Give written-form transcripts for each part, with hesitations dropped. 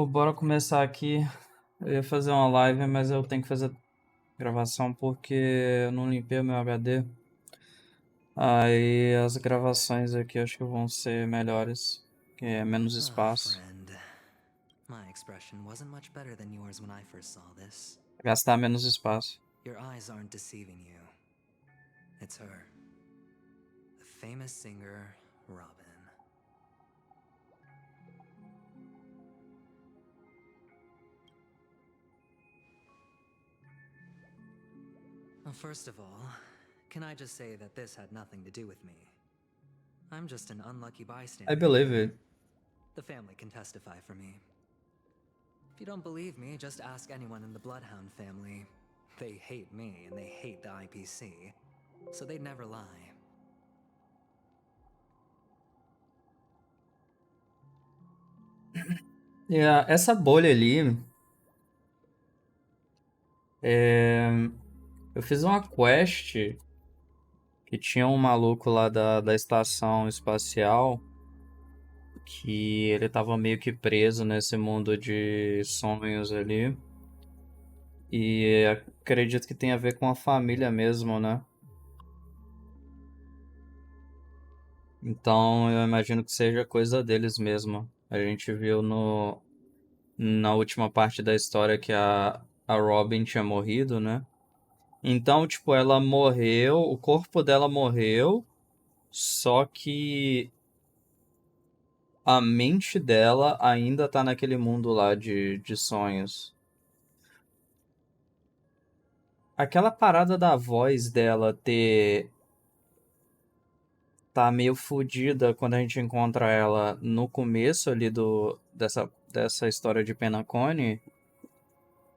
Bora começar aqui. Eu ia fazer uma live, mas eu tenho que fazer gravação porque eu não limpei o meu HD. Aí as gravações aqui acho que vão ser melhores, que é menos espaço. Friend, my expression wasn't much better than yours when I first saw this. Gastar menos espaço. Your eyes aren't deceiving you. It's her. The famous singer, Robin. Well, first of all, can I just say that this had nothing to do with me? I'm just an unlucky bystander I believe here. it. The family can testify for me. If you don't believe me, just ask anyone in the Bloodhound family. They hate me and they hate the IPC, so they'd never lie. Essa bolha ali, eu fiz uma quest que tinha um maluco lá da estação espacial que ele tava meio que preso nesse mundo de sonhos ali. E acredito que tem a ver com a família mesmo, né? Então eu imagino que seja coisa deles mesmo. A gente viu na última parte da história que a Robin tinha morrido, né? Então, tipo, ela morreu, o corpo dela morreu, só que a mente dela ainda tá naquele mundo lá de sonhos. Aquela parada da voz dela ter tá meio fodida quando a gente encontra ela no começo ali dessa história de Penacony.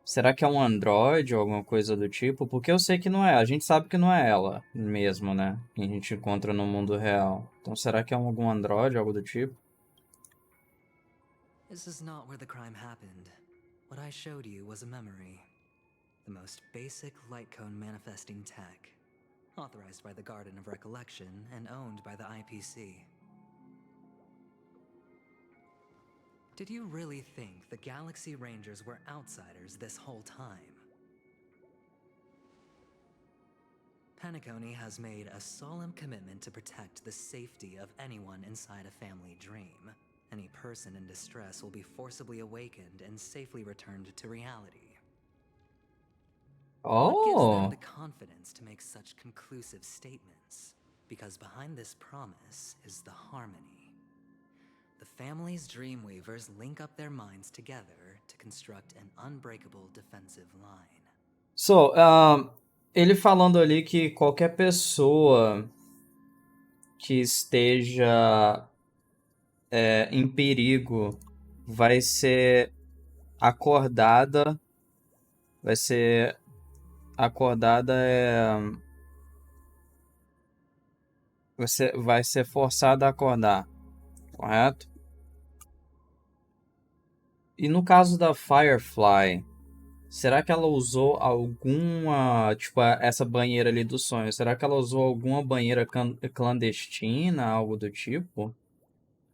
Será que é um androide ou alguma coisa do tipo? Porque eu sei que não é. A gente sabe que não é ela mesmo, né? Que a gente encontra no mundo real. Então será que é algum androide, algo do tipo? This is not where the crime happened. What I showed you was a memory. The most basic light cone manifesting tech. Authorized by the Garden of Recollection and owned by the IPC. Did you really think the Galaxy Rangers were outsiders this whole time? Penacony has made a solemn commitment to protect the safety of anyone inside a family dream. Any person in distress will be forcibly awakened and safely returned to reality. What gives them the Oh! confidence to make such conclusive statements? Because behind this promise is the harmony. The family's Dreamweavers link up their minds together to construct an unbreakable defensive line. So, ele falando ali que qualquer pessoa que esteja em perigo vai ser acordada, vai ser acordada você vai ser forçada a acordar, correto? E no caso da Firefly, será que ela usou alguma, tipo, essa banheira ali do sonho, será que ela usou alguma banheira clandestina, algo do tipo?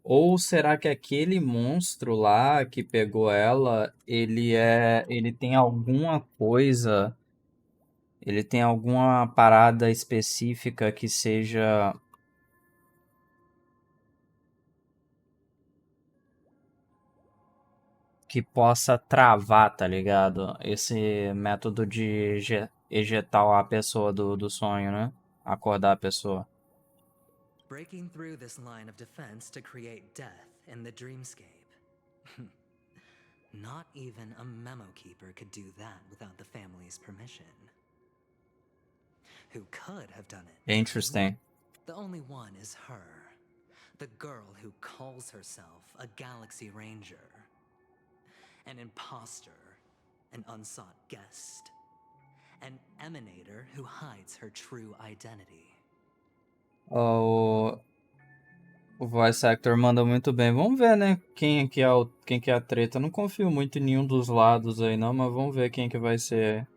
Ou será que aquele monstro lá que pegou ela, ele tem alguma coisa, ele tem alguma parada específica que seja que possa travar, tá ligado? Esse método de ejetar a pessoa do sonho, né? Acordar a pessoa. Breaking through this line of defense to create death in the dreamscape. Not even a memo keeper could do that without the family's permission. Who could have done it? Interesting. The only one is her. The girl who calls herself a Galaxy Ranger. An imposter. An unsought guest. An emanator who hides her true identity. O, o voice actor manda muito bem. Vamos ver, né? Quem que é a treta. Eu não confio muito em nenhum dos lados aí, não, mas vamos ver quem que vai ser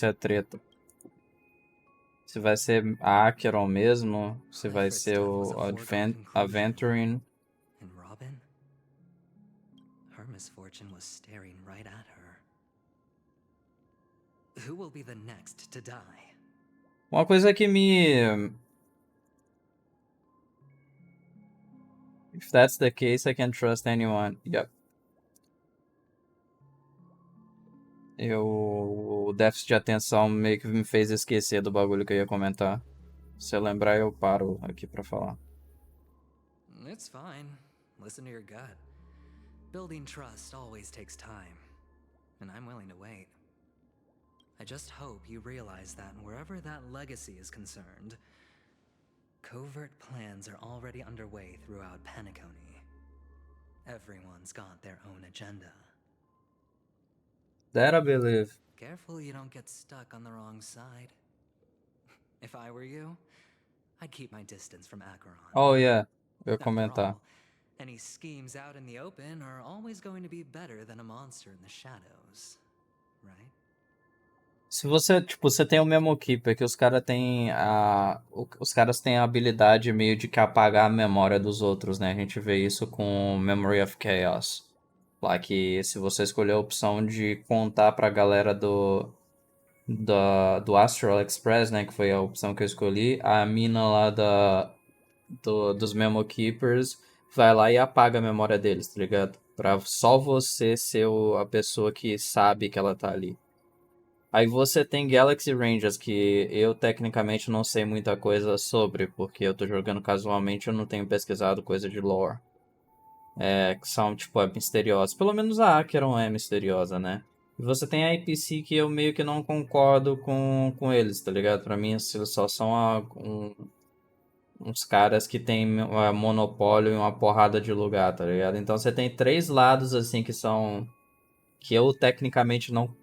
a treta. Se vai ser a Acheron mesmo, se vai ser Stuff was o a foregone conclusion. Aventurin. And Robin? Her her misfortune was staring right at her. Who will be the next to die? Uma coisa que me... If that's the case, I can't trust anyone. Yep. O déficit de atenção meio que me fez esquecer do bagulho que eu ia comentar. Se eu lembrar, eu paro aqui pra falar. It's fine. Listen to your gut. Building trust always takes time, and I'm willing to wait. I just hope you realize that wherever that legacy is concerned, covert plans are already underway throughout Penacony. Everyone's got their own agenda. That I believe. Careful you don't get stuck on the wrong side. If I were you, I'd keep my distance from Auron. Oh, yeah. Eu ia After comentar. all, any schemes out in the open are always going to be better than a monster in the shadows, right? Se você, tipo, você tem o Memo Keeper, que os caras têm os caras têm a habilidade meio de que apagar a memória dos outros, né? A gente vê isso com Memory of Chaos. Lá que se você escolher a opção de contar pra galera do Astral Express, né? Que foi a opção que eu escolhi, a mina lá dos Memo Keepers vai lá e apaga a memória deles, tá ligado? Pra só você ser a pessoa que sabe que ela tá ali. Aí você tem Galaxy Rangers, que eu tecnicamente não sei muita coisa sobre, porque eu tô jogando casualmente e eu não tenho pesquisado coisa de lore. Que são, tipo, misteriosas. Pelo menos a Acheron é misteriosa, né? E você tem a IPC que eu meio que não concordo com eles, tá ligado? Pra mim, eles só são uns caras que têm monopólio em uma porrada de lugar, tá ligado? Então você tem três lados, assim, que são... Que eu tecnicamente não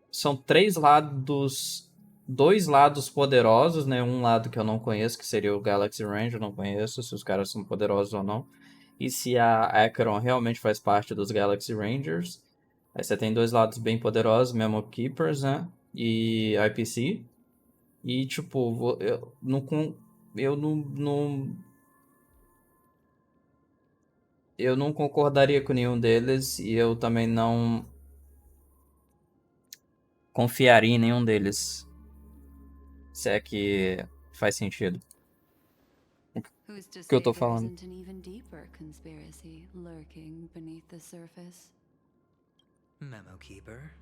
são três lados, dois lados poderosos, né? Um lado que eu não conheço, que seria o Galaxy Range, eu não conheço se os caras são poderosos ou não. E se a Acheron realmente faz parte dos Galaxy Rangers. Aí você tem dois lados bem poderosos, Memo Keepers, né? E IPC. E, tipo, eu não concordaria com nenhum deles e eu também não confiaria em nenhum deles. Se é que faz sentido. Who's to O que eu say tô there falando? isn't an even deeper conspiracy lurking beneath the surface? Memo Keeper,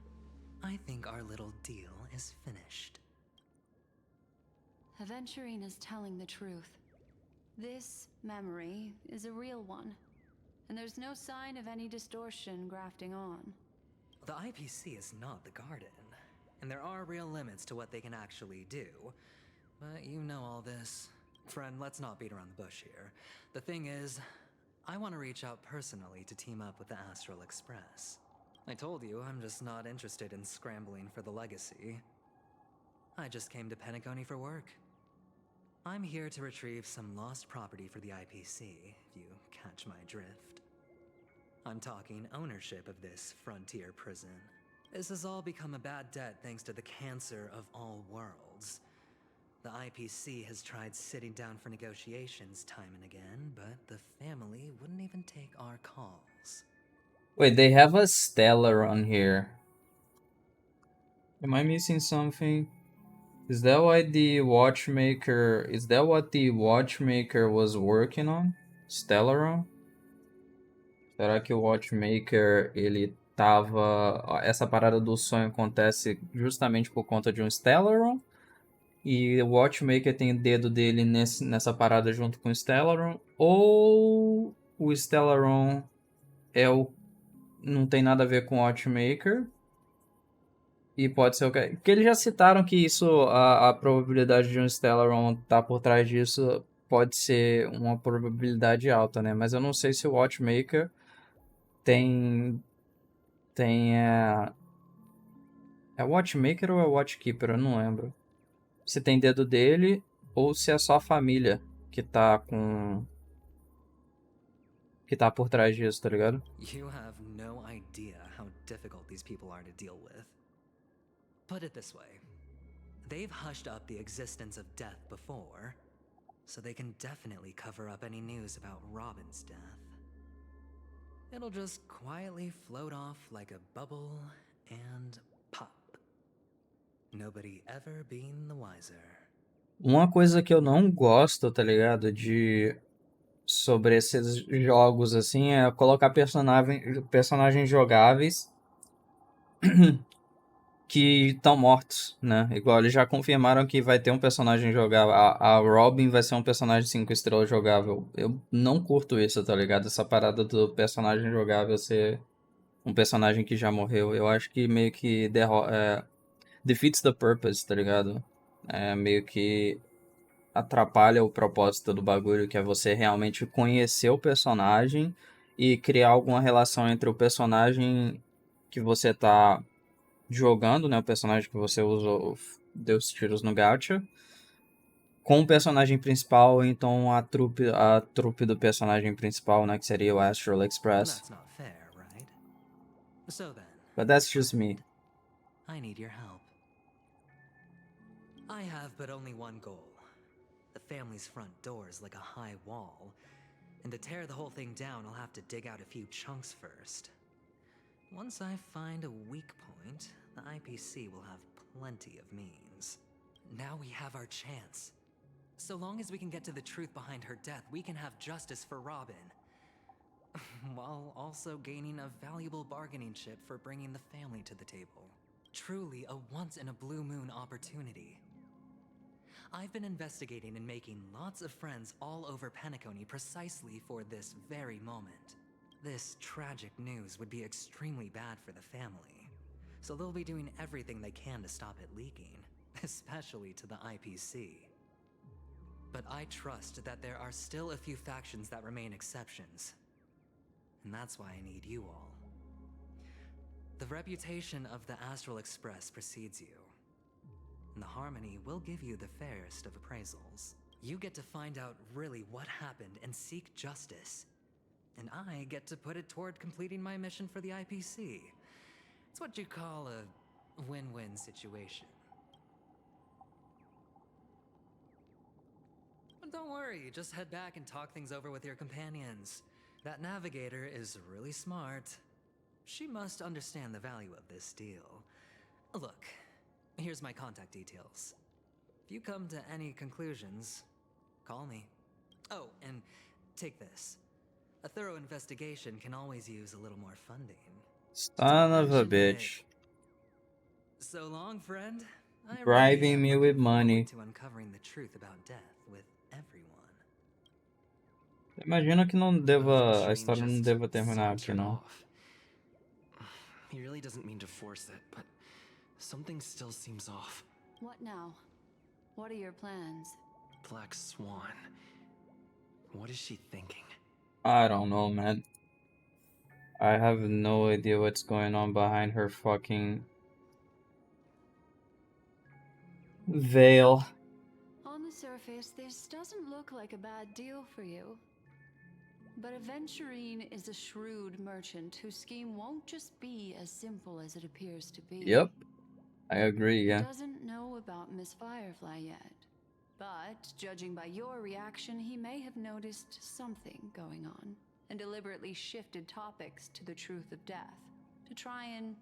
I think our little deal is finished. Aventurine is telling the truth. This memory is a real one, and there's no sign of any distortion grafting on. The IPC is not the Garden, and there are real limits to what they can actually do. But you know all this. Friend, let's not beat around the bush here. The thing is, I want to reach out personally to team up with the Astral Express. I told you I'm just not interested in scrambling for the legacy. I just came to Penacony for work. I'm here to retrieve some lost property for the IPC, if you catch my drift. I'm talking ownership of this frontier prison. This has all become a bad debt thanks to the cancer of all worlds. The IPC has tried sitting down for negotiations time and again, but the family wouldn't even take our calls. Wait, they have a Stellar on here. Am I missing something? Is that what the Watchmaker was working on? Stellaron? Será que o Watchmaker, ele tava... Essa parada do sonho acontece justamente por conta de um Stellaron? E o Watchmaker tem o dedo dele nessa parada junto com o Stellaron? Ou o Stellaron não tem nada a ver com o Watchmaker? E pode ser o que... Porque eles já citaram que isso, a probabilidade de um Stellaron estar por trás disso pode ser uma probabilidade alta, né? Mas eu não sei se o Watchmaker tem... É Watchmaker ou é Watchkeeper? Eu não lembro. Se tem dedo dele ou se é só a família que tá por trás disso, tá ligado? You have no idea how difficult these people are to deal with. Put it this way. They've hushed up the existence of death before, so they can definitely cover up any news about Robin's death. It'll just quietly float off like a bubble and pop. Nobody ever being the wiser. Uma coisa que eu não gosto, tá ligado? Sobre esses jogos assim é colocar personagens jogáveis que estão mortos, né? Igual eles já confirmaram que vai ter um personagem jogável. A Robin vai ser um personagem 5 estrelas jogável. Eu não curto isso, tá ligado? Essa parada do personagem jogável ser um personagem que já morreu. Eu acho que meio que defeats the purpose, tá ligado? É meio que atrapalha o propósito do bagulho, que é você realmente conhecer o personagem e criar alguma relação entre o personagem que você tá jogando, né, o personagem que você usou, deu os tiros no gacha, com o personagem principal, então a trupe do personagem principal, né, que seria o Astral Express. That's not fair, right? So then, But that's just me. I need your help. I have but only one goal. The family's front door is like a high wall, and to tear the whole thing down, I'll have to dig out a few chunks first. Once I find a weak point, the IPC will have plenty of means. Now we have our chance. So long as we can get to the truth behind her death, we can have justice for Robin. While also gaining a valuable bargaining chip for bringing the family to the table. Truly a once-in-a-blue-moon opportunity. I've been investigating and making lots of friends all over Penacony precisely for this very moment. This tragic news would be extremely bad for the family, so they'll be doing everything they can to stop it leaking, especially to the IPC. But I trust that there are still a few factions that remain exceptions, and that's why I need you all. The reputation of the Astral Express precedes you, and the Harmony will give you the fairest of appraisals. You get to find out really what happened and seek justice, and I get to put it toward completing my mission for the IPC. It's what you call a win-win situation. But don't worry, just head back and talk things over with your companions. That navigator is really smart. She must understand the value of this deal. Look, here's my contact details. If you come to any conclusions, call me. Oh, and take this. A thorough investigation can always use a little more funding. Son of a Mention it. bitch. So long, friend. I really Bribing am me looking with forward money. to uncovering the truth about death with everyone. Imagino que não deva, a Venturing história não just deva terminar seems aqui, não. off. He really doesn't mean to force it, but something still seems off. What now? What are your plans? Black Swan. What is she thinking? I don't know, man. I have no idea what's going on behind her fucking veil. On the surface, this doesn't look like a bad deal for you. But Aventurine is a shrewd merchant whose scheme won't just be as simple as it appears to be. Yep, I agree, He yeah. doesn't know about Miss Firefly yet. But, judging by your reaction, he may have noticed something going on and deliberately shifted topics to the truth of death to try and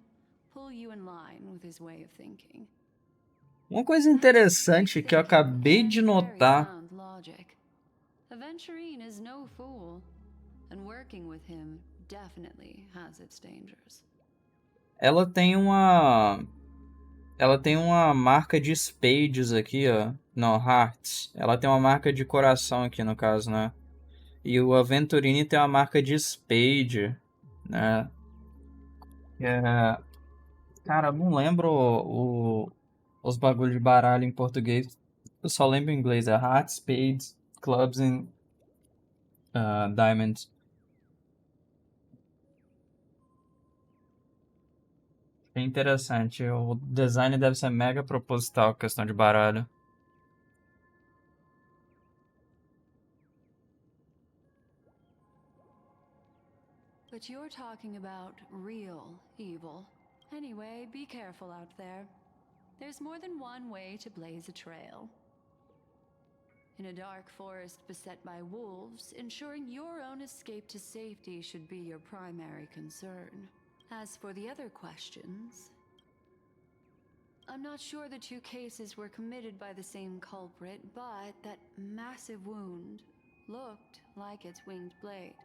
pull you in line with his way of thinking. Uma coisa interessante que eu acabei de notar. Sound logic. Aventurine is no fool, and working with him definitely has its dangers. Ela tem uma. Ela tem uma marca de spades aqui, ó. Não, hearts. Ela tem uma marca de coração aqui, no caso, né? E o Aventurine tem uma marca de spade, né? É... Cara, eu não lembro os bagulhos de baralho em português. Eu só lembro em inglês. É hearts, spades, clubs e diamonds. É interessante. O design deve ser mega proposital, questão de baralho. But you're talking about real evil. Anyway, be careful out there. There's more than one way to blaze a trail. In a dark forest beset by wolves, ensuring your own escape to safety should be your primary concern. As for the other questions, I'm not sure the two cases were committed by the same culprit, but that massive wound looked like its winged blade.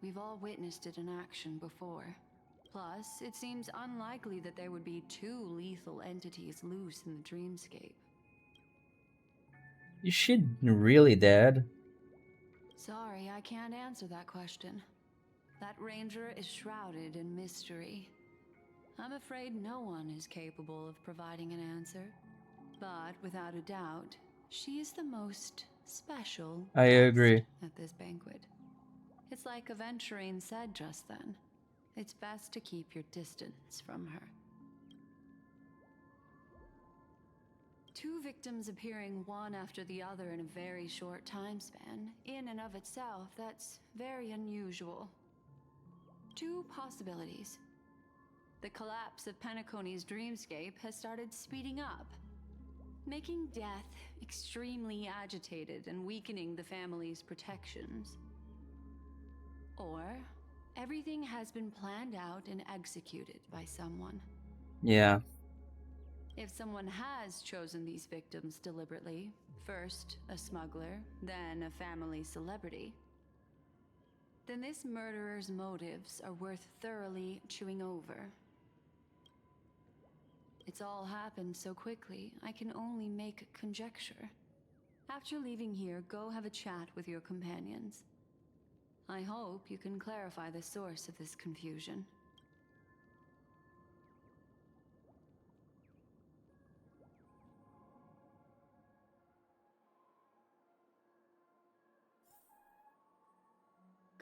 We've all witnessed it in action before. Plus, it seems unlikely that there would be two lethal entities loose in the dreamscape. Is she really dead? Sorry, I can't answer that question. That ranger is shrouded in mystery. I'm afraid no one is capable of providing an answer. But without a doubt, she is the most special I agree. guest at this banquet. It's like Aventurine said just then. It's best to keep your distance from her. Two victims appearing one after the other in a very short time span, in and of itself, that's very unusual. Two possibilities. The collapse of Penacony's dreamscape has started speeding up, making death extremely agitated and weakening the family's protections. Or everything has been planned out and executed by someone. Yeah. If someone has chosen these victims deliberately, first a smuggler, then a family celebrity, then this murderer's motives are worth thoroughly chewing over. It's all happened so quickly, I can only make conjecture. After leaving here, go have a chat with your companions. I hope you can clarify the source of this confusion.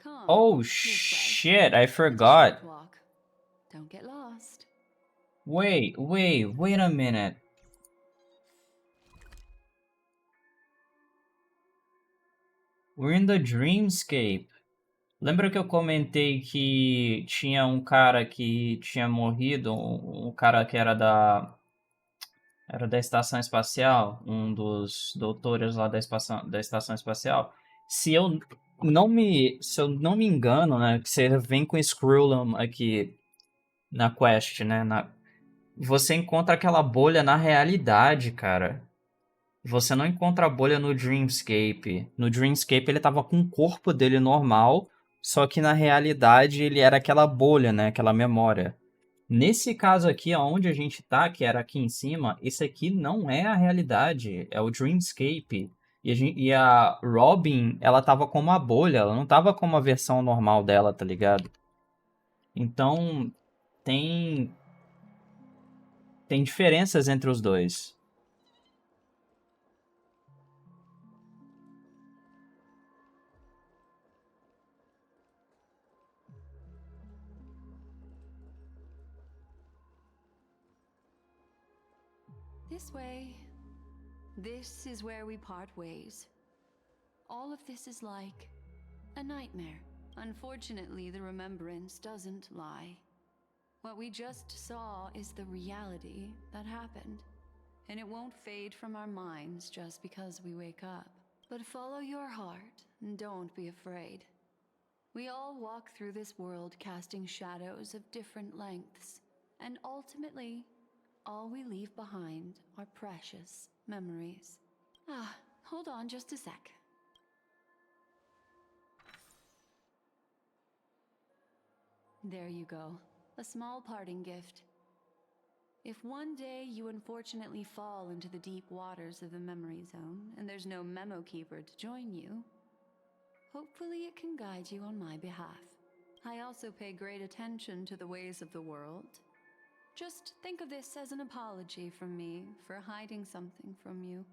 Come. Oh This way. shit, I It's a forgot. short walk. Don't get lost. Wait a minute. We're in the Dreamscape. Lembra que eu comentei que tinha um cara que tinha morrido, um cara que era da estação espacial, um dos doutores lá da estação espacial. Se eu não me engano, né, que você vem com Skrullum aqui na quest, né, você encontra aquela bolha na realidade, cara. Você não encontra a bolha no Dreamscape. No Dreamscape ele tava com o corpo dele normal, só que na realidade ele era aquela bolha, né, aquela memória. Nesse caso aqui, aonde a gente tá, que era aqui em cima, esse aqui não é a realidade, é o Dreamscape. E a Robin, ela tava como uma bolha, ela não tava como a versão normal dela, tá ligado? Então, tem diferenças entre os dois. This way. This is where we part ways. All of this is like a nightmare. Unfortunately, the remembrance doesn't lie. What we just saw is the reality that happened. And it won't fade from our minds just because we wake up. But follow your heart and don't be afraid. We all walk through this world casting shadows of different lengths. And ultimately, all we leave behind are precious memories. Hold on just a sec. There you go. A small parting gift. If one day you unfortunately fall into the deep waters of the memory zone and there's no memo keeper to join you, hopefully it can guide you on my behalf. I also pay great attention to the ways of the world. Just think of this as an apology from me for hiding something from you.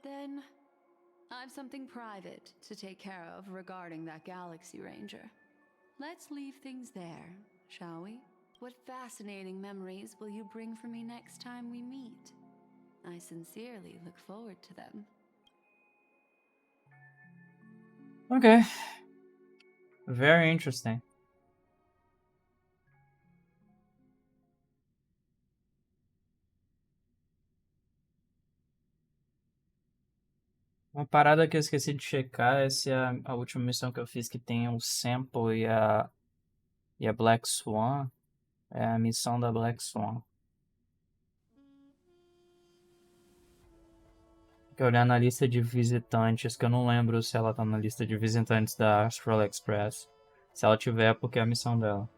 Then, I've something private to take care of regarding that Galaxy Ranger. Let's leave things there, shall we? What fascinating memories will you bring for me next time we meet? I sincerely look forward to them. Okay. Very interesting. Uma parada que eu esqueci de checar, essa é a última missão que eu fiz que tem o Sample e a Black Swan. É a missão da Black Swan. Fiquei olhando a lista de visitantes, que eu não lembro se ela tá na lista de visitantes da Astral Express. Se ela tiver, é porque é a missão dela.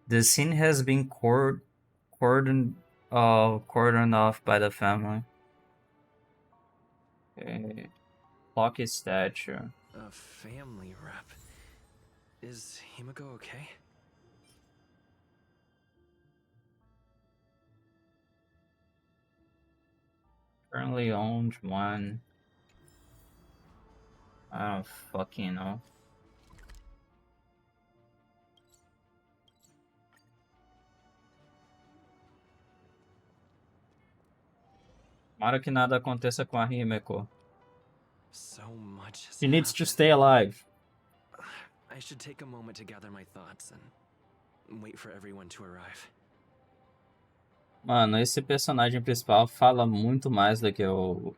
The scene has been cordoned off by the family. Okay. Loki statue. A family rep. Is Himiko okay? Currently owned one. I don't fucking know. Tomara que nada aconteça com a Himeko. So much has She needs to happened. stay alive. I should take a moment to gather my thoughts and wait for everyone to arrive. Mano, esse personagem principal fala muito mais do que o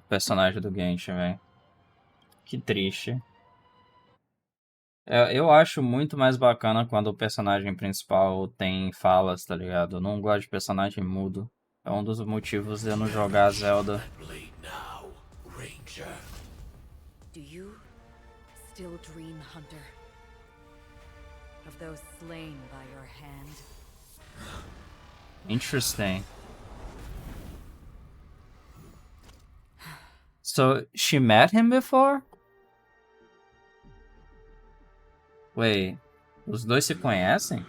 personagem do Genshin, velho. Que triste. Eu acho muito mais bacana quando o personagem principal tem falas, tá ligado? Eu não gosto de personagem mudo. É um dos motivos de eu não jogar Zelda. Do you still dream, Hunter? Of those slain by your hand? Interesting. So, she met him before? Wait, os dois se conhecem?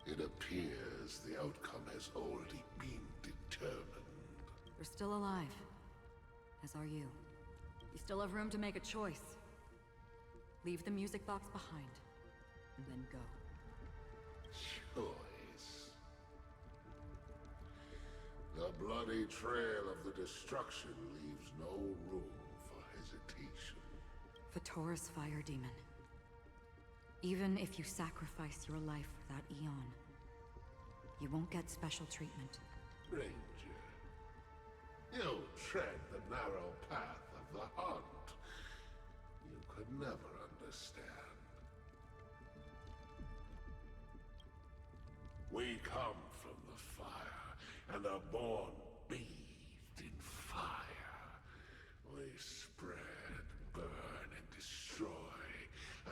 It appears the outcome has already been determined. You're still alive, as are you. You still have room to make a choice. Leave the music box behind, and then go. Choice. The bloody trail of the destruction leaves no room for hesitation. Vatora's fire demon. Even if you sacrifice your life for that Eon, you won't get special treatment. Ranger, you tread the narrow path of the hunt. You could never understand. We come from the fire and are born bathed in fire. We spread, burn, and destroy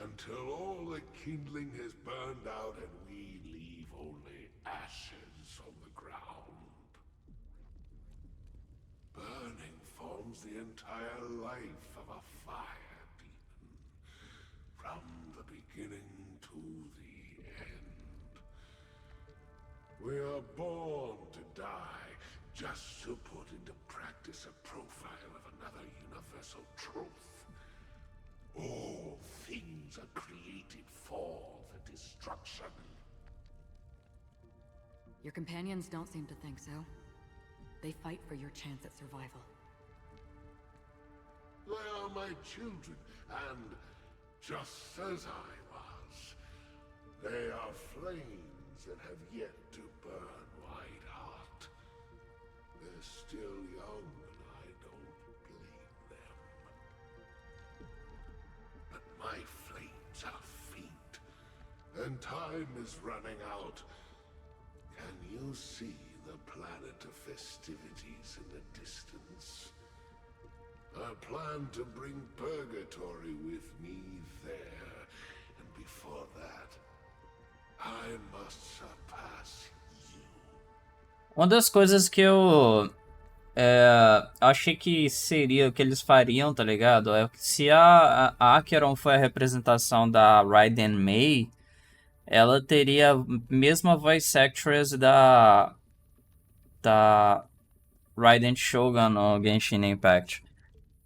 until all the kindling has burned out and we leave only ashes on the ground. Burning forms the entire life of a fire demon, from the beginning to the end. We are born to die just to put into practice a profile of another universal truth. All things are created for the destruction. Your companions don't seem to think so. They fight for your chance at survival. They are my children, and just as I was, they are flames that have yet to burn wide hot. They're still young, and I don't blame them. But my flames are faint, and time is running out. Can you see the planet of festivities in the distance? I plan to bring Purgatory with me there, and before that, I must surpass you. Uma das coisas que eu achei que seria o que eles fariam, tá ligado? É que se a Acheron foi a representação da Raiden Mei, ela teria a mesma voice actress da Raiden Shogun no Genshin Impact.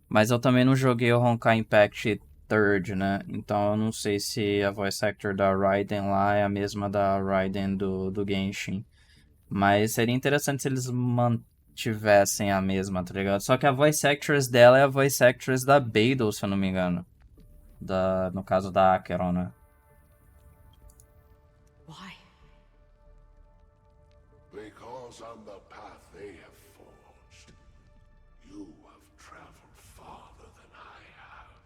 Mas eu também não joguei o Honkai Impact Third, né? Então eu não sei se a voice actor da Raiden lá é a mesma da Raiden do Genshin. Mas seria interessante se eles mantivessem a mesma, tá ligado? Só que a voice actress dela é a voice actress da Beidou, se eu não me engano. No caso da Acheron, né? Why? Because on the path they have forged, you have traveled farther than I have.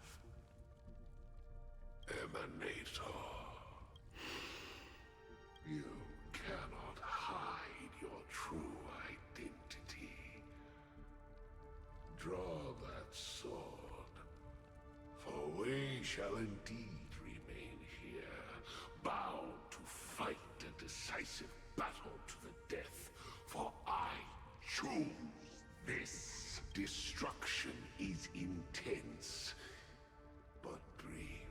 Emanator. You cannot hide your true identity. Draw that sword, for we shall indeed remain here, bound to fight a decisive battle to the death, for I choose this. Destruction is intense, but brief.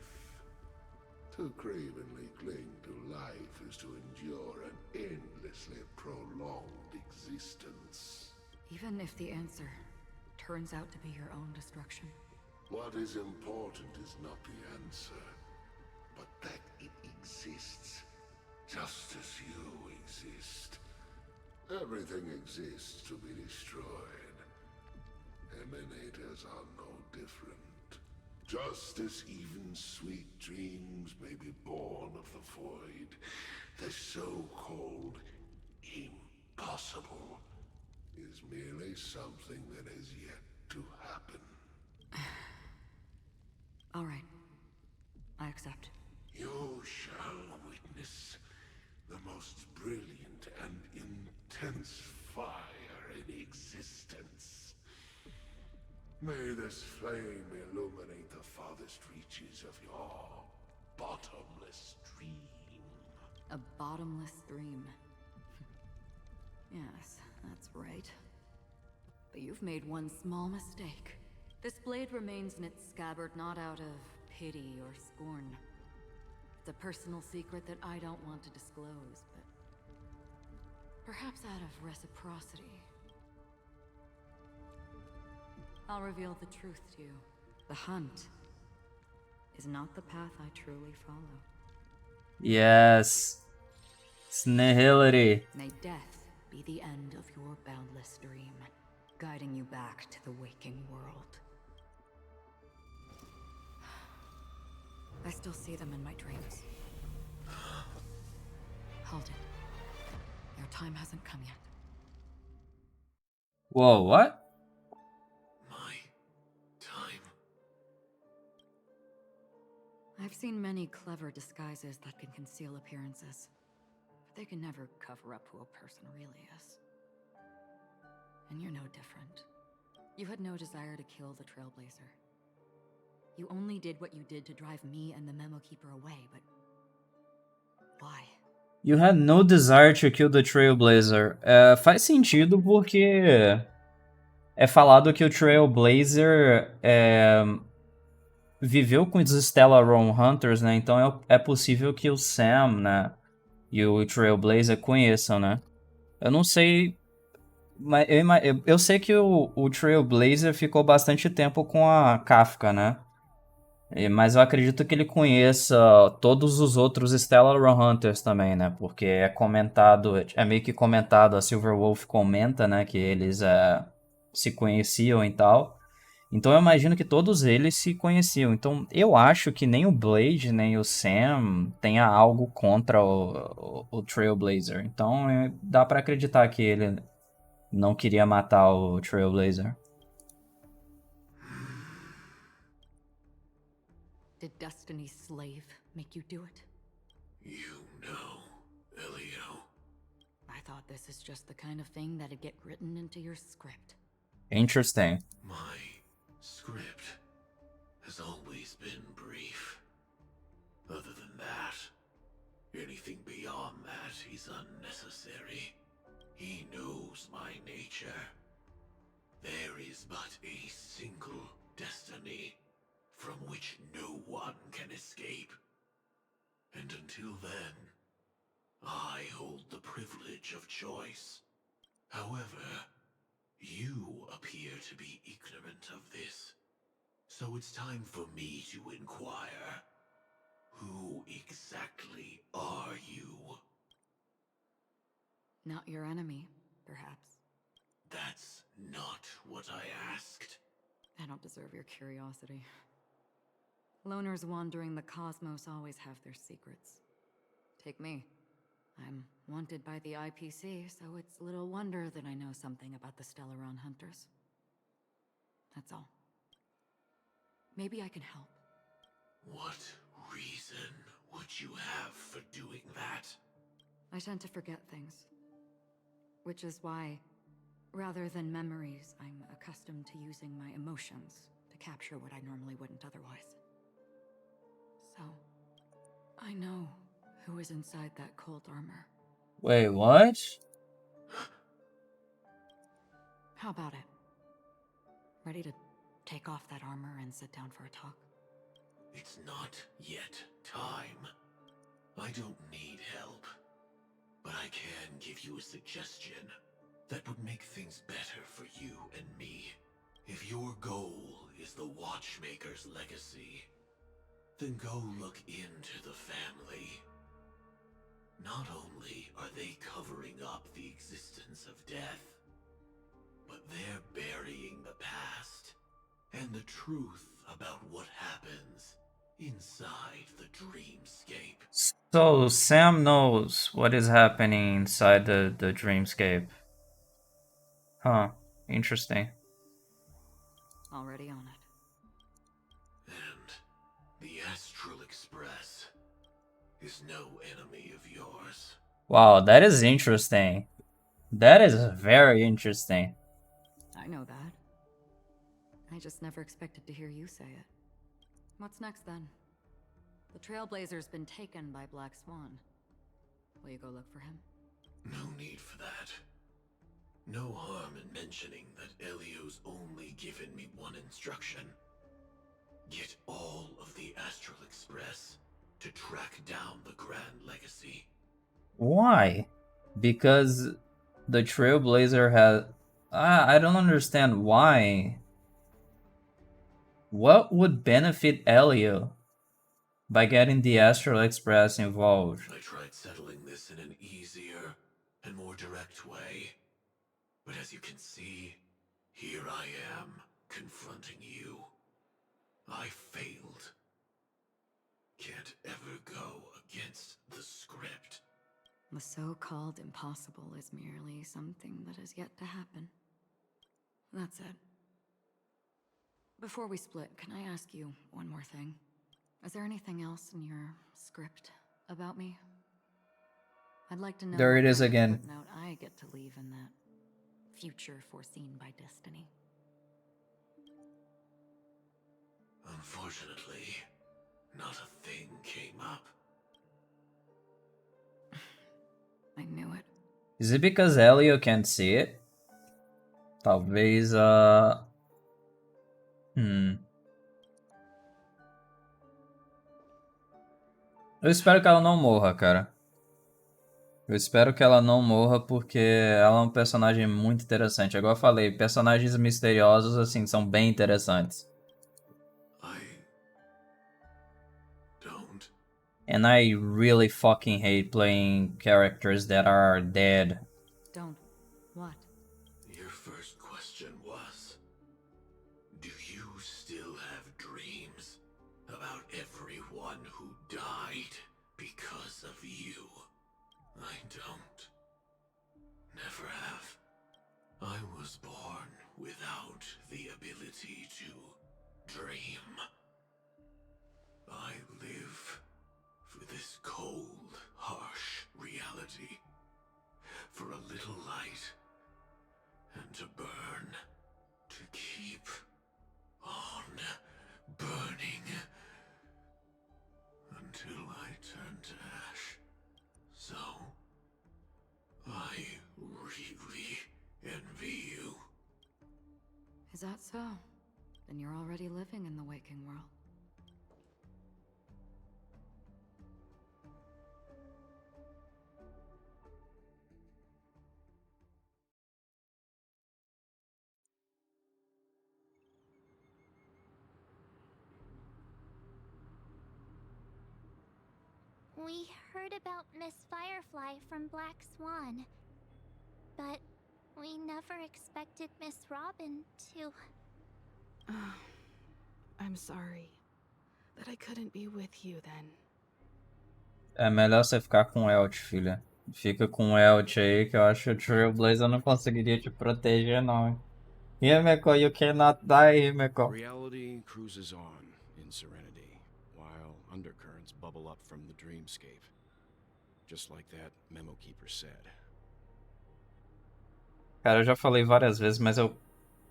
To cravenly cling to life is to endure an endlessly prolonged existence. Even if the answer turns out to be your own destruction. What is important is not the answer, but that it exists, just as you exist. Everything exists to be destroyed. Emanators are no different. Just as even sweet dreams may be born of the void, the so-called impossible is merely something that has yet to happen. All right. I accept. You shall witness the most brilliant and intense fire in existence. May this flame illuminate the farthest reaches of your bottomless dream. A bottomless stream. Yes, that's right. But you've made one small mistake. This blade remains in its scabbard not out of pity or scorn. It's a personal secret that I don't want to disclose, but perhaps out of reciprocity. I'll reveal the truth to you. The hunt is not the path I truly follow. Yes. It's nihility. May death be the end of your boundless dream, guiding you back to the waking world. I still see them in my dreams. Hold it. Your time hasn't come yet. Whoa, what? My time. I've seen many clever disguises that can conceal appearances, but they can never cover up who a person really is. And you're no different. You had no desire to kill the Trailblazer. You only did what you did to drive me and the Memo Keeper away, but why? You had no desire to kill the Trailblazer. Faz sentido porque é falado que o Trailblazer viveu com os Stellar Hunters, né? Então é possível que o Sam, né, e o Trailblazer conheçam, né? Eu não sei, mas eu sei que o Trailblazer ficou bastante tempo com a Kafka, né? Mas eu acredito que ele conheça todos os outros Stellar Hunters também, né? Porque é comentado, é meio que comentado, a Silverwolf comenta, né? Que eles se conheciam e tal. Então eu imagino que todos eles se conheciam. Então eu acho que nem o Blade, nem o Sam tenha algo contra o Trailblazer. Então dá pra acreditar que ele não queria matar o Trailblazer. Did Destiny's slave make you do it? You know, Elio. I thought this is just the kind of thing that'd get written into your script. Interesting. My script has always been brief. Other than that, anything beyond that is unnecessary. He knows my nature. There is but a single destiny from which no one can escape. And until then, I hold the privilege of choice. However, you appear to be ignorant of this. So it's time for me to inquire. Who exactly are you? Not your enemy, perhaps. That's not what I asked. I don't deserve your curiosity. Loners wandering the cosmos always have their secrets. Take me. I'm wanted by the IPC, so it's little wonder that I know something about the Stellaron hunters. That's all. Maybe I can help. What reason would you have for doing that? I tend to forget things. Which is why, rather than memories, I'm accustomed to using my emotions to capture what I normally wouldn't otherwise. So, I know who is inside that cold armor. Wait, what? How about it? Ready to take off that armor and sit down for a talk? It's not yet time. I don't need help. But I can give you a suggestion that would make things better for you and me. If your goal is the Watchmaker's legacy, then go look into the family. Not only are they covering up the existence of death, but they're burying the past and the truth about what happens inside the dreamscape. So Sam knows what is happening inside the dreamscape. Huh. Interesting. Already on it. And the Astral Express is no enemy of yours. Wow, that is interesting. That is very interesting. I know that. I just never expected to hear you say it. What's next then? The Trailblazer's been taken by Black Swan. Will you go look for him? No need for that. No harm in mentioning that Elio's only given me one instruction. Get all of the Astral Express to track down the Grand Legacy. Why? Because the Trailblazer has... I don't understand why. What would benefit Elio by getting the Astral Express involved? I tried settling this in an easier and more direct way. But as you can see, here I am, confronting you. I failed. Can't ever go against the script. The so-called impossible is merely something that has yet to happen. That's it. Before we split, can I ask you one more thing? Is there anything else in your script about me? I'd like to know There it what is kind of again. footnote I get to leave in that future foreseen by destiny. Unfortunately, not a thing came up. I knew it. Is it because Elio can't see it? Talvez, Eu espero que ela não morra, cara. Eu espero que ela não morra porque ela é um personagem muito interessante. Igual eu falei, personagens misteriosos, assim, são bem interessantes. I don't. And I really fucking hate playing characters that are dead. Don't. What? Your first question was, do you still have dreams about everyone who died because of you? I don't. Never have. I was born without the ability to dream. I live for this cold, harsh reality. For a little light. And to burn. To keep on burning. Until I turn to ash. So, I really envy you. Is that so? Then you're already living in the waking world. We heard about Miss Firefly from Black Swan, but we never expected Miss Robin to... I'm sorry that I couldn't be with you then. É melhor você ficar com o Elt, filha. Fica com o Elt aí, que eu acho que o Trailblazer não conseguiria te proteger, não. Hein? Himeko, you cannot die, Himeko. Reality cruises on in serenity, while undercurrents bubble up from the dreamscape. Just like that memo keeper said. Cara, eu já falei várias vezes, mas eu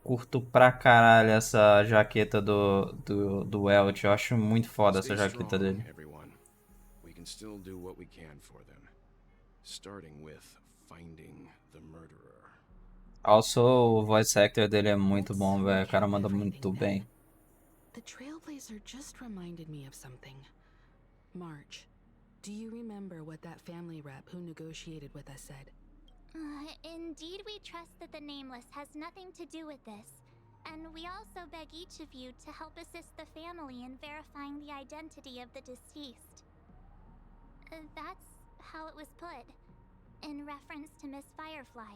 curto pra caralho essa jaqueta do Elt. Eu acho muito foda essa Stay jaqueta strong, dele. everyone. We can still do what we can for them. Starting with finding the murderer. Also, o voice actor dele é muito bom, velho. O cara manda muito Everything bem. then. The Trailblazer just reminded me of something. March, do you remember what that family rep who negotiated with us said? Indeed, we trust that the Nameless has nothing to do with this. And we also beg each of you to help assist the family in verifying the identity of the deceased. That's how it was put, in reference to Miss Firefly.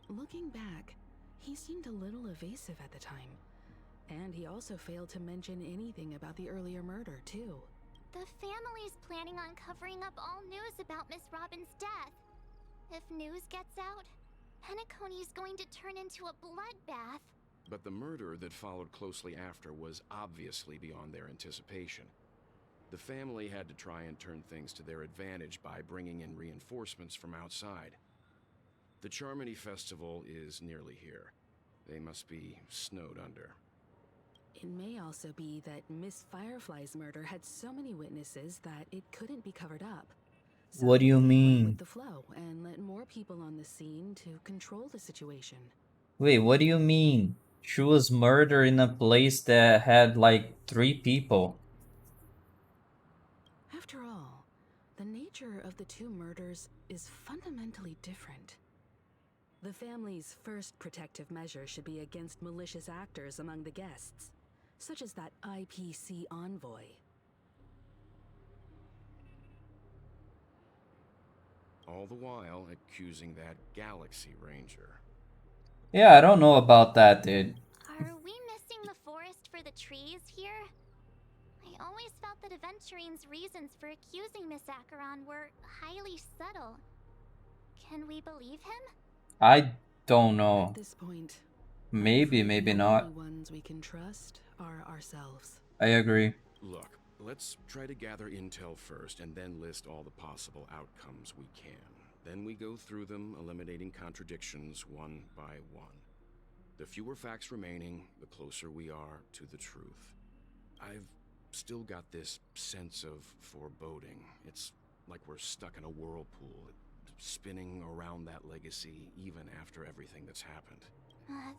Looking back, he seemed a little evasive at the time. And he also failed to mention anything about the earlier murder, too. The family's planning on covering up all news about Miss Robin's death. If news gets out, Penacony's going to turn into a bloodbath. But the murder that followed closely after was obviously beyond their anticipation. The family had to try and turn things to their advantage by bringing in reinforcements from outside. The Charmony Festival is nearly here. They must be snowed under. It may also be that Miss Firefly's murder had so many witnesses that it couldn't be covered up. So What do you they went mean? with the flow and let more people on the scene to control the situation. Wait, what do you mean? She was murdered in a place that had like 3 people. After all, the nature of the two murders is fundamentally different. The family's first protective measure should be against malicious actors among the guests, such as that IPC envoy. All the while accusing that Galaxy Ranger. Yeah, I don't know about that, dude. Are we missing the forest for the trees here? I always felt that Aventurine's reasons for accusing Miss Acheron were highly subtle. Can we believe him? I don't know. At this point, Maybe, I'm afraid maybe the not. only ones we can trust are ourselves. I agree. Look, let's try to gather intel first and then list all the possible outcomes we can. Then we go through them, eliminating contradictions one by one. The fewer facts remaining, the closer we are to the truth. I've still got this sense of foreboding. It's like we're stuck in a whirlpool, spinning around that legacy even after everything that's happened.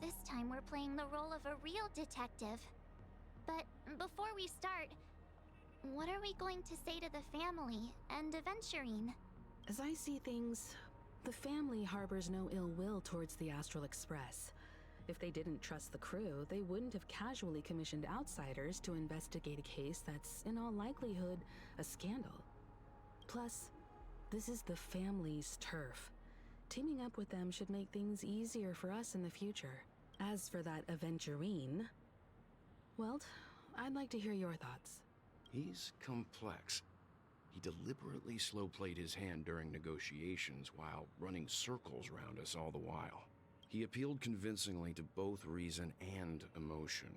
This time we're playing the role of a real detective. But before we start, what are we going to say to the family and Aventurine? As I see things, the family harbors no ill will towards the Astral Express. If they didn't trust the crew, they wouldn't have casually commissioned outsiders to investigate a case that's, in all likelihood, a scandal. Plus, this is the family's turf. Teaming up with them should make things easier for us in the future. As for that Aventurine, well, I'd like to hear your thoughts. He's complex. He deliberately slow-played his hand during negotiations while running circles around us all the while. He appealed convincingly to both reason and emotion.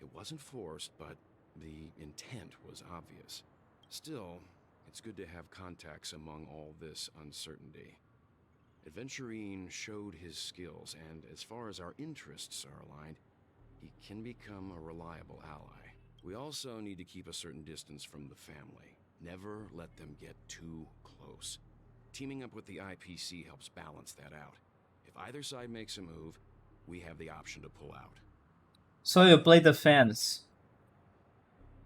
It wasn't forced, but the intent was obvious. Still, it's good to have contacts among all this uncertainty. Aventurine showed his skills, and as far as our interests are aligned, he can become a reliable ally. We also need to keep a certain distance from the family. Never let them get too close. Teaming up with the IPC helps balance that out. If either side makes a move, we have the option to pull out. So you play the fans.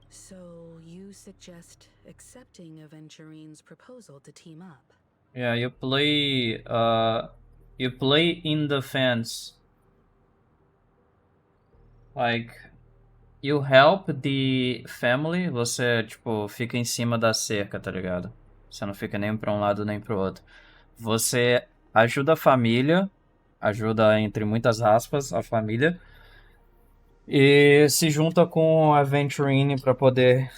So you suggest accepting Aventurine's proposal to team up? Yeah, you play in the fence. Like, you help the family, você, tipo, fica em cima da cerca, tá ligado? Você não fica nem pra um lado nem pro outro. Você ajuda a família, ajuda entre muitas aspas a família, e se junta com a Aventurine pra poder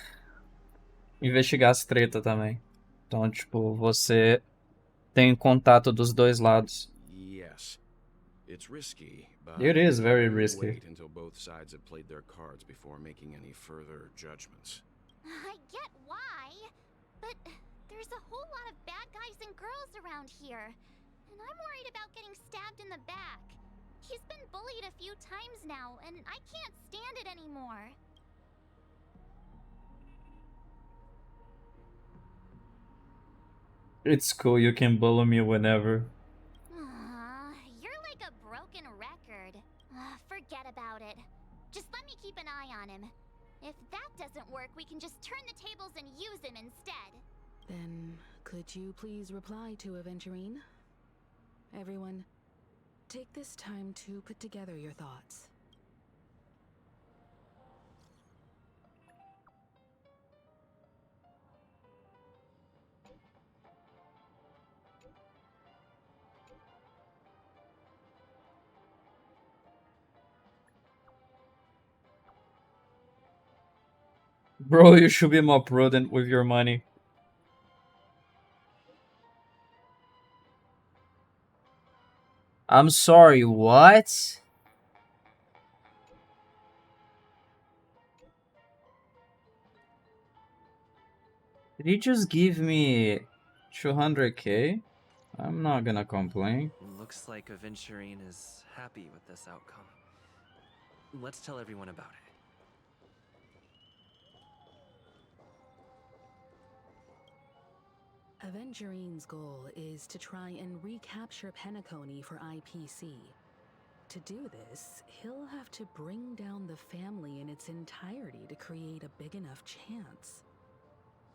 investigar as tretas também. Então, tipo, você tem contato dos dois lados. Yes. It's risky, It but is very we'll risky. wait until both sides have played their cards before making any further judgments. I get why, but there's a whole lot of bad guys and girls around here, and I'm worried about getting stabbed in the back. He's been bullied a few times now, and I can't stand it anymore. It's cool, you can bully me whenever. You're like a broken record. Forget about it. Just let me keep an eye on him. If that doesn't work, we can just turn the tables and use him instead. Then, could you please reply to Aventurine? Everyone, take this time to put together your thoughts. Bro, you should be more prudent with your money. I'm sorry, what? Did he just give me 200k? I'm not gonna complain. Looks like Aventurine is happy with this outcome. Let's tell everyone about it. Aventurine's goal is to try and recapture Penacony for IPC. To do this, he'll have to bring down the family in its entirety to create a big enough chance.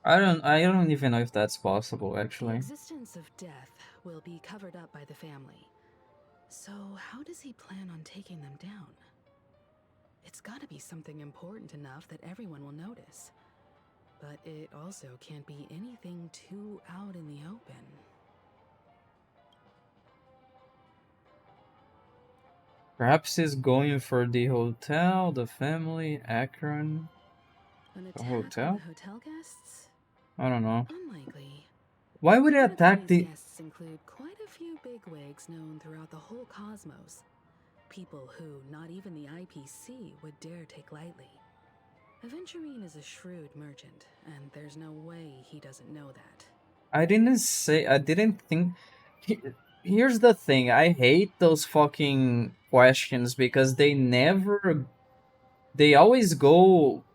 I don't even know if that's possible, The actually. existence of death will be covered up by the family. So how does he plan on taking them down? It's gotta be something important enough that everyone will notice. But it also can't be anything too out in the open. Perhaps he's going for the hotel, the family, Akron. An A attack hotel? on the hotel guests? I don't know. Unlikely. Why would he attack Penacony's the... guests include quite a few bigwigs known throughout the whole cosmos. People who not even the IPC would dare take lightly. Aventurine is a shrewd merchant, and there's no way he doesn't know that. I didn't think... Here's the thing, I hate those fucking questions because they never... They always go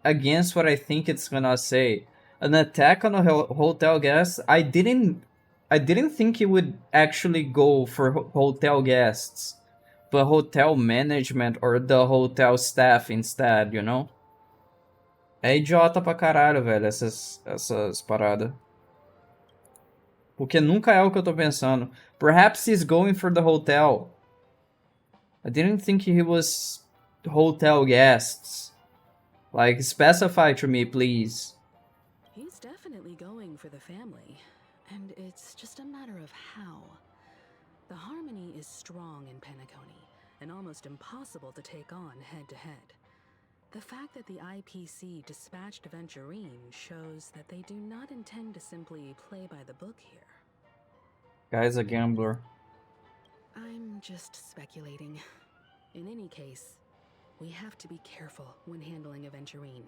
against what I think it's gonna say. An attack on a hotel guest, I didn't think it would actually go for hotel guests, but hotel management or the hotel staff instead, you know? É idiota pra caralho, velho, essas paradas. Porque nunca é o que eu tô pensando. Perhaps he's going for the hotel. I didn't think he was hotel guests. Like, specify to me, please. He's definitely going for the family, and it's just a matter of how. The harmony is strong in Penacony, and almost impossible to take on head-to-head. The fact that the IPC dispatched Aventurine shows that they do not intend to simply play by the book here. Guy's a gambler. I'm just speculating. In any case, we have to be careful when handling Aventurine.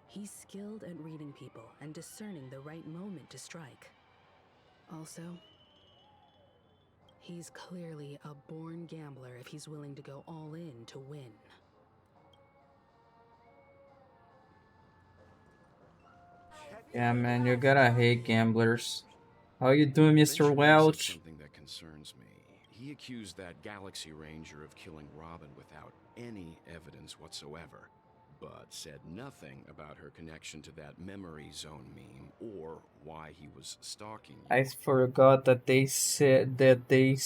He's skilled at reading people and discerning the right moment to strike. Also, he's clearly a born gambler if he's willing to go all in to win. Yeah, man, you gotta hate gamblers. How you doing, Mr. Aventurine said Welch? something that concerns me. He accused that Galaxy Ranger of killing Robin without any evidence whatsoever, but said nothing about her connection to that memory zone meme or why he was stalking you. I forgot that they said that they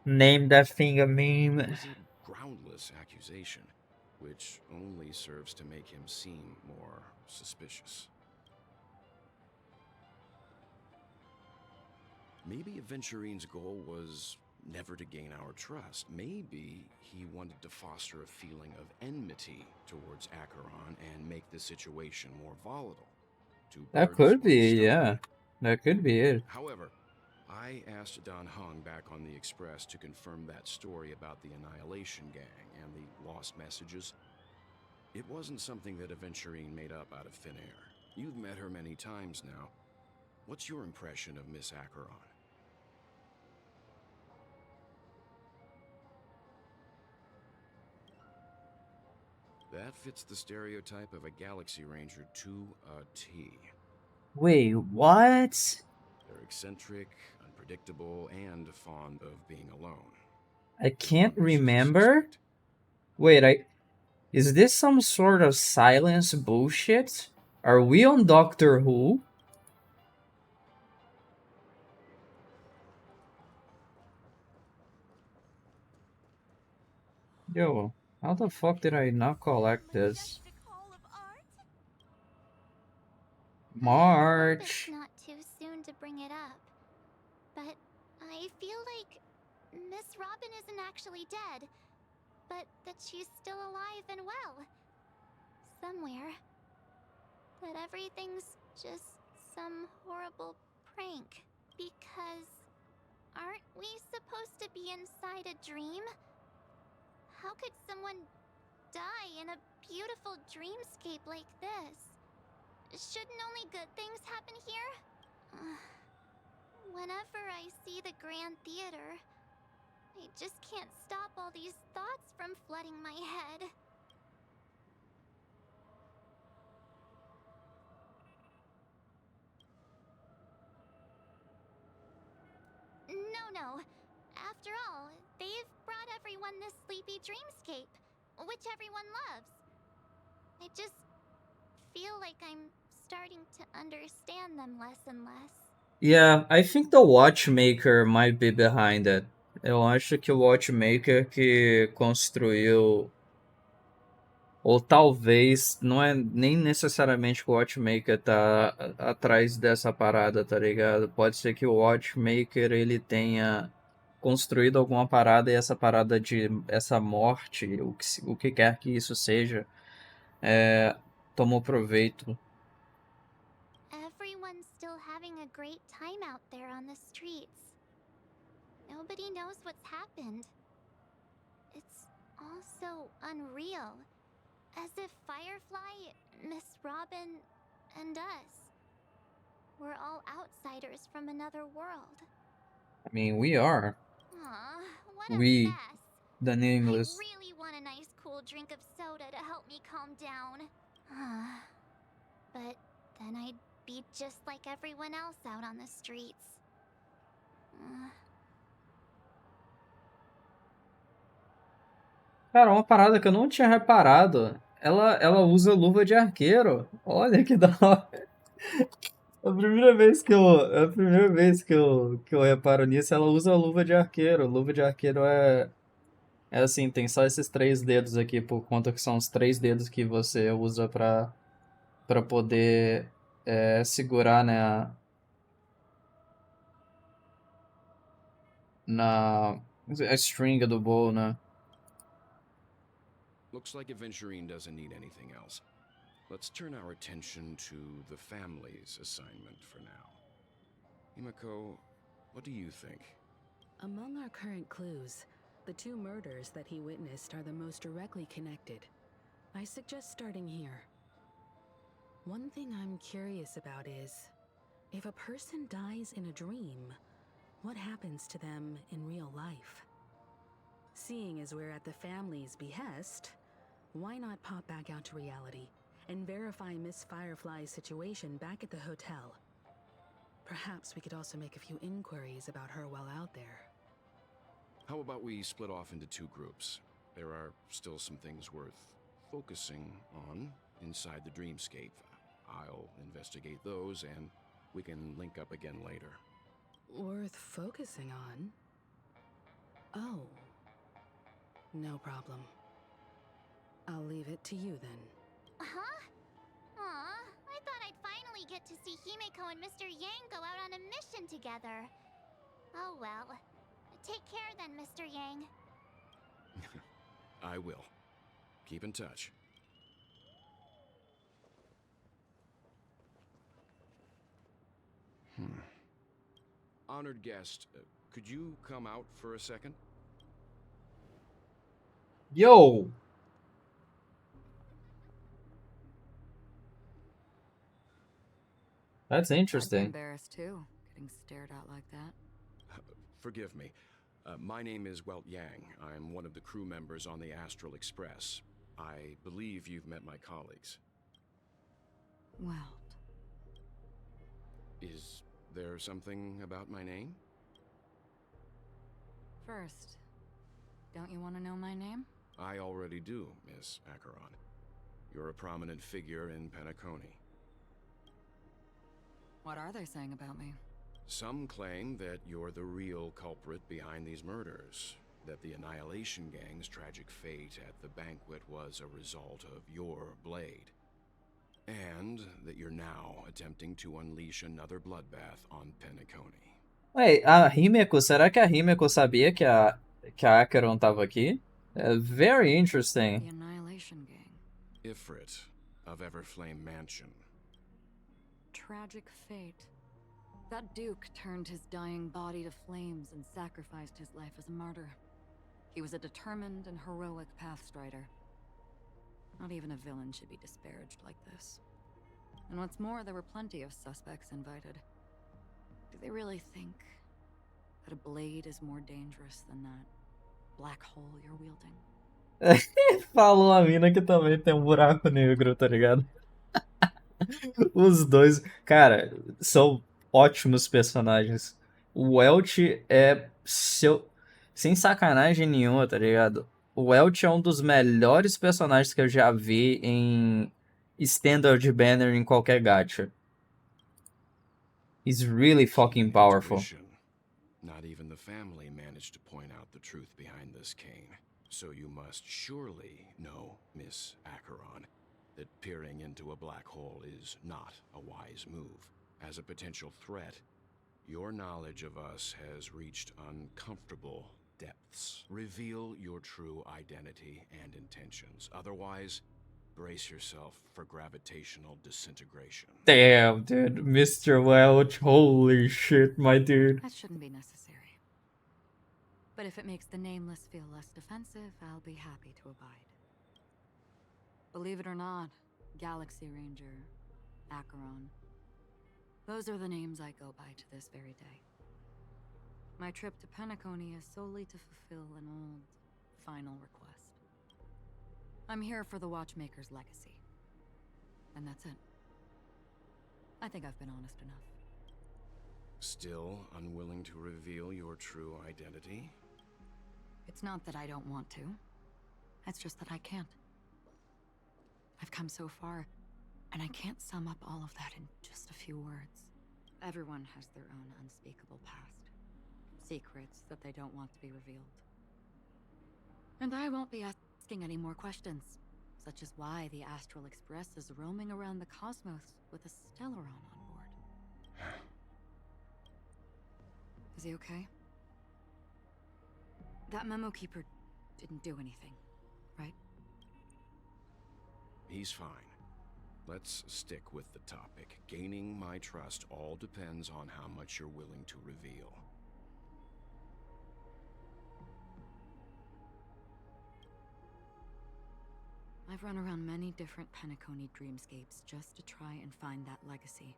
named that thing a meme. It was a groundless accusation, which only serves to make him seem more suspicious. Maybe Aventurine's goal was never to gain our trust. Maybe he wanted to foster a feeling of enmity towards Acheron and make the situation more volatile. Two That birds, could one be, stone. yeah. That could be it. However, I asked Don Hung back on the Express to confirm that story about the Annihilation Gang and the lost messages. It wasn't something that Aventurine made up out of thin air. You've met her many times now. What's your impression of Miss Acheron? That fits the stereotype of a Galaxy Ranger to a T. Wait, what? They're eccentric, unpredictable, and fond of being alone. I can't She's a remember. suspect. Wait, is this some sort of silence bullshit? Are we on Doctor Who? Yo, how the fuck did I not collect this? Majestic Hall of Art? I hope it's March. not too soon to bring it up, but I feel like Miss Robin isn't actually dead, but that she's still alive and well. Somewhere. That everything's just some horrible prank. Because aren't we supposed to be inside a dream? How could someone die in a beautiful dreamscape like this? Shouldn't only good things happen here? Whenever I see the Grand Theater, I just can't stop all these thoughts from flooding my head. No. After all, they've brought everyone this sleepy dreamscape, which everyone loves. I just feel like I'm starting to understand them less and less. Yeah, I think the Watchmaker might be behind it. Eu acho que o Watchmaker que construiu. Ou talvez, não é nem necessariamente que o Watchmaker tá atrás dessa parada, tá ligado? Pode ser que o Watchmaker ele tenha construído alguma parada e essa parada de essa morte, o que quer que isso seja, tomou proveito. Everyone's still having a great time out there on the streets. Nobody knows what's happened. It's all so unreal. As if Firefly, Miss Robin, and us were all outsiders from another world. I mean, we are. Aw, what a We, mess. the I nameless. really want a nice cool drink of soda to help me calm down. But then I'd be just like everyone else out on the streets. Cara, uma parada que eu não tinha reparado. Ela usa luva de arqueiro. Olha que da hora. É a primeira vez que eu reparo nisso, ela usa luva de arqueiro. Luva de arqueiro é assim, tem só esses três dedos aqui, por conta que são os três dedos que você usa pra poder segurar, né, a string do bow, né? Looks like Aventurine doesn't need anything else. Let's turn our attention to the family's assignment for now. Himiko, what do you think? Among our current clues, the two murders that he witnessed are the most directly connected. I suggest starting here. One thing I'm curious about is, if a person dies in a dream, what happens to them in real life? Seeing as we're at the family's behest, why not pop back out to reality and verify Miss Firefly's situation back at the hotel? Perhaps we could also make a few inquiries about her while out there. How about we split off into two groups? There are still some things worth focusing on inside the dreamscape. I'll investigate those, and we can link up again later. Worth focusing on? Oh. No problem. I'll leave it to you then. Huh? Aw, I thought I'd finally get to see Himeko and Mr. Yang go out on a mission together. Oh well. Take care then, Mr. Yang. I will. Keep in touch. Honored guest, could you come out for a second? Yo! That's I'd be interesting. embarrassed too, getting stared at like that. Forgive me. My name is Welt Yang. I'm one of the crew members on the Astral Express. I believe you've met my colleagues. Well, Is there something about my name? first, don't you want to know my name? I already do, Miss Acheron. You're a prominent figure in Penacony. What are they saying about me? Some claim that you're the real culprit behind these murders, that the Annihilation Gang's tragic fate at the banquet was a result of your blade, and that you're now attempting to unleash another bloodbath on Penacony. Wait, será que a Himeko sabia que a Acheron tava aqui? Very The interesting. Annihilation Gang. Ifrit of Everflame Mansion. Tragic fate. That Duke turned his dying body to flames and sacrificed his life as a martyr. He was a determined and heroic pathstrider. Not even a villain should be disparaged like this. And what's more, there were plenty of suspects invited. Do they really think that a blade is more dangerous than that black hole you're wielding? Falou a mina que também tem um buraco negro, tá ligado? Os dois, cara, são ótimos personagens. O Welt é sem sacanagem nenhuma, tá ligado? O Welt é um dos melhores personagens que eu já vi em Standard Banner em qualquer gacha. He's really fucking powerful. Intuition. Not even the family managed to point out the truth behind this cane. So you must surely know, Miss Acheron, that peering into a black hole is not a wise move. As a potential threat, your knowledge of us has reached uncomfortable depths. Reveal your true identity and intentions. Otherwise, brace yourself for gravitational disintegration. Damn, dude. Mr. Welch. Holy shit, my dude. That shouldn't be necessary. But if it makes the Nameless feel less defensive, I'll be happy to abide. Believe it or not, Galaxy Ranger, Acheron, those are the names I go by to this very day. My trip to Penacony is solely to fulfill an old, final request. I'm here for the Watchmaker's legacy. And that's it. I think I've been honest enough. Still unwilling to reveal your true identity? It's not that I don't want to. It's just that I can't. I've come so far, and I can't sum up all of that in just a few words. Everyone has their own unspeakable past. Secrets that they don't want to be revealed. And I won't be asking any more questions, such as why the Astral Express is roaming around the cosmos with a Stellaron on board. Is he okay? That memo keeper didn't do anything, right? He's fine. Let's stick with the topic. Gaining my trust all depends on how much you're willing to reveal. I've run around many different Penacony dreamscapes just to try and find that legacy.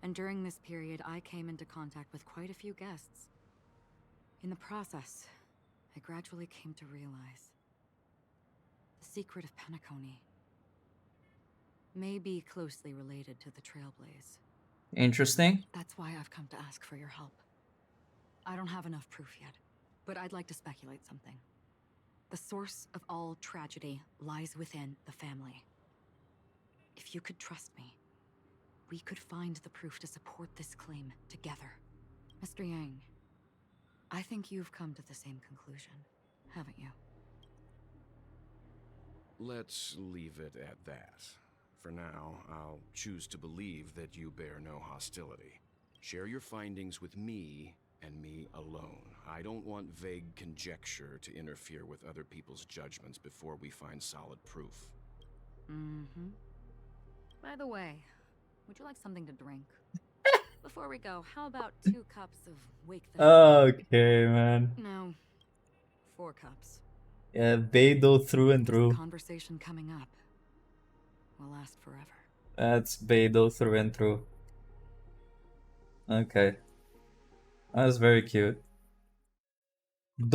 And during this period, I came into contact with quite a few guests. In the process, I gradually came to realize the secret of Penacony may be closely related to the Trailblaze. Interesting. That's why I've come to ask for your help. I don't have enough proof yet, but I'd like to speculate something. The source of all tragedy lies within the family. If you could trust me, we could find the proof to support this claim together. Mr. Yang, I think you've come to the same conclusion, haven't you? Let's leave it at that. For now, I'll choose to believe that you bear no hostility. Share your findings with me, and me alone. I don't want vague conjecture to interfere with other people's judgments before we find solid proof. Mm-hmm. By the way, would you like something to drink? Before we go, how about 2 cups of Wake the Heck Up? Okay, man. No, 4 cups. Yeah, Beidou through and The through. conversation coming up will last forever. That's Beidou through and through. Okay. That was very cute. 2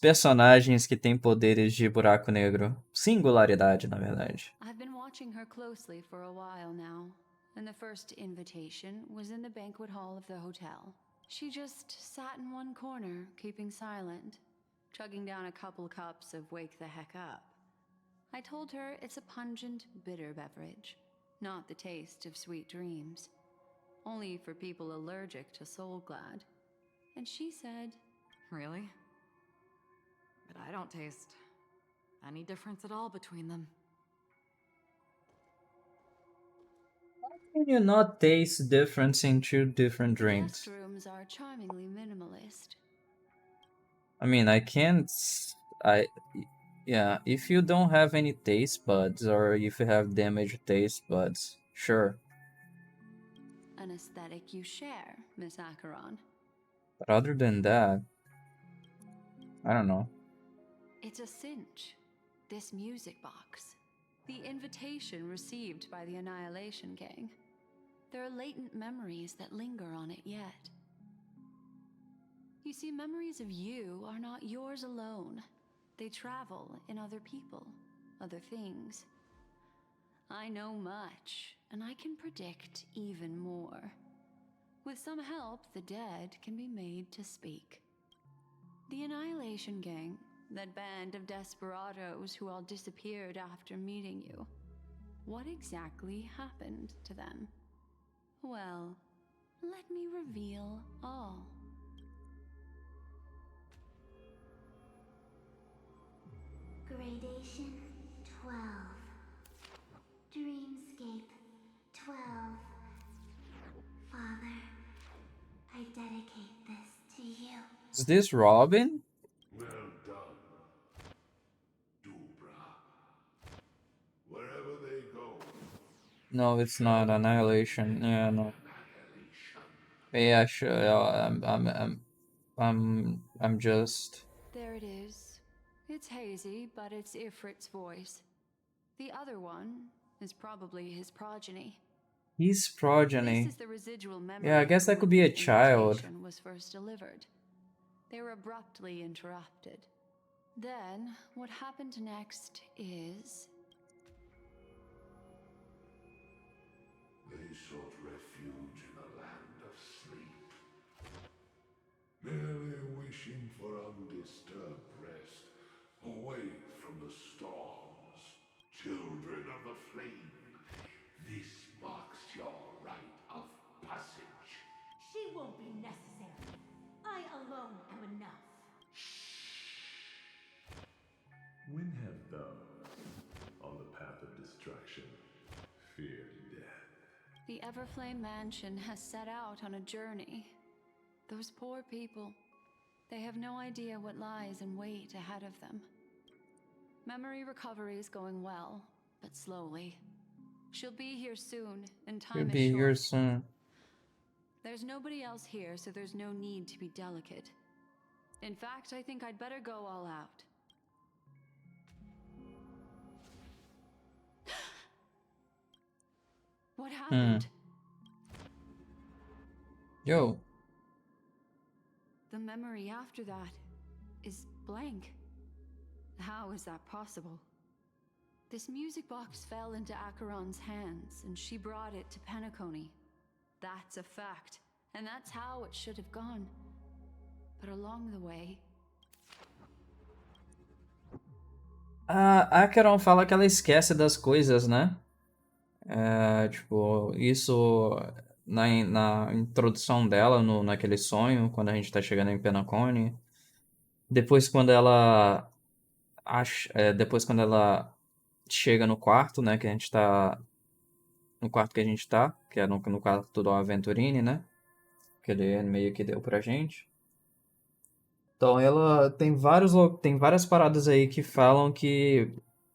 personagens que têm poderes de buraco negro. Singularidade, na verdade. I've been watching her closely for a while now, and the first invitation was in the banquet hall of the hotel. She just sat in one corner, keeping silent, chugging down a couple cups of Wake the Heck Up. I told her it's a pungent, bitter beverage, not the taste of sweet dreams, only for people allergic to Soul Glad. And she said, Really? But I don't taste any difference at all between them. Can you not taste difference in 2 different drinks? guest rooms are charmingly minimalist. I mean, I can't... Yeah, if you don't have any taste buds, or if you have damaged taste buds, sure. An aesthetic you share, Miss Acheron. But other than that, I don't know. It's a cinch. This music box. The invitation received by the Annihilation Gang. There are latent memories that linger on it yet. You see, memories of you are not yours alone. They travel in other people, other things. I know much, and I can predict even more. With some help, the dead can be made to speak. The Annihilation Gang, that band of desperados who all disappeared after meeting you. What exactly happened to them? Well, let me reveal all. Gradation 12. Dreamscape 12. Father, I dedicate this to you. Is this Robin? Well done, Dubra. Wherever they go, No, it's not Annihilation. Yeah, no. annihilation. Yeah, sure. I'm just... There it is. It's hazy, but it's Ifrit's voice. The other one is probably his progeny. His This progeny. is the residual memory. Yeah, I guess from that could when be a the child. invitation was first delivered. They were abruptly interrupted. Then, what happened next is... They sought refuge in a land of sleep, merely wishing for undisturbed rest, away from the storms. Children of the flame, this marks your rite of passage. She won't be necessary. I alone am enough. When have those on the path of destruction feared death? The Everflame Mansion has set out on a journey. Those poor people, they have no idea what lies in wait ahead of them. Memory recovery is going well, but slowly. She'll be here soon, and time You'll is be short. here soon. There's nobody else here, so there's no need to be delicate. In fact, I think I'd better go all out. What happened? Yo. The memory after that is blank. How is that possible? This music box fell into Acheron's hands, and she brought it to Penacony. That's a fact, and that's how it should have gone. But along the way... A Acheron fala que ela esquece das coisas, né? É, tipo, isso na introdução dela, naquele sonho, quando a gente tá chegando em Penacony. Depois quando ela depois quando ela chega no quarto, né, que a gente tá no quarto que a gente tá, que é no quarto do Aventurine, né? que ele meio que deu pra gente. Então ela tem várias paradas aí que falam que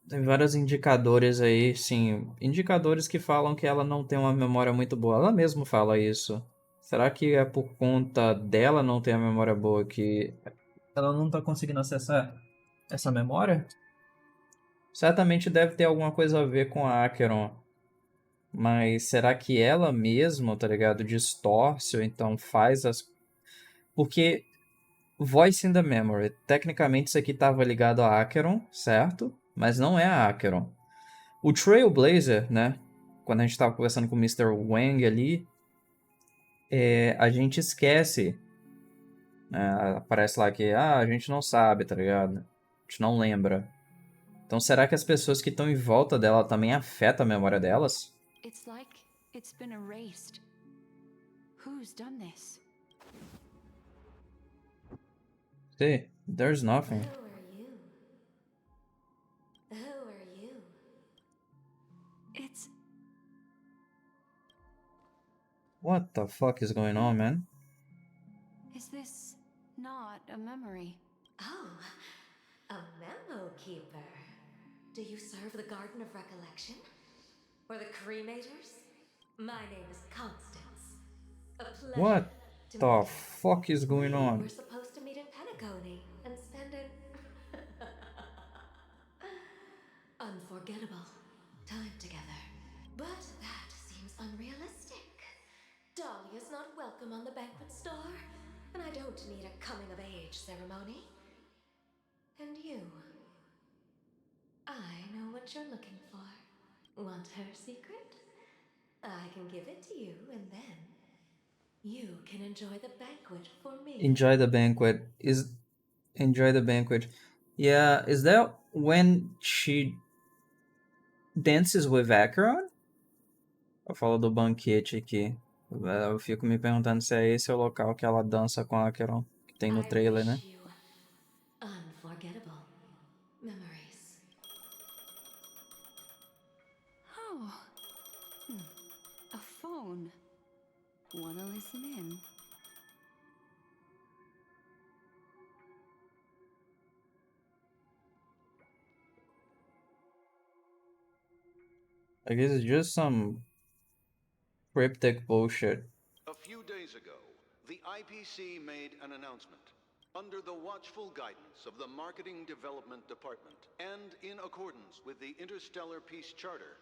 tem vários indicadores aí, sim, indicadores que falam que ela não tem uma memória muito boa. Ela mesma fala isso. Será que é por conta dela não ter a memória boa que ela não tá conseguindo acessar essa memória? Certamente deve ter alguma coisa a ver com a Acheron. Mas será que ela mesma, tá ligado, distorce ou então faz as. Porque Voice in the Memory, tecnicamente isso aqui estava ligado a Acheron, certo? Mas não é a Acheron. O Trailblazer, né? Quando a gente estava conversando com o Mr. Wang ali, a gente esquece. Né? Aparece lá que a gente não sabe, tá ligado? A gente não lembra. Então será que as pessoas que estão em volta dela também afetam a memória delas? It's like it's been erased. Who's done this? See, there's nothing. Who are you? Who are you? It's What the fuck is going on, man? Is this not a memory? Oh, a memo keeper. Do you serve the Garden of Recollection? Or the Cremators? My name is Constance. A pleasure What to the meet you. fuck is going on? We're supposed to meet in Penacony and spend an unforgettable time together. But that seems unrealistic. Dahlia's not welcome on the banquet star, and I don't need a coming-of-age ceremony. And you? I know what you're looking for. Want her secret? I can give it to you, and then you can enjoy the banquet for me. Enjoy the banquet. Enjoy the banquet. Yeah, is that when she dances with Acheron? Eu falo do banquete aqui. Eu fico me perguntando se é esse o local que ela dança com Acheron, que tem no I trailer, né? wish you unforgettable memories. Oh. A phone. Wanna listen in? I guess it's just some cryptic bullshit. A few days ago, the IPC made an announcement. Under the watchful guidance of the Marketing Development Department, and in accordance with the Interstellar Peace Charter,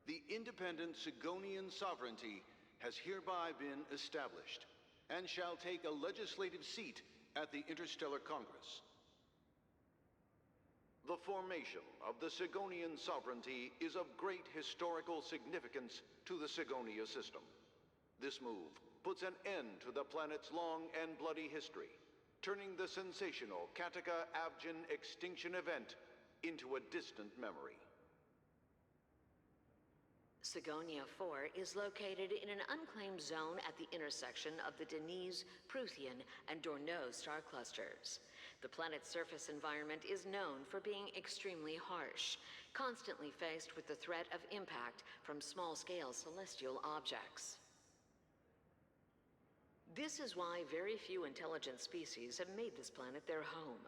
the independent Sigonian sovereignty has hereby been established, and shall take a legislative seat at the Interstellar Congress. The formation of the Sigonian sovereignty is of great historical significance to the Sigonia system. This move puts an end to the planet's long and bloody history, turning the sensational Kataka-Abjin extinction event into a distant memory. Sigonia 4 is located in an unclaimed zone at the intersection of the Denise, Prothean, and Dorneau star clusters. The planet's surface environment is known for being extremely harsh, constantly faced with the threat of impact from small-scale celestial objects. This is why very few intelligent species have made this planet their home,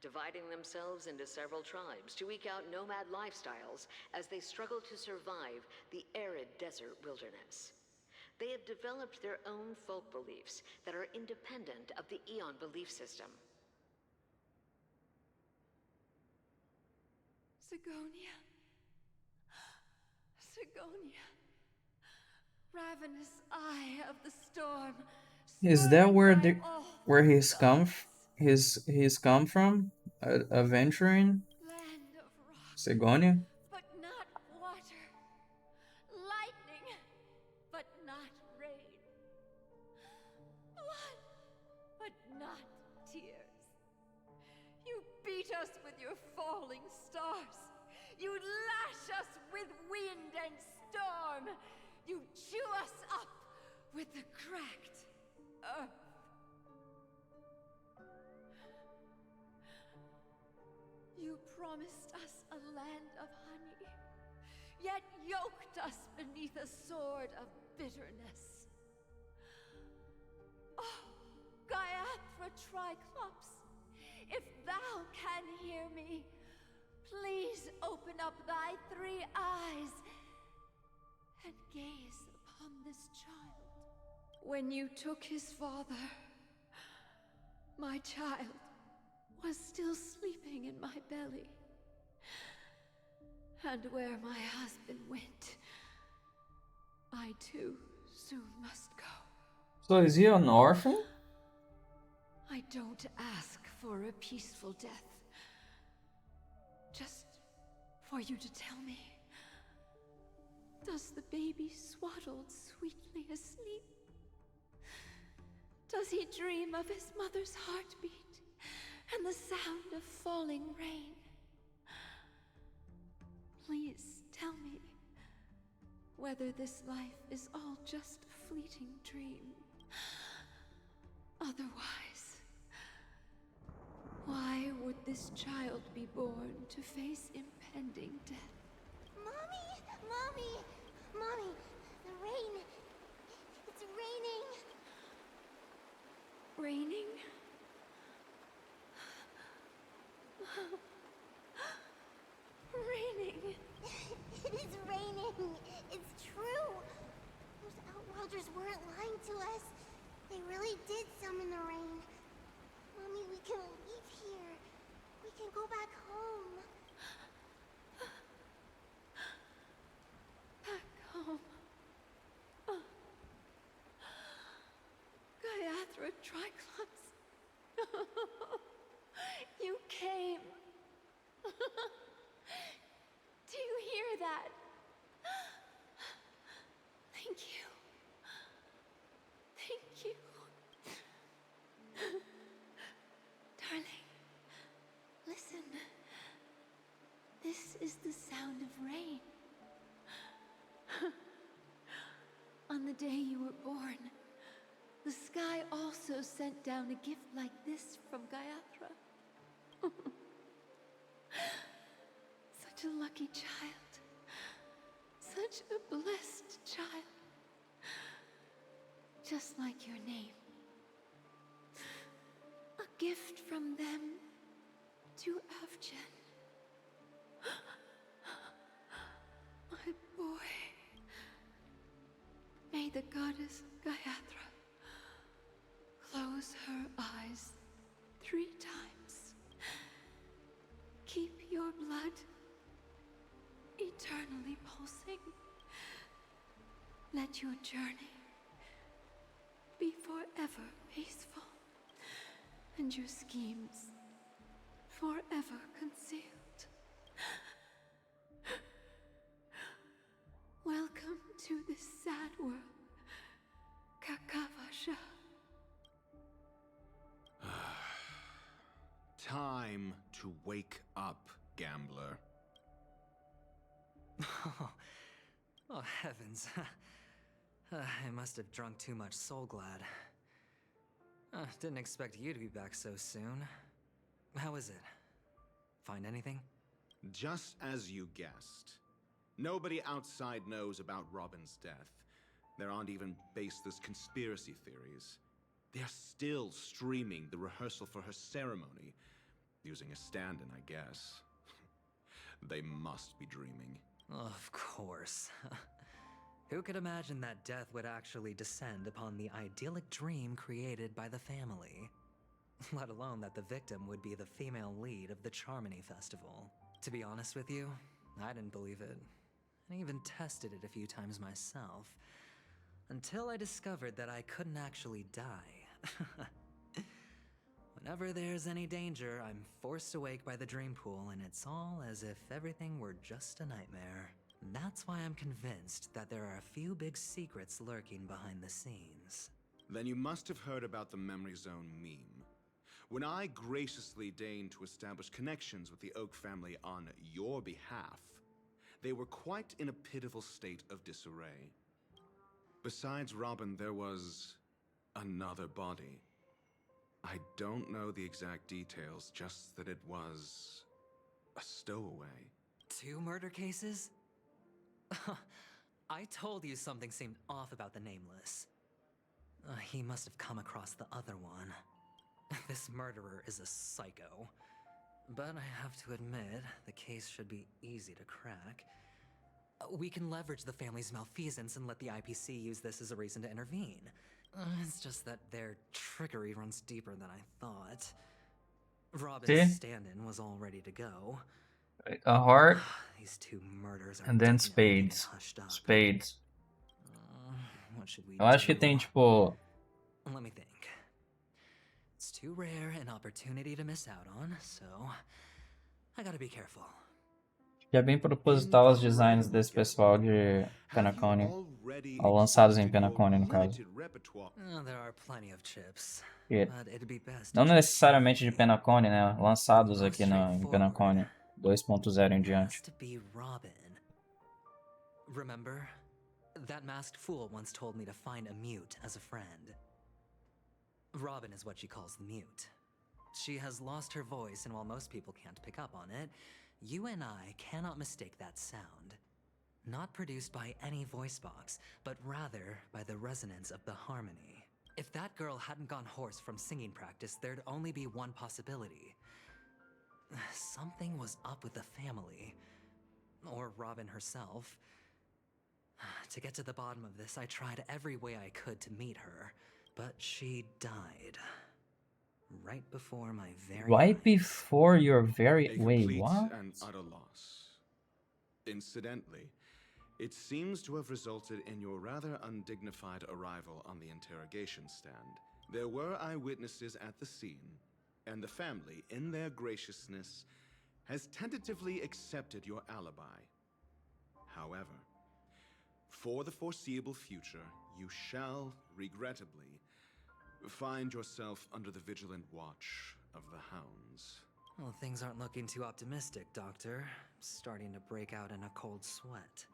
dividing themselves into several tribes to eke out nomad lifestyles as they struggle to survive the arid desert wilderness. They have developed their own folk beliefs that are independent of the Eon belief system. Sigonia. Sigonia. Ravenous eye of the storm. Is that where spurned by all where he's come gods. he's come from? Adventuring Land of rock, Sigonia? but not water. Lightning, but not rain. Blood, but not tears. You beat us with your falling stars. You lash us with wind and storm. You chew us up with the cracked earth. You promised us a land of honey, yet yoked us beneath a sword of bitterness. Triclops, if thou can hear me, please open up thy 3 eyes and gaze upon this child. When you took his father, my child was still sleeping in my belly. And where my husband went, I too soon must go. So is he an orphan? I don't ask for a peaceful death. Just for you to tell me, does the baby swaddled sweetly asleep? Does he dream of his mother's heartbeat and the sound of falling rain? Please tell me whether this life is all just a fleeting dream. Otherwise, why would this child be born to face impending death? Mommy! Mommy! Mommy! The rain! It's raining! Raining? Raining! It is raining! It's true! Those Outworlders weren't lying to us. They really did summon the rain. Mommy, we can leave here. We can go back home. Back home. Gaiathra Triclops. You came. Do you hear that? Thank you. Thank you. Darling, listen. This is the sound of rain. On the day you were born, the sky also sent down a gift like this from Gaiathra. Such a lucky child. Such a blessed child. Just like your name. A gift from them to Avgen. My boy. May the goddess Gaiathra close her eyes 3 times. Keep your blood eternally pulsing. Let your journey be forever peaceful, and your schemes forever concealed. Welcome to this sad world, Kakavasha. Time to wake up, gambler. Oh, heavens. I must have drunk too much Soul Glad. Didn't expect you to be back so soon. How is it? Find anything? Just as you guessed. Nobody outside knows about Robin's death. There aren't even baseless conspiracy theories. They're still streaming the rehearsal for her ceremony. Using a stand-in, I guess. They must be dreaming. Of course. Who could imagine that death would actually descend upon the idyllic dream created by the family? Let alone that the victim would be the female lead of the Charmony Festival. To be honest with you, I didn't believe it. I even tested it a few times myself. Until I discovered that I couldn't actually die. Whenever there's any danger, I'm forced awake by the dream pool, and it's all as if everything were just a nightmare. That's why I'm convinced that there are a few big secrets lurking behind the scenes. Then you must have heard about the Memory Zone meme. When I graciously deigned to establish connections with the Oak family on your behalf, they were quite in a pitiful state of disarray. Besides Robin, there was another body. I don't know the exact details, just that it was a stowaway. 2 murder cases? I told you something seemed off about the Nameless. He must have come across the other one. This murderer is a psycho. But I have to admit, the case should be easy to crack. We can leverage the family's malfeasance and let the IPC use this as a reason to intervene. It's just that their trickery runs deeper than I thought. Robin's See? stand-in was all ready to go. A heart, These two murders are and then definitely getting spades. hushed up. Spades. What should we Eu acho que do? tem, tipo... Let me think. It's too rare an opportunity to miss out on, so I gotta be careful. Que é bem proposital os designs desse pessoal de Penacony. Ou lançados em Penacony, no caso. There are plenty of chips, E but it'd be best não to necessariamente de Penacony, né? Lançados aqui em Penacony 2.0 em diante. has to be Robin. Remember? That masked fool once told me to find a mute as a friend. Robin is what she calls the mute. She has lost her voice, and while most people can't pick up on it, you and I cannot mistake that sound. Not produced by any voice box, but rather by the resonance of the harmony. If that girl hadn't gone hoarse from singing practice, there'd only be one possibility. Something was up with the family. Or Robin herself. To get to the bottom of this, I tried every way I could to meet her, but she died. Right before my very Right before your very... A Wait, complete what? and utter loss. Incidentally, it seems to have resulted in your rather undignified arrival on the interrogation stand. There were eyewitnesses at the scene, and the family, in their graciousness, has tentatively accepted your alibi. However, for the foreseeable future, you shall, regrettably, find yourself under the vigilant watch of the hounds. Well, things aren't looking too optimistic, Doctor. Starting to break out in a cold sweat.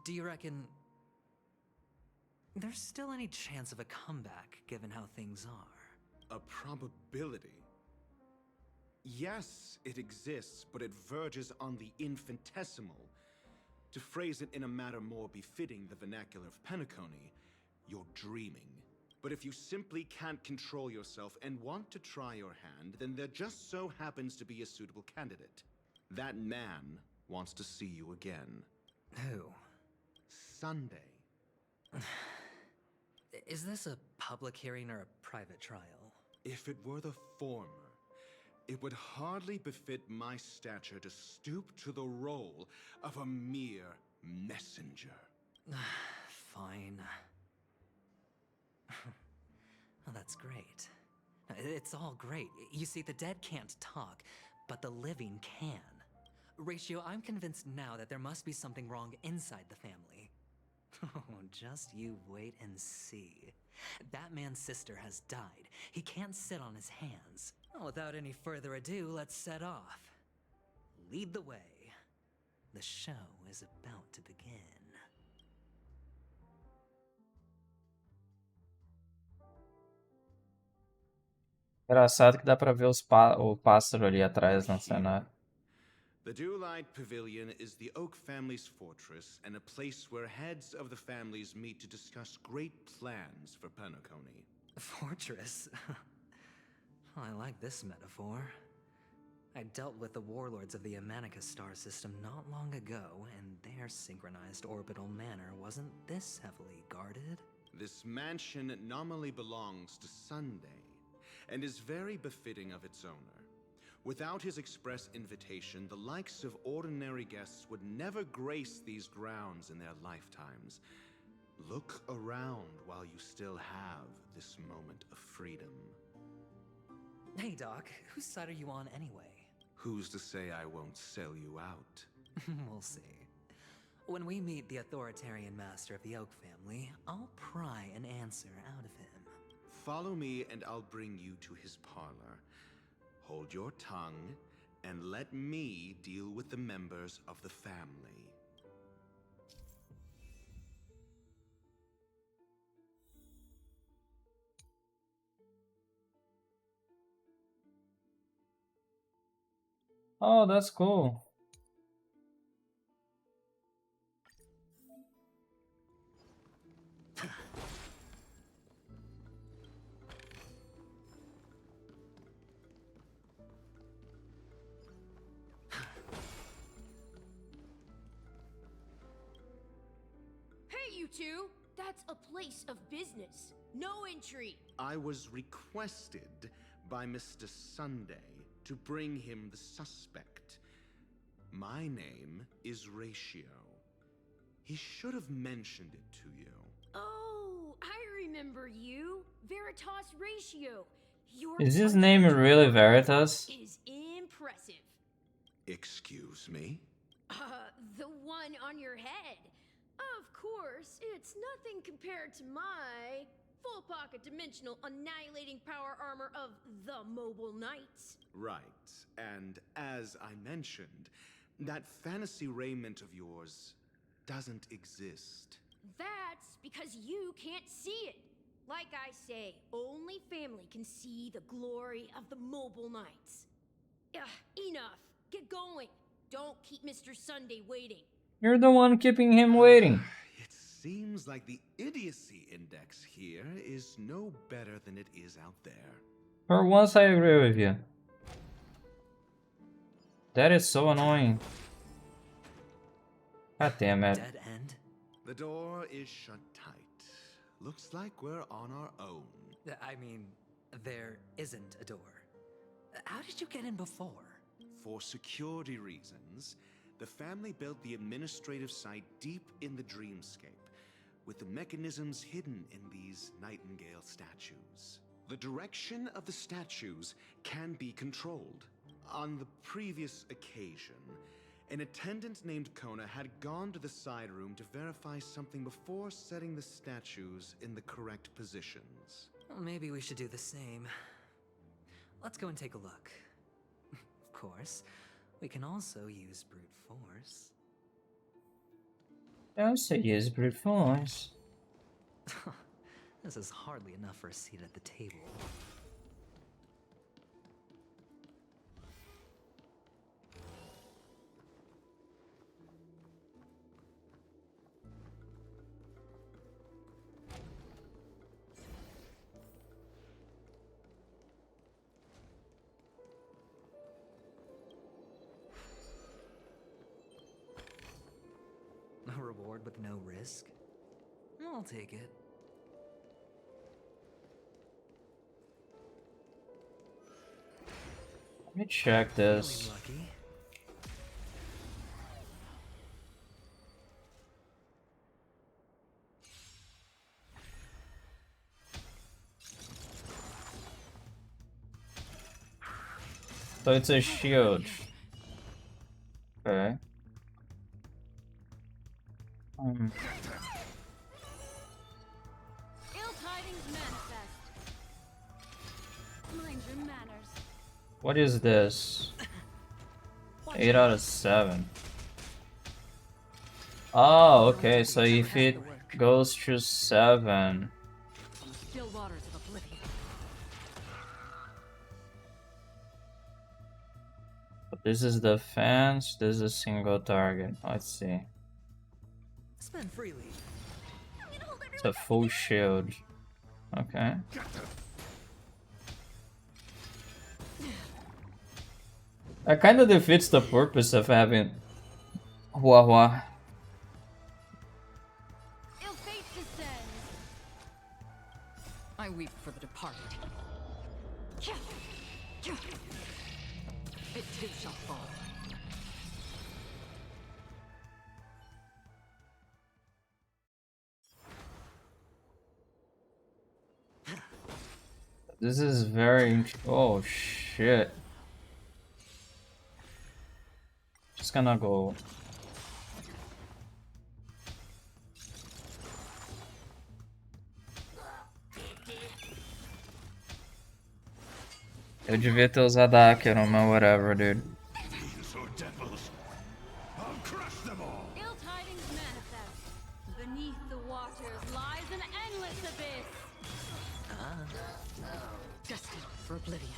Do you reckon there's still any chance of a comeback, given how things are? A probability? Yes, it exists, but it verges on the infinitesimal. To phrase it in a manner more befitting the vernacular of Penacony, you're dreaming. But if you simply can't control yourself and want to try your hand, then there just so happens to be a suitable candidate. That man wants to see you again. Who? Sunday. Is this a public hearing or a private trial? If it were the former, it would hardly befit my stature to stoop to the role of a mere messenger. Fine. Well, that's great. It's all great. You see, the dead can't talk, but the living can. Ratio, I'm convinced now that there must be something wrong inside the family. Oh, just you wait and see. That man's sister has died. He can't sit on his hands. Well, without any further ado, let's set off. Lead the way. The show is about to begin. Engraçado que dá pra ver o pássaro ali atrás no cenário. The Dewlight Pavilion is the Oak family's fortress and a place where heads of the families meet to discuss great plans for Penacony. Fortress? I like this metaphor. I dealt with the warlords of the Amanica star system not long ago, and their synchronized orbital manor wasn't this heavily guarded. This mansion nominally belongs to Sunday, and is very befitting of its owner. Without his express invitation, the likes of ordinary guests would never grace these grounds in their lifetimes. Look around while you still have this moment of freedom. Hey, Doc, whose side are you on anyway? Who's to say I won't sell you out? We'll see. When we meet the authoritarian master of the Oak family, I'll pry an answer out of him. Follow me and I'll bring you to his parlor. Hold your tongue and let me deal with the members of the family. Oh, that's cool. you two. That's a place of business. No entry. I was requested by Mr. Sunday to bring him the suspect. My name is Ratio. He should have mentioned it to you. Oh, I remember you. Veritas Ratio. Your Is his punch name really Veritas? is impressive. Excuse me? The one on your head. Of course, it's nothing compared to my full pocket dimensional annihilating power armor of the Mobile Knights. Right, and as I mentioned, that fantasy raiment of yours doesn't exist. That's because you can't see it. Like I say, only family can see the glory of the Mobile Knights. Enough. Get going. Don't keep Mr. Sunday waiting. You're the one keeping him waiting. It seems like the idiocy index here is no better than it is out there. For once, I agree with you. That is so annoying. God damn it. Dead end? The door is shut tight. Looks like we're on our own. I mean, there isn't a door. How did you get in before? For security reasons, the family built the administrative site deep in the dreamscape, with the mechanisms hidden in these Nightingale statues. The direction of the statues can be controlled. On the previous occasion, an attendant named Kona had gone to the side room to verify something before setting the statues in the correct positions. Well, maybe we should do the same. Let's go and take a look. Of course, we can also use brute force. Don't say use brute force. This is hardly enough for a seat at the table. A reward with no risk? I'll take it. Let me check this. Feeling lucky. So it's a shield. Okay. Ill tidings manifest. Mind your manners. What is this? 8 out of 7. Oh, okay, so if it goes to 7. Still waters of oblivion. This is the fence, this is a single target. Let's see. Spend freely. It's a full shield. Okay. That kind of defeats the purpose of having Hua. Ill fate descends. I weep for the departed. It too shall fall. This is very. Oh shit. Just gonna go. Eu devia ter usado a Auron, mas whatever, dude. Ill tidings manifest. Beneath the waters lies an endless abyss. Destined for oblivion.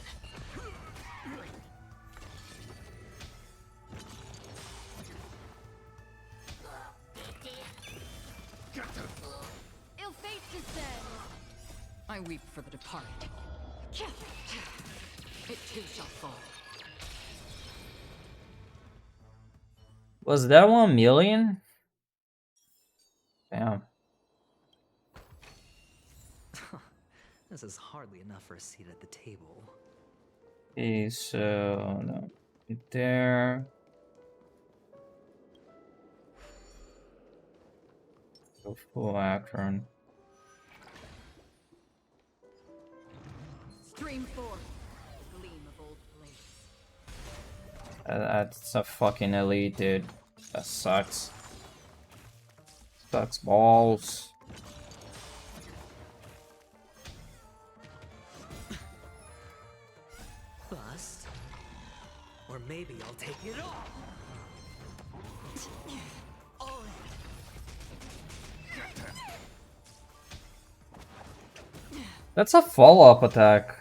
Ill fate descends. I weep for the departed. It too shall fall. Was that 1 million? Damn. This is hardly enough for a seat at the table. Okay, so no, right there. Go full Auron. Stream forth, gleam of old blades. That's a fucking elite, dude. That sucks. Sucks balls. Bust. Or maybe I'll take it all. That's a follow-up attack,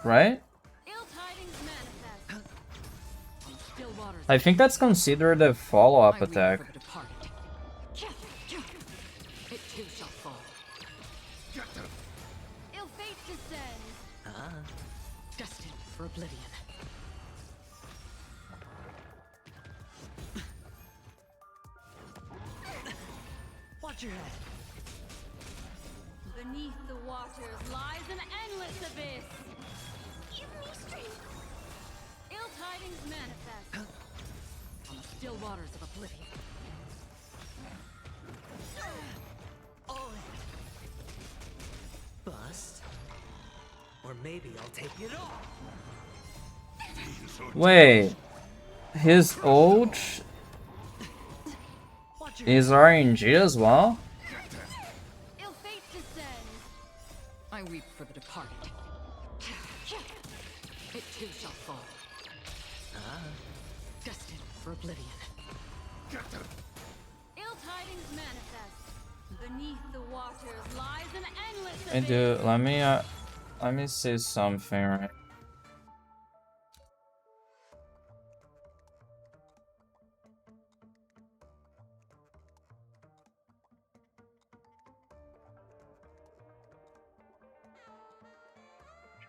right? I think that's considered a follow-up attack. It too shall fall. Ill fate descends. Destined for oblivion. Watch your head. Beneath the waters lies an endless abyss. Give me strength. Ill tidings manifest. On the still waters of oblivion. Bust. Or maybe I'll take it all. Wait, his ult is RNG as well? Ill fate descends. I weep for the departed. It too shall fall. Destined for oblivion. Ill tidings manifest. Beneath the waters lies an endless Hey, abyss. dude, let me say something, right?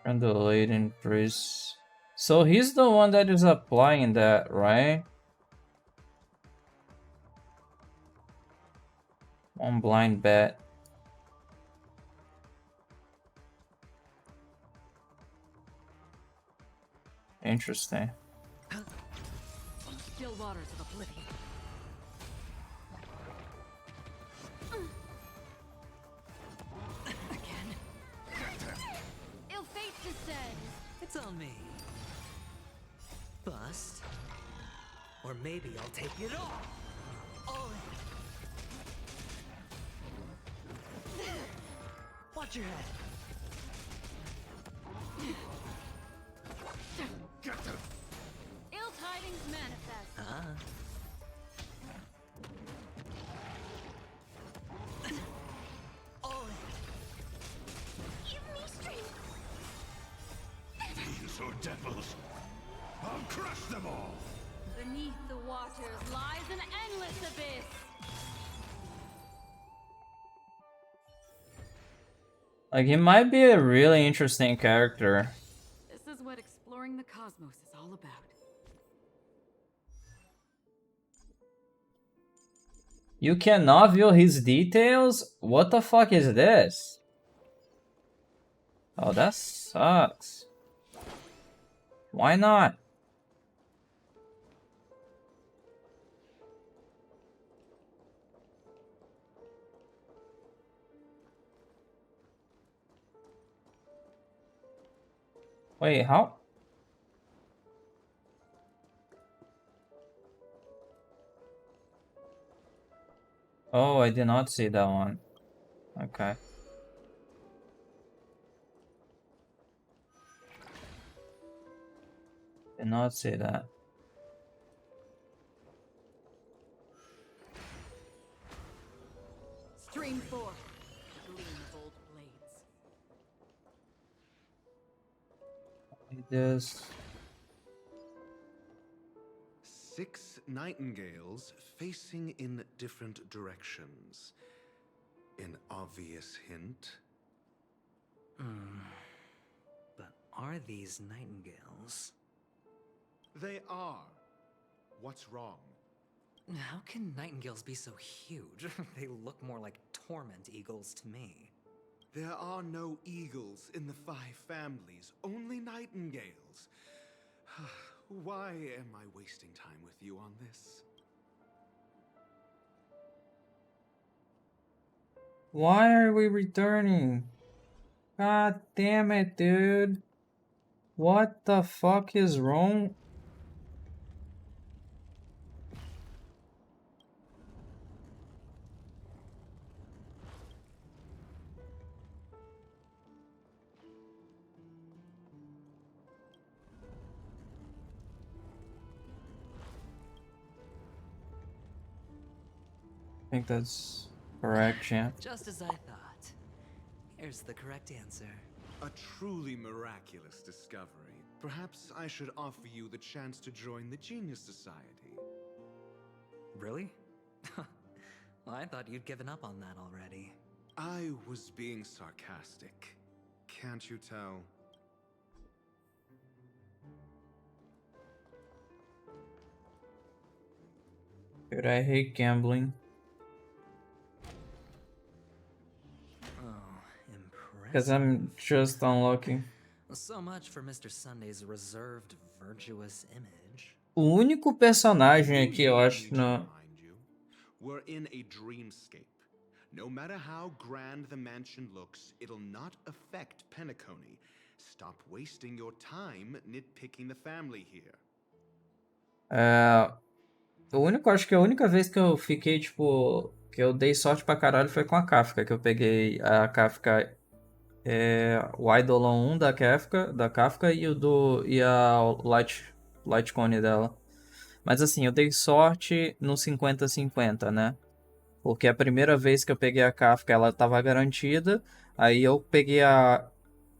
And the latent priest. So he's the one that is applying that, right? On blind bet. Interesting. On the still waters of oblivion. Again. Ill fate descends. It's on me. Bust. Or maybe I'll take it all. Watch your head. Ill tidings manifest. Give me strength. These are devils. I'll crush them all. Beneath the waters lies an endless abyss. Like, he might be a really interesting character. This is what exploring the cosmos is all about. You cannot view his details? What the fuck is this? Oh, that sucks. Why not? Wait, how? Oh, I did not see that one. Okay. Did not see that. Stream forth, gleam of old blades. Like this. 6 nightingales facing in different directions. An obvious hint. But are these nightingales? They are. What's wrong? How can nightingales be so huge? They look more like torment eagles to me. There are no eagles in the 5 families, only nightingales. Why am I wasting time with you on this? Why are we returning? God damn it, dude. What the fuck is wrong? I think that's correct, champ. Just as I thought. Here's the correct answer. A truly miraculous discovery. Perhaps I should offer you the chance to join the Genius Society. Really? Well, I thought you'd given up on that already. I was being sarcastic. Can't you tell? Dude, I hate gambling. Because I'm just unlucky. So much for Mr. Sunday's reserved, virtuous image. O único personagem aqui, eu acho, no... We're in a dreamscape. No matter how grand the mansion looks, it'll not affect Penacony. Stop wasting your time nitpicking the family here. Acho que a única vez que eu fiquei, tipo, que eu dei sorte pra caralho foi com a Kafka, que eu peguei a Kafka, o Eidolon 1 da Kafka e a Light Cone dela. Mas assim, eu dei sorte no 50-50, né? Porque a primeira vez que eu peguei a Kafka, ela tava garantida, aí eu peguei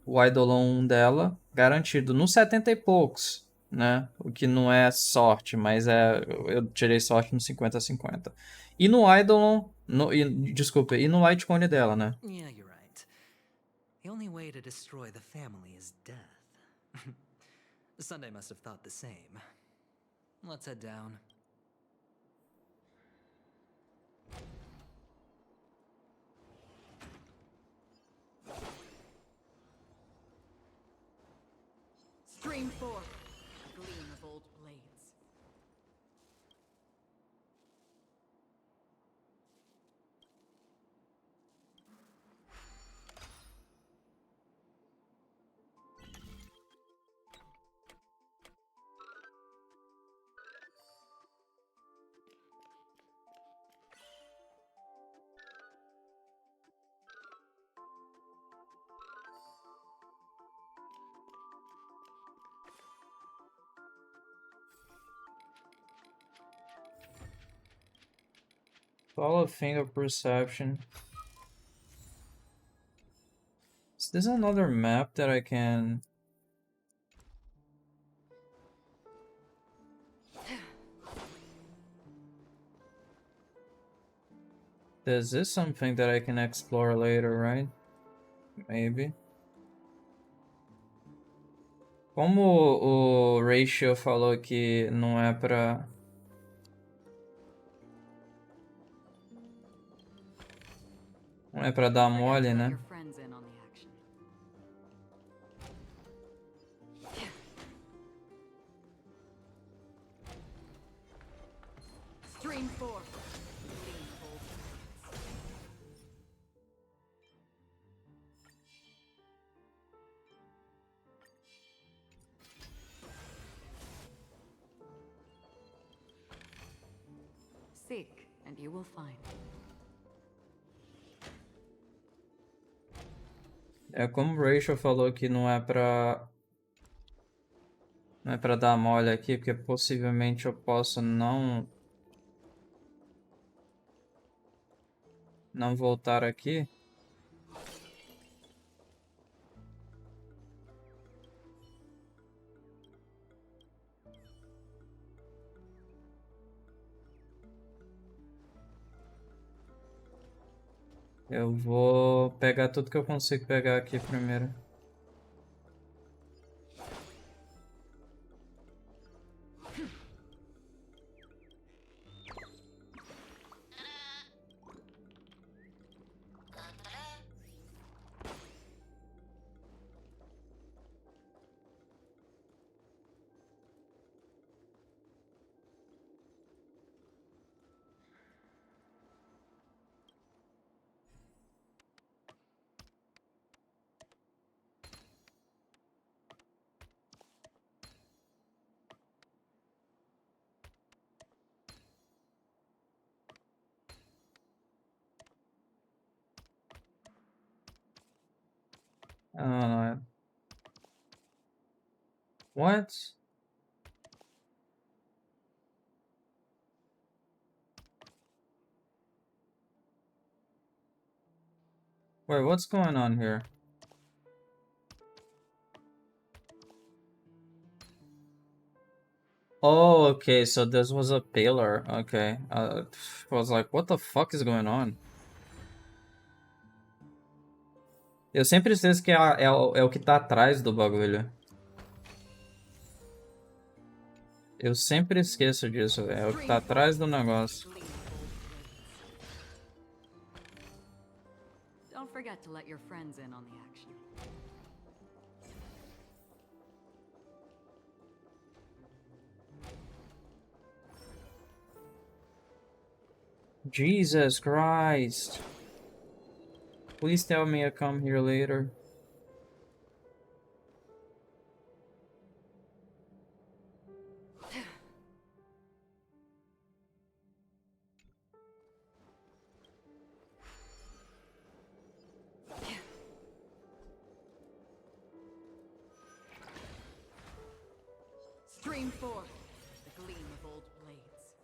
o Eidolon 1 dela, garantido, no 70 e poucos, né? O que não é sorte, mas eu tirei sorte no 50-50. E no Eidolon, desculpa, e no Litecoin dela, né? Yeah, you're right. The only way to destroy the family is death. Sunday must have thought the same. Let's head down. Stream 4. A gleam of old blades. Follow finger perception. Is this another map that I can... Is this something that I can explore later, right? Maybe. Como o Ratio falou que não é pra... Não é pra dar mole, né? Stream 4. Seek, and you will find. Como o Rachel falou que não é pra... Não é pra dar mole aqui, porque possivelmente eu posso não voltar aqui. Eu vou pegar tudo que eu consigo pegar aqui primeiro. What? Wait, what's going on here? Oh, okay, so this was a pillar. Okay. I was like, what the fuck is going on? Eu sempre esqueço que é o que tá atrás do bagulho. Eu sempre esqueço disso, velho. É o que tá atrás do negócio. Don't forget to let your friends in on the action. Jesus Christ. Please tell me I come here later. Stream forth the gleam of old blades.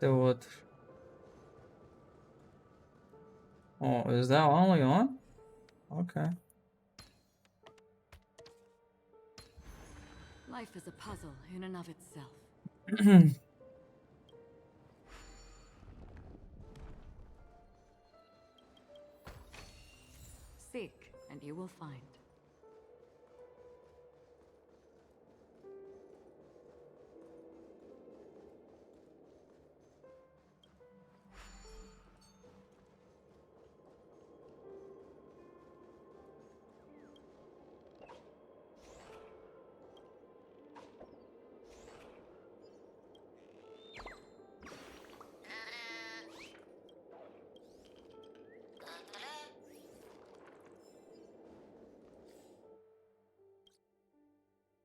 The outro. Oh, is that only on? Okay. Life is a puzzle in and of itself. Seek, and you will find.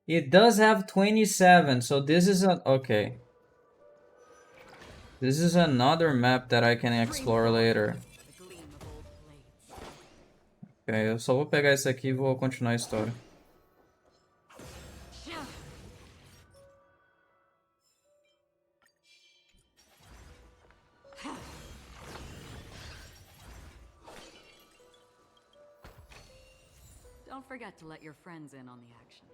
It does have 27, so this is a... Okay. This is another map that I can explore later. Ok, eu só vou pegar esse aqui e vou continuar a história. Don't forget to let your friends in on the action.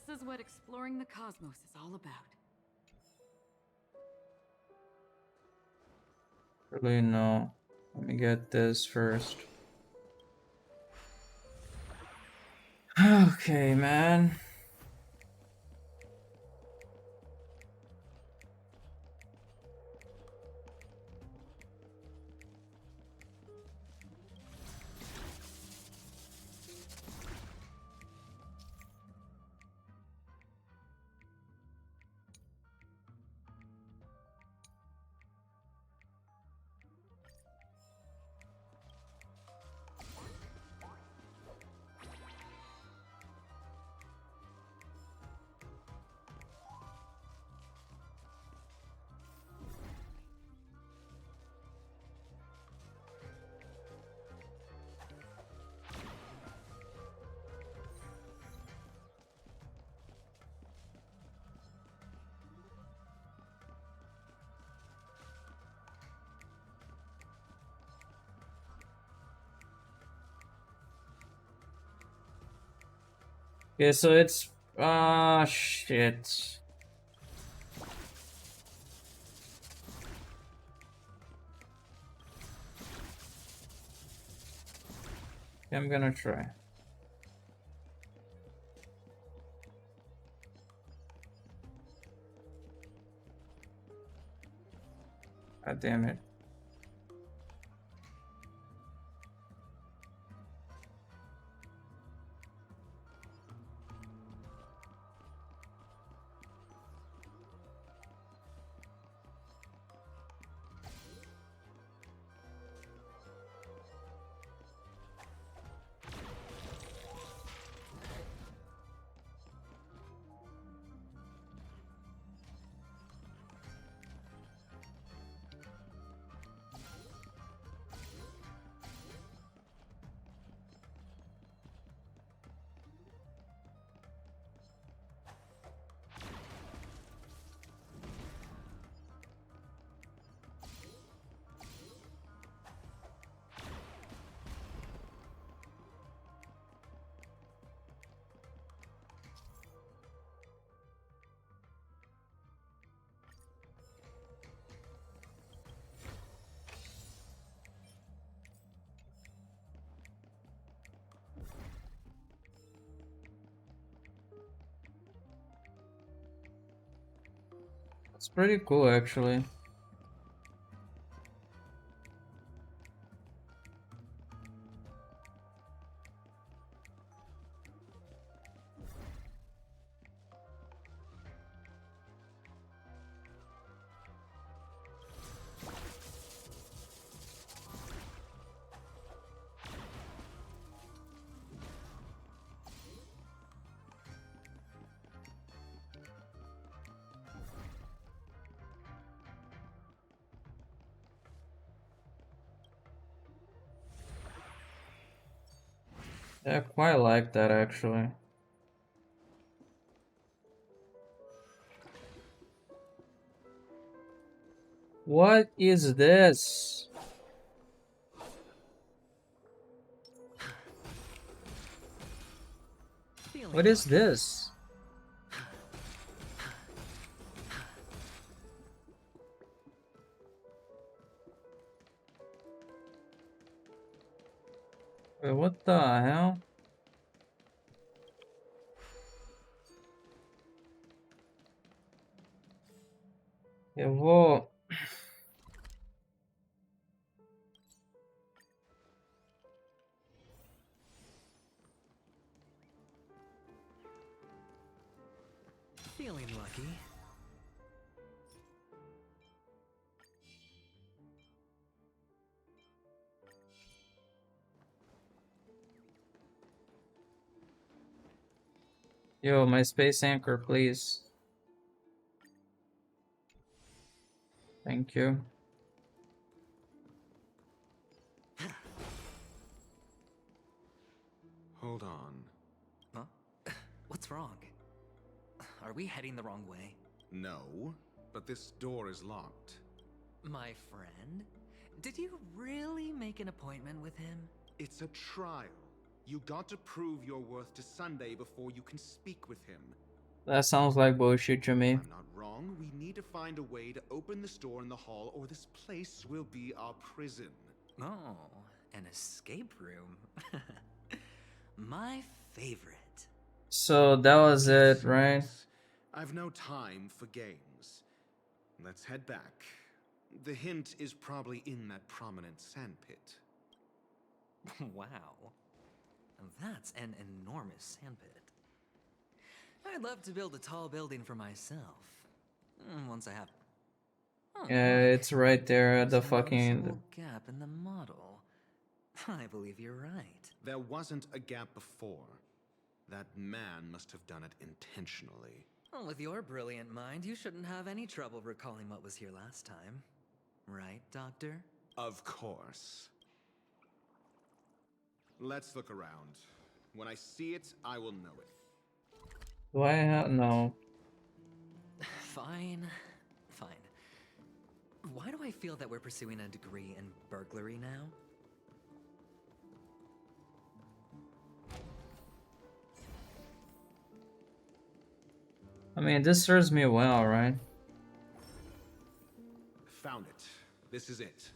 This is what exploring the cosmos is all about. Really, no. Let me get this first. Okay, man. Okay, so it's shit. I'm gonna try. God damn it. It's pretty cool, actually. Yeah, I quite like that, actually. What is this? What is this? Wait, what the hell? Eu vou... Feeling lucky. Yo, my space anchor, please. Thank you. Hold on. Huh? What's wrong? Are we heading the wrong way? No, but this door is locked. My friend? Did you really make an appointment with him? It's a trial. You got to prove your worth to Sunday before you can speak with him. That sounds like bullshit to me. If I'm not wrong, we need to find a way to open this door in the hall, or this place will be our prison. Oh, an escape room. My favorite. So that was it, right? I've no time for games. Let's head back. The hint is probably in that prominent sandpit. Wow. That's an enormous sandpit. I'd love to build a tall building for myself. Once I have... Oh, Yeah, look, it's right there at the there's a noticeable fucking... gap in the model. I believe you're right. There wasn't a gap before. That man must have done it intentionally. Well, with your brilliant mind, you shouldn't have any trouble recalling what was here last time. Right, Doctor? Of course. Let's look around. When I see it, I will know it. Do I have... No. Fine. Fine. Why do I feel that we're pursuing a degree in burglary now? I mean, this serves me well, right? Found it. This is it.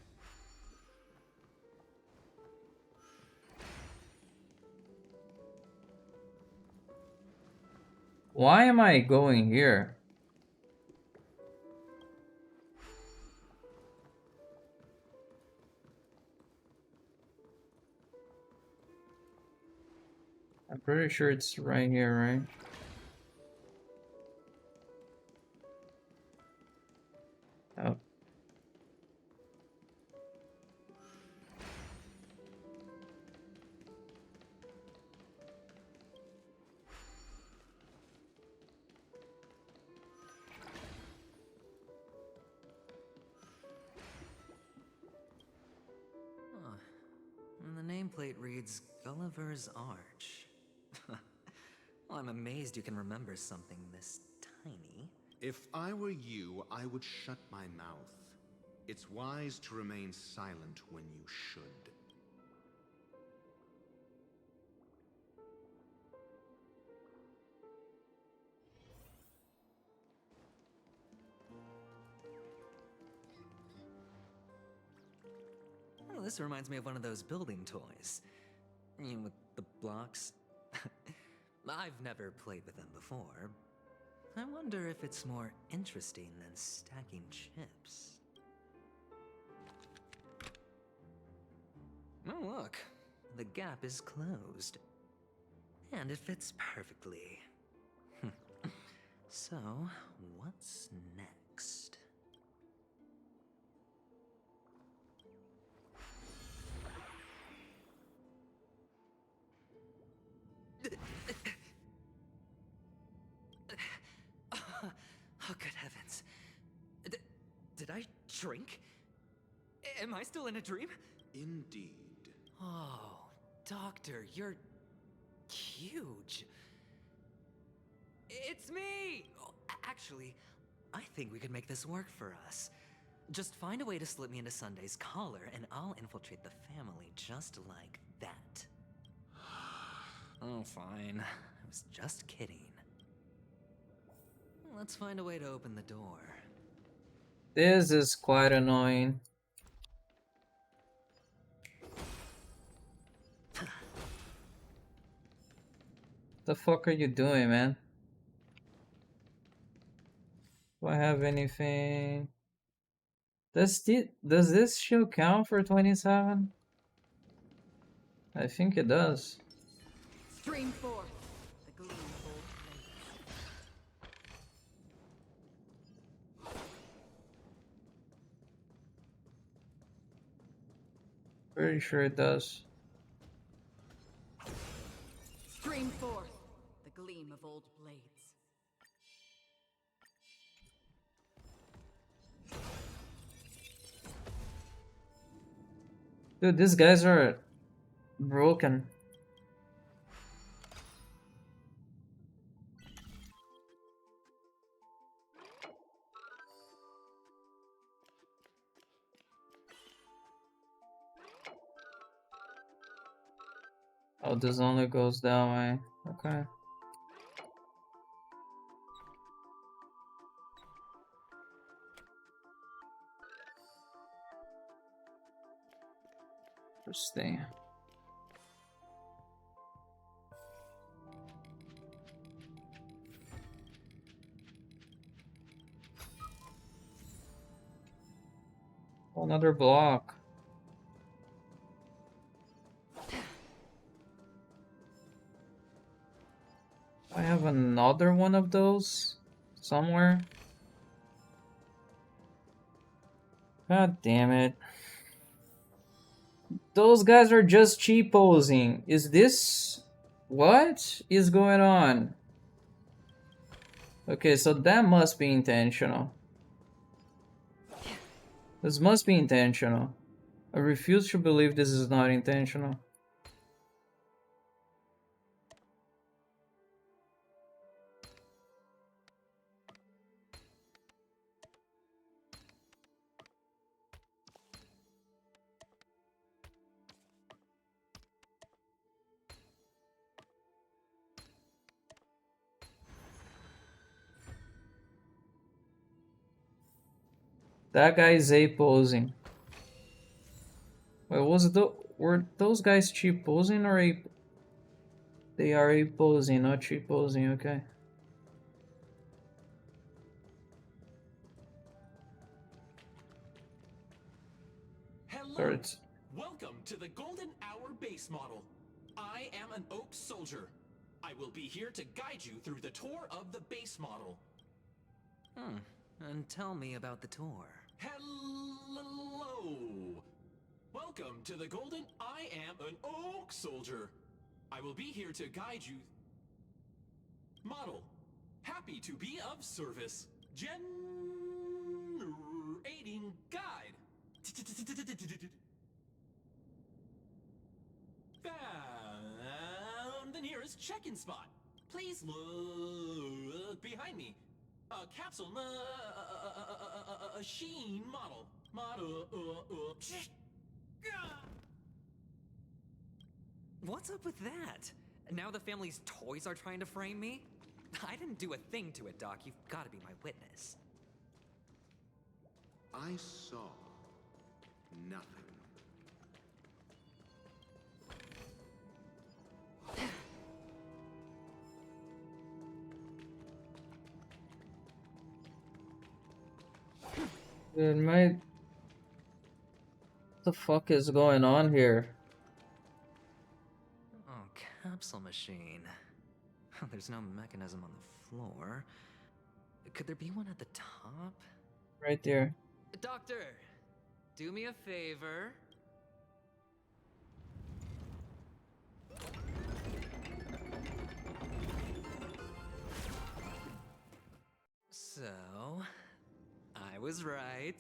Why am I going here? I'm pretty sure it's right here, right? Oh. Huh. And the nameplate reads Gulliver's Arch. Well, I'm amazed you can remember something this tiny. If I were you, I would shut my mouth. It's wise to remain silent when you should. Oh, this reminds me of one of those building toys. You know, with the blocks. I've never played with them before. I wonder if it's more interesting than stacking chips. Oh, look. The gap is closed. And it fits perfectly. So, what's next? Oh, good heavens. Did I drink? Am I still in a dream? Indeed. Oh, Doctor, you're huge. It's me! Oh, actually, I think we could make this work for us. Just find a way to slip me into Sunday's collar, and I'll infiltrate the family just like that. Oh, fine. I was just kidding. Let's find a way to open the door. This is quite annoying. The fuck are you doing, man? Do I have anything? Does this shield count for 27? I think it does. Stream forth the gleam of old Pretty sure it does. Stream forth the gleam of old blades. Dude, these guys are broken. Oh, this only goes that way. Okay. Interesting. Another block. I have another one of those somewhere. God damn it. Those guys are just cheap posing. Is this... What is going on? Okay, so that must be intentional. This must be intentional. I refuse to believe this is not intentional. That guy's A posing. Wait, were those guys cheap posing or A? They are A posing, not cheap posing. Okay. Hello. Welcome to the Golden Hour base model. I am an Oak Soldier. I will be here to guide you through the tour of the base model. And tell me about the tour. Hello. Welcome to the Golden. I am an Oak Soldier. I will be here to guide you. Model. Happy to be of service. Generating guide. Found the nearest check-in spot. Please look behind me. A capsule machine model. What's up with that? Now the family's toys are trying to frame me? I didn't do a thing to it, Doc. You've got to be my witness. I saw nothing. Dude, what the fuck is going on here? Oh, capsule machine. There's no mechanism on the floor. Could there be one at the top? Right there. Doctor, do me a favor. So, I was right.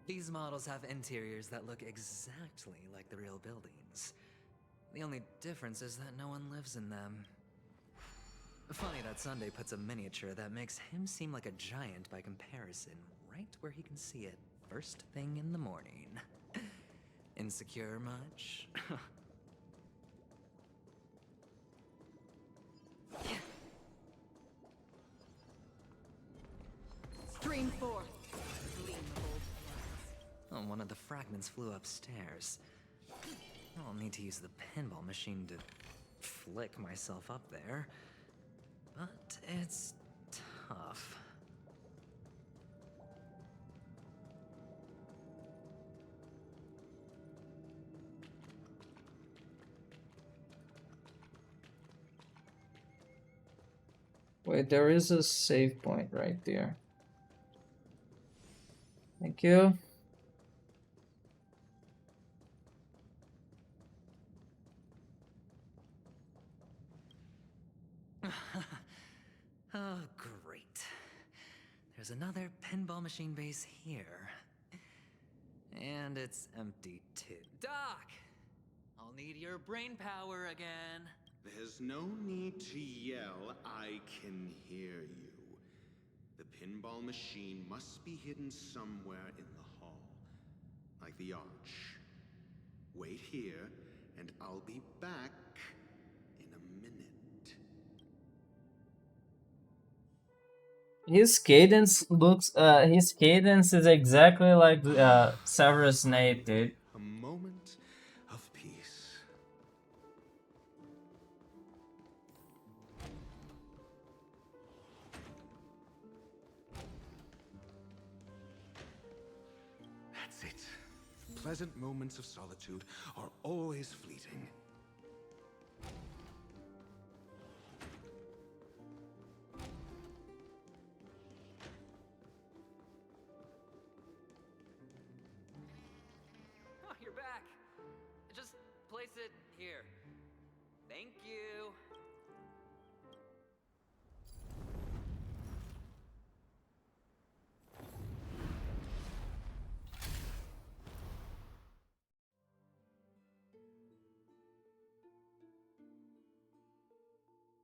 These models have interiors that look exactly like the real buildings. The only difference is that no one lives in them. Funny that Sunday puts a miniature that makes him seem like a giant by comparison, right where he can see it first thing in the morning. Insecure much? Stream forth. Oh, one of the fragments flew upstairs. I'll need to use the pinball machine to flick myself up there. But it's tough. Wait, there is a save point right there. Thank you. Oh, great. There's another pinball machine base here. And it's empty too. Doc! I'll need your brain power again. There's no need to yell. I can hear you. The pinball machine must be hidden somewhere in the hall. Like the arch. Wait here, and I'll be back in a minute. His cadence is exactly like Severus Snape, dude. A moment of peace. That's it. Pleasant moments of solitude are always fleeting. Oh, you're back. Just place it here. Thank you.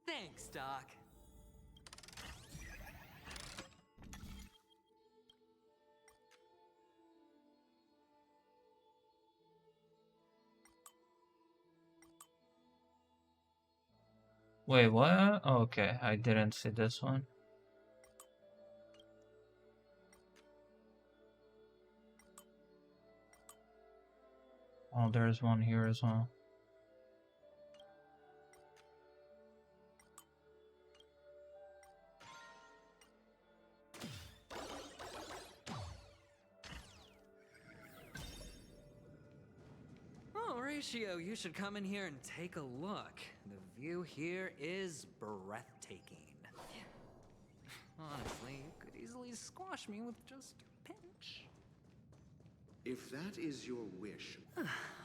Thanks, Doc. Wait, what? Okay, I didn't see this one. Oh, there's one here as well. Oh, Ratio, you should come in here and take a look. The view here is breathtaking. Honestly, you could easily squash me with just a pinch. If that is your wish.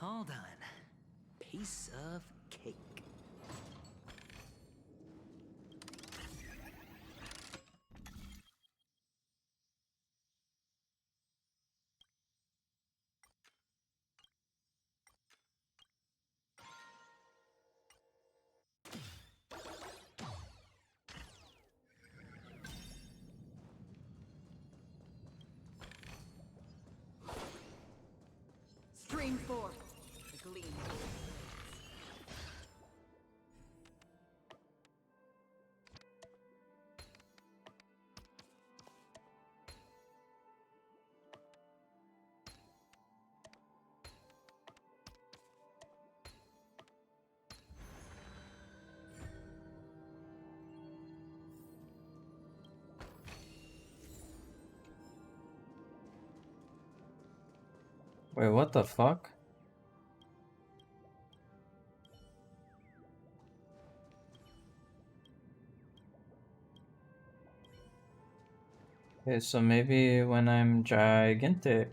Hold on. Piece of cake. Stream forth. The gleam. Wait, what the fuck? Okay, so maybe when I'm gigantic.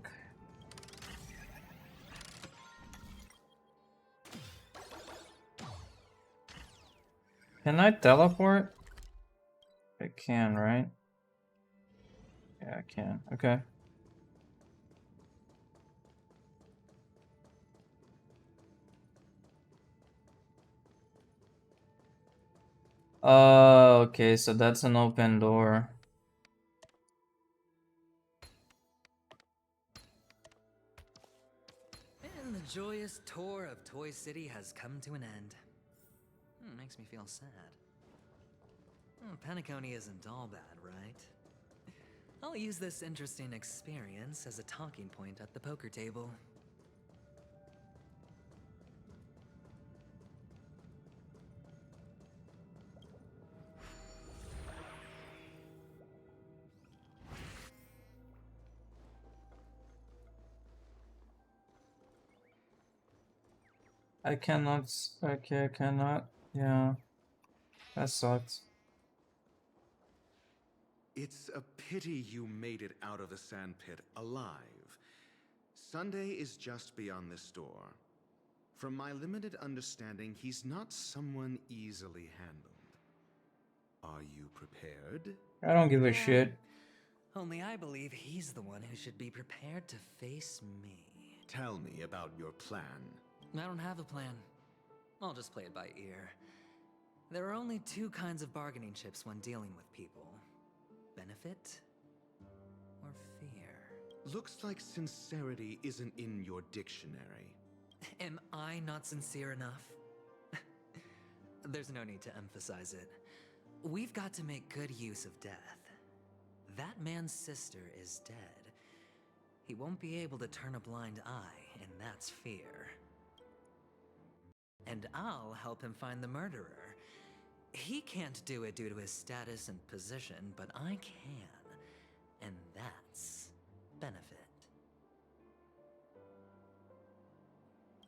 Can I teleport? I can, right? Yeah, I can. Okay. Okay, so that's an open door. And the joyous tour of Toy City has come to an end. Makes me feel sad. Penacony isn't all bad, right? I'll use this interesting experience as a talking point at the poker table. I cannot. Okay, I cannot. Yeah. That sucks. It's a pity you made it out of the sandpit alive. Sunday is just beyond this door. From my limited understanding, he's not someone easily handled. Are you prepared? I don't give a shit. Only I believe he's the one who should be prepared to face me. Tell me about your plan. I don't have a plan. I'll just play it by ear. There are only two kinds of bargaining chips when dealing with people. Benefit or fear. Looks like sincerity isn't in your dictionary. Am I not sincere enough? There's no need to emphasize it. We've got to make good use of death. That man's sister is dead. He won't be able to turn a blind eye, and that's fear. And I'll help him find the murderer. He can't do it due to his status and position, but I can. And that's benefit.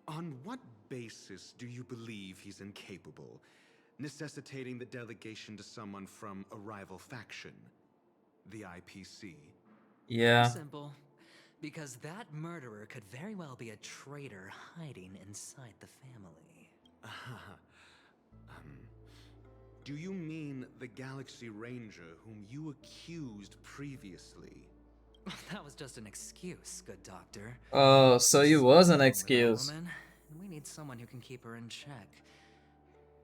On what basis do you believe he's incapable, necessitating the delegation to someone from a rival faction? The IPC? Yeah. Simple. Because that murderer could very well be a traitor hiding inside the family. Do you mean the Galaxy Ranger whom you accused previously? That was just an excuse, good doctor. Oh, so you was an excuse. Woman, we need someone who can keep her in check.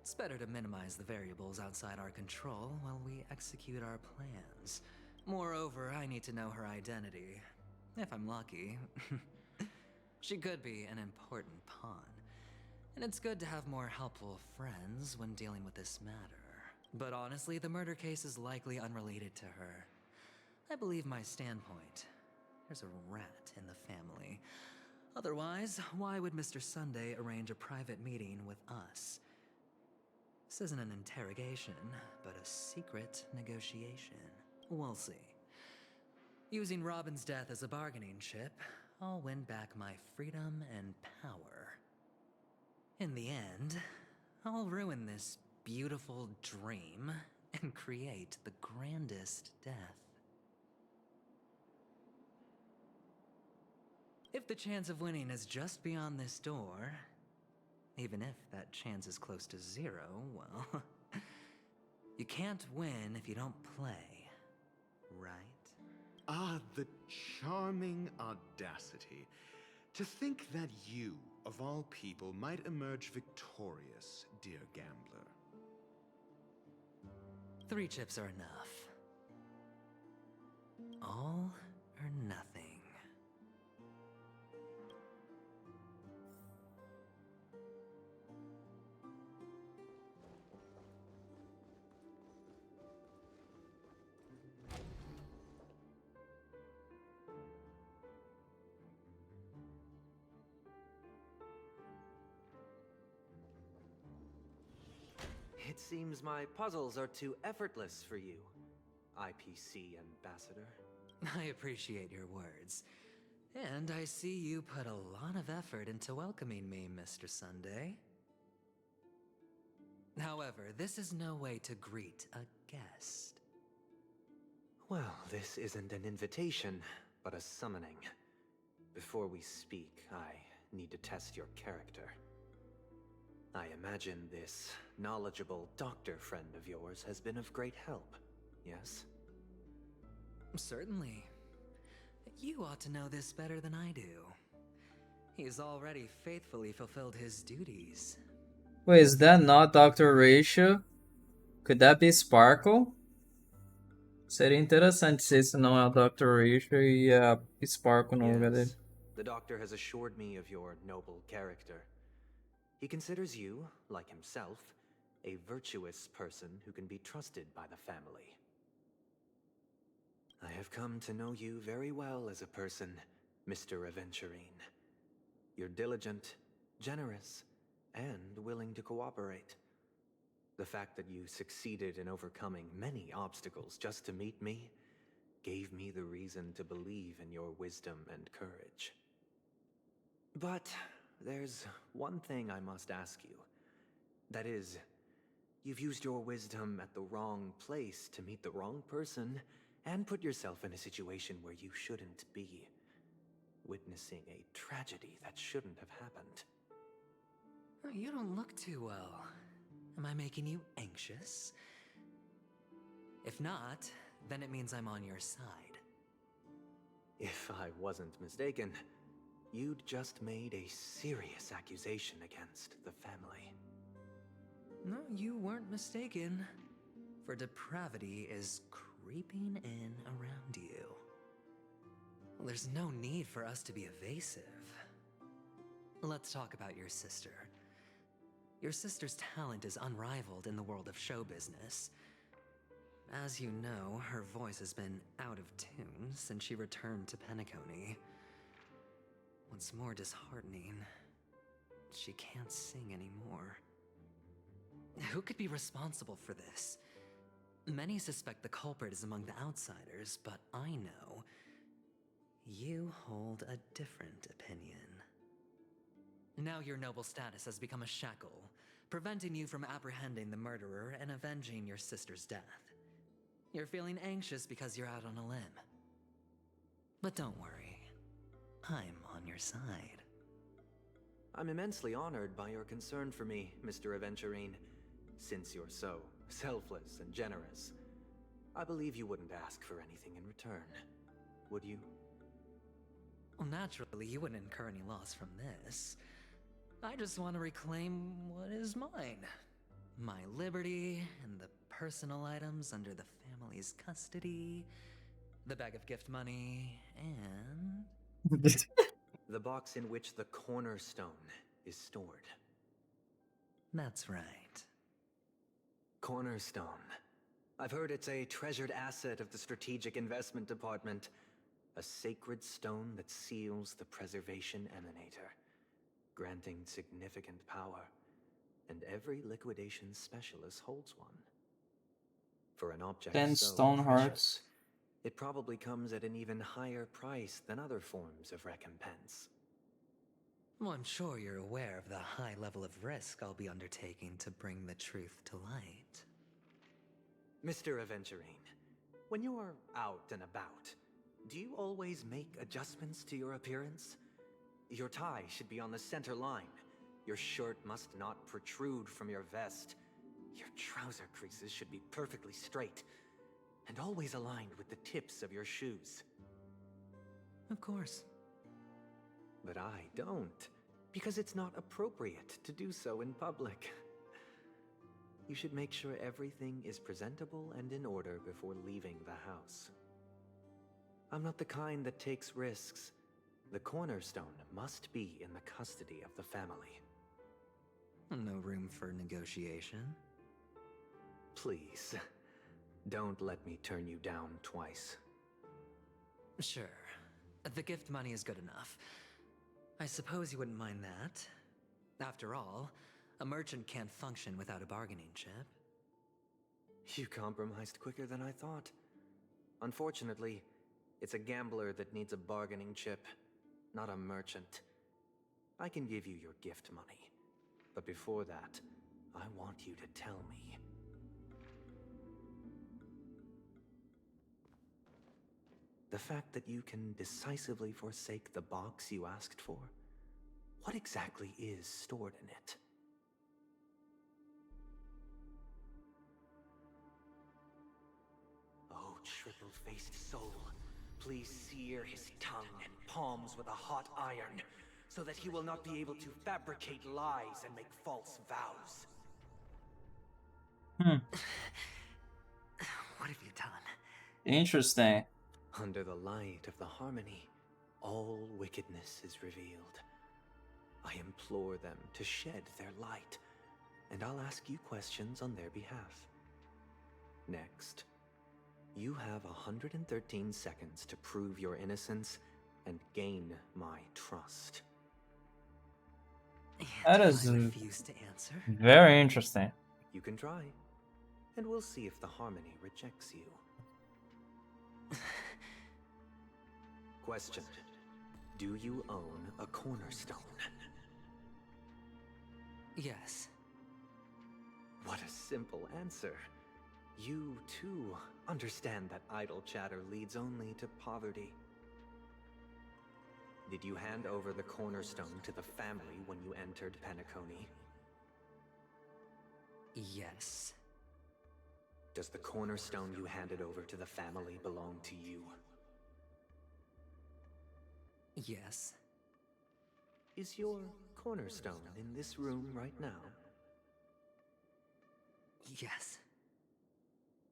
It's better to minimize the variables outside our control while we execute our plans. Moreover, I need to know her identity. If I'm lucky. She could be an important pawn. And it's good to have more helpful friends when dealing with this matter. But honestly, the murder case is likely unrelated to her. I believe my standpoint. There's a rat in the family. Otherwise, why would Mr. Sunday arrange a private meeting with us? This isn't an interrogation, but a secret negotiation. We'll see. Using Robin's death as a bargaining chip, I'll win back my freedom and power. In the end, I'll ruin this beautiful dream and create the grandest death. If the chance of winning is just beyond this door, even if that chance is close to zero, well, you can't win if you don't play, right? Ah, the charming audacity. To think that you, of all people, might emerge victorious, dear gambler. 3 chips are enough. All or nothing. It seems my puzzles are too effortless for you, IPC Ambassador. I appreciate your words. And I see you put a lot of effort into welcoming me, Mr. Sunday. However, this is no way to greet a guest. Well, this isn't an invitation, but a summoning. Before we speak, I need to test your character. I imagine this knowledgeable doctor friend of yours has been of great help, yes? Certainly. You ought to know this better than I do. He's already faithfully fulfilled his duties. Wait, is that not Dr. Rachel? Could that be Sparkle? Seria interessante se esse não é o Dr. Rachel e a Sparkle no lugar dele. Yes, the doctor has assured me of your noble character. He considers you, like himself, a virtuous person who can be trusted by the family. I have come to know you very well as a person, Mr. Aventurine. You're diligent, generous, and willing to cooperate. The fact that you succeeded in overcoming many obstacles just to meet me gave me the reason to believe in your wisdom and courage. But there's one thing I must ask you. That is, you've used your wisdom at the wrong place to meet the wrong person and put yourself in a situation where you shouldn't be, witnessing a tragedy that shouldn't have happened. You don't look too well. Am I making you anxious? If not, then it means I'm on your side. If I wasn't mistaken, you'd just made a serious accusation against the family. No, you weren't mistaken. For depravity is creeping in around you. There's no need for us to be evasive. Let's talk about your sister. Your sister's talent is unrivaled in the world of show business. As you know, her voice has been out of tune since she returned to Penacony. What's more disheartening, she can't sing anymore. Who could be responsible for this? Many suspect the culprit is among the outsiders, but I know you hold a different opinion. Now your noble status has become a shackle, preventing you from apprehending the murderer and avenging your sister's death. You're feeling anxious because you're out on a limb. But don't worry, I'm on your side. I'm immensely honored by your concern for me, Mr. Aventurine. Since you're so selfless and generous, I believe you wouldn't ask for anything in return, would you? Well, naturally, you wouldn't incur any loss from this. I just want to reclaim what is mine. My liberty and the personal items under the family's custody, the bag of gift money, and... the box in which the cornerstone is stored. That's right. Cornerstone. I've heard it's a treasured asset of the Strategic Investment Department. A sacred stone that seals the preservation emanator, granting significant power, and every liquidation specialist holds one. For an object 10 so stone precious, hearts. it probably comes at an even higher price than other forms of recompense. Well, I'm sure you're aware of the high level of risk I'll be undertaking to bring the truth to light. Mr. Aventurine, when you're out and about, do you always make adjustments to your appearance? Your tie should be on the center line. Your shirt must not protrude from your vest. Your trouser creases should be perfectly straight and always aligned with the tips of your shoes. Of course. But I don't, because it's not appropriate to do so in public. You should make sure everything is presentable and in order before leaving the house. I'm not the kind that takes risks. The cornerstone must be in the custody of the family. No room for negotiation? Please, don't let me turn you down twice. Sure. The gift money is good enough. I suppose you wouldn't mind that. After all, a merchant can't function without a bargaining chip. You compromised quicker than I thought. Unfortunately, it's a gambler that needs a bargaining chip, not a merchant. I can give you your gift money, but before that, I want you to tell me. The fact that you can decisively forsake the box you asked for, what exactly is stored in it? Oh, triple-faced soul, please sear his tongue and palms with a hot iron, so that he will not be able to fabricate lies and make false vows. What have you done? Interesting. Under the light of the harmony, all wickedness is revealed. I implore them to shed their light, and I'll ask you questions on their behalf. Next, you have 113 seconds to prove your innocence and gain my trust. That is I refuse to answer. very interesting. You can try, and we'll see if the harmony rejects you. Question. Do you own a cornerstone? Yes. What a simple answer. You, too, understand that idle chatter leads only to poverty. Did you hand over the cornerstone to the family when you entered Penacony? Yes. Does the cornerstone you handed over to the family belong to you? Yes. Is your cornerstone in this room right now? Yes.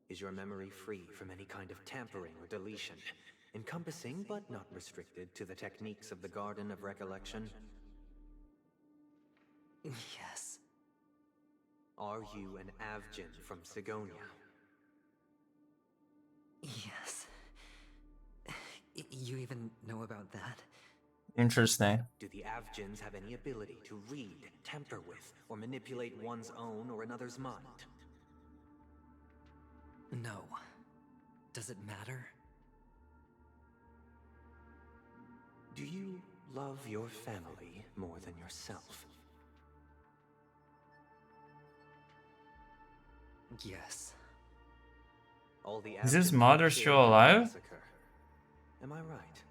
Is your memory free from any kind of tampering or deletion, encompassing but not restricted to the techniques of the Garden of Recollection? Yes. Are you an Avgin from Sigonia? Yes. You even know about that? Interesting. Do the Avgins have any ability to read, tamper with, or manipulate one's own or another's mind? No. Does it matter? Do you love your family more than yourself? Yes. All the Is his Avgins mother were still killed in the alive? massacre. Am I right?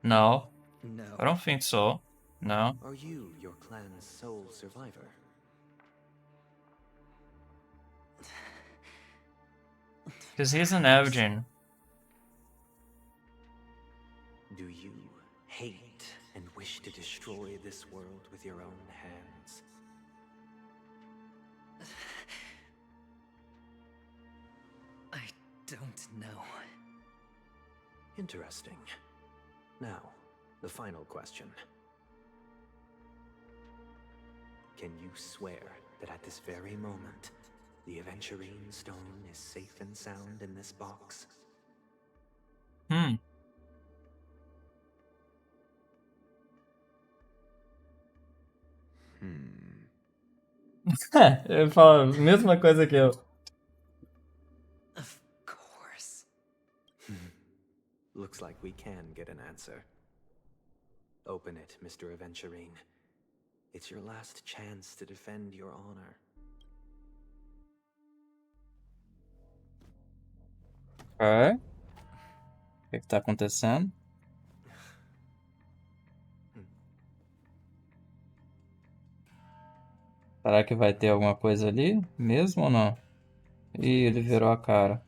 No. No. I don't think so. No. Are you your clan's sole survivor? Because he's an Evgen. Do you hate and wish to destroy this world with your own hands? I don't know. Interesting. Now, the final question. Can you swear that at this very moment, the Aventurine stone is safe and sound in this box? Ele fala a mesma coisa que eu. Of course. Looks like we can get an answer. Open it, Mr. Aventurine. It's your last chance to defend your honor. É? O que tá acontecendo? Será que vai ter alguma coisa ali? Mesmo ou não? Ih, ele virou a cara.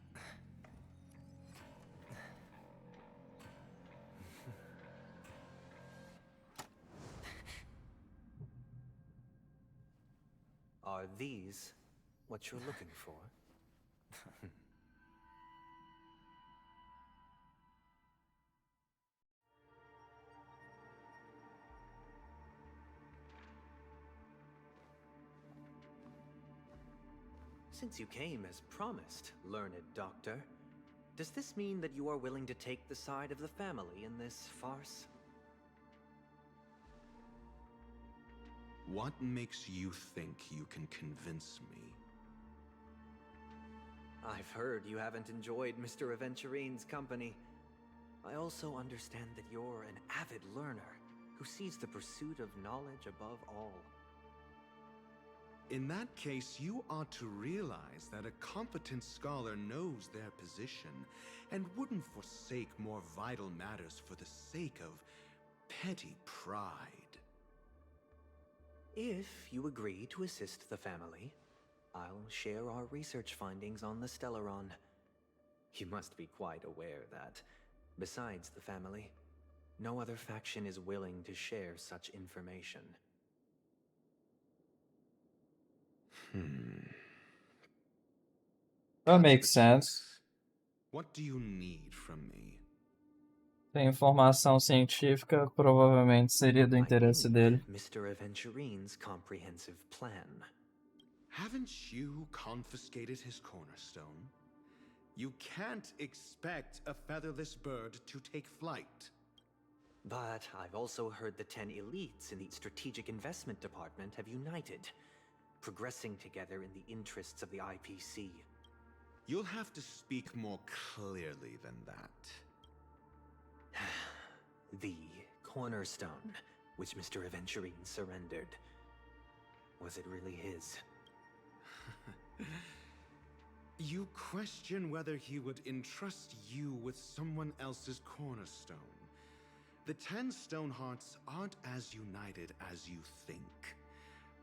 Are these what you're looking for? Since you came as promised, learned doctor, does this mean that you are willing to take the side of the family in this farce? What makes you think you can convince me? I've heard you haven't enjoyed Mr. Aventurine's company. I also understand that you're an avid learner who sees the pursuit of knowledge above all. In that case, you ought to realize that a competent scholar knows their position and wouldn't forsake more vital matters for the sake of petty pride. If you agree to assist the family, I'll share our research findings on the Stellaron. You must be quite aware that, besides the family, no other faction is willing to share such information. That makes sense. What do you need from me? Tem informação científica, provavelmente seria do interesse dele. Mr. Aventurine's comprehensive plan. Haven't you confiscated his cornerstone? You can't expect a featherless bird to take flight. But I've also heard the 10 elites in the Strategic Investment Department have united, progressing together in the interests of the IPC. You'll have to speak more clearly than that. The cornerstone, which Mr. Aventurine surrendered. Was it really his? You question whether he would entrust you with someone else's cornerstone. The 10 Stonehearts aren't as united as you think.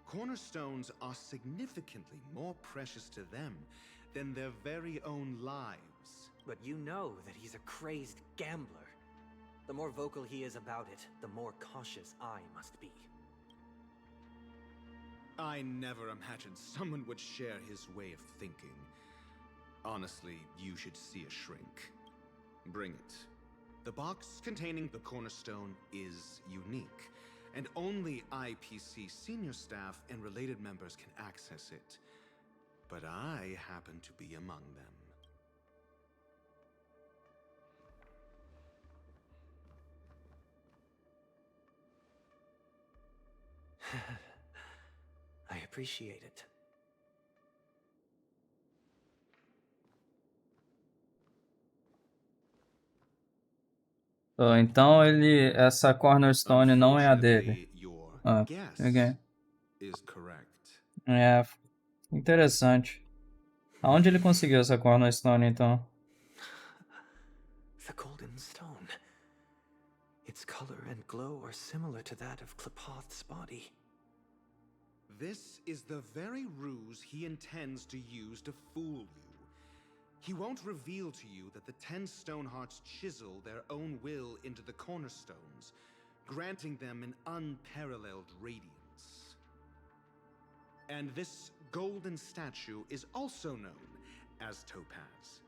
Cornerstones are significantly more precious to them than their very own lives. But you know that he's a crazed gambler. The more vocal he is about it, the more cautious I must be. I never imagined someone would share his way of thinking. Honestly, you should see a shrink. Bring it. The box containing the cornerstone is unique, and only IPC senior staff and related members can access it. But I happen to be among them. I appreciate it. Então essa Cornerstone não é a dele. Ah, ok. É, interessante. Aonde ele conseguiu essa Cornerstone, então? The golden stone. Its color and glow are similar to that of Klepoth's body. This is the very ruse he intends to use to fool you. He won't reveal to you that the 10 Stonehearts chisel their own will into the cornerstones, granting them an unparalleled radiance. And this golden statue is also known as Topaz,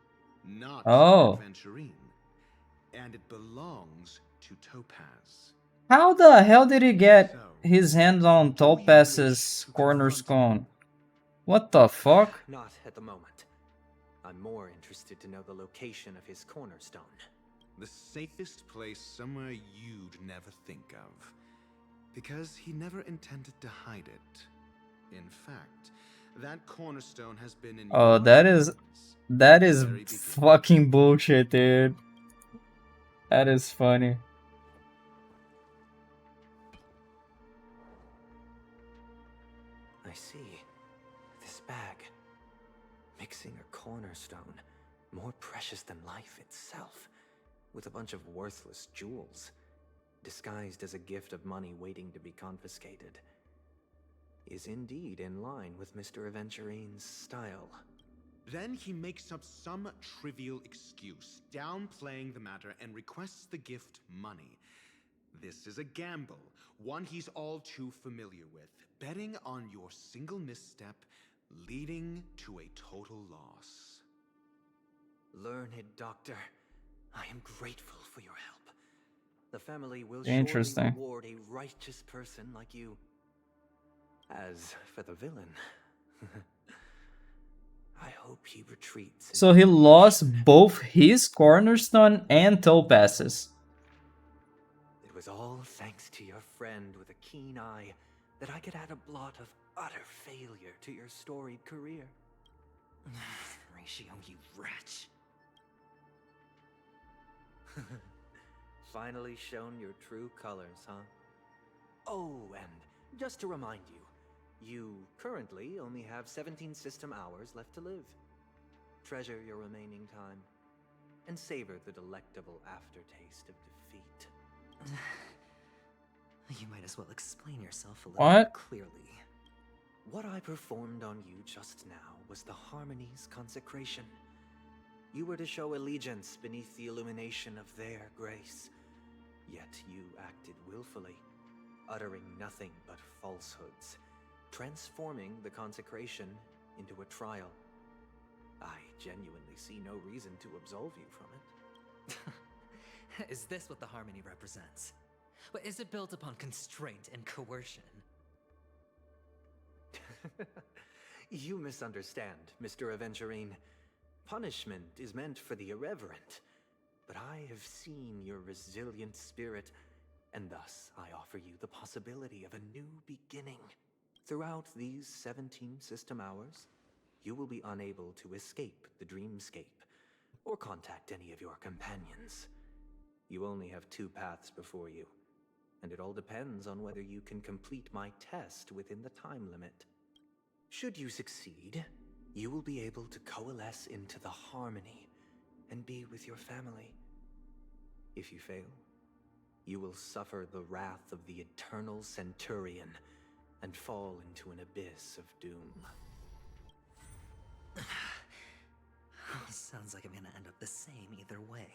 not Aventurine, and it belongs to Topaz. How the hell did he get his hands on Topaz's cornerstone? What the fuck? Not at the moment. I'm more interested to know the location of his cornerstone. The safest place somewhere you'd never think of. Because he never intended to hide it. In fact, that cornerstone has been in Oh, your that hands is very beginning. fucking bullshit, dude. That is funny. I see. This bag. Mixing a cornerstone, more precious than life itself, with a bunch of worthless jewels, disguised as a gift of money waiting to be confiscated, is indeed in line with Mr. Aventurine's style. Then he makes up some trivial excuse, downplaying the matter, and requests the gift money. This is a gamble, one he's all too familiar with, betting on your single misstep, leading to a total loss. Learned doctor, I am grateful for your help. The family will Interesting. surely reward a righteous person like you. As for the villain, I hope he retreats. So he lost both his cornerstone and topazes. It was all thanks to your friend with a keen eye that I could add a blot of utter failure to your storied career. Ratio, you wretch. Finally shown your true colors, huh? Oh, and just to remind you, you currently only have 17 system hours left to live. Treasure your remaining time, and savor the delectable aftertaste of defeat. You might as well explain yourself a little more clearly. What I performed on you just now was the Harmony's consecration. You were to show allegiance beneath the illumination of their grace. Yet you acted willfully, uttering nothing but falsehoods, transforming the consecration into a trial. I genuinely see no reason to absolve you from it. Is this what the Harmony represents? But is it built upon constraint and coercion? You misunderstand, Mr. Aventurine. Punishment is meant for the irreverent, but I have seen your resilient spirit, and thus I offer you the possibility of a new beginning. Throughout these 17 system hours, you will be unable to escape the dreamscape or contact any of your companions. You only have 2 paths before you, and it all depends on whether you can complete my test within the time limit. Should you succeed, you will be able to coalesce into the Harmony and be with your family. If you fail, you will suffer the wrath of the Eternal Centurion and fall into an abyss of doom. Sounds like I'm gonna end up the same either way.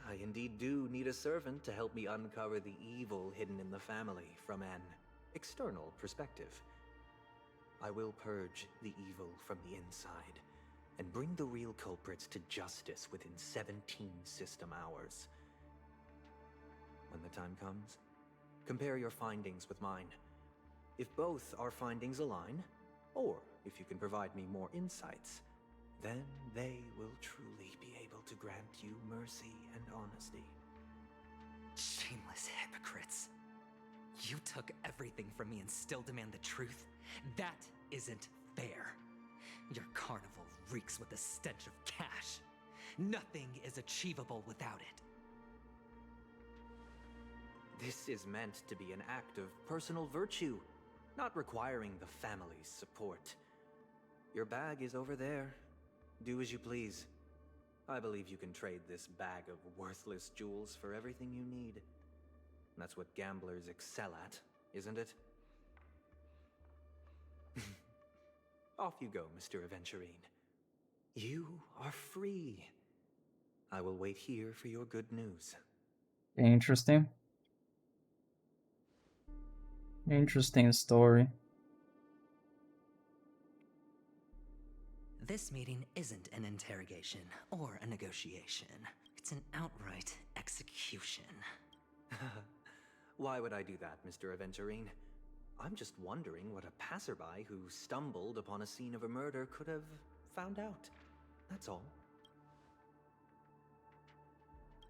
I indeed do need a servant to help me uncover the evil hidden in the family from an external perspective. I will purge the evil from the inside and bring the real culprits to justice within 17 system hours. When the time comes, compare your findings with mine. If both our findings align, or if you can provide me more insights, then they will truly be able to grant you mercy and honesty. Shameless hypocrites. You took everything from me and still demand the truth? That isn't fair. Your carnival reeks with the stench of cash. Nothing is achievable without it. This is meant to be an act of personal virtue, not requiring the family's support. Your bag is over there. Do as you please. I believe you can trade this bag of worthless jewels for everything you need. That's what gamblers excel at, isn't it? Off you go, Mr. Aventurine. You are free. I will wait here for your good news. Interesting. Interesting story. This meeting isn't an interrogation or a negotiation. It's an outright execution. Why would I do that, Mr. Aventurine? I'm just wondering what a passerby who stumbled upon a scene of a murder could have found out. That's all.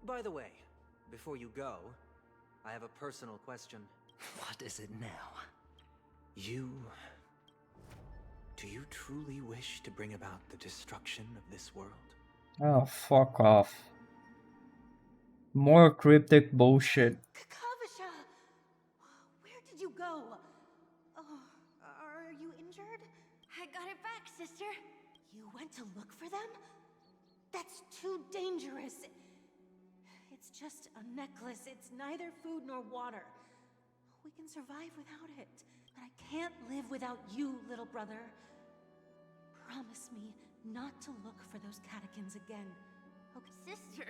By the way, before you go, I have a personal question. What is it now? You Do you truly wish to bring about the destruction of this world? Oh, fuck off. More cryptic bullshit. Kavisha! Where did you go? Oh, are you injured? I got it back, sister. You went to look for them? That's too dangerous. It's just a necklace. It's neither food nor water. We can survive without it. But I can't live without you, little brother. Promise me not to look for those catechins again. Okay? Sister,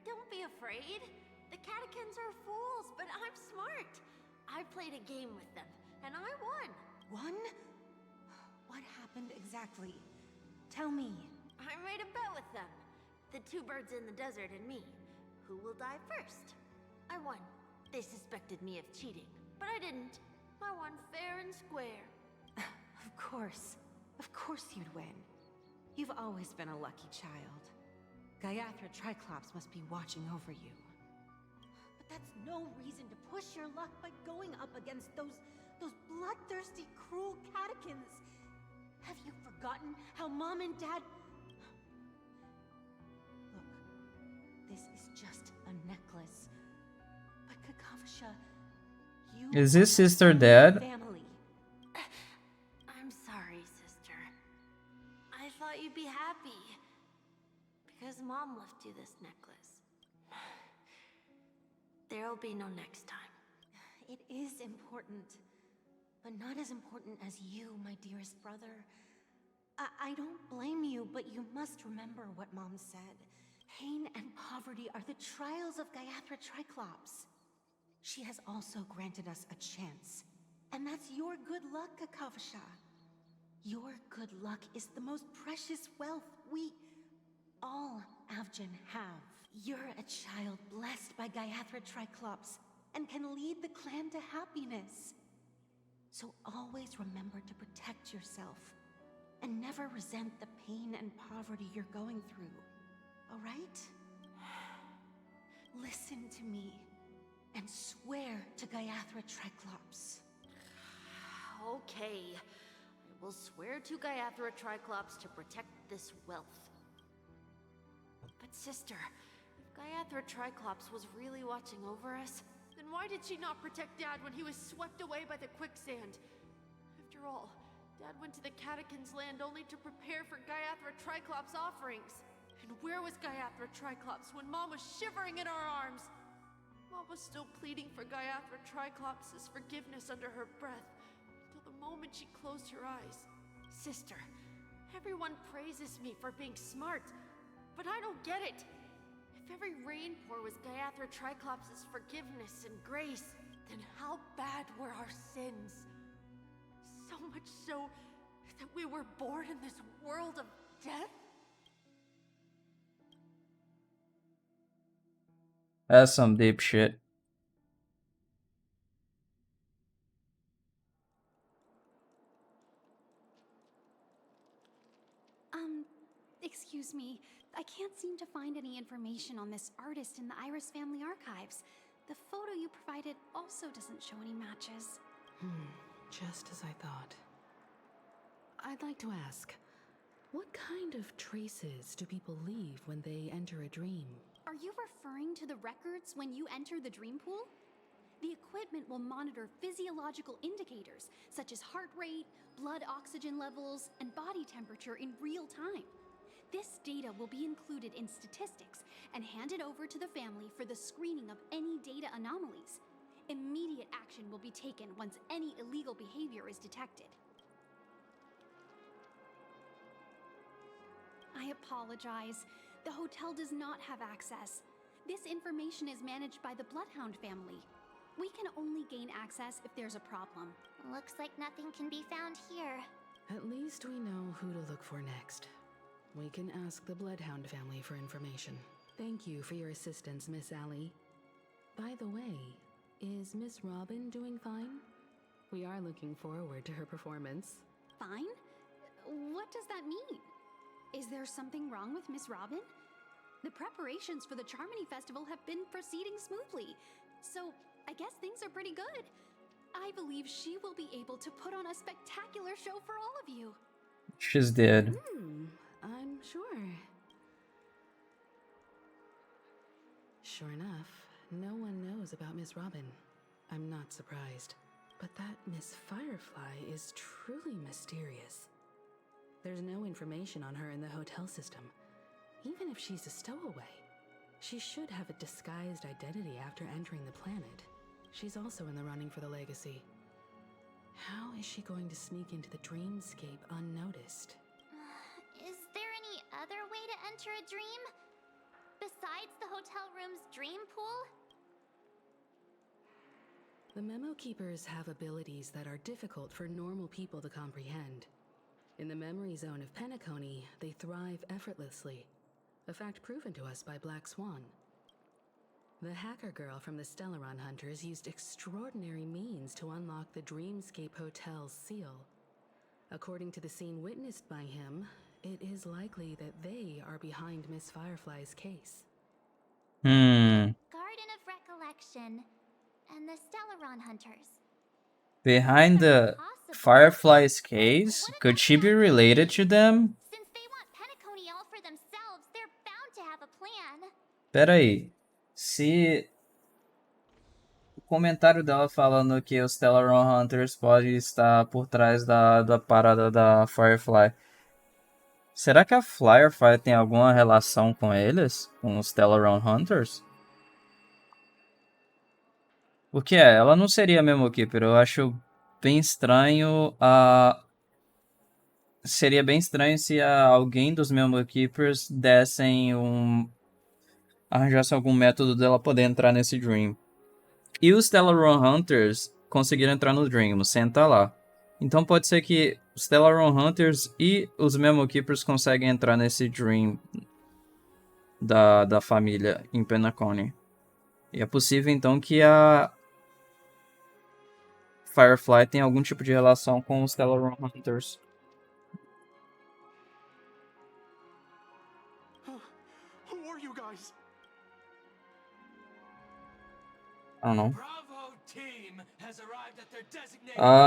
don't be afraid. The catechins are fools, but I'm smart. I played a game with them, and I won. Won? What happened exactly? Tell me. I made a bet with them. The two birds in the desert and me. Who will die first? I won. They suspected me of cheating, but I didn't. I won fair and square. Of course. Of course you'd win. You've always been a lucky child. Gaiathra Triclops must be watching over you. But that's no reason to push your luck by going up against those bloodthirsty, cruel catechins. Have you forgotten how Mom and Dad... Look, this is just a necklace. But Kakavasha, you Is his are sister my dead? family. I'm sorry, sister. I thought you'd be happy. Because Mom left you this necklace. There'll be no next time. It is important. But not as important as you, my dearest brother. I don't blame you, but you must remember what Mom said. Pain and poverty are the trials of Gaiathra Triclops. She has also granted us a chance. And that's your good luck, Kakavasha. Your good luck is the most precious wealth we, all Avgin, have. You're a child blessed by Gaiathra Triclops and can lead the clan to happiness. So always remember to protect yourself and never resent the pain and poverty you're going through. All right? Listen to me and swear to Gaiathra Triclops. Okay. I will swear to Gaiathra Triclops to protect this wealth. But sister, if Gaiathra Triclops was really watching over us, then why did she not protect Dad when he was swept away by the quicksand? After all, Dad went to the Catechins' land only to prepare for Gaiathra Triclops' offerings. And where was Gaiathra Triclops when Mom was shivering in our arms? Mom was still pleading for Gaiathra Triclops' forgiveness under her breath, until the moment she closed her eyes. Sister, everyone praises me for being smart, but I don't get it. If every rainpour was Gaiathra Triclops' forgiveness and grace, then how bad were our sins? So much so that we were born in this world of death? That's some deep shit. Excuse me. I can't seem to find any information on this artist in the Iris family archives. The photo you provided also doesn't show any matches. Just as I thought. I'd like to ask, what kind of traces do people leave when they enter a dream? Are you referring to the records when you enter the dream pool? The equipment will monitor physiological indicators such as heart rate, blood oxygen levels, and body temperature in real time. This data will be included in statistics and handed over to the family for the screening of any data anomalies. Immediate action will be taken once any illegal behavior is detected. I apologize. The hotel does not have access. This information is managed by the Bloodhound family. We can only gain access if there's a problem. Looks like nothing can be found here. At least we know who to look for next. We can ask the Bloodhound family for information. Thank you for your assistance, Miss Allie. By the way, is Miss Robin doing fine? We are looking forward to her performance. Fine? What does that mean? Is there something wrong with Miss Robin? The preparations for the Charmony Festival have been proceeding smoothly, so I guess things are pretty good. I believe she will be able to put on a spectacular show for all of you. She's dead. I'm sure. Sure enough, no one knows about Miss Robin. I'm not surprised. But that Miss Firefly is truly mysterious. There's no information on her in the hotel system. Even if she's a stowaway, she should have a disguised identity after entering the planet. She's also in the running for the legacy. How is she going to sneak into the dreamscape unnoticed? Is there any other way to enter a dream? Besides the hotel room's dream pool? The Memo Keepers have abilities that are difficult for normal people to comprehend. In the memory zone of Penacony, they thrive effortlessly, a fact proven to us by Black Swan. The hacker girl from the Stellaron Hunters used extraordinary means to unlock the Dreamscape Hotel's seal. According to the scene witnessed by him, it is likely that they are behind Miss Firefly's case. Garden of Recollection and the Stellaron Hunters. Behind the Firefly's case? Could she be related to them? Since they want Penacony all for themselves, they're bound to have a plan. Pera aí. Se o comentário dela falando que os Stellaron Hunters podem estar por trás da parada da Firefly, será que a Firefly tem alguma relação com eles? Com os Stellaron Hunters? Porque ela não seria Memo Keeper. Eu acho bem estranho seria bem estranho se alguém dos Memo Keepers arranjasse algum método dela poder entrar nesse Dream. E os Stellaron Hunters conseguiram entrar no Dream, senta lá. Então pode ser que os Stellaron Hunters e os Memo Keepers conseguem entrar nesse Dream da família em Penacony. E é possível então que a Firefly tenha algum tipo de relação com os Stellaron Hunters. Who are you guys? I don't know.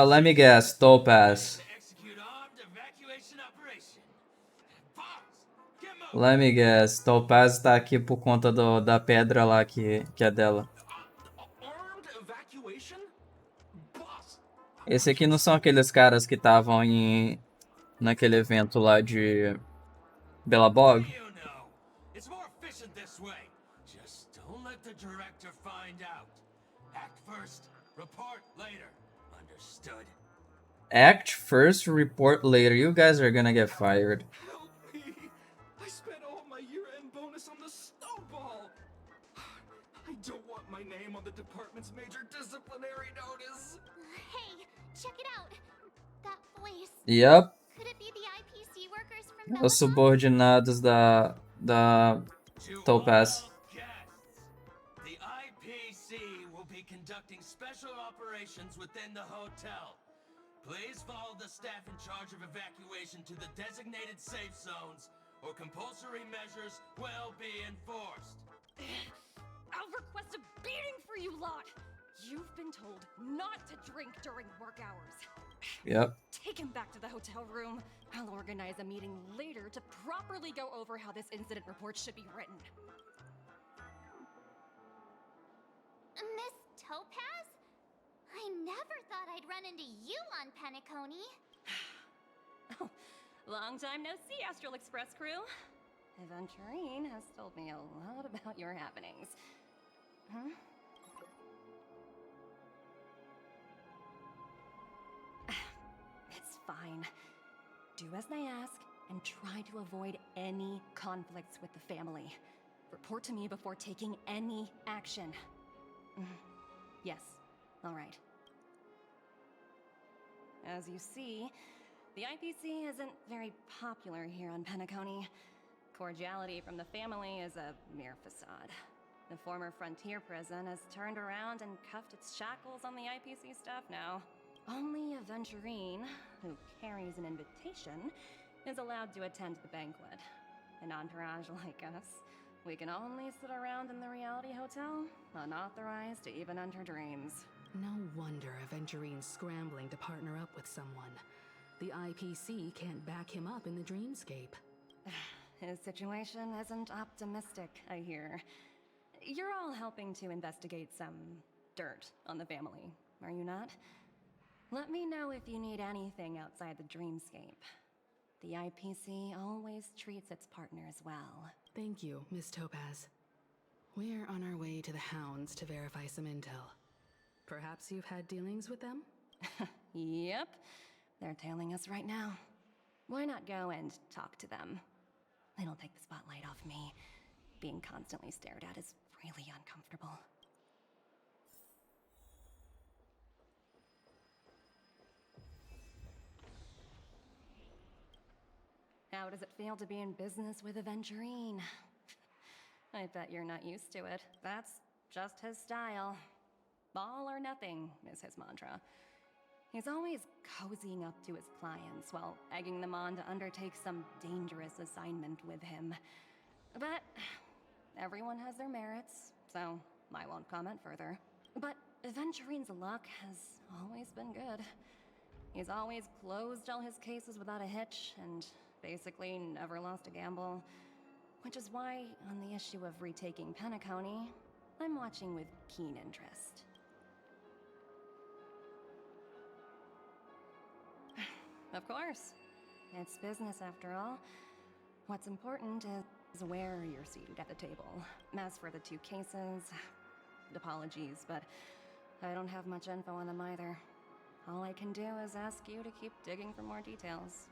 Let me guess. Topaz. Let me guess. Topaz tá aqui por conta da pedra lá que é dela. Esse aqui não são aqueles caras que estavam naquele evento lá de Belabog? It's more efficient this way. Just don't let the director find out. Act first, report later. Understood? Act first, report later. You guys are gonna get fired. Help me! I spent all my year-end bonus on the snowball! I don't want my name on the department's major disciplinary notice! Hey, check it out. That voice. Yep. Could it be the IPC workers from Os subordinados da Topaz. The IPC will be conducting special operations within the hotel. Please follow the staff in charge of evacuation to the designated safe zones, or compulsory measures will be enforced. I'll request a beating for you lot! You've been told not to drink during work hours. Yep. Take him back to the hotel room. I'll organize a meeting later to properly go over how this incident report should be written. Miss Topaz? I never thought I'd run into you on Penacony. Long time no see, Astral Express crew. Aventurine has told me a lot about your happenings. Huh? It's fine. Do as they ask and try to avoid any conflicts with the family. Report to me before taking any action. Yes, all right. As you see, the IPC isn't very popular here on Penacony. Cordiality from the family is a mere facade. The former frontier prison has turned around and cuffed its shackles on the IPC staff now. Only Aventurine, who carries an invitation, is allowed to attend the banquet. An entourage like us, we can only sit around in the reality hotel, unauthorized to even enter dreams. No wonder Aventurine's scrambling to partner up with someone. the IPC can't back him up in the dreamscape. His situation isn't optimistic, I hear. You're all helping to investigate some dirt on the family, are you not? Let me know if you need anything outside the dreamscape. The IPC always treats its partners well. Thank you, Miss Topaz. We're on our way to the Hounds to verify some intel. Perhaps you've had dealings with them? Yep. They're tailing us right now. Why not go and talk to them? It'll take the spotlight off me. Being constantly stared at is really uncomfortable. How does it feel to be in business with Aventurine? I bet you're not used to it. That's just his style. All or nothing is his mantra. He's always cozying up to his clients while egging them on to undertake some dangerous assignment with him. But everyone has their merits, so I won't comment further. But Aventurine's luck has always been good. He's always closed all his cases without a hitch and basically never lost a gamble. Which is why, on the issue of retaking Penacony, I'm watching with keen interest. Of course. It's business after all. What's important is where you're seated at the table. As for the 2 cases, apologies, but I don't have much info on them either. All I can do is ask you to keep digging for more details.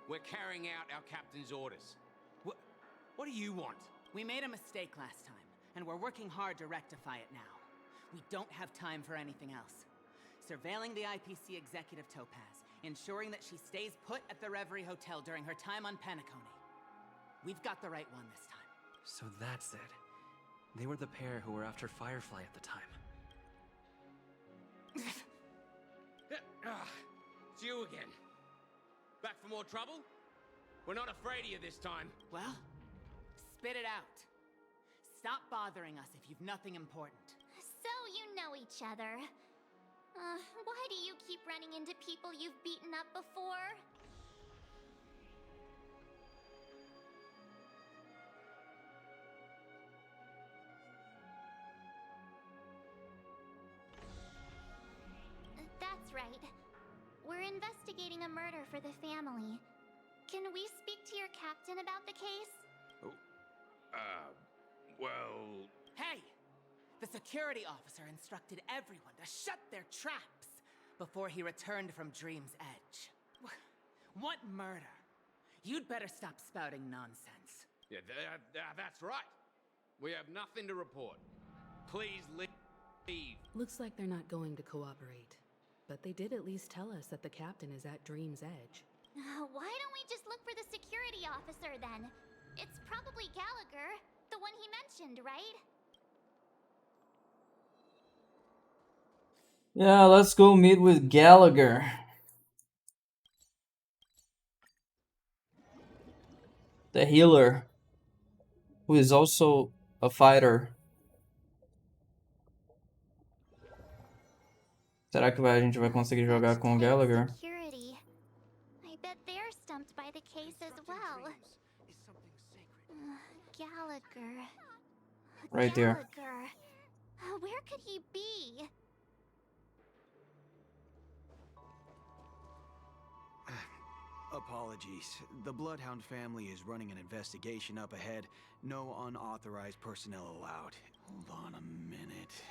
We're carrying out our captain's orders. What do you want? We made a mistake last time, and we're working hard to rectify it now. We don't have time for anything else. Surveilling the IPC executive Topaz, ensuring that she stays put at the Reverie Hotel during her time on Penacony. We've got the right one this time. So that's it. They were the pair who were after Firefly at the time. It's you again. Back for more trouble? We're not afraid of you this time. Well, spit it out. Stop bothering us if you've nothing important. So you know each other. Why do you keep running into people you've beaten up before? That's right. We're investigating a murder for the family. Can we speak to your captain about the case? Well... Hey! The security officer instructed everyone to shut their traps before he returned from Dream's Edge. What murder? You'd better stop spouting nonsense. Yeah, that's right. We have nothing to report. Please leave. Looks like they're not going to cooperate. But they did at least tell us that the captain is at Dream's Edge. Why don't we just look for the security officer then? It's probably Gallagher, the one he mentioned, right? Yeah, let's go meet with Gallagher. The healer, who is also a fighter. Será que a gente vai conseguir jogar com o Gallagher? Security. I bet they're stumped by the case as well. Gallagher. Right there. Gallagher. Where could he be? Apologies. The Bloodhound family is running an investigation up ahead. No unauthorized personnel allowed. Hold on a minute.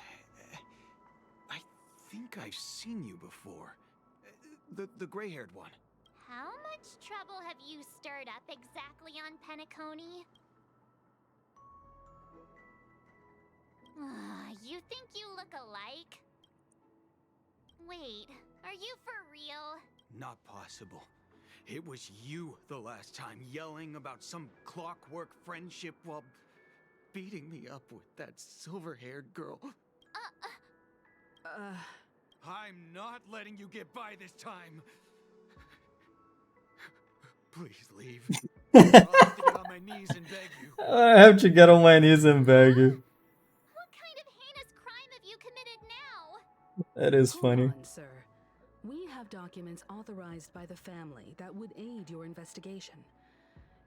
I think I've seen you before. The gray-haired one. How much trouble have you stirred up exactly on Penacony? You think you look alike? Wait, are you for real? Not possible. It was you the last time, yelling about some clockwork friendship while beating me up with that silver-haired girl. I'm not letting you get by this time. Please leave. I'll have to get on my knees and beg you. I have to get on my knees and beg you. What kind of heinous crime have you committed now? That is Hold funny. on, sir. We have documents authorized by the family that would aid your investigation.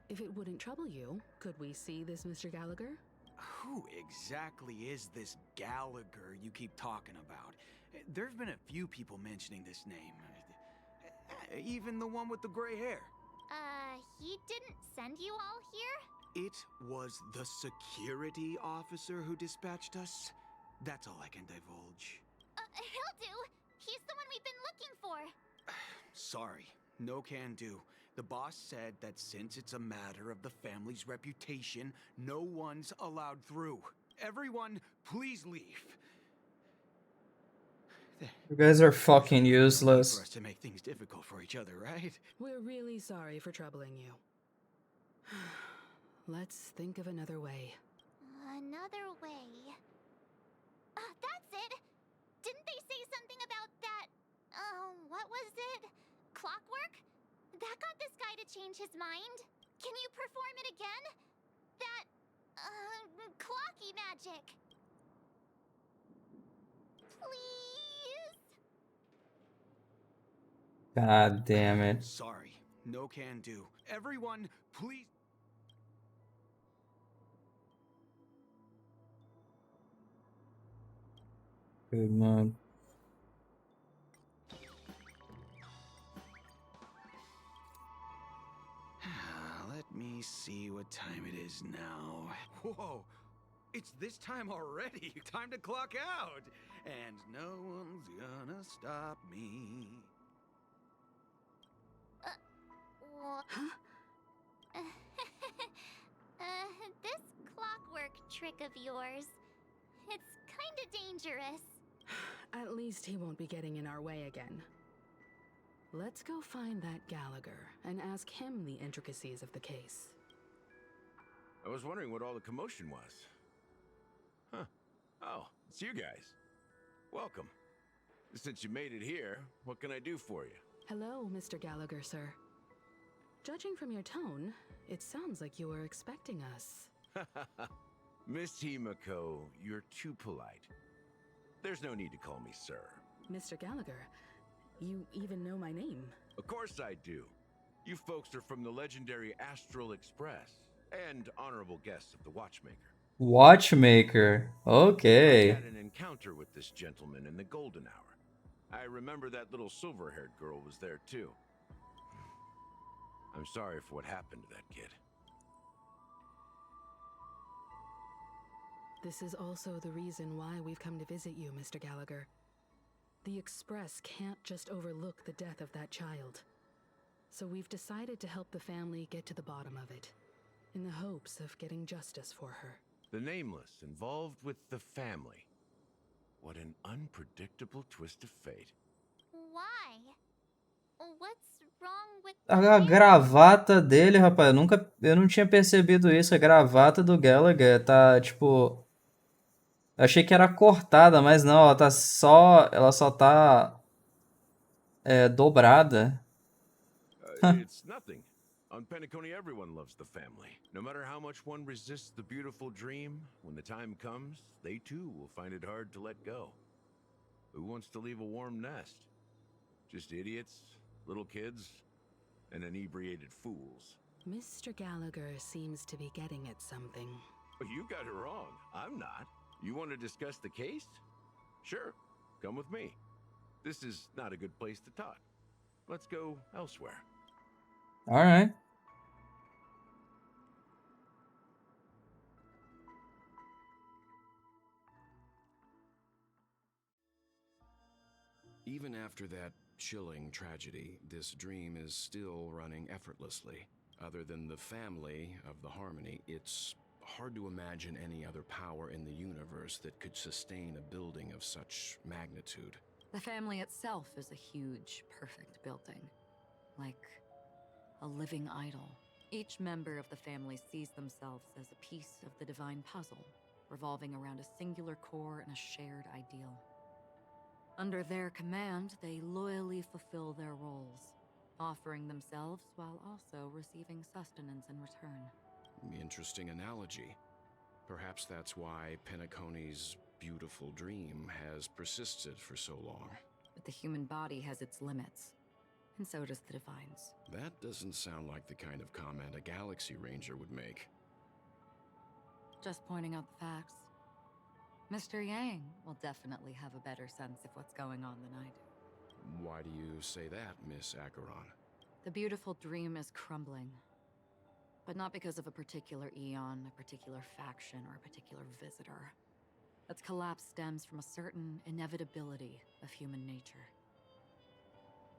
If it wouldn't trouble you, could we see this Mr. Gallagher? Who exactly is this Gallagher you keep talking about? There've been a few people mentioning this name. Even the one with the gray hair. He didn't send you all here? It was the security officer who dispatched us. That's all I can divulge. He'll do. He's the one we've been looking for. Sorry, no can do. The boss said that since it's a matter of the family's reputation, no one's allowed through. Everyone, please leave. You guys are fucking For useless. us to make things difficult for each other, right? We're really sorry for troubling you. Let's think of another way. Another way. That's it! Didn't they say something about that? What was it? Clockwork? That got this guy to change his mind. Can you perform it again? That, clocky magic. Please? God damn it. Sorry, no can do. Everyone, please. Good man. Let me see what time it is now. Whoa, it's this time already. Time to clock out. And no one's gonna stop me. What? Huh? This clockwork trick of yours, it's kinda dangerous. At least he won't be getting in our way again. Let's go find that Gallagher and ask him the intricacies of the case. I was wondering what all the commotion was. Huh. Oh, it's you guys. Welcome. Since you made it here, what can I do for you? Hello, Mr. Gallagher, sir. Judging from your tone, it sounds like you were expecting us. Miss Himiko, you're too polite. There's no need to call me sir. Mr. Gallagher, you even know my name. Of course I do. You folks are from the legendary Astral Express and honorable guests of the Watchmaker. Watchmaker. I Okay. had an encounter with this gentleman in the golden hour. I remember that little silver-haired girl was there too. I'm sorry for what happened to that kid. This is also the reason why we've come to visit you, Mr. Gallagher. The Express can't just overlook the death of that child. So we've decided to help the family get to the bottom of it, in the hopes of getting justice for her. The Nameless involved with the family. What an unpredictable twist of fate. Why? What's wrong with A gravata dele, rapaz, eu não tinha percebido isso. A gravata do Gallagher tá, tipo... Eu achei que era cortada, mas não, ela só tá dobrada. It's nothing. On Penacony, everyone loves the family. No matter how much one resists the beautiful dream, when the time comes, they too will find it hard to let go. Who wants to leave a warm nest? Just idiots, little kids, and inebriated fools. Mr. Gallagher seems to be getting at something. You got it wrong. I'm not. You want to discuss the case? Sure, come with me. This is not a good place to talk. Let's go elsewhere. All right. Even after that chilling tragedy, this dream is still running effortlessly. Other than the family of the Harmony, it's hard to imagine any other power in the universe that could sustain a building of such magnitude. The family itself is a huge, perfect building. Like a living idol. Each member of the family sees themselves as a piece of the divine puzzle, revolving around a singular core and a shared ideal. Under their command, they loyally fulfill their roles, offering themselves while also receiving sustenance in return. Interesting analogy. Perhaps that's why Penacony's beautiful dream has persisted for so long. But the human body has its limits, and so does the Divine's. That doesn't sound like the kind of comment a Galaxy Ranger would make. Just pointing out the facts. Mr. Yang will definitely have a better sense of what's going on than I do. Why do you say that, Miss Acheron? The beautiful dream is crumbling. But not because of a particular eon, a particular faction, or a particular visitor. Its collapse stems from a certain inevitability of human nature.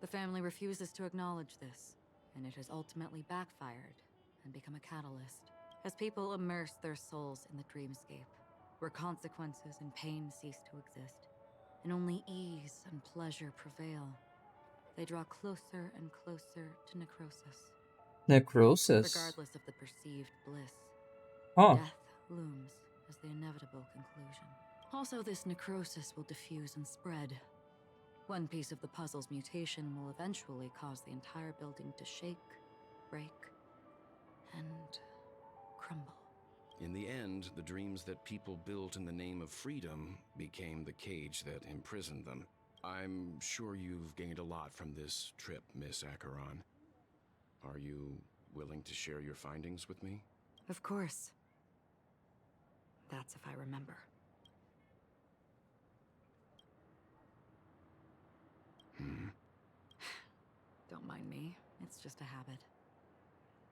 The family refuses to acknowledge this, and it has ultimately backfired and become a catalyst. As people immerse their souls in the dreamscape, where consequences and pain cease to exist, and only ease and pleasure prevail, they draw closer and closer to necrosis. Necrosis? Regardless of the perceived bliss, Huh. death looms as the inevitable conclusion. Also, this necrosis will diffuse and spread. One piece of the puzzle's mutation will eventually cause the entire building to shake, break, and crumble. In the end, the dreams that people built in the name of freedom became the cage that imprisoned them. I'm sure you've gained a lot from this trip, Miss Acheron. Are you willing to share your findings with me? Of course. That's if I remember. Don't mind me. It's just a habit.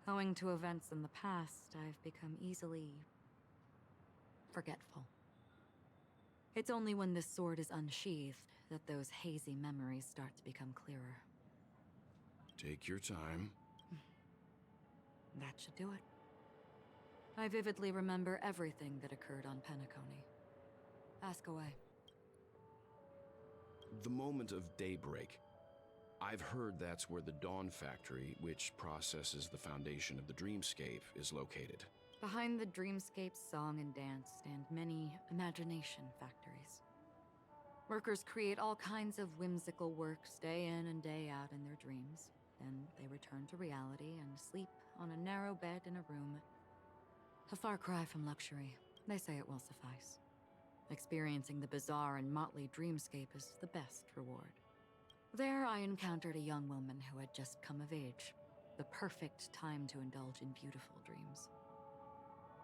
Owing to events in the past, I've become easily forgetful. It's only when this sword is unsheathed that those hazy memories start to become clearer. Take your time. That should do it. I vividly remember everything that occurred on Penacony. Ask away. The moment of daybreak. I've heard that's where the Dawn Factory, which processes the foundation of the dreamscape, is located. Behind the dreamscape's song and dance stand many imagination factories. Workers create all kinds of whimsical works day in and day out in their dreams. Then they return to reality and sleep on a narrow bed in a room. A far cry from luxury. They say it will suffice. Experiencing the bizarre and motley dreamscape is the best reward. There I encountered a young woman who had just come of age. The perfect time to indulge in beautiful dreams.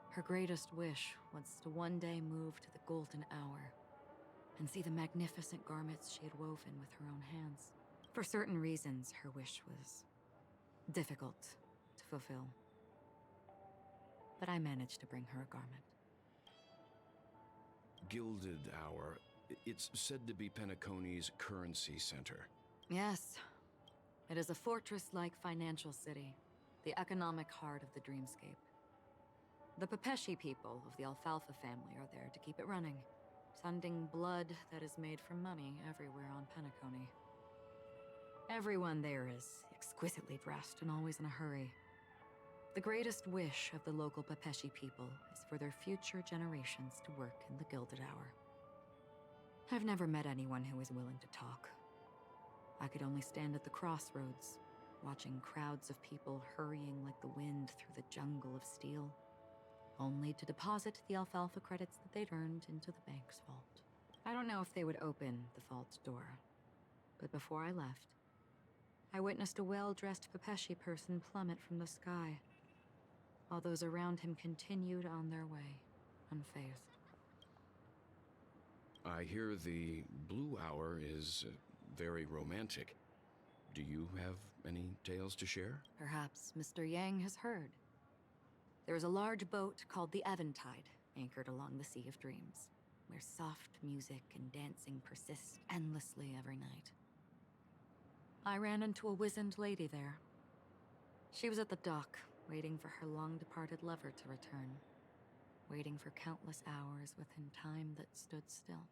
Her greatest wish was to one day move to the golden hour and see the magnificent garments she had woven with her own hands. For certain reasons, her wish was difficult to fulfill. But I managed to bring her a garment. Gilded Hour. It's said to be Penacony's currency center. Yes. It is a fortress-like financial city, the economic heart of the dreamscape. The Pepeshi people of the Alfalfa family are there to keep it running, sending blood that is made from money everywhere on Penacony. Everyone there is exquisitely dressed and always in a hurry. The greatest wish of the local Pepeshi people is for their future generations to work in the Gilded Hour. I've never met anyone who is willing to talk. I could only stand at the crossroads, watching crowds of people hurrying like the wind through the jungle of steel, only to deposit the alfalfa credits that they'd earned into the bank's vault. I don't know if they would open the vault's door, but before I left, I witnessed a well-dressed Pepeshi person plummet from the sky, while those around him continued on their way, unfazed. I hear the Blue Hour is very romantic. Do you have any tales to share? Perhaps Mr. Yang has heard. There is a large boat called the Eventide, anchored along the Sea of Dreams, where soft music and dancing persist endlessly every night. I ran into a wizened lady there. She was at the dock, waiting for her long-departed lover to return, waiting for countless hours within time that stood still.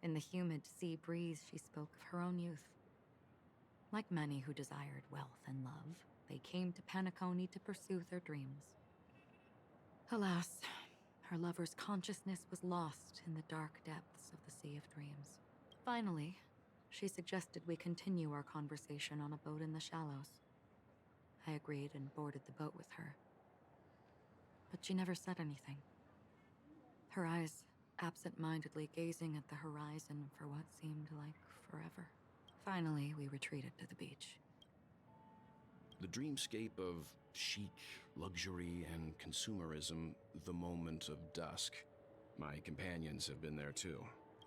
In the humid sea breeze, she spoke of her own youth. Like many who desired wealth and love, they came to Penacony to pursue their dreams. Alas, her lover's consciousness was lost in the dark depths of the Sea of Dreams. Finally, she suggested we continue our conversation on a boat in the shallows. I agreed and boarded the boat with her. But she never said anything. Her eyes absent-mindedly gazing at the horizon for what seemed like forever. Finally, we retreated to the beach. The dreamscape of chic, luxury, and consumerism, the moment of dusk. My companions have been there too.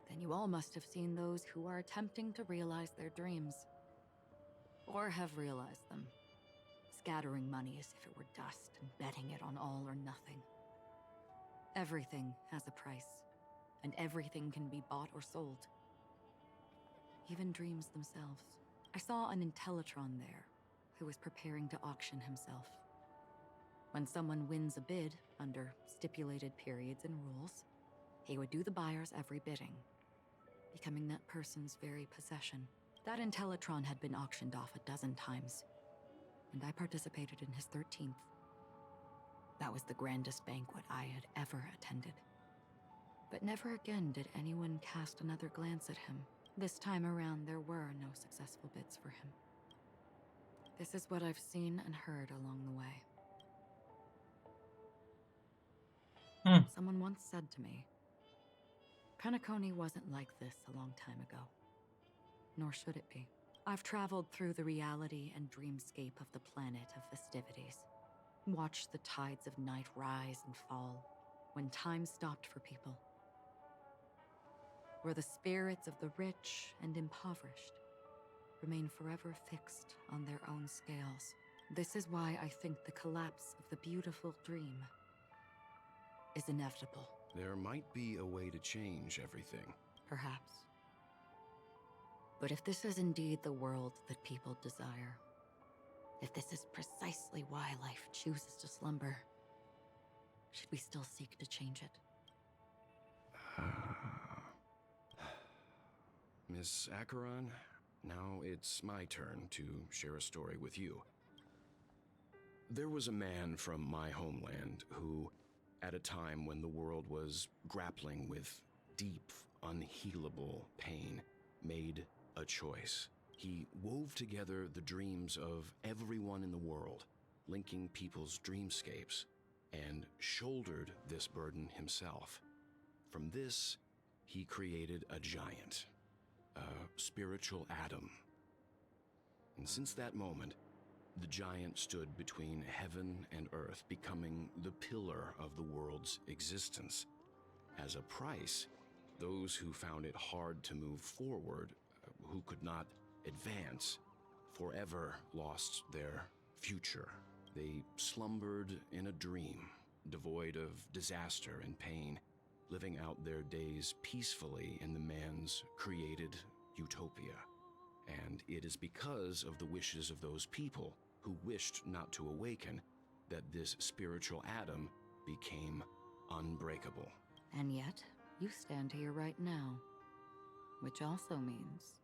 Then you all must have seen those who are attempting to realize their dreams. Or have realized them. Scattering money as if it were dust and betting it on all or nothing. Everything has a price, and everything can be bought or sold. Even dreams themselves. I saw an Intellitron there, who was preparing to auction himself. When someone wins a bid, under stipulated periods and rules, he would do the buyer's every bidding, becoming that person's very possession. That Intellitron had been auctioned off 12 times, and I participated in his 13th. That was the grandest banquet I had ever attended. But never again did anyone cast another glance at him. This time around, there were no successful bids for him. This is what I've seen and heard along the way. Someone once said to me, Penacony wasn't like this a long time ago. Nor should it be. I've traveled through the reality and dreamscape of the planet of festivities. Watched the tides of night rise and fall when time stopped for people. Where the spirits of the rich and impoverished remain forever fixed on their own scales. This is why I think the collapse of the beautiful dream is inevitable. There might be a way to change everything. Perhaps. But if this is indeed the world that people desire, if this is precisely why life chooses to slumber, should we still seek to change it? Miss Acheron, now it's my turn to share a story with you. There was a man from my homeland who, at a time when the world was grappling with deep, unhealable pain, made a choice. He wove together the dreams of everyone in the world, linking people's dreamscapes, and shouldered this burden himself. From this, he created a giant, a spiritual atom. And since that moment, the giant stood between heaven and earth, becoming the pillar of the world's existence. As a price, those who found it hard to move forward, who could not advance, forever lost their future. They slumbered in a dream, devoid of disaster and pain, living out their days peacefully in the man's created utopia. And it is because of the wishes of those people who wished not to awaken that this spiritual atom became unbreakable. And yet, you stand here right now, which also means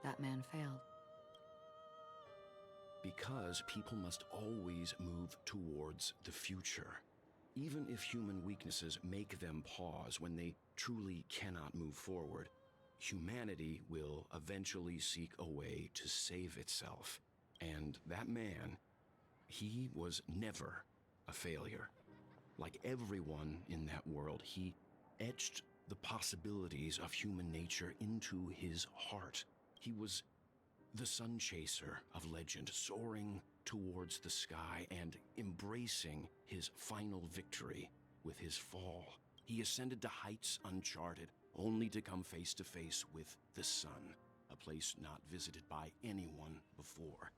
that man failed. Because people must always move towards the future. Even if human weaknesses make them pause when they truly cannot move forward, humanity will eventually seek a way to save itself. And that man, he was never a failure. Like everyone in that world, he etched the possibilities of human nature into his heart. He was the sun chaser of legend, soaring towards the sky and embracing his final victory with his fall. He ascended to heights uncharted, only to come face to face with the sun, a place not visited by anyone before.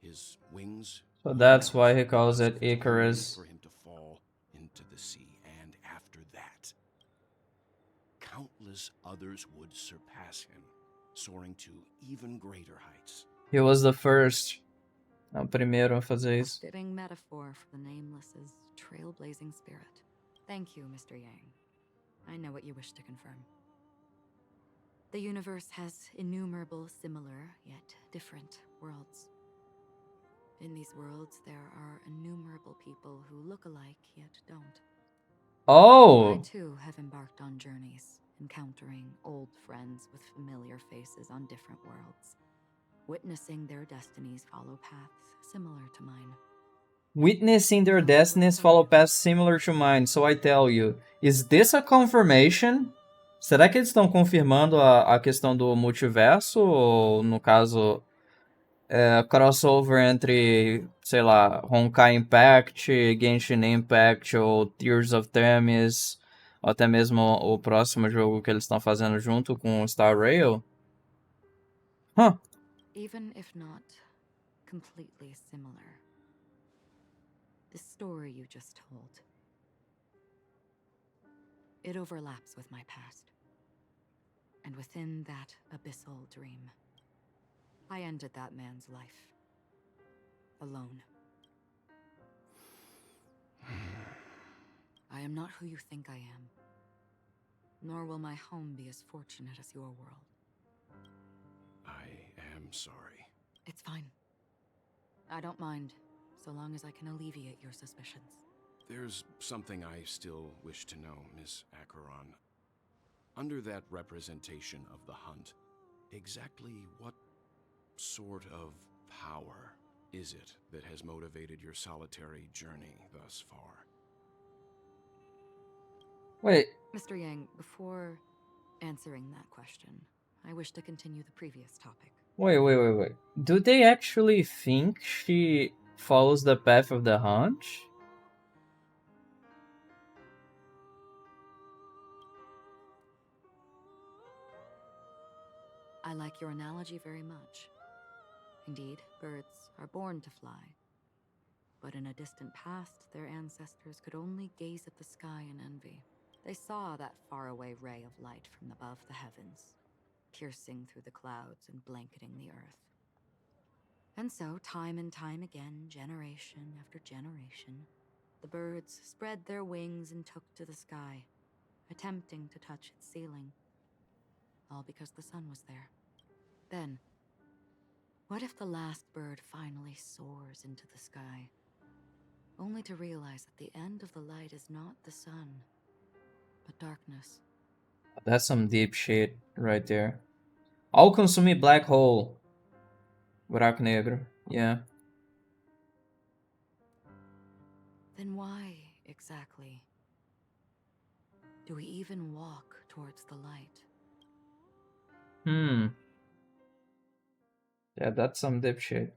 His wings... So that's why he calls it Icarus. ...for him to fall into the sea, and after that, countless others would surpass him, soaring to even greater heights. He was the first. O primeiro a fazer isso. Fitting metaphor for the Nameless's trailblazing spirit. Thank you, Mr. Yang. I know what you wish to confirm. The universe has innumerable similar, yet different worlds. In these worlds, there are innumerable people who look alike, yet don't. Oh! I, too, have embarked on journeys, encountering old friends with familiar faces on different worlds, witnessing their destinies follow paths similar to mine. Witnessing their destinies follow paths similar to mine, so I tell you. Is this a confirmation? Será que eles estão confirmando a questão do multiverso? Ou, no caso, crossover entre, sei lá, Honkai Impact, Genshin Impact ou Tears of Themis, ou até mesmo o próximo jogo que eles estão fazendo junto com Star Rail? Huh. Even if not completely similar, the story you just told, it overlaps with my past. And within that abyssal dream, I ended that man's life. Alone. I am not who you think I am. Nor will my home be as fortunate as your world. I am sorry. It's fine. I don't mind, so long as I can alleviate your suspicions. There's something I still wish to know, Miss Acheron. Under that representation of the hunt, exactly what sort of power is it that has motivated your solitary journey thus far? Wait. Mr. Yang, before answering that question, I wish to continue the previous topic. Wait. Do they actually think she follows the path of the hunt? I like your analogy very much. Indeed, birds are born to fly. But in a distant past, their ancestors could only gaze at the sky in envy. They saw that faraway ray of light from above the heavens, piercing through the clouds and blanketing the earth. And so, time and time again, generation after generation, the birds spread their wings and took to the sky, attempting to touch its ceiling. All because the sun was there. Then, what if the last bird finally soars into the sky, only to realize that the end of the light is not the sun, but darkness? That's some deep shit right there. All consuming black hole. Buraco negro. Yeah. Then why, exactly, do we even walk towards the light? Yeah, that's some dipshit.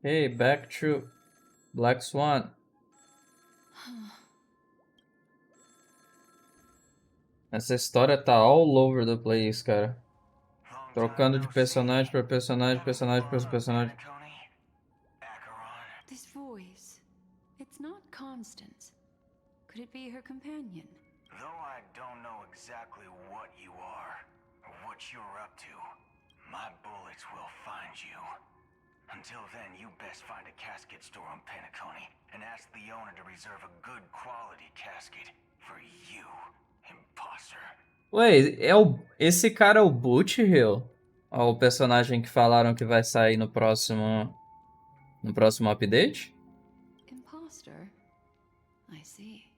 Hey, back to Black Swan. Essa história tá all over the place, cara. Trocando de personagem pra personagem. This voice, it's not Constance. Could it be her companion? Though I don't know exactly what you are, or what you're up to, my bullets will find you. Until then, you best find a casket store on Penacony, and ask the owner to reserve a good quality casket for you, imposter. Ué, esse cara é o Boot Hill? Ó, o personagem que falaram que vai sair no próximo update? Imposter? I see.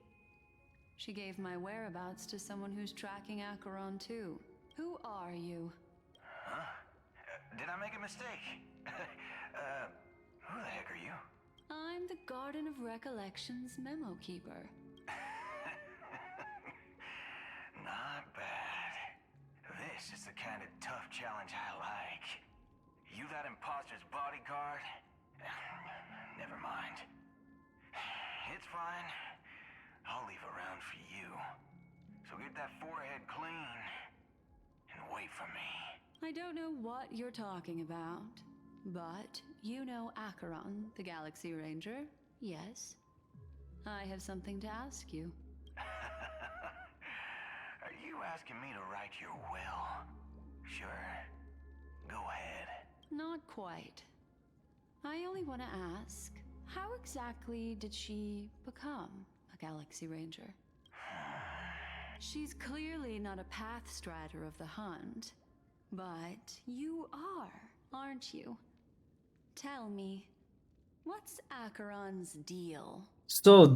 She gave my whereabouts to someone who's tracking Acheron too. Who are you? Huh? Did I make a mistake? Who the heck are you? I'm the Garden of Recollection's memo keeper. Not bad. This is the kind of tough challenge I like. You that imposter's bodyguard? Never mind. It's fine. I'll leave a round for you. So get that forehead clean and wait for me. I don't know what you're talking about, but you know Acheron, the Galaxy Ranger, yes? I have something to ask you. Are you asking me to write your will? Sure. Go ahead. Not quite. I only want to ask, how exactly did she become a Galaxy Ranger? She's clearly not a path strider of the hunt, but you are, aren't you? Tell me, what's Acheron's deal? So,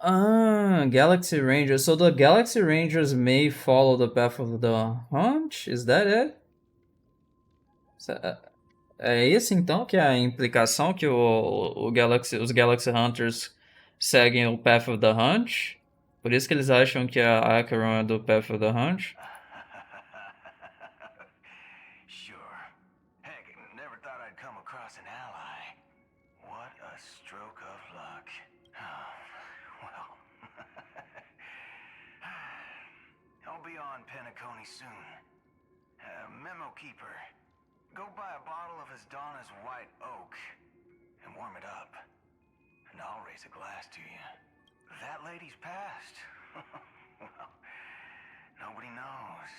Galaxy Rangers. So the Galaxy Rangers may follow the path of the hunt? Is that it? É isso então que é a implicação que os Galaxy Hunters seguem o Path of the Hunt? Por isso que eles acham que a Acheron é do Path of the Hunt? Sure. Heck, never thought I'd come across an ally. What a stroke of luck. Well, I'll be on Penacony soon. Memo Keeper, go buy a bottle of Donna's White Oak and warm it up. And I'll raise a glass to you. That lady's passed. Well, nobody knows.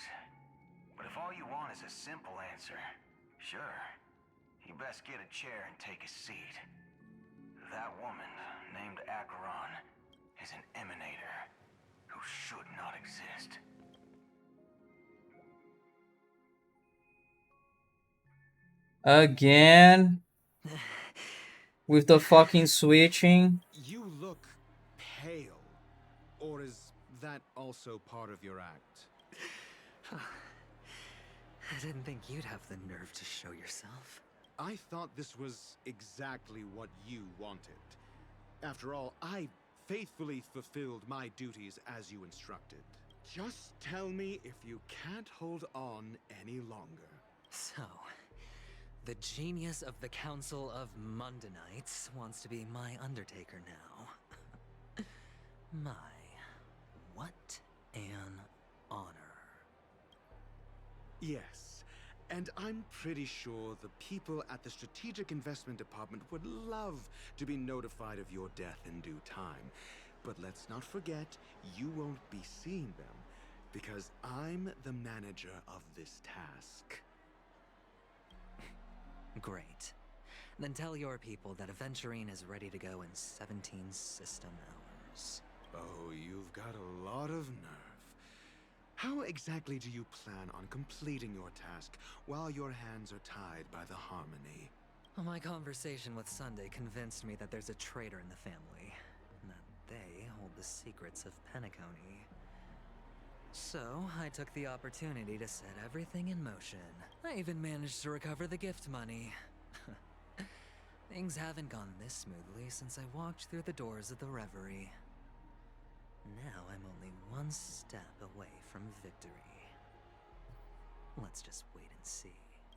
But if all you want is a simple answer, sure, you best get a chair and take a seat. That woman, named Auron, is an emanator who should not exist. Again? With the fucking switching? You look pale. Or is that also part of your act? I didn't think you'd have the nerve to show yourself. I thought this was exactly what you wanted. After all, I faithfully fulfilled my duties as you instructed. Just tell me if you can't hold on any longer. So, the genius of the Council of Mundanites wants to be my Undertaker now. My, what an honor. Yes, and I'm pretty sure the people at the Strategic Investment Department would love to be notified of your death in due time. But let's not forget, you won't be seeing them, because I'm the manager of this task. Great. Then tell your people that Aventurine is ready to go in 17 system hours. Oh, you've got a lot of nerve. How exactly do you plan on completing your task while your hands are tied by the Harmony? Well, my conversation with Sunday convinced me that there's a traitor in the family, and that they hold the secrets of Penacony. So, I took the opportunity to set everything in motion. I even managed to recover the gift money. Things haven't gone this smoothly since I walked through the doors of the Reverie. Now I'm only one step away from victory. Let's just wait and see.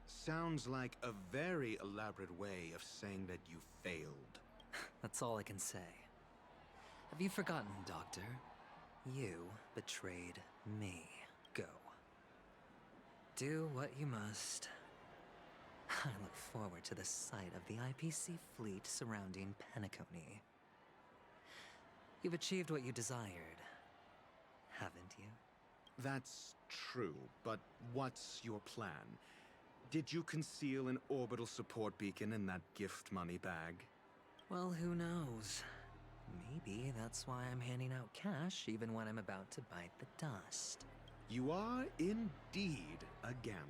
Sounds like a very elaborate way of saying that you failed. That's all I can say. Have you forgotten, Doctor? You betrayed me. Go. Do what you must. I look forward to the sight of the IPC fleet surrounding Penacony. You've achieved what you desired, haven't you? That's true, but what's your plan? Did you conceal an orbital support beacon in that gift money bag? Well, who knows? Maybe that's why I'm handing out cash even when I'm about to bite the dust. You are indeed a gambler.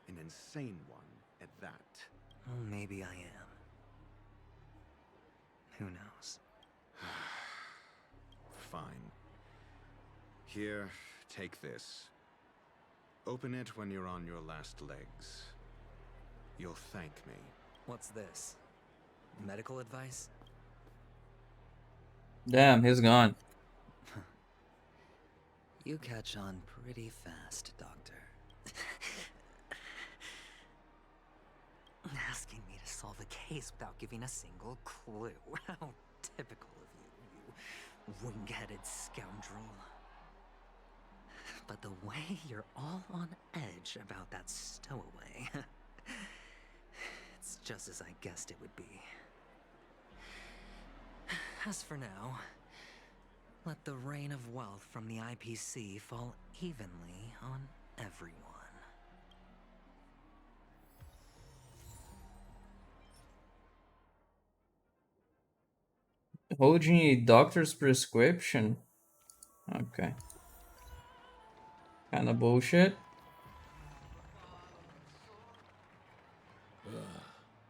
An insane one at that. Well, maybe I am. Who knows? Fine. Here, take this. Open it when you're on your last legs. You'll thank me. What's this? Medical advice? Damn, he's gone. You catch on pretty fast, Doctor. Asking me to solve a case without giving a single clue. How typical of you, you wing-headed scoundrel. But the way you're all on edge about that stowaway, it's just as I guessed it would be. As for now, let the rain of wealth from the IPC fall evenly on everyone. Holding a doctor's prescription? Okay. Kinda bullshit.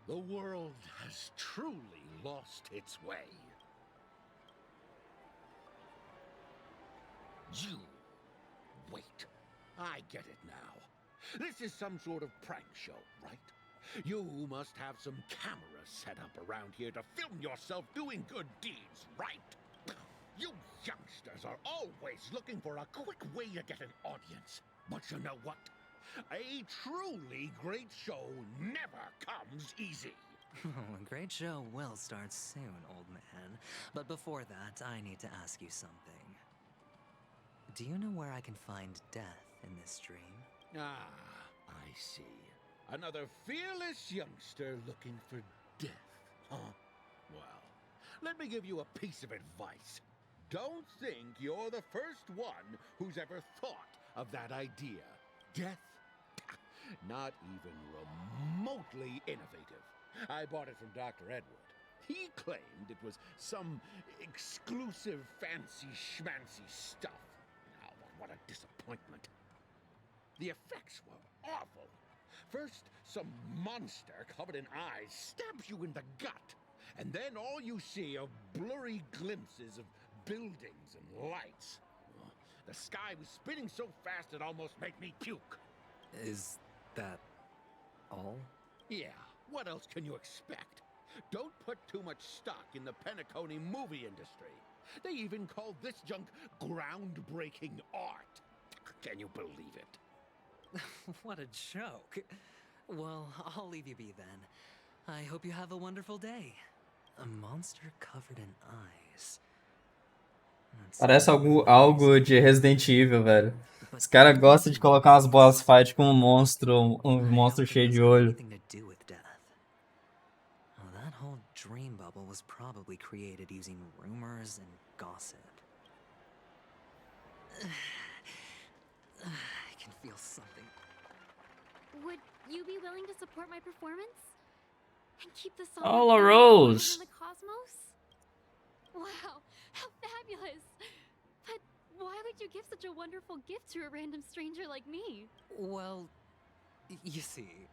The world has truly lost its way. You. Wait. I get it now. This is some sort of prank show, right? You must have some cameras set up around here to film yourself doing good deeds, right? You youngsters are always looking for a quick way to get an audience. But you know what? A truly great show never comes easy. A great show will start soon, old man. But before that, I need to ask you something. Do you know where I can find death in this dream? Ah, I see. Another fearless youngster looking for death, huh? Well, let me give you a piece of advice. Don't think you're the first one who's ever thought of that idea. Death? Not even remotely innovative. I bought it from Dr. Edward. He claimed it was some exclusive fancy schmancy stuff. Now, what a disappointment. The effects were awful. First, some monster covered in eyes stabs you in the gut. And then all you see are blurry glimpses of buildings and lights. The sky was spinning so fast it almost made me puke. Is that all? Yeah, what else can you expect? Don't put too much stock in the Penacony movie industry. They even call this junk groundbreaking art. Can you believe it? What a joke. Well, I'll leave you be then. I hope you have a wonderful day. A monster covered in eyes. Parece algo de Resident Evil, velho. Os caras gostam de colocar umas boss fight com um monstro cheio de olho. That whole dream bubble was probably created using rumors and gossip. I can feel something. Would you be willing to support my performance? And keep the song Oh, La Rose! in the cosmos? Wow, how fabulous! But why would you give such a wonderful gift to a random stranger like me? Well, you see,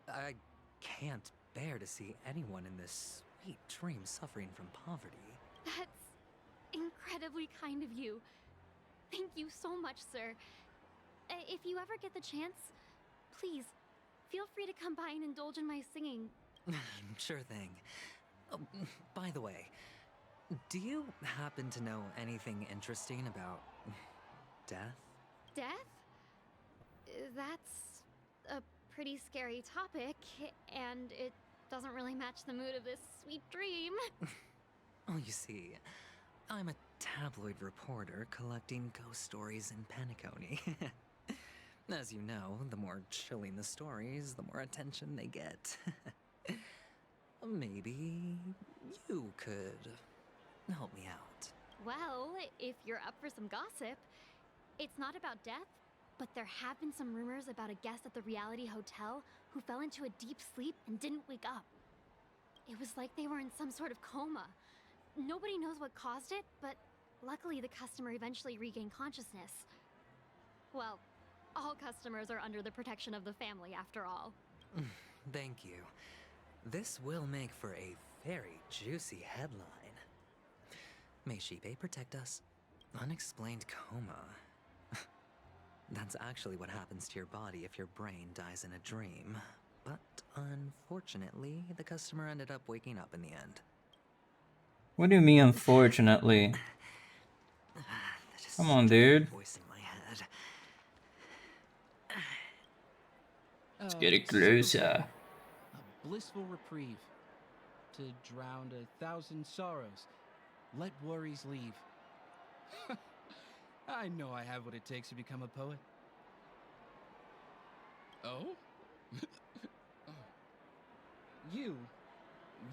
I can't bear to see anyone in this sweet dream suffering from poverty. That's incredibly kind of you. Thank you so much, sir. If you ever get the chance, please, feel free to come by and indulge in my singing. Sure thing. Oh, by the way, do you happen to know anything interesting about death? Death? That's a pretty scary topic, and it doesn't really match the mood of this sweet dream. Oh, you see, I'm a tabloid reporter collecting ghost stories in Penacony. As you know, the more chilling the stories, the more attention they get. Maybe you could help me out. Well, if you're up for some gossip, it's not about death, but there have been some rumors about a guest at the reality hotel who fell into a deep sleep and didn't wake up. It was like they were in some sort of coma. Nobody knows what caused it, but luckily the customer eventually regained consciousness. Well, all customers are under the protection of the family, after all. Thank you. This will make for a very juicy headline. May Shibe protect us. Unexplained coma. That's actually what happens to your body if your brain dies in a dream. But unfortunately, the customer ended up waking up in the end. What do you mean, unfortunately? Come on, dude. Voice in my head. Let's get it closer. A blissful reprieve to drown 1,000 sorrows. Let worries leave. I know I have what it takes to become a poet. Oh? Oh.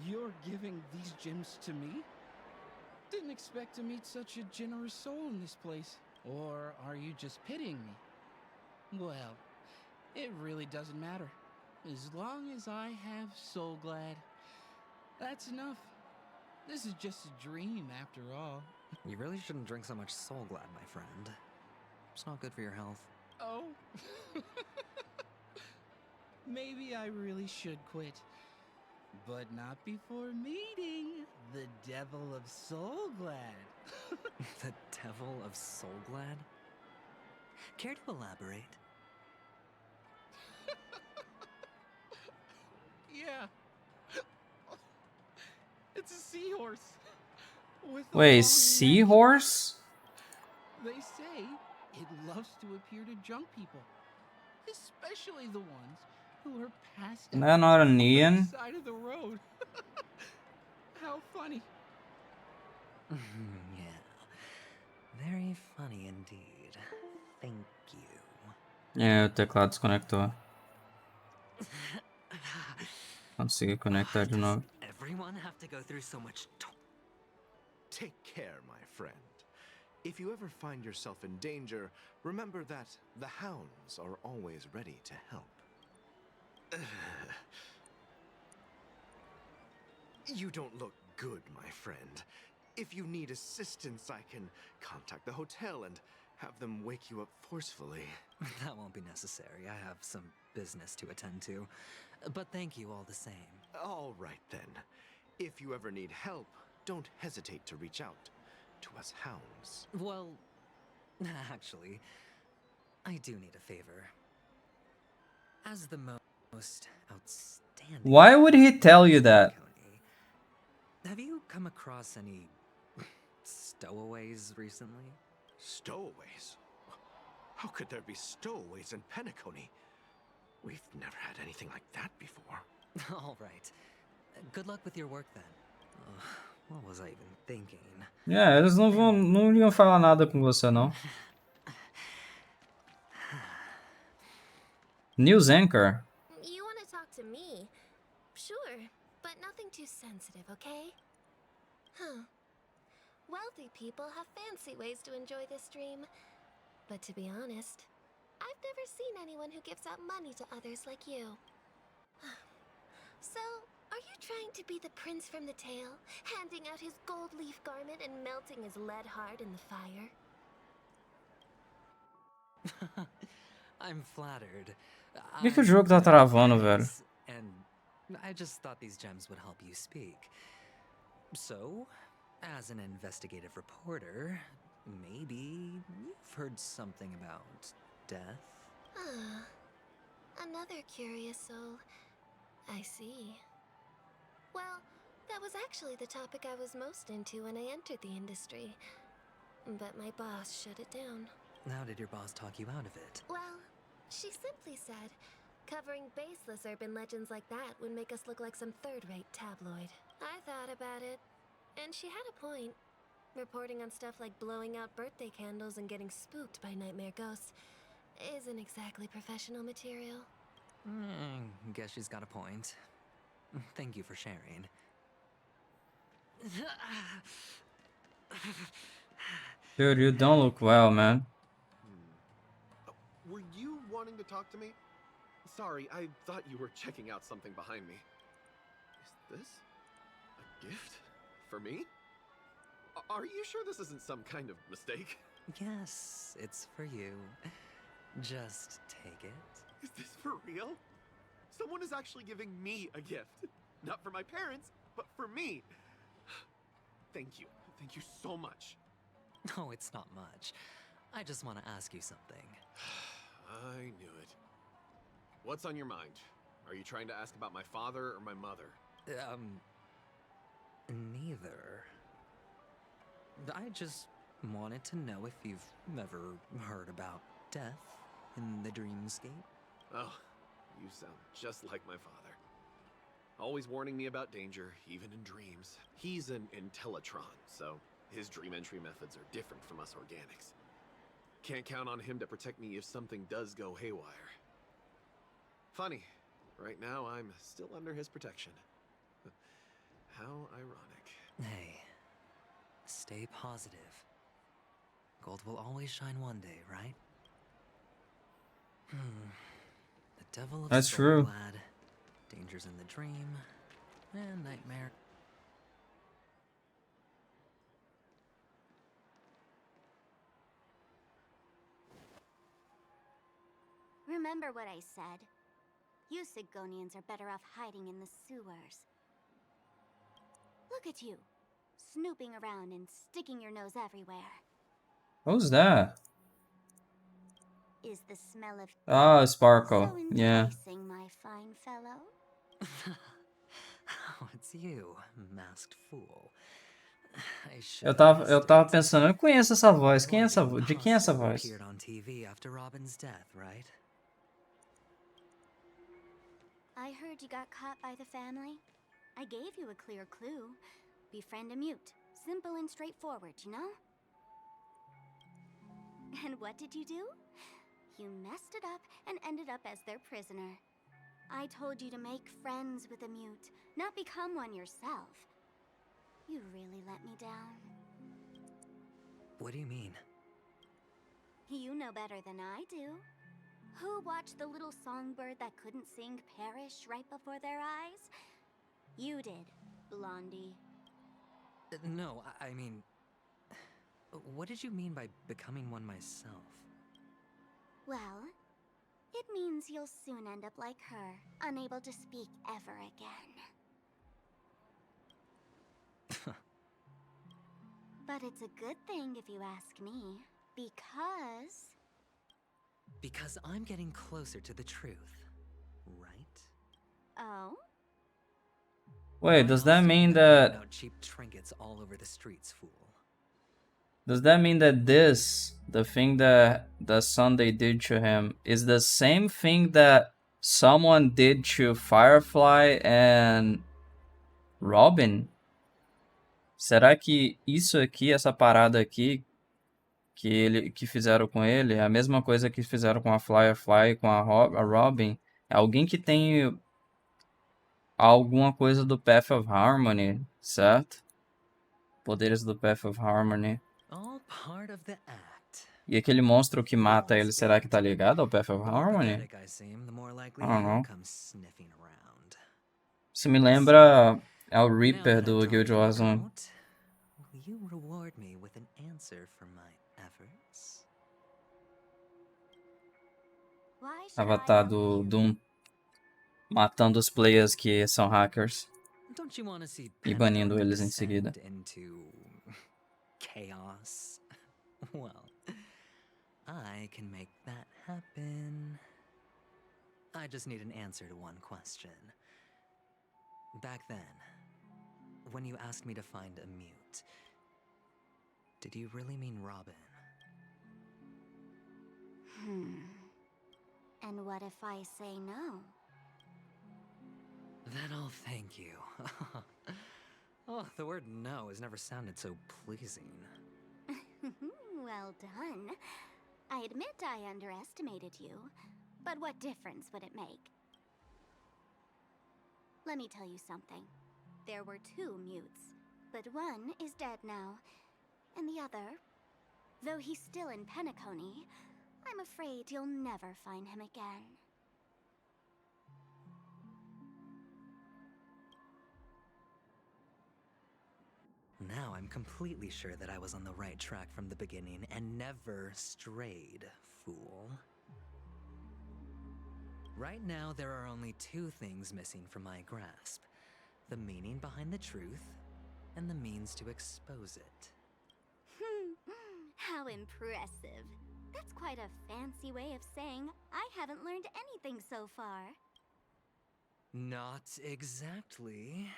You're giving these gems to me? Didn't expect to meet such a generous soul in this place. Or are you just pitying me? Well, it really doesn't matter. As long as I have Soul Glad, that's enough. This is just a dream after all. You really shouldn't drink so much Soul Glad, my friend. It's not good for your health. Oh? Maybe I really should quit. But not before meeting the Devil of Soul Glad. The Devil of Soul Glad? Care to elaborate? Yeah. It's a seahorse. With a Wait, long neck. seahorse? They say it loves to appear to drunk people, especially the ones who are passed Is out that not a on the neon? side of the road. How funny. Yeah. Very funny indeed. Thank you. É, o teclado desconectou. Consegui conectar de novo. Everyone have to go through so much Take care, my friend. If you ever find yourself in danger, remember that the hounds are always ready to help. You don't look good, my friend. If you need assistance, I can contact the hotel and have them wake you up forcefully. That won't be necessary. I have some business to attend to. But thank you all the same. All right, then. If you ever need help, don't hesitate to reach out to us hounds. Well, actually, I do need a favor. As the most outstanding... Why would he tell you that? Have you come across any stowaways recently? Stowaways? How could there be stowaways in Penacony? We've never had anything like that before. All right. Good luck with your work then. What was I even thinking? É, eles não iam falar nada com você, não. News anchor. You want to talk to me? Sure, but nothing too sensitive, okay? Huh. Wealthy people have fancy ways to enjoy this dream. But to be honest, I've never seen anyone who gives out money to others like you. So, are you trying to be the prince from the tale, handing out his gold leaf garment and melting his lead heart in the fire? I'm flattered. Por que o jogo tá travando, velho? And I just thought these gems would help you speak. So, as an investigative reporter, maybe you've heard something about death? Ah, another curious soul. I see. Well, that was actually the topic I was most into when I entered the industry. But my boss shut it down. How did your boss talk you out of it? Well, she simply said, covering baseless urban legends like that would make us look like some third-rate tabloid. I thought about it, and she had a point. Reporting on stuff like blowing out birthday candles and getting spooked by nightmare ghosts isn't exactly professional material. Guess she's got a point. Thank you for sharing. Dude, you don't look well, man. Were you wanting to talk to me? Sorry, I thought you were checking out something behind me. Is this a gift for me? Are you sure this isn't some kind of mistake? Yes, it's for you. Just take it. Is this for real? Someone is actually giving me a gift. Not for my parents, but for me. Thank you. Thank you so much. No, it's not much. I just want to ask you something. I knew it. What's on your mind? Are you trying to ask about my father or my mother? Neither. I just wanted to know if you've ever heard about death in the dreamscape. Oh, you sound just like my father. Always warning me about danger, even in dreams. He's an Intellitron, so his dream entry methods are different from us organics. Can't count on him to protect me if something does go haywire. Funny, right now I'm still under his protection. How ironic. Hey, stay positive. Gold will always shine one day, right? The devil of That's true. Lad, dangers in the dream, and nightmare. Remember what I said. You Sigonians are better off hiding in the sewers. Look at you, snooping around and sticking your nose everywhere. What was that? Is the smell of Ah, Sparkle. so Yeah. enticing, my fine fellow? Oh, it's you, masked fool. I should Eu have tava, guessed eu tava it. pensando, eu conheço essa voz. Quem é Or essa the voz? De quem é essa imposter who voz? appeared on TV after Robin's death, right? I heard you got caught by the family. I gave you a clear clue. Befriend a mute. Simple and straightforward, you know? And what did you do? You messed it up and ended up as their prisoner. I told you to make friends with a mute, not become one yourself. You really let me down. What do you mean? You know better than I do. Who watched the little songbird that couldn't sing perish right before their eyes? You did, Blondie. No, I mean... What did you mean by becoming one myself? Well, it means you'll soon end up like her, unable to speak ever again. But it's a good thing if you ask me, because... Because I'm getting closer to the truth, right? Oh? Wait, does I that also mean been handing that... out cheap trinkets all over the streets, fool. Does that mean that this, the thing that Sunday did to him, is the same thing that someone did to Firefly and Robin? Será que isso aqui, essa parada aqui, que fizeram com ele, é a mesma coisa que fizeram com a Firefly e com a Robin? É alguém que tem alguma coisa do Path of Harmony, certo? Poderes do Path of Harmony. All part of the act. E aquele monstro que mata ele, será que tá ligado ao Path of Harmony? Pathetic I seem, the more likely I don't he'll know. come sniffing around. Isso me lembra é o Now Reaper that I've do drawn Guild you Wars 1. out, will you reward me with an answer for my efforts? Why should Avatar I help do you? Doom. Matando os players que são hackers. Don't you want to see E banindo Penacony eles em seguida. descend into chaos? Well, I can make that happen. I just need an answer to one question. Back then, when you asked me to find a mute, did you really mean Robin? And what if I say no? Then I'll thank you. Oh, the word no has never sounded so pleasing. Well done. I admit I underestimated you, but what difference would it make? Let me tell you something. There were 2 mutes, but one is dead now, and the other, though he's still in Penacony, I'm afraid you'll never find him again. Now I'm completely sure that I was on the right track from the beginning and never strayed, fool. Right now, there are only 2 things missing from my grasp. The meaning behind the truth, and the means to expose it. How impressive. That's quite a fancy way of saying I haven't learned anything so far. Not exactly.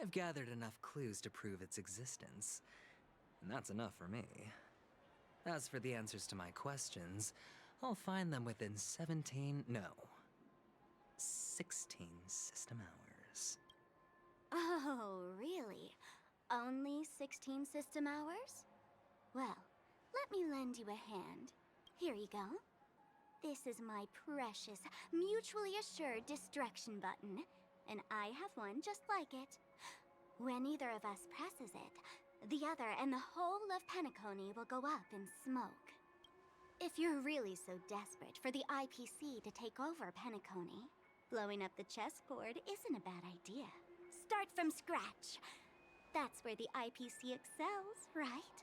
I've gathered enough clues to prove its existence, and that's enough for me. As for the answers to my questions, I'll find them within 16 system hours. Oh, really? Only 16 system hours? Well, let me lend you a hand. Here you go. This is my precious, mutually assured destruction button, and I have one just like it. When either of us presses it, the other and the whole of Penacony will go up in smoke. If you're really so desperate for the IPC to take over Penacony, blowing up the chessboard isn't a bad idea. Start from scratch. That's where the IPC excels, right?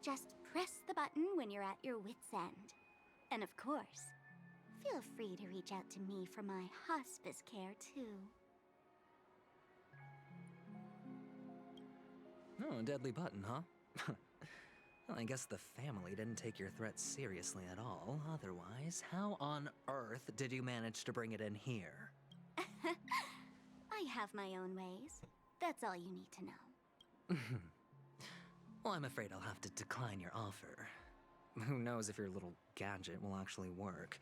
Just press the button when you're at your wit's end. And of course, feel free to reach out to me for my hospice care, too. Oh, a deadly button, huh? Well, I guess the family didn't take your threat seriously at all. Otherwise, how on earth did you manage to bring it in here? I have my own ways. That's all you need to know. Well, I'm afraid I'll have to decline your offer. Who knows if your little gadget will actually work.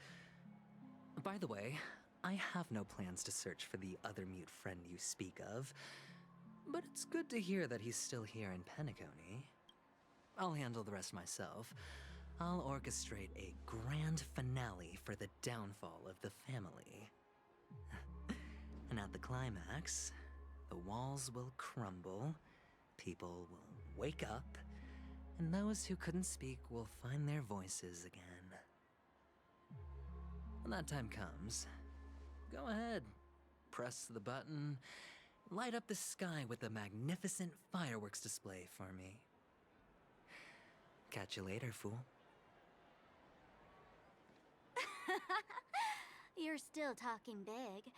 By the way, I have no plans to search for the other mute friend you speak of, but it's good to hear that he's still here in Penacony. I'll handle the rest myself. I'll orchestrate a grand finale for the downfall of the family. And at the climax, the walls will crumble, people will wake up, and those who couldn't speak will find their voices again. When that time comes, go ahead, press the button, light up the sky with a magnificent fireworks display for me. Catch you later, fool. You're still talking big,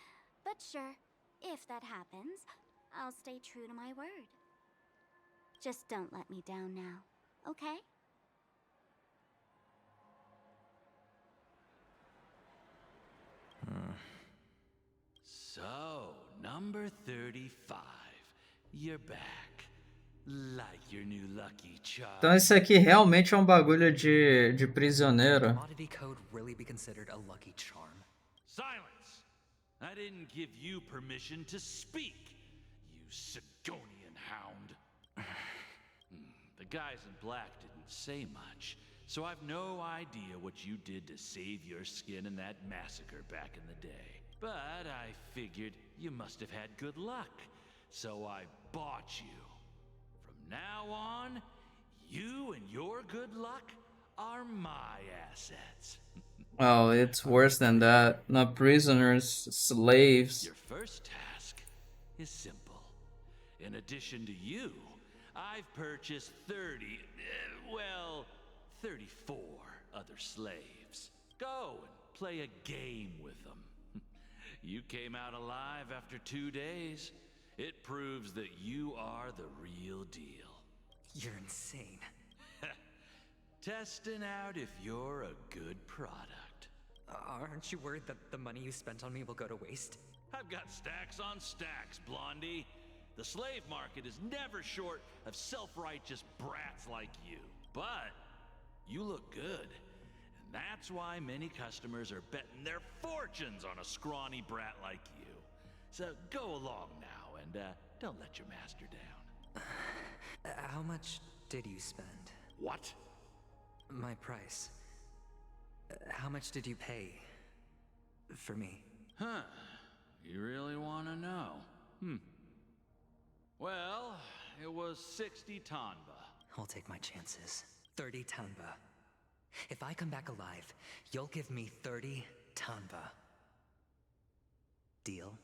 but sure, if that happens, I'll stay true to my word. Just don't let me down now, okay? So, number 35. You're back. Like your new lucky charm. Então esse aqui realmente é um bagulho de prisioneiro. Commodity code really be considered a lucky charm? Silence! I didn't give you permission to speak, you Sigonian hound. The guys in black didn't say much, so I've no idea what you did to save your skin in that massacre back in the day. But I figured you must have had good luck, so I bought you. From now on, you and your good luck are my assets. Oh, it's worse than that. Not prisoners, slaves. Your first task is simple. In addition to you, I've purchased 34 other slaves. Go and play a game with them. You came out alive after 2 days. It proves that you are the real deal. You're insane. Testing out if you're a good product. Aren't you worried that the money you spent on me will go to waste? I've got stacks on stacks, Blondie. The slave market is never short of self-righteous brats like you. But you look good. And that's why many customers are betting their fortunes on a scrawny brat like you. So go along now and don't let your master down. How much did you spend? What? My price. How much did you pay for me? Huh. You really want to know? Well, it was 60 tanba. I'll take my chances. 30 tanba. If I come back alive, you'll give me 30 tanba. Deal?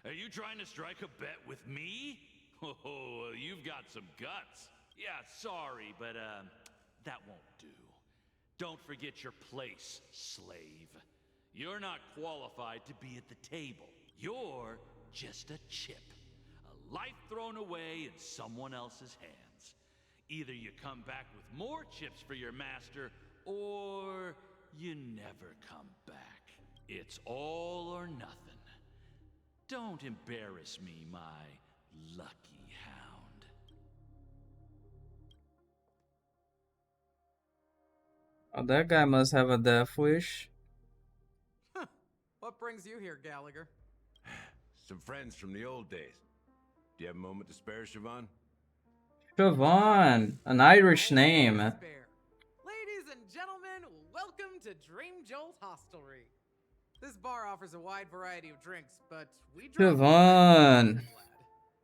Are you trying to strike a bet with me? Oh, you've got some guts. Yeah, sorry, but that won't do. Don't forget your place, slave. You're not qualified to be at the table. You're just a chip. A life thrown away in someone else's hands. Either you come back with more chips for your master, or you never come back. It's all or nothing. Don't embarrass me, my lucky hound. Oh, that guy must have a death wish. What brings you here, Gallagher? Some friends from the old days. Do you have a moment to spare, Siobhan? Siobhan, an Irish name. Ladies and gentlemen, welcome to Dream Jolt Hostelry. This bar offers a wide variety of drinks, but we Siobhan.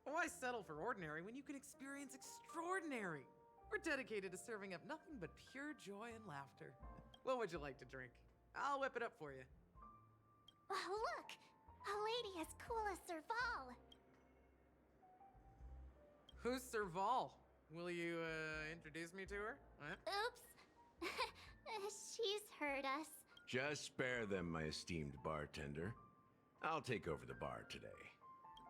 Why settle for ordinary when you can experience extraordinary? We're dedicated to serving up nothing but pure joy and laughter. What would you like to drink? I'll whip it up for you. Oh, look! A lady as cool as Serval! Who's Serval? Will you, introduce me to her? Oops! She's heard us. Just spare them, my esteemed bartender. I'll take over the bar today.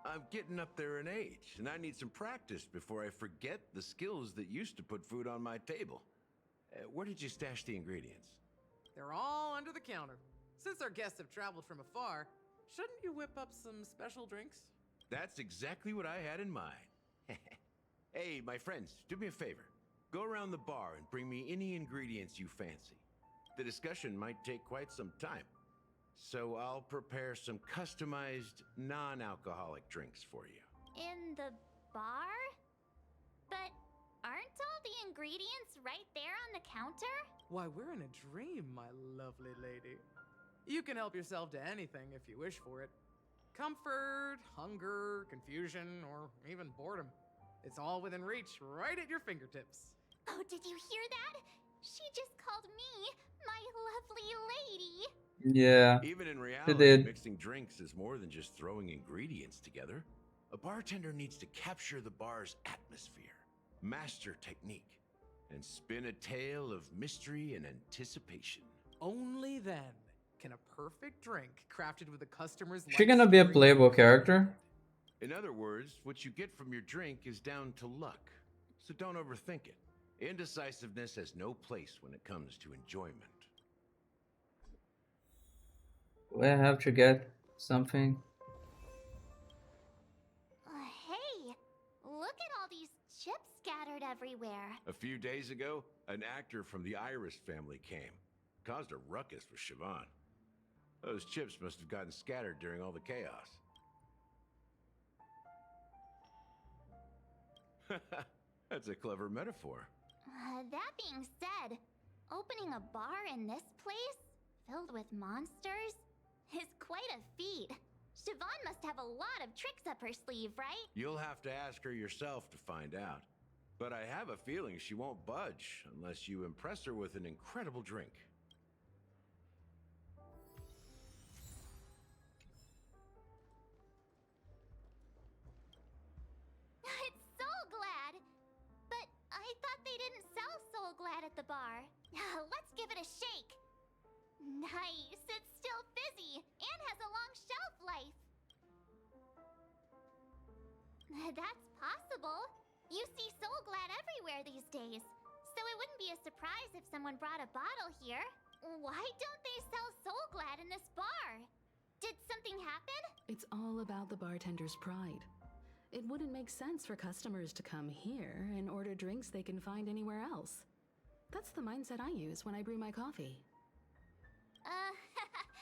I'm getting up there in age, and I need some practice before I forget the skills that used to put food on my table. Where did you stash the ingredients? They're all under the counter. Since our guests have traveled from afar, shouldn't you whip up some special drinks? That's exactly what I had in mind. Hey, my friends, do me a favor. Go around the bar and bring me any ingredients you fancy. The discussion might take quite some time, so I'll prepare some customized, non-alcoholic drinks for you. In the bar? But aren't all the ingredients right there on the counter? Why, we're in a dream, my lovely lady. You can help yourself to anything if you wish for it. Comfort, hunger, confusion, or even boredom. It's all within reach, right at your fingertips. Oh, did you hear that? She just called me my lovely lady. Yeah, Even in they reality, did. mixing drinks is more than just throwing ingredients together. A bartender needs to capture the bar's atmosphere, master technique, and spin a tale of mystery and anticipation. Only then can a perfect drink crafted with a customer's Is she life gonna be a story playable be character? In other words, what you get from your drink is down to luck, so don't overthink it. Indecisiveness has no place when it comes to enjoyment. Do I have to get something? Hey, look at all these chips scattered everywhere. A few days ago, an actor from the Iris family came. Caused a ruckus with Siobhan. Those chips must have gotten scattered during all the chaos. That's a clever metaphor. That being said, opening a bar in this place, filled with monsters, is quite a feat. Siobhan must have a lot of tricks up her sleeve, right? You'll have to ask her yourself to find out. But I have a feeling she won't budge unless you impress her with an incredible drink. It's Soul Glad! But I thought they didn't sell Soul Glad at the bar. Let's give it a shake. Nice, it's still fizzy and has a long shelf life. That's possible. You see Soul Glad everywhere these days, so it wouldn't be a surprise if someone brought a bottle here. Why don't they sell Soul Glad in this bar? Did something happen? It's all about the bartender's pride. It wouldn't make sense for customers to come here and order drinks they can find anywhere else. That's the mindset I use when I brew my coffee.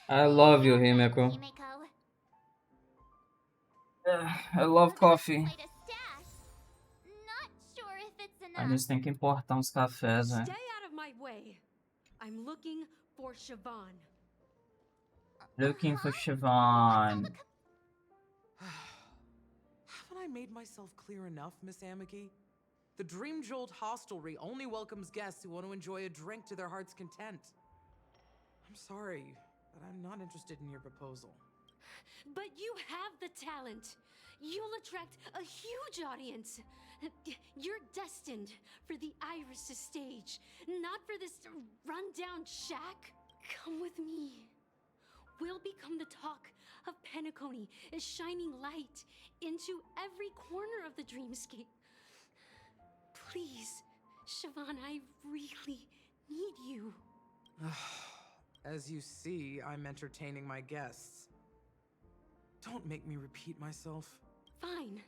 I love you, Himeko. Himeko. I love coffee. Quite a stash. Not sure if it's A enough. gente tem que importar uns cafés, né? Stay out of my way. I'm looking for Siobhan. Looking for Siobhan. Haven't I made myself clear enough, Miss Amiki? The Dream Jolt Hostelry only welcomes guests who want to enjoy a drink to their heart's content. I'm sorry, but I'm not interested in your proposal. But you have the talent. You'll attract a huge audience. You're destined for the Iris' stage, not for this rundown shack. Come with me. We'll become the talk of Penacony, a shining light into every corner of the dreamscape. Please, Siobhan, I really need you. As you see, I'm entertaining my guests. Don't make me repeat myself. Fine.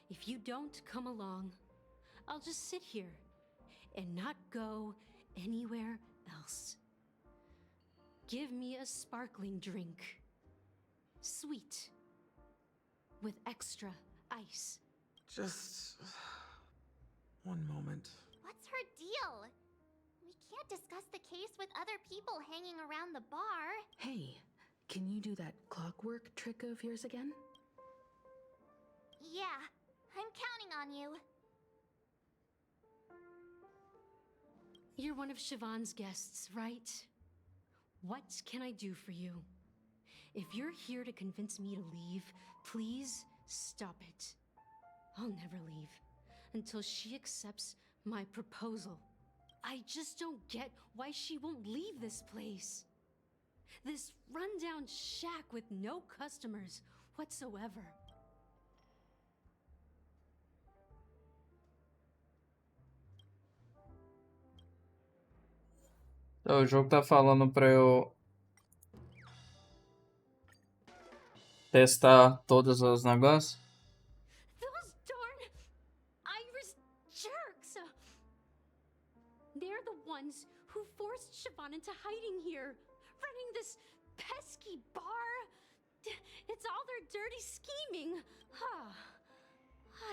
If you don't come along, I'll just sit here and not go anywhere else. Give me a sparkling drink. Sweet. With extra ice. Just one moment. What's her deal? We can't discuss the case with other people hanging around the bar. Hey, can you do that clockwork trick of yours again? Yeah, I'm counting on you. You're one of Siobhan's guests, right? What can I do for you? If you're here to convince me to leave, please stop it. I'll never leave until she accepts my proposal. I just don't get why she won't leave this place. This rundown shack with no customers whatsoever. Então, o jogo tá falando pra eu testar todos os negócios. Those darn Iris jerks! They're the ones who forced Siobhan into hiding here, running this pesky bar. It's all their dirty scheming.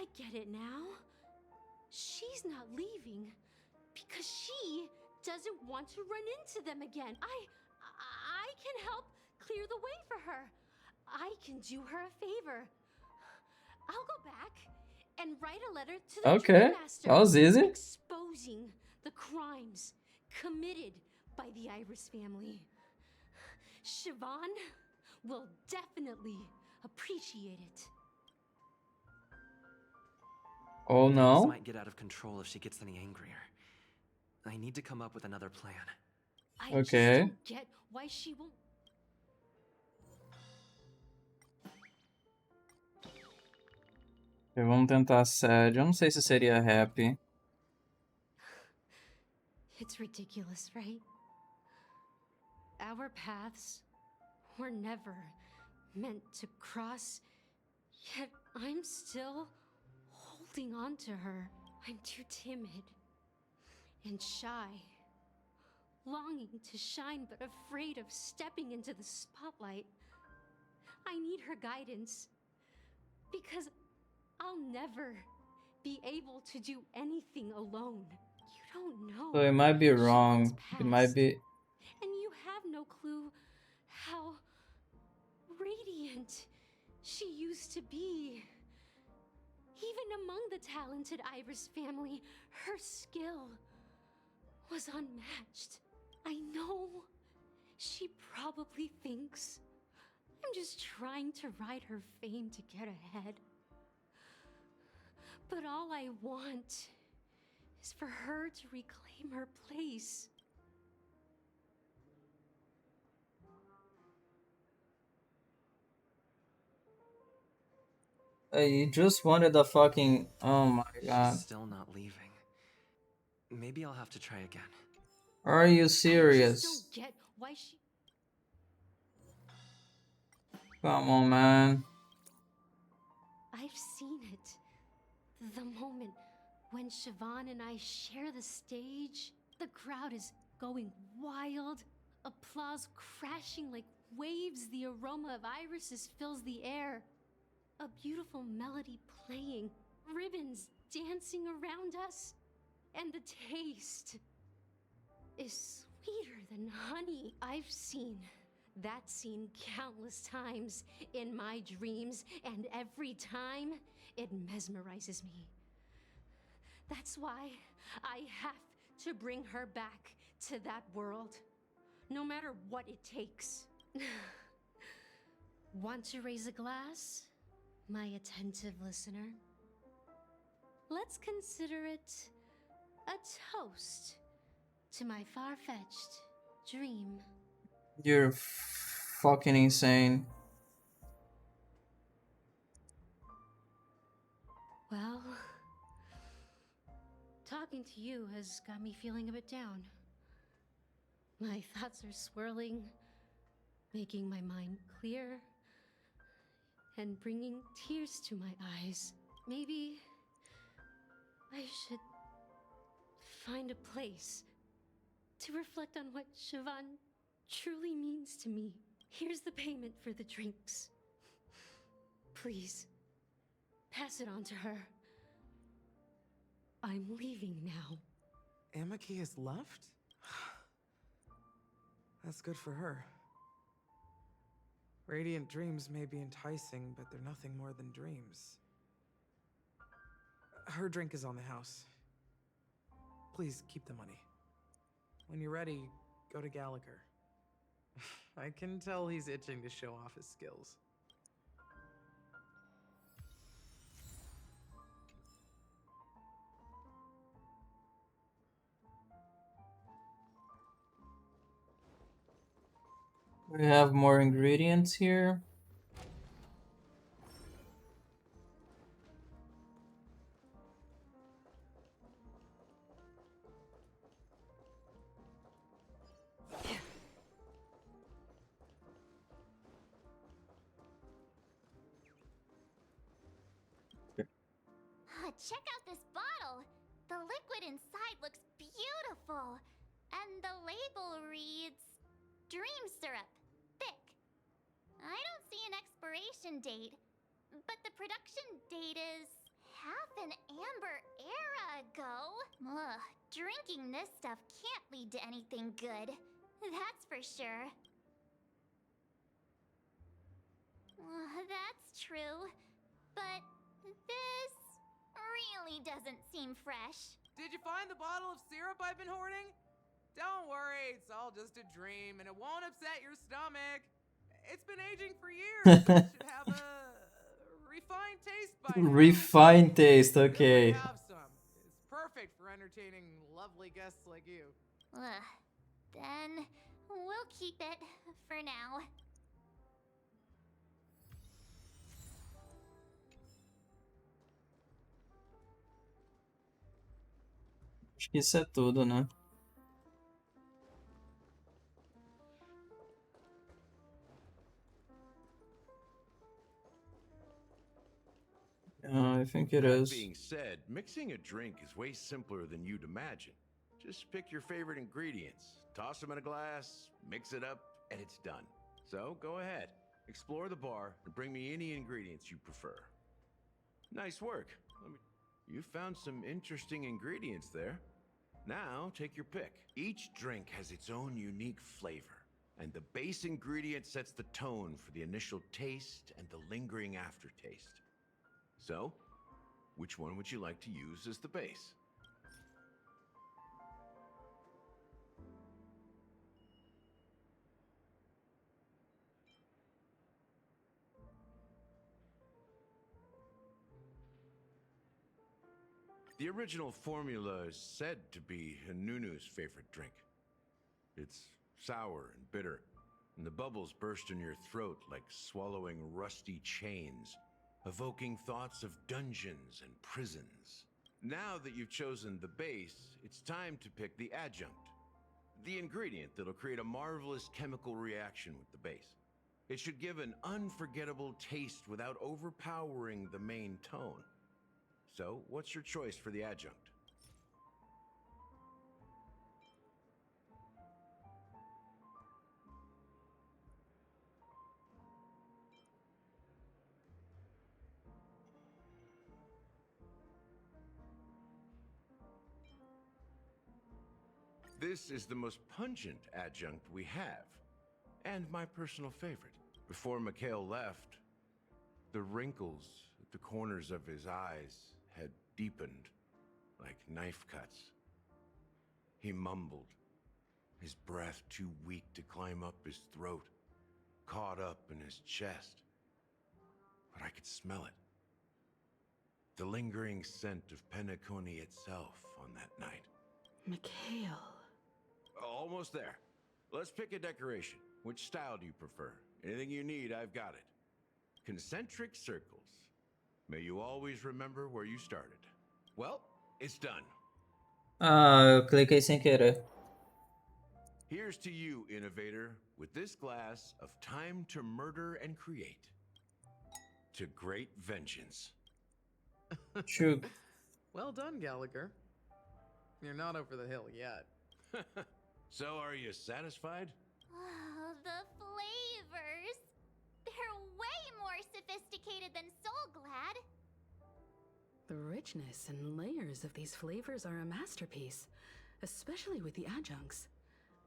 I get it now. She's not leaving because she doesn't want to run into them again. I can help clear the way for her. I can do her a favor. I'll go back and write a letter to the Okay, Dream Master, that was easy. exposing the crimes committed by the Iris family. Siobhan will definitely appreciate it. Oh Things no. might get out of control if she gets any angrier. I need to come up with another plan. I just Okay. don't get why she won't. Vamos tentar sério. Eu não sei se seria happy. It's ridiculous, right? Our paths were never meant to cross, yet I'm still holding on to her. I'm too timid and shy, longing to shine but afraid of stepping into the spotlight. I need her guidance because I'll never be able to do anything alone. You don't know. So it might be wrong. Siobhan's It might past, be. and you have no clue how radiant she used to be. Even among the talented Iris family, her skill was unmatched. I know she probably thinks I'm just trying to ride her fame to get ahead. But all I want is for her to reclaim her place. You just wanted a fucking. Oh my god. She's still not leaving. Maybe I'll have to try again. Are you I just serious? don't get why she. Come on, man. I've seen it. The moment when Siobhan and I share the stage, the crowd is going wild, applause crashing like waves, the aroma of irises fills the air, a beautiful melody playing, ribbons dancing around us, and the taste is sweeter than honey. I've seen that scene countless times in my dreams, and every time it mesmerizes me. That's why I have to bring her back to that world, no matter what it takes. Want to raise a glass, my attentive listener? Let's consider it a toast to my far-fetched dream. You're fucking insane. Well, talking to you has got me feeling a bit down. My thoughts are swirling, making my mind clear, and bringing tears to my eyes. Maybe I should find a place to reflect on what Siobhan truly means to me. Here's the payment for the drinks. Please, pass it on to her. I'm leaving now. Amaki has left? That's good for her. Radiant dreams may be enticing, but they're nothing more than dreams. Her drink is on the house. Please keep the money. When you're ready, go to Gallagher. I can tell he's itching to show off his skills. We have more ingredients here. Check out this bottle! The liquid inside looks beautiful. And the label reads Dream Syrup, thick. I don't see an expiration date, but the production date is half an amber era ago. Ugh, drinking this stuff can't lead to anything good. That's for sure. That's true. But this really doesn't seem fresh. Did you find the bottle of syrup I've been hoarding? Don't worry, it's all just a dream and it won't upset your stomach. It's been aging for years. It should have a refined taste by now. Refined taste, okay. Have some. It's perfect for entertaining lovely guests like you. Then we'll keep it for now. Acho que isso é tudo, né? I think it is. That being said, mixing a drink is way simpler than you'd imagine. Just pick your favorite ingredients, toss them in a glass, mix it up, and it's done. So go ahead, explore the bar, and bring me any ingredients you prefer. Nice work. You found some interesting ingredients there. Now take your pick. Each drink has its own unique flavor, and the base ingredient sets the tone for the initial taste and the lingering aftertaste. So, which one would you like to use as the base? The original formula is said to be Nunu's favorite drink. It's sour and bitter, and the bubbles burst in your throat like swallowing rusty chains, evoking thoughts of dungeons and prisons. Now that you've chosen the base, it's time to pick the adjunct, the ingredient that'll create a marvelous chemical reaction with the base. It should give an unforgettable taste without overpowering the main tone. So, what's your choice for the adjunct? This is the most pungent adjunct we have, and my personal favorite. Before Mikhail left, the wrinkles at the corners of his eyes had deepened like knife cuts. He mumbled, his breath too weak to climb up his throat, caught up in his chest. But I could smell it. The lingering scent of Penacony itself on that night. Mikhail. Almost there. Let's pick a decoration. Which style do you prefer? Anything you need, I've got it. Concentric circles. May you always remember where you started. Well, it's done. Eu cliquei sem querer. Here's to you, innovator, with this glass of time to murder and create. To great vengeance. Shoot. Well done, Gallagher. You're not over the hill yet. So, are you satisfied? Oh, the flavors! They're way more sophisticated than Soulglad. The richness and layers of these flavors are a masterpiece, especially with the adjuncts.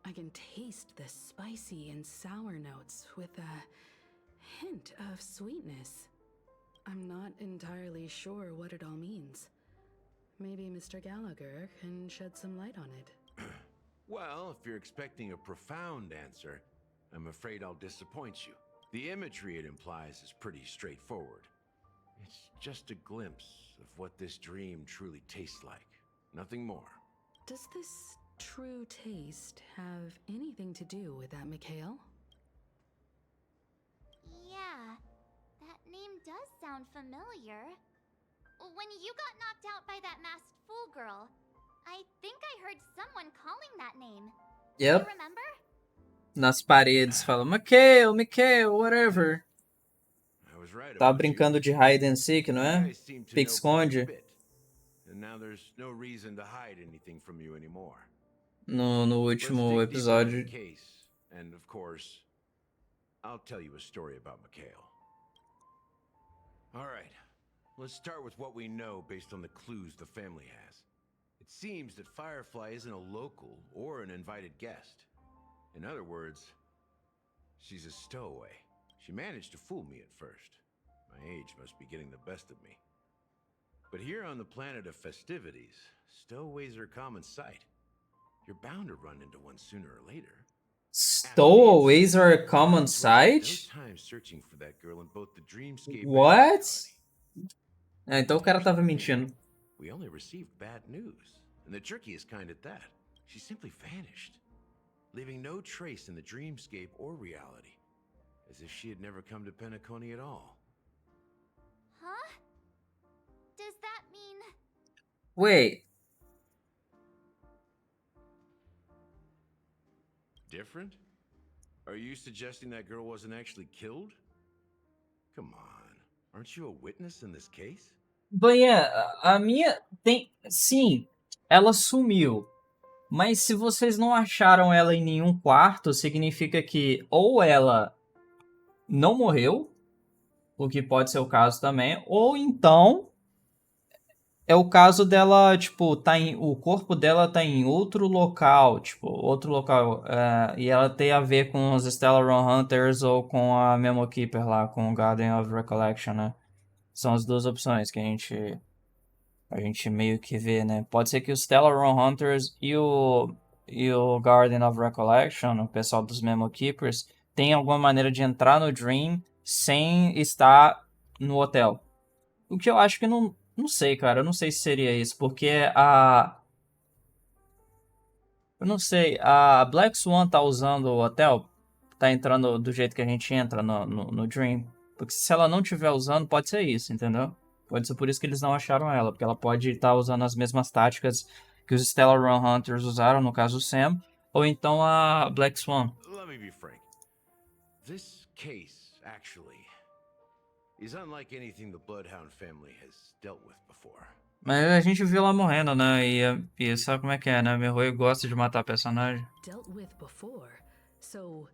I can taste the spicy and sour notes with a hint of sweetness. I'm not entirely sure what it all means. Maybe Mr. Gallagher can shed some light on it. Well, if you're expecting a profound answer, I'm afraid I'll disappoint you. The imagery it implies is pretty straightforward. It's just a glimpse of what this dream truly tastes like. Nothing more. Does this true taste have anything to do with that, Mikhail? familiar. When you got knocked out by that masked fool girl, I think I heard someone calling that name. Do Yep. you remember? Nas paredes fala, Mikhail, Mikhail, whatever. I was right Tá about you. brincando de hide and seek, não You é? guys seem to know quite a Pique-esconde. bit. And now there's no reason to hide anything from you anymore. No Let's último dig deeper into the episódio. case, and of course, I'll tell you a story about Mikhail. All right, let's start with what we know based on the clues the family has. It seems that Firefly isn't a local or an invited guest. In other words, she's a stowaway. She managed to fool me at first. My age must be getting the best of me. But here on the planet of festivities, stowaways are a common sight. You're bound to run into one sooner or later. Stowaways are a common sight? No time searching for that girl in both the dreamscape What? Então o cara tava mentindo. We only received bad news, and the trickiest kind at that. She simply vanished, leaving no trace in the dreamscape or reality, as if she had never come to Penacony at all. Huh? Does that mean... Wait. Different? Are you suggesting that girl wasn't actually killed? Come on, aren't you a witness in this case? Banha, a minha tem, sim, ela sumiu. Mas se vocês não acharam ela em nenhum quarto, significa que ou ela não morreu, o que pode ser o caso também, ou então é o caso dela, tipo, o corpo dela tá em outro local, e ela tem a ver com os Stellar Hunters ou com a Memo Keeper lá, com o Garden of Recollection, né? São as duas opções que a gente meio que vê, né? Pode ser que os Stellar Hunters e o Garden of Recollection, o pessoal dos Memo Keepers, tenham alguma maneira de entrar no Dream sem estar no hotel. O que eu acho que não sei, cara. Eu não sei se seria isso, porque eu não sei, a Black Swan tá usando o hotel, tá entrando do jeito que a gente entra no Dream. Porque se ela não estiver usando, pode ser isso, entendeu? Pode ser por isso que eles não acharam ela, porque ela pode estar usando as mesmas táticas que os Stellar Hunters usaram, no caso o Sam, ou então a Black Swan. Let me be frank. This case, actually, is unlike anything the Bloodhound family has dealt with before. Mas a gente viu ela morrendo, né? E sabe como é que é, né? Mihoyo gosta de matar personagem. Dealt with before, so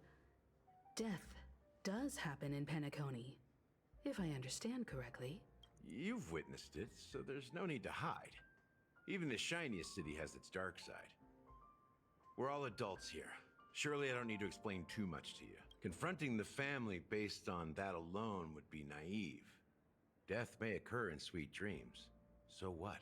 death does happen in Penacony, if I understand correctly. You've witnessed it, so there's no need to hide. Even the shiniest city has its dark side. We're all adults here. Surely I don't need to explain too much to you. Confronting the family based on that alone would be naive. Death may occur in sweet dreams. So what?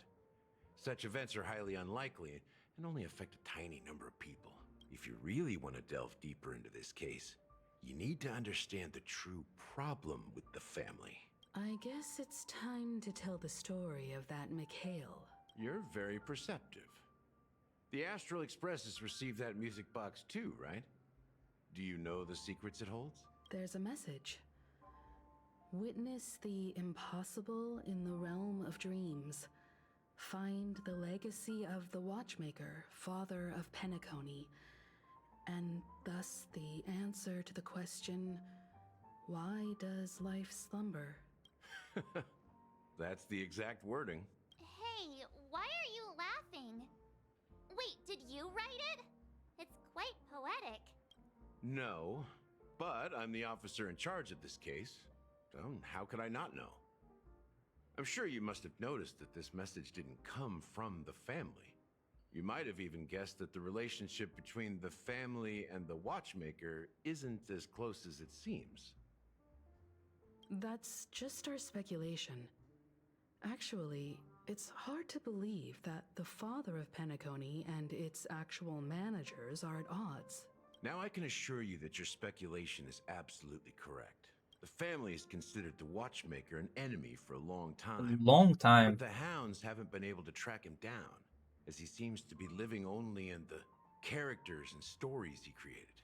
Such events are highly unlikely and only affect a tiny number of people. If you really want to delve deeper into this case, you need to understand the true problem with the family. I guess it's time to tell the story of that Mikhail. You're very perceptive. The Astral Express has received that music box too, right? Do you know the secrets it holds? There's a message. Witness the impossible in the realm of dreams. Find the legacy of the Watchmaker, father of Penacony, and thus the answer to the question, why does life slumber? That's the exact wording. Hey, why are you laughing? Wait, did you write it? It's quite poetic. No, but I'm the officer in charge of this case. So how could I not know? I'm sure you must have noticed that this message didn't come from the family. You might have even guessed that the relationship between the family and the Watchmaker isn't as close as it seems. That's just our speculation. Actually, it's hard to believe that the father of Penacony and its actual managers are at odds. Now I can assure you that your speculation is absolutely correct. The family has considered the Watchmaker an enemy for a long time. Long time. But the Hounds haven't been able to track him down, as he seems to be living only in the characters and stories he created.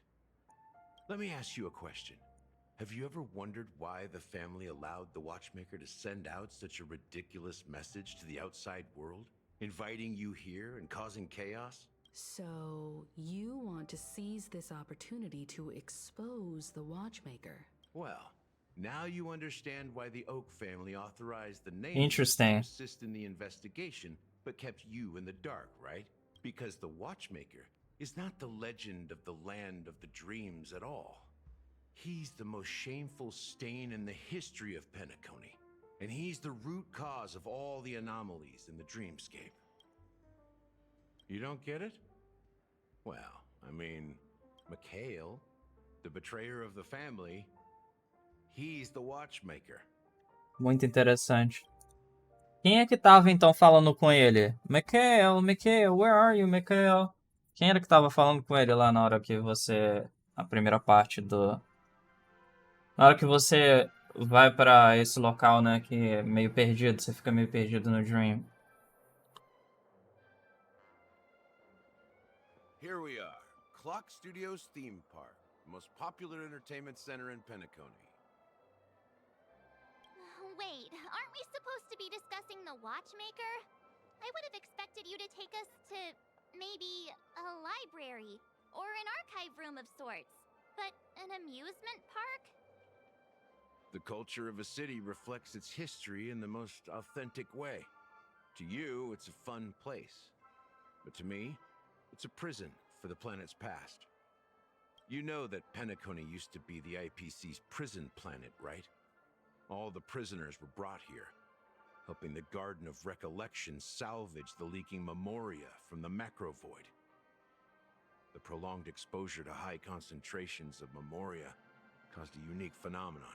Let me ask you a question. Have you ever wondered why the family allowed the Watchmaker to send out such a ridiculous message to the outside world? Inviting you here and causing chaos? So, you want to seize this opportunity to expose the Watchmaker? Well, now you understand why the Oak family authorized the Nameless to Interesting. assist in the investigation, but kept you in the dark, right? Because the Watchmaker is not the legend of the Land of the Dreams at all. He's the most shameful stain in the history of Penacony, and he's the root cause of all the anomalies in the dreamscape. You don't get it? Well, I mean, Mikhail, the betrayer of the family, he's the Watchmaker. Muito interessante. Quem é que tava então falando com ele? Mikhail, Mikhail, where are you, Mikhail? Quem era que tava falando com ele lá na hora que você... A primeira parte do... Na hora que você vai pra esse local, né, que é meio perdido, você fica meio perdido no Dream. Here we are, Clock Studios Theme Park, the most popular entertainment center in Penacony. Wait, aren't we supposed to be discussing the Watchmaker? I would have expected you to take us to maybe a library or an archive room of sorts. But an amusement park? The culture of a city reflects its history in the most authentic way. To you, it's a fun place. But to me, it's a prison for the planet's past. You know that Penacony used to be the IPC's prison planet, right? All the prisoners were brought here, helping the Garden of Recollection salvage the leaking memoria from the macrovoid. The prolonged exposure to high concentrations of memoria caused a unique phenomenon.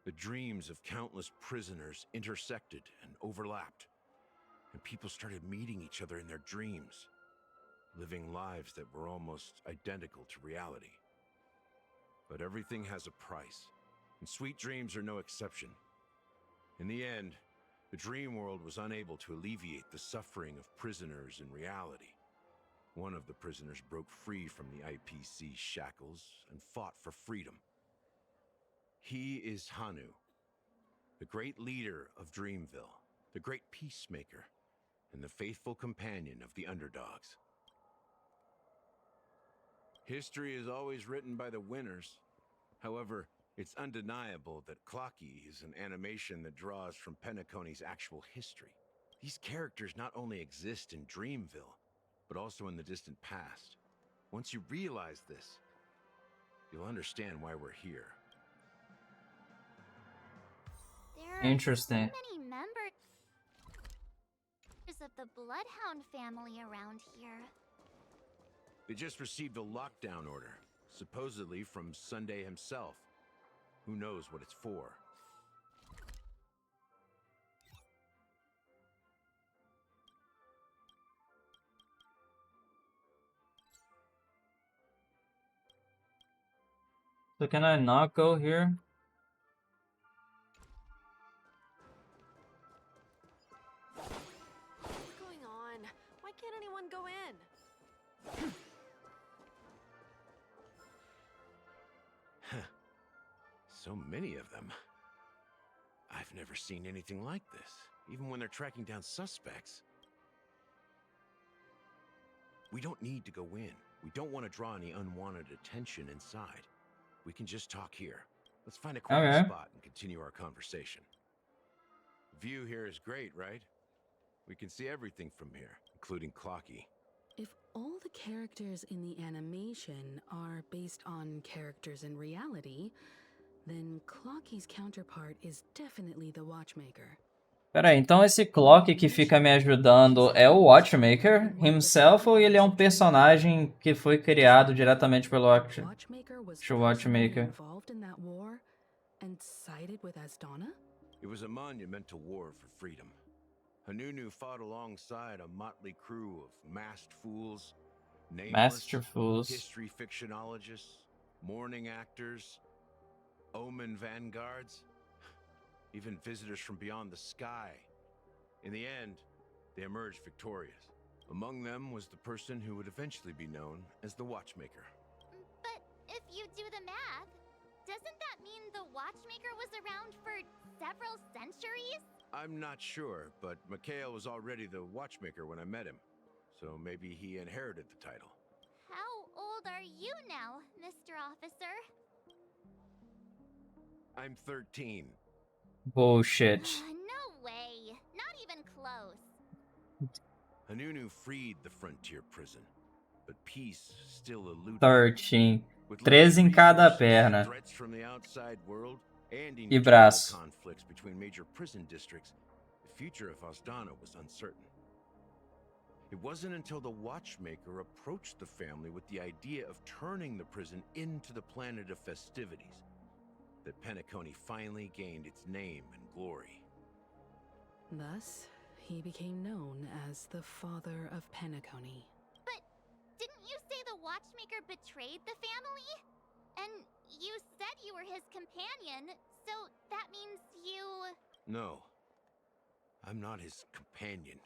The dreams of countless prisoners intersected and overlapped, and people started meeting each other in their dreams, living lives that were almost identical to reality. But everything has a price, and sweet dreams are no exception. In the end, the dream world was unable to alleviate the suffering of prisoners in reality. One of the prisoners broke free from the IPC's shackles and fought for freedom. He is Hanu, the great leader of Dreamville, the great peacemaker, and the faithful companion of the underdogs. History is always written by the winners. However, it's undeniable that Clocky is an animation that draws from Penacony's actual history. These characters not only exist in Dreamville, but also in the distant past. Once you realize this, you'll understand why we're here. There are Interesting. so many members of the Bloodhound family around here. They just received a lockdown order, supposedly from Sunday himself. Who knows what it's for? So can I not go here? What's going on? Why can't anyone go in? So many of them. I've never seen anything like this, even when they're tracking down suspects. We don't need to go in. We don't want to draw any unwanted attention inside. We can just talk here. Let's find a quiet Okay. spot and continue our conversation. View here is great, right? We can see everything from here, including Clocky. If all the characters in the animation are based on characters in reality, then Clocky's counterpart is definitely the Watchmaker. Peraí, então esse Clock que fica me ajudando é o Watchmaker himself ou ele é um personagem que foi criado diretamente pelo Watchmaker? Involved in that war and sided with Asdana? It was a monumental war for freedom. Hanunu fought alongside a motley crew of masked fools, nameless, history fictionologists, mourning actors, omen vanguards, even visitors from beyond the sky. In the end, they emerged victorious. Among them was the person who would eventually be known as the Watchmaker. But if you do the math, Doesn't that mean the Watchmaker was around for several centuries? I'm not sure, but Mikhail was already the watchmaker when I met him. So maybe he inherited the title. How old are you now, Mr. Officer? I'm 13. Bullshit. No way. Not even close. Hanunu freed the frontier prison, but peace still eluded. 13. With 13 em cada perna. threats from the outside world and E internal braço. conflicts between major prison districts, the future of Osdana was uncertain. It wasn't until the Watchmaker approached the family with the idea of turning the prison into the planet of festivities that Penacony finally gained its name and glory. Thus, he became known as the Father of Penacony. But didn't you say the Watchmaker betrayed the family? And you said you were his companion, so that means you... No, I'm not his companion,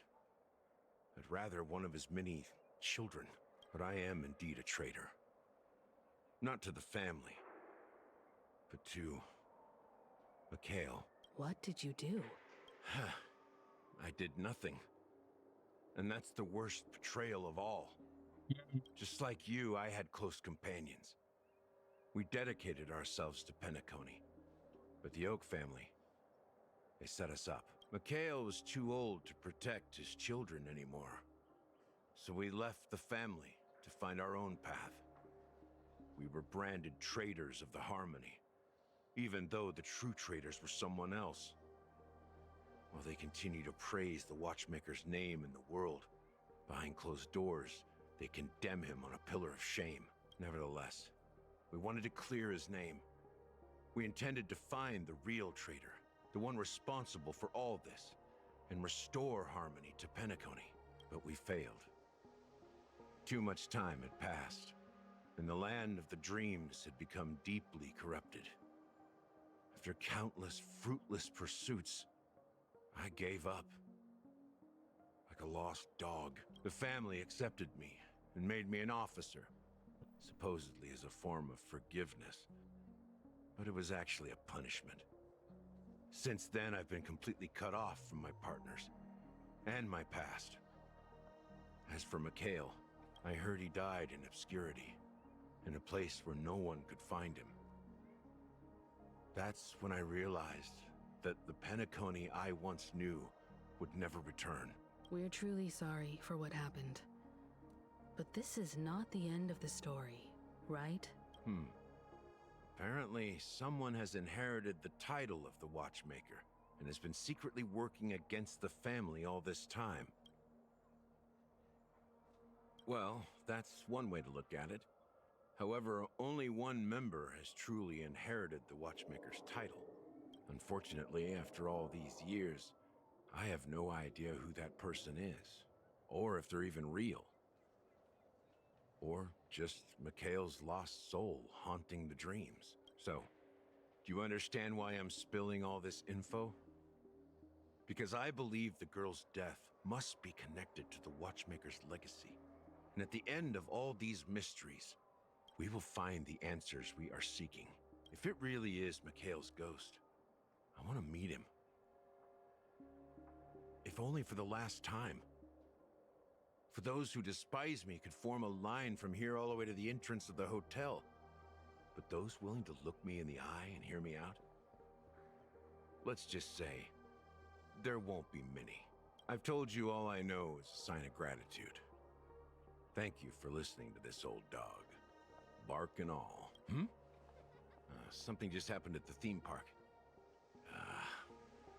but rather one of his many children. But I am indeed a traitor. Not to the family, but to Mikhail. What did you do? I did nothing. And that's the worst betrayal of all. Just like you, I had close companions. We dedicated ourselves to Penacony. But the Oak family, they set us up. Mikhail was too old to protect his children anymore. So we left the family to find our own path. We were branded traitors of the Harmony, even though the true traitors were someone else. While they continue to praise the Watchmaker's name in the world, behind closed doors, they condemn him on a pillar of shame. Nevertheless, we wanted to clear his name. We intended to find the real traitor, the one responsible for all this, and restore harmony to Penacony. But we failed. Too much time had passed, and the land of the dreams had become deeply corrupted. After countless fruitless pursuits, I gave up. Like a lost dog, the family accepted me and made me an officer, supposedly as a form of forgiveness. But it was actually a punishment. Since then, I've been completely cut off from my partners and my past. As for Mikhail, I heard he died in obscurity, in a place where no one could find him. That's when I realized that the Penacony I once knew would never return. We're truly sorry for what happened. But this is not the end of the story, right? Apparently, someone has inherited the title of the Watchmaker and has been secretly working against the family all this time. Well, that's one way to look at it. However, only one member has truly inherited the Watchmaker's title. Unfortunately, after all these years, I have no idea who that person is, or if they're even real. Or just Mikhail's lost soul haunting the dreams. So, do you understand why I'm spilling all this info? Because I believe the girl's death must be connected to the Watchmaker's legacy. And at the end of all these mysteries, we will find the answers we are seeking. If it really is Mikhail's ghost, I want to meet him. If only for the last time. For those who despise me could form a line from here all the way to the entrance of the hotel. But those willing to look me in the eye and hear me out? Let's just say, there won't be many. I've told you all I know is a sign of gratitude. Thank you for listening to this old dog. Bark and all. Something just happened at the theme park.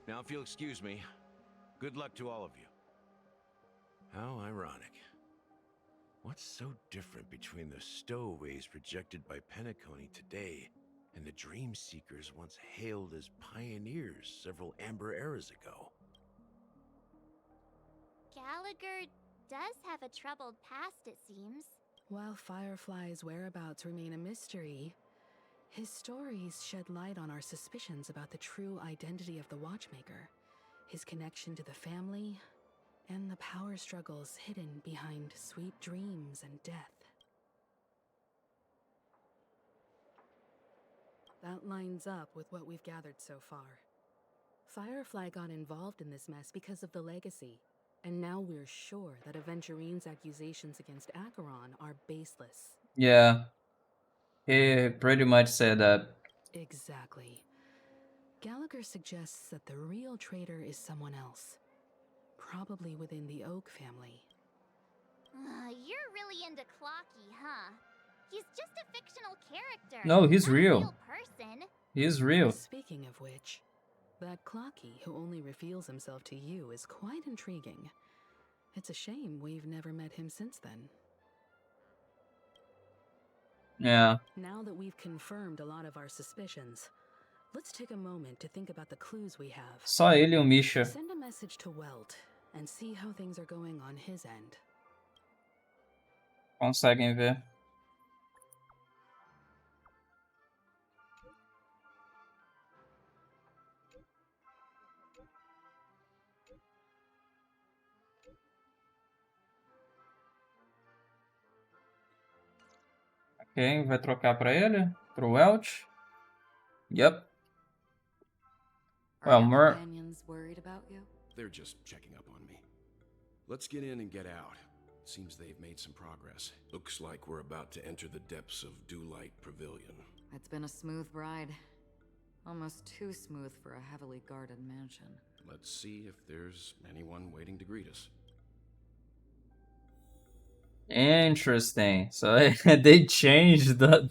Now if you'll excuse me, good luck to all of you. How ironic. What's so different between the stowaways projected by Penacony today and the dream seekers once hailed as pioneers several amber eras ago? Gallagher does have a troubled past, it seems. While Firefly's whereabouts remain a mystery, his stories shed light on our suspicions about the true identity of the Watchmaker, his connection to the family, and the power struggles hidden behind sweet dreams and death. That lines up with what we've gathered so far. Firefly got involved in this mess because of the legacy, and now we're sure that Aventurine's accusations against Auron are baseless. Yeah, he pretty much said that. Exactly. Gallagher suggests that the real traitor is someone else, probably within the Oak family. You're really into Clocky, huh? He's just a fictional character. No, he's not real. A real person. He's real. Speaking of which, that Clocky who only reveals himself to you is quite intriguing. It's a shame we've never met him since then. Yeah. Now that we've confirmed a lot of our suspicions, let's take a moment to think about the clues we have. Só ele e o Misha. Send a message to Welt and see how things are going on his end. Conseguem ver. Ok, vai trocar pra ele? Pro Welch? Yep. Well, more. Companions worried about you? They're just checking up on me. Let's get in and get out. Seems they've made some progress. Looks like we're about to enter the depths of Dewlight Pavilion. It's been a smooth ride. Almost too smooth for a heavily guarded mansion. Let's see if there's anyone waiting to greet us. Interesting. So they changed the.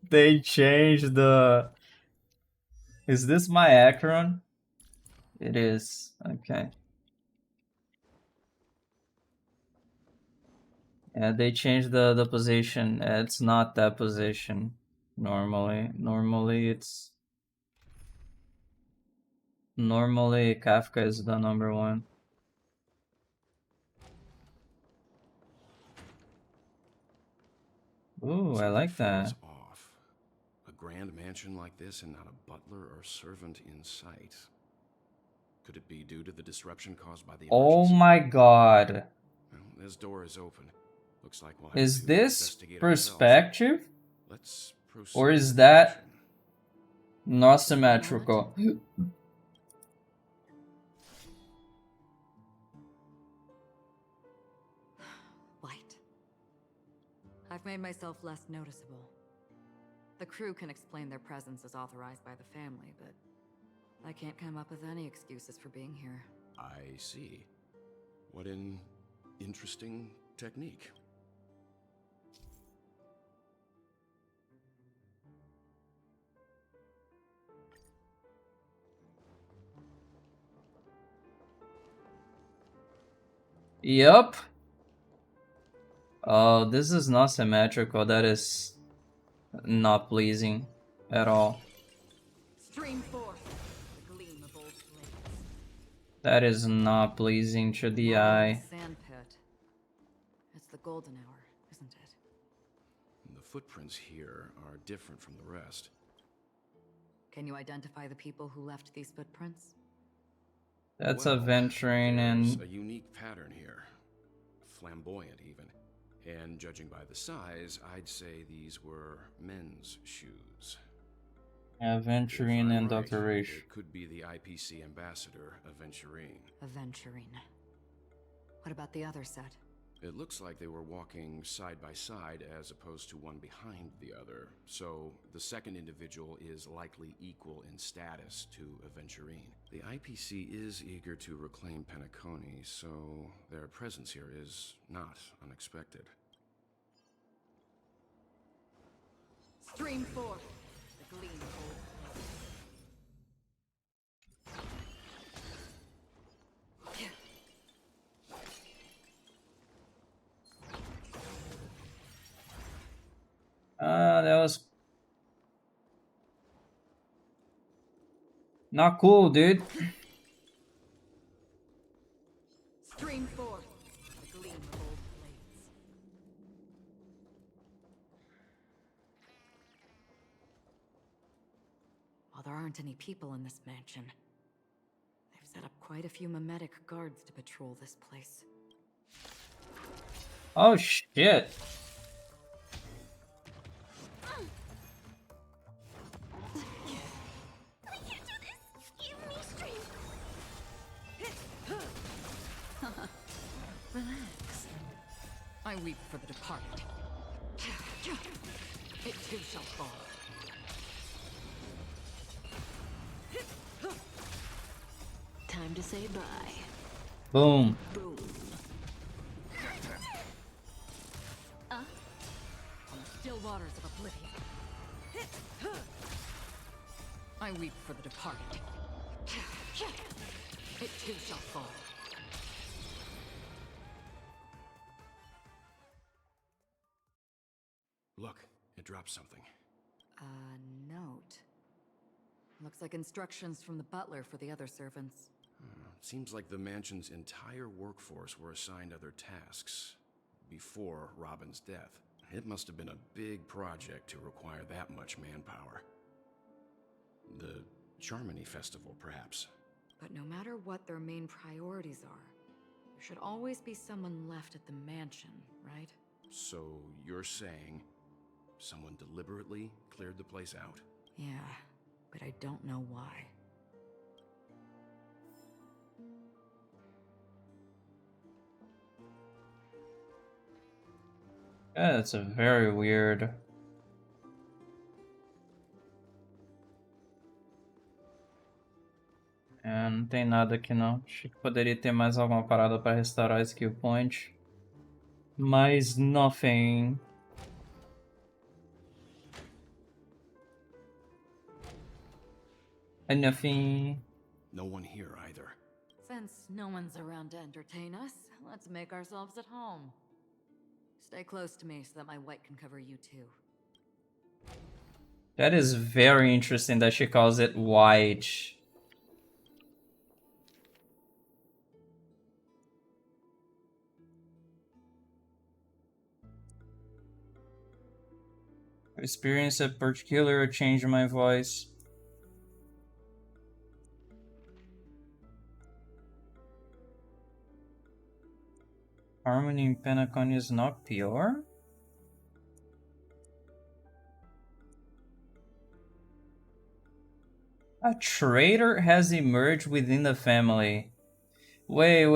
They changed the. Is this my Auron? It is. Okay. Yeah, they changed the position. It's not that position normally. Normally Kafka is the number one. Ooh, I like that. Off. A grand mansion like this and not a butler or servant in sight. Could it be due to the disruption caused by the Oh emergency? my god. Well, this door is open. Looks like we'll have Is to this investigate perspective? Let's proceed. Or is that not symmetrical? Light. I've made myself less noticeable. The crew can explain their presence as authorized by the family, but I can't come up with any excuses for being here. I see. What an interesting technique. Yup. Oh, this is not symmetrical. That is not pleasing at all. Stream forth, the gleam of old blades. That is not pleasing to the eye. Sand pit. It's the golden hour, isn't it? The footprints here are different from the rest. Can you identify the people who left these footprints? That's Well, adventuring there's and a unique pattern here. Flamboyant, even. And judging by the size, I'd say these were men's shoes. adventuring and Right, decoration. it could be the IPC ambassador, Aventurine. Aventurine. What about the other set? It looks like they were walking side by side as opposed to one behind the other, so the second individual is likely equal in status to Aventurine. The IPC is eager to reclaim Penacony, so their presence here is not unexpected. Stream forth, the gleam of old blades. That was not cool, dude. Stream forth, the gleam of old blades. While there aren't any people in this mansion, they've set up quite a few mimetic guards to patrol this place. Oh shit. I weep for the departed. It too shall fall. Time to say bye. Boom. Boom. On the still waters of oblivion. I weep for the departed. It too shall fall. Look, it dropped something. A note. Looks like instructions from the butler for the other servants. Seems like the mansion's entire workforce were assigned other tasks before Robin's death. It must have been a big project to require that much manpower. The Charmony Festival, perhaps. But no matter what their main priorities are, there should always be someone left at the mansion, right? So you're saying someone deliberately cleared the place out? Yeah, but I don't know why. Yeah, that's a very weird. É, não tem nada aqui não. Achei que poderia ter mais alguma parada para restaurar a skill point. Mas nothing. Nothing. No one here either. Since no one's around to entertain us, let's make ourselves at home. Stay close to me so that my white can cover you too. That is very interesting that she calls it white. Experience a particular change in my voice. Harmony in Penacony is not pure? A traitor has emerged within the family. Wait.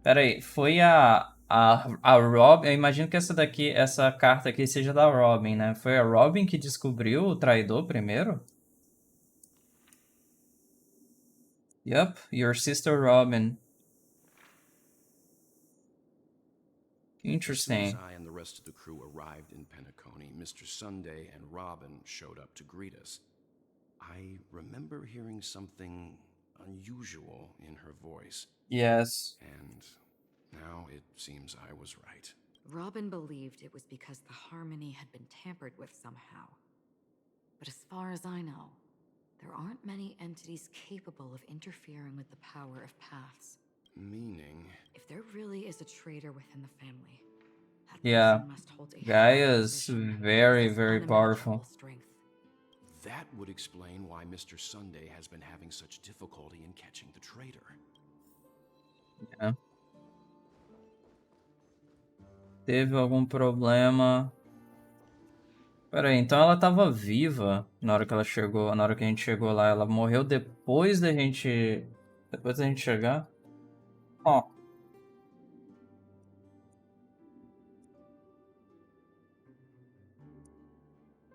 Pera aí, foi a Robin. Eu imagino que essa carta aqui seja da Robin, né? Foi a Robin que descobriu o traidor primeiro? Yup, your sister Robin. Interesting. As soon as I and the rest of the crew arrived in Penacony, Mr. Sunday and Robin showed up to greet us. I remember hearing something unusual in her voice. Yes. And now it seems I was right. Robin believed it was because the harmony had been tampered with somehow. But as far as I know, there aren't many entities capable of interfering with the power of paths. Meaning? If there really is a traitor within the family, that Yeah, person must hold a Gaia's very powerful. strength. That would explain why Mr. Sunday has been having such difficulty in catching the traitor. Yeah. Teve algum problema. Pera aí, então ela tava viva na hora que ela chegou, na hora que a gente chegou lá. Ela morreu depois da gente chegar? Ó.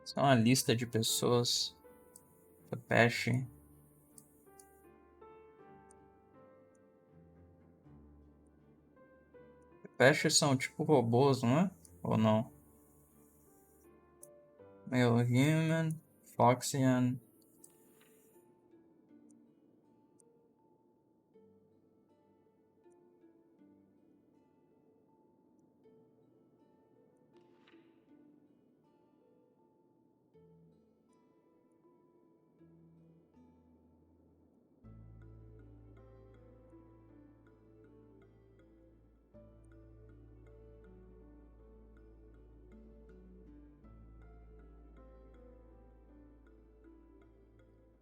Isso é uma lista de pessoas. Pepe. Pepe são tipo robôs, não é? Ou não? Male Human, Foxian.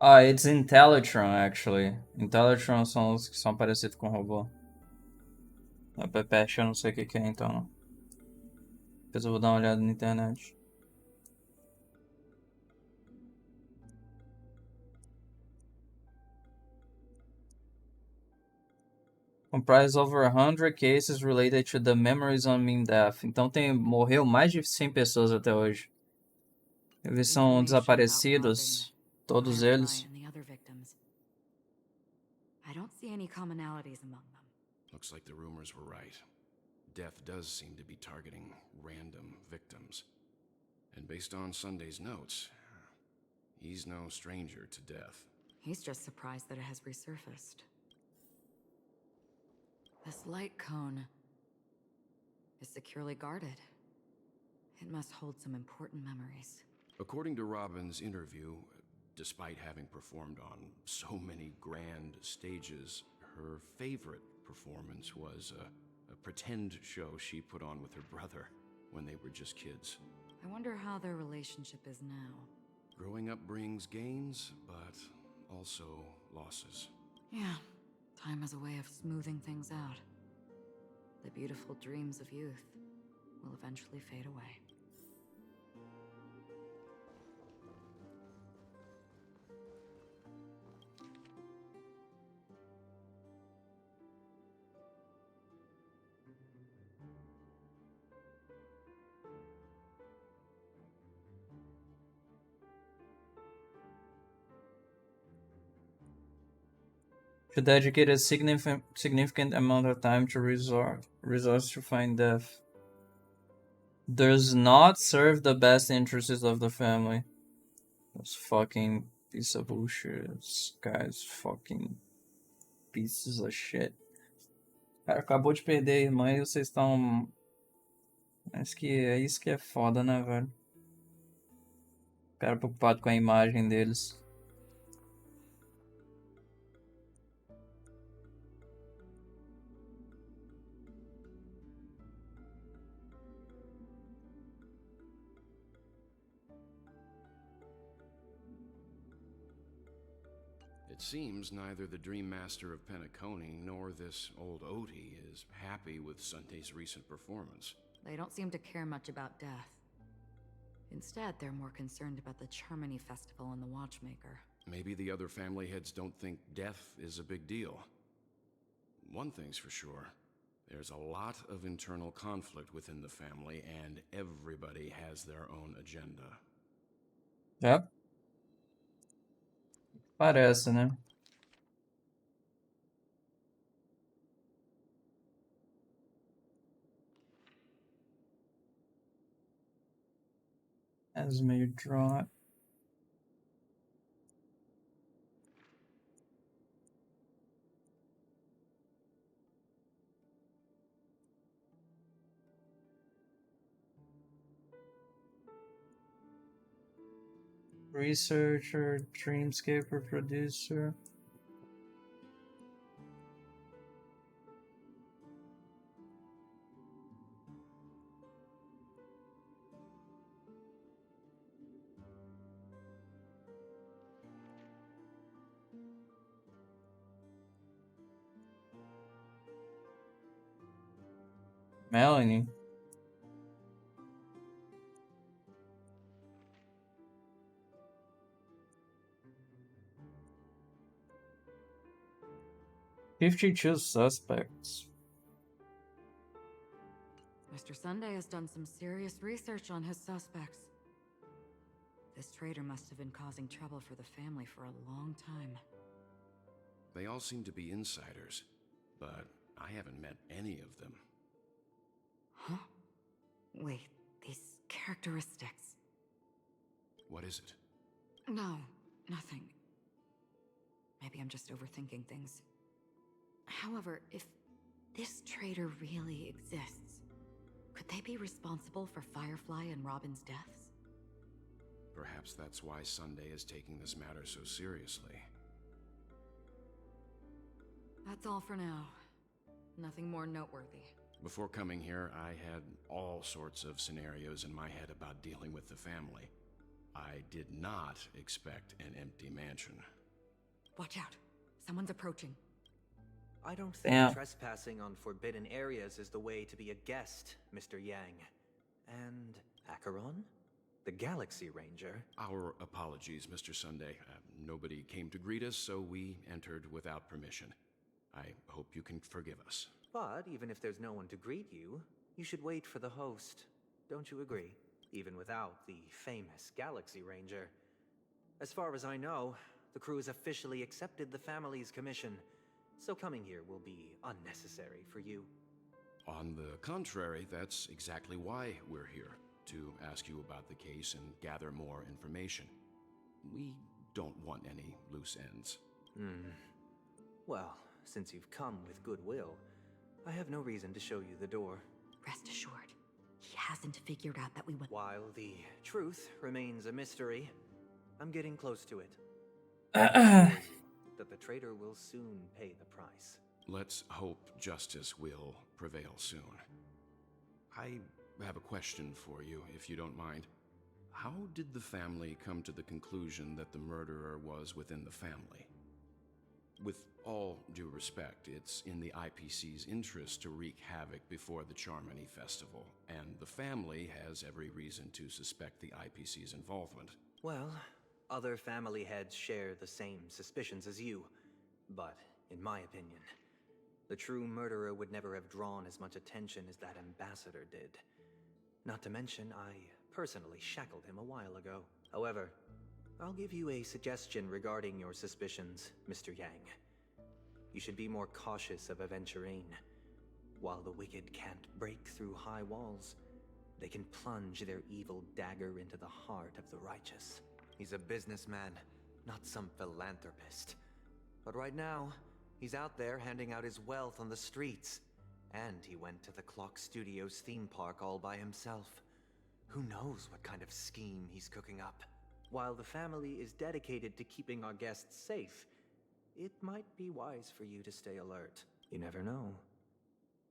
Ah, it's Intellatron, actually. Intellatron são os que são parecidos com robô. A Pepeche eu não sei o que é, então não. Depois eu vou dar uma olhada na internet. Comprise over 100 cases related to the memories on mean death. Então morreu mais de 100 pessoas até hoje. Eles são desaparecidos, todos eles. And the other victims. I don't see any commonalities among them. Looks like the rumors were right. Death does seem to be targeting random victims. And based on Sunday's notes, he's no stranger to death. He's just surprised that it has resurfaced. This light cone is securely guarded. It must hold some important memories. According to Robin's interview, despite having performed on so many grand stages, her favorite performance was a pretend show she put on with her brother when they were just kids. I wonder how their relationship is now. Growing up brings gains, but also losses. Yeah, time has a way of smoothing things out. The beautiful dreams of youth will eventually fade away. To dedicate a significant amount of time to resource to find death. Does not serve the best interests of the family. Those fucking piece of bullshit. This guy's fucking pieces of shit. Cara, acabou de perder a irmã e vocês estão... Mas que é isso que é foda, né, velho? O cara preocupado com a imagem deles. It seems neither the Dream Master of Penacony nor this old Odie is happy with Sunday's recent performance. They don't seem to care much about death. Instead, they're more concerned about the Charmony Festival and the Watchmaker. Maybe the other family heads don't think death is a big deal. One thing's for sure. There's a lot of internal conflict within the family, and everybody has their own agenda. Yep. Parece, né? As meio draw. Researcher, Dreamscaper producer. Melanie. "52 suspects." Mr. Sunday has done some serious research on his suspects. This traitor must have been causing trouble for the family for a long time. They all seem to be insiders, but I haven't met any of them. Huh? Wait, these characteristics. What is it? No, nothing. Maybe I'm just overthinking things. However, if this traitor really exists, could they be responsible for Firefly and Robin's deaths? Perhaps that's why Sunday is taking this matter so seriously. That's all for now. Nothing more noteworthy. Before coming here, I had all sorts of scenarios in my head about dealing with the family. I did not expect an empty mansion. Watch out. Someone's approaching. I don't think trespassing on forbidden areas is the way to be a guest, Mr. Yang. And Acheron? The Galaxy Ranger? Our apologies, Mr. Sunday. Nobody came to greet us, so we entered without permission. I hope you can forgive us. But even if there's no one to greet you, you should wait for the host. Don't you agree? Even without the famous Galaxy Ranger. As far as I know, the crew has officially accepted the family's commission, so coming here will be unnecessary for you. On the contrary, that's exactly why we're here, to ask you about the case and gather more information. We don't want any loose ends. Well, since you've come with goodwill, I have no reason to show you the door. Rest assured, he hasn't figured out that we went. While the truth remains a mystery, I'm getting close to it. That the traitor will soon pay the price. Let's hope justice will prevail soon. I have a question for you, if you don't mind. How did the family come to the conclusion that the murderer was within the family? With all due respect, it's in the IPC's interest to wreak havoc before the Charmony Festival, and the family has every reason to suspect the IPC's involvement. Well, other family heads share the same suspicions as you, but in my opinion, the true murderer would never have drawn as much attention as that ambassador did. Not to mention, I personally shackled him a while ago. However, I'll give you a suggestion regarding your suspicions, Mr. Yang. You should be more cautious of Aventurine. While the wicked can't break through high walls, they can plunge their evil dagger into the heart of the righteous. He's a businessman, not some philanthropist. But right now, he's out there handing out his wealth on the streets. And he went to the Clock Studios theme park all by himself. Who knows what kind of scheme he's cooking up? While the family is dedicated to keeping our guests safe, it might be wise for you to stay alert. You never know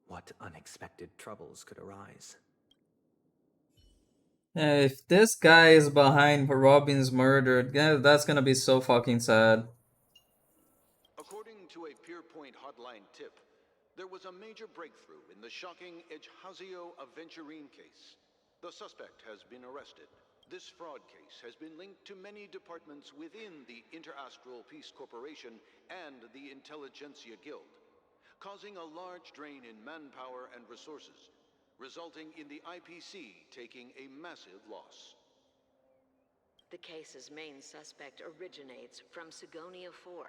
what unexpected troubles could arise. If this guy is behind Robin's murder, that's gonna be so fucking sad. According to a Pierpoint hotline tip, there was a major breakthrough in the shocking Ejhazio Aventurine case. The suspect has been arrested. This fraud case has been linked to many departments within the Interastral Peace Corporation and the Intelligentsia Guild, causing a large drain in manpower and resources, resulting in the IPC taking a massive loss. The case's main suspect originates from Sigonia 4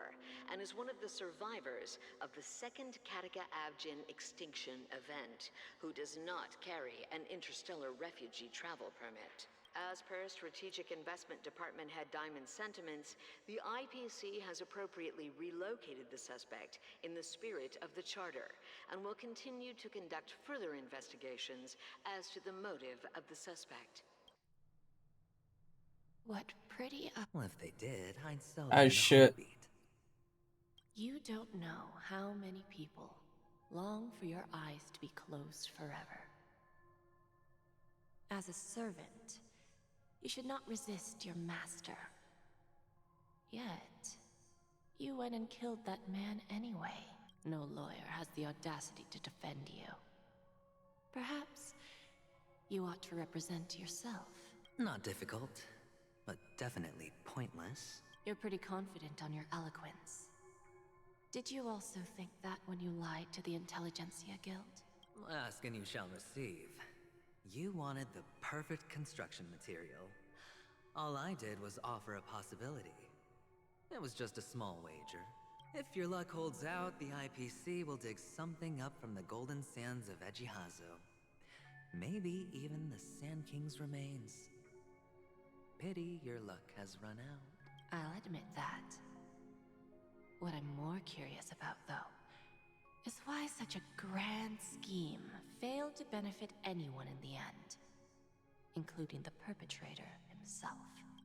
and is one of the survivors of the second Kataka Abjin extinction event, who does not carry an interstellar refugee travel permit. As per Strategic Investment Department head Diamond Sentiments, the IPC has appropriately relocated the suspect in the spirit of the Charter and will continue to conduct further investigations as to the motive of the suspect. What pretty Well, if they did, I'd sell I them in a should. heartbeat. You don't know how many people long for your eyes to be closed forever. As a servant, you should not resist your master. Yet, you went and killed that man anyway. No lawyer has the audacity to defend you. Perhaps you ought to represent yourself. Not difficult, but definitely pointless. You're pretty confident on your eloquence. Did you also think that when you lied to the Intelligentsia Guild? Ask and you shall receive. You wanted the perfect construction material. All I did was offer a possibility. It was just a small wager. If your luck holds out, the IPC will dig something up from the golden sands of Ejhazio. Maybe even the Sand King's remains. Pity your luck has run out. I'll admit that. What I'm more curious about, though, is why such a grand scheme failed to benefit anyone in the end, including the perpetrator himself.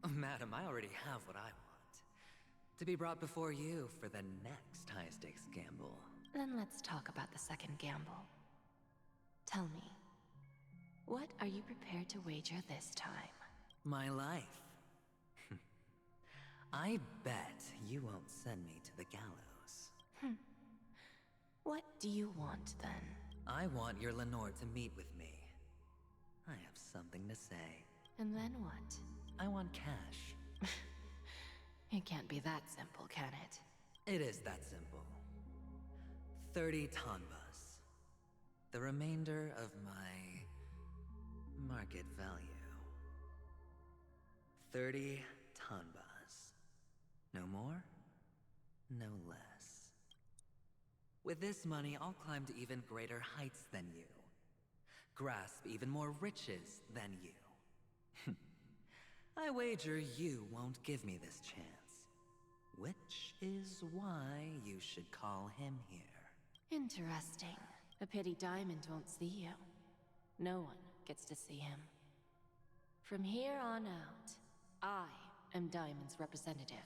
Madam, I already have what I want. To be brought before you for the next high-stakes gamble. Then let's talk about the second gamble. Tell me, what are you prepared to wager this time? My life. I bet you won't send me to the gallows. What do you want, then? I want your Lenore to meet with me. I have something to say. And then what? I want cash. It can't be that simple, can it? It is that simple. 30 tanbas. The remainder of my market value. 30 tanbas. No more, no less. With this money, I'll climb to even greater heights than you. Grasp even more riches than you. I wager you won't give me this chance. Which is why you should call him here. Interesting. A pity Diamond won't see you. No one gets to see him. From here on out, I am Diamond's representative.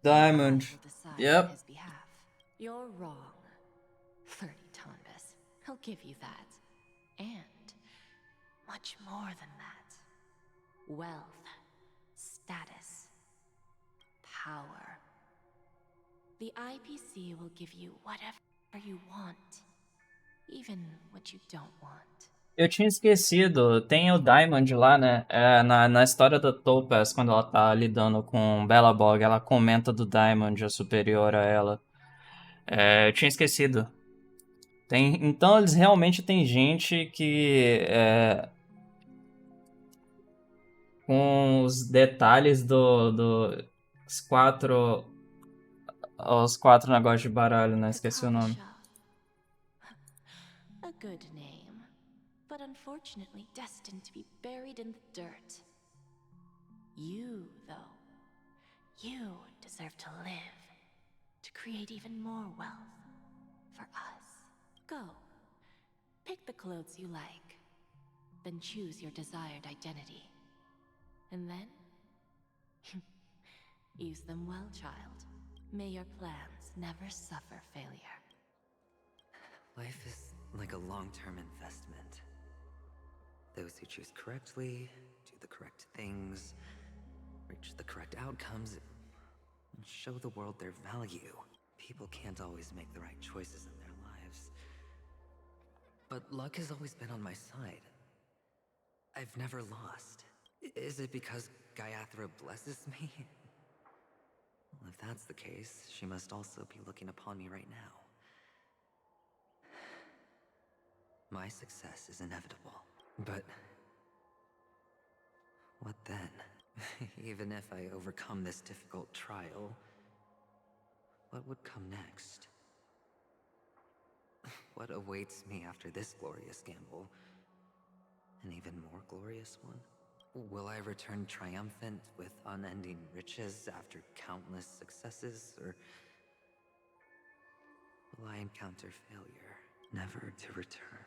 Diamond. I will decide on Yep. his behalf. You're wrong. 30 Tonbas. He'll give you that. And much more than that. Wealth, status, power. The IPC will give you whatever you want. Even what you don't want. Eu tinha esquecido, tem o Diamond lá, né? Na história da Topaz, quando ela tá lidando com Belobog, ela comenta do Diamond, a superior a ela. Eu tinha esquecido. Então eles realmente têm gente que com os detalhes os quatro negócios de baralho, né? Esqueci o nome. A good name, but unfortunately destined to be buried in the dirt. You, though, you deserve to live, to create even more wealth for us. Go, pick the clothes you like, then choose your desired identity. And then, use them well, child. May your plans never suffer failure. Life is like a long-term investment. Those who choose correctly, do the correct things, reach the correct outcomes, and show the world their value. People can't always make the right choices in their lives. But luck has always been on my side. I've never lost. Is it because Gaiathra blesses me? Well, if that's the case, she must also be looking upon me right now. My success is inevitable. But what then? Even if I overcome this difficult trial, what would come next? What awaits me after this glorious gamble? An even more glorious one? Will I return triumphant with unending riches after countless successes, or will I encounter failure, never to return?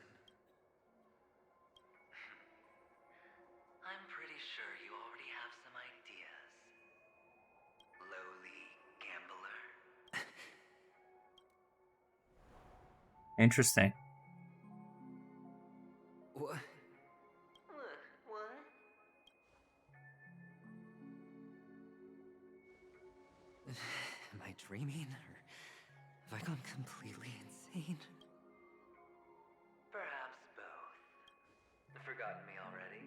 I'm pretty sure you already have some ideas, lowly gambler. Interesting. What? Am I dreaming, or have I gone completely insane? Perhaps both. Forgotten me already?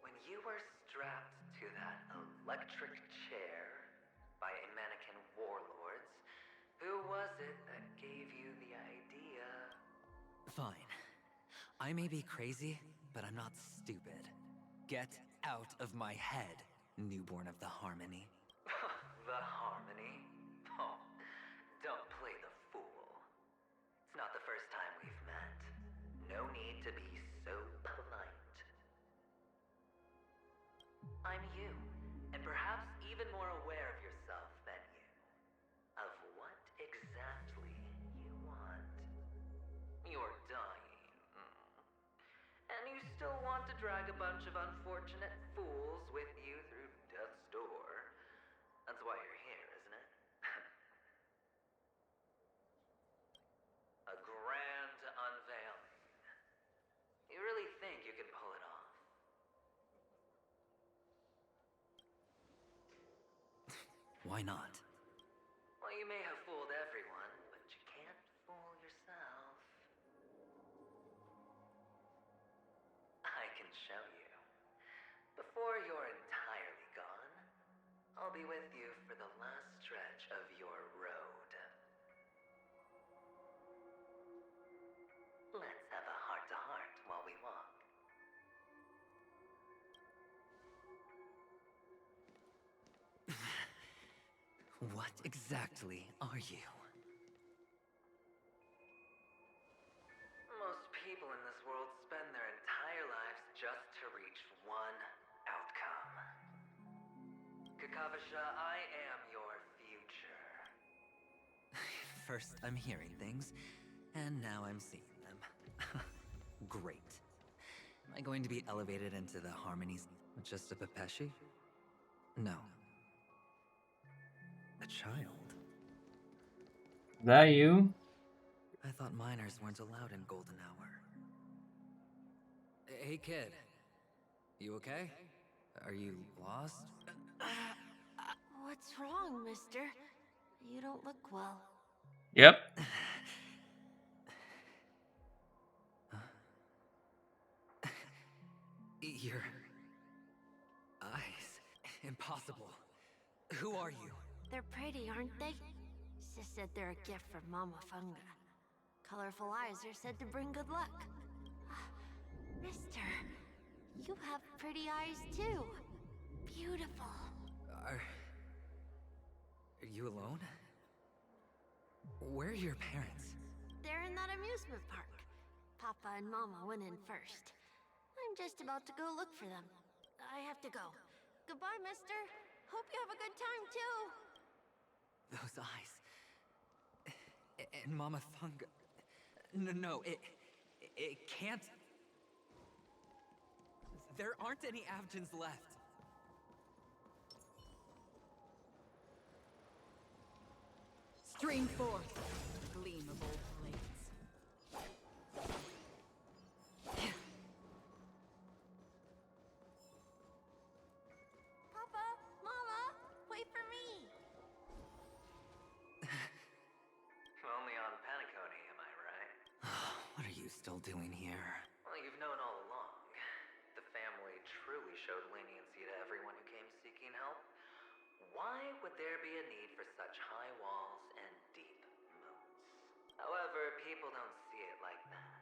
When you were strapped to that electric chair by a mannequin warlords, who was it that gave you the idea? Fine. I may be crazy, but I'm not stupid. Get out of my head, newborn of the Harmony. The Harmony? Oh, don't play the fool. It's not the first time we've met. No need to be so polite. I'm you, and perhaps even more aware of yourself than you. Of what exactly you want. You're dying. And you still want to drag a bunch of unfortunate fools with you through death's door. That's why you're here, isn't it? A grand unveiling. You really think you can pull it off? Why not? Well, you may have fooled everyone, but you can't fool yourself. I can show you. Before you're entirely gone, I'll be with you for the last stretch of your road. What exactly are you? Most people in this world spend their entire lives just to reach one outcome. Kakavasha, I am your future. First, I'm hearing things, and now I'm seeing them. Great. Am I going to be elevated into the harmonies with just a Pepeshi? No. A child? That you? I thought minors weren't allowed in Golden Hour. Hey, kid. You okay? Are you lost? What's wrong, mister? You don't look well. Yep. Your eyes. Impossible. Who are you? They're pretty, aren't they? Sis said they're a gift from Mama Funga. Colorful eyes are said to bring good luck. Mister, you have pretty eyes too. Beautiful. Are you alone? Where are your parents? They're in that amusement park. Papa and Mama went in first. I'm just about to go look for them. I have to go. Goodbye, mister. Hope you have a good time too. Those eyes. And Mama Funga. No, it can't. There aren't any Avgens left. Stream forth, gleam of old blades. Papa, Mama, wait for me. Only on Penacony, am I right? What are you still doing here? Well, you've known all along. The family truly showed leniency to everyone who came seeking help. Why would there be a need for such high walls and deep moats? However, people don't see it like that.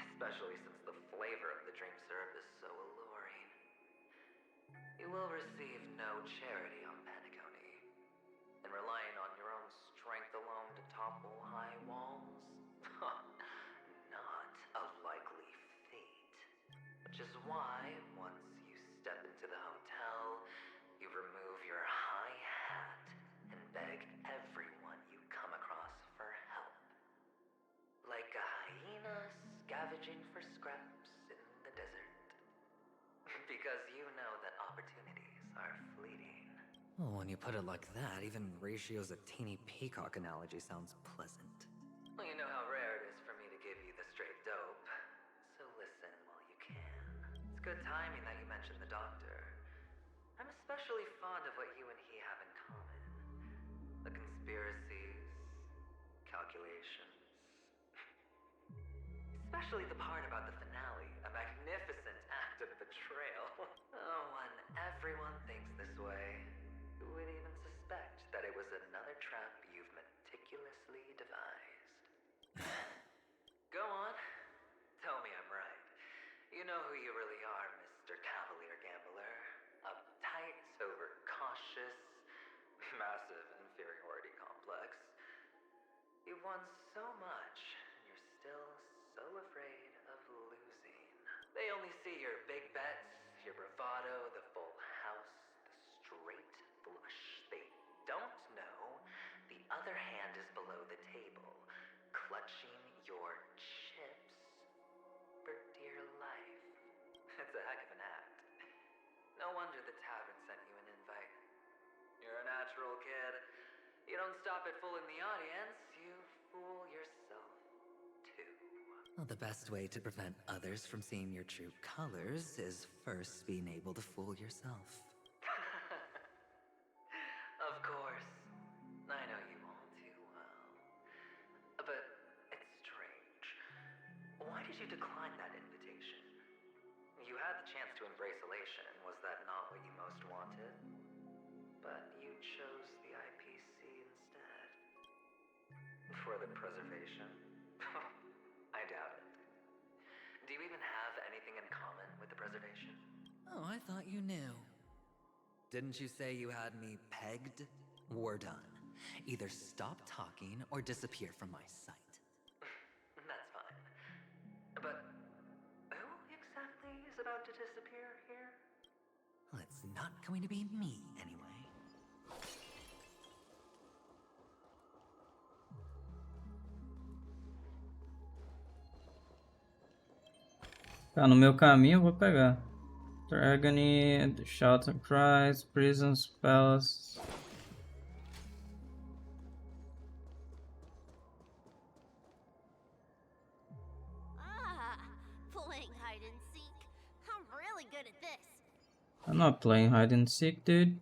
Especially since the flavor of the dream syrup is so alluring. You will receive no charity on Penacony. And relying on your own strength alone to topple high walls? Not a likely fate. Which is why, once you step into the hotel, you remove your high hat and beg everyone you come across for help. Like a hyena scavenging for scraps in the desert. Because you know that opportunities are fleeting. Well, when you put it like that, even Ratio's a teeny peacock analogy sounds pleasant. Well, you know how rare it is for me to give you the straight dope. So listen while you can. It's good timing that you mentioned the doctor. I'm especially fond of what you and he have in common. The conspiracies, calculations. Especially the part about the finale, a magnificent act of betrayal. Oh, when everyone thinks this way, who would even suspect that it was another trap you've meticulously devised? Go on. Tell me I'm right. You know who you really are, Mr. Cavalier Gambler. Uptight, overcautious, massive inferiority complex. You've won so much, and you're still so afraid of losing. They only see your big bets, your bravado, the full house, the straight flush. They don't know the other hand is below the table, clutching your chips for dear life. It's a heck of an act. No wonder the tavern sent you an invite. You're a natural kid. You don't stop at fooling the audience, you fool yourself too. Well, the best way to prevent others from seeing your true colors is first being able to fool yourself. Of course. I know you all too well. But it's strange. Why did you decline that invitation? You had the chance to embrace elation. Was that not what you most wanted? But you chose the IPC instead. For the preservation? I doubt it. Do you even have anything in common with the preservation? Oh, I thought you knew. Didn't you say you had me pegged? We're done. Either stop talking or disappear from my sight. That's fine. But who exactly is about to disappear here? Well, it's not going to be me, anyway. Tá no meu caminho, eu vou pegar. Dragony, The Shelter Prize, Prisons, Palace. Playing hide and seek. I'm really good at this. I'm not playing hide and seek, dude.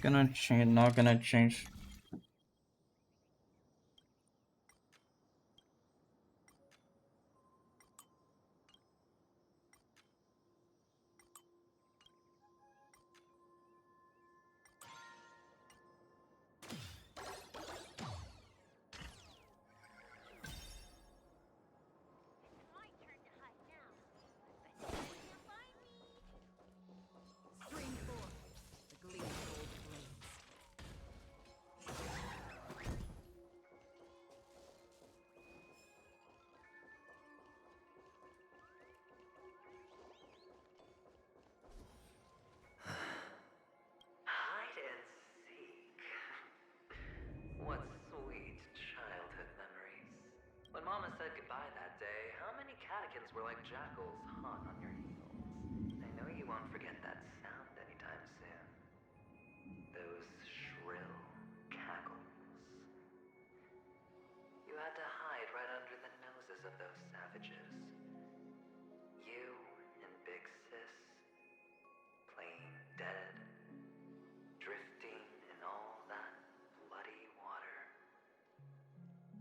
Gonna change, not gonna change. Hide and seek. What sweet childhood memories. When Mama said goodbye that day, how many catechins were like jackals hot on your heels? I know you won't forget that sound anytime soon. Those shrill cackles. You had to hide right under the noses of those savages. You and Big Sis, playing dead, drifting in all that bloody water.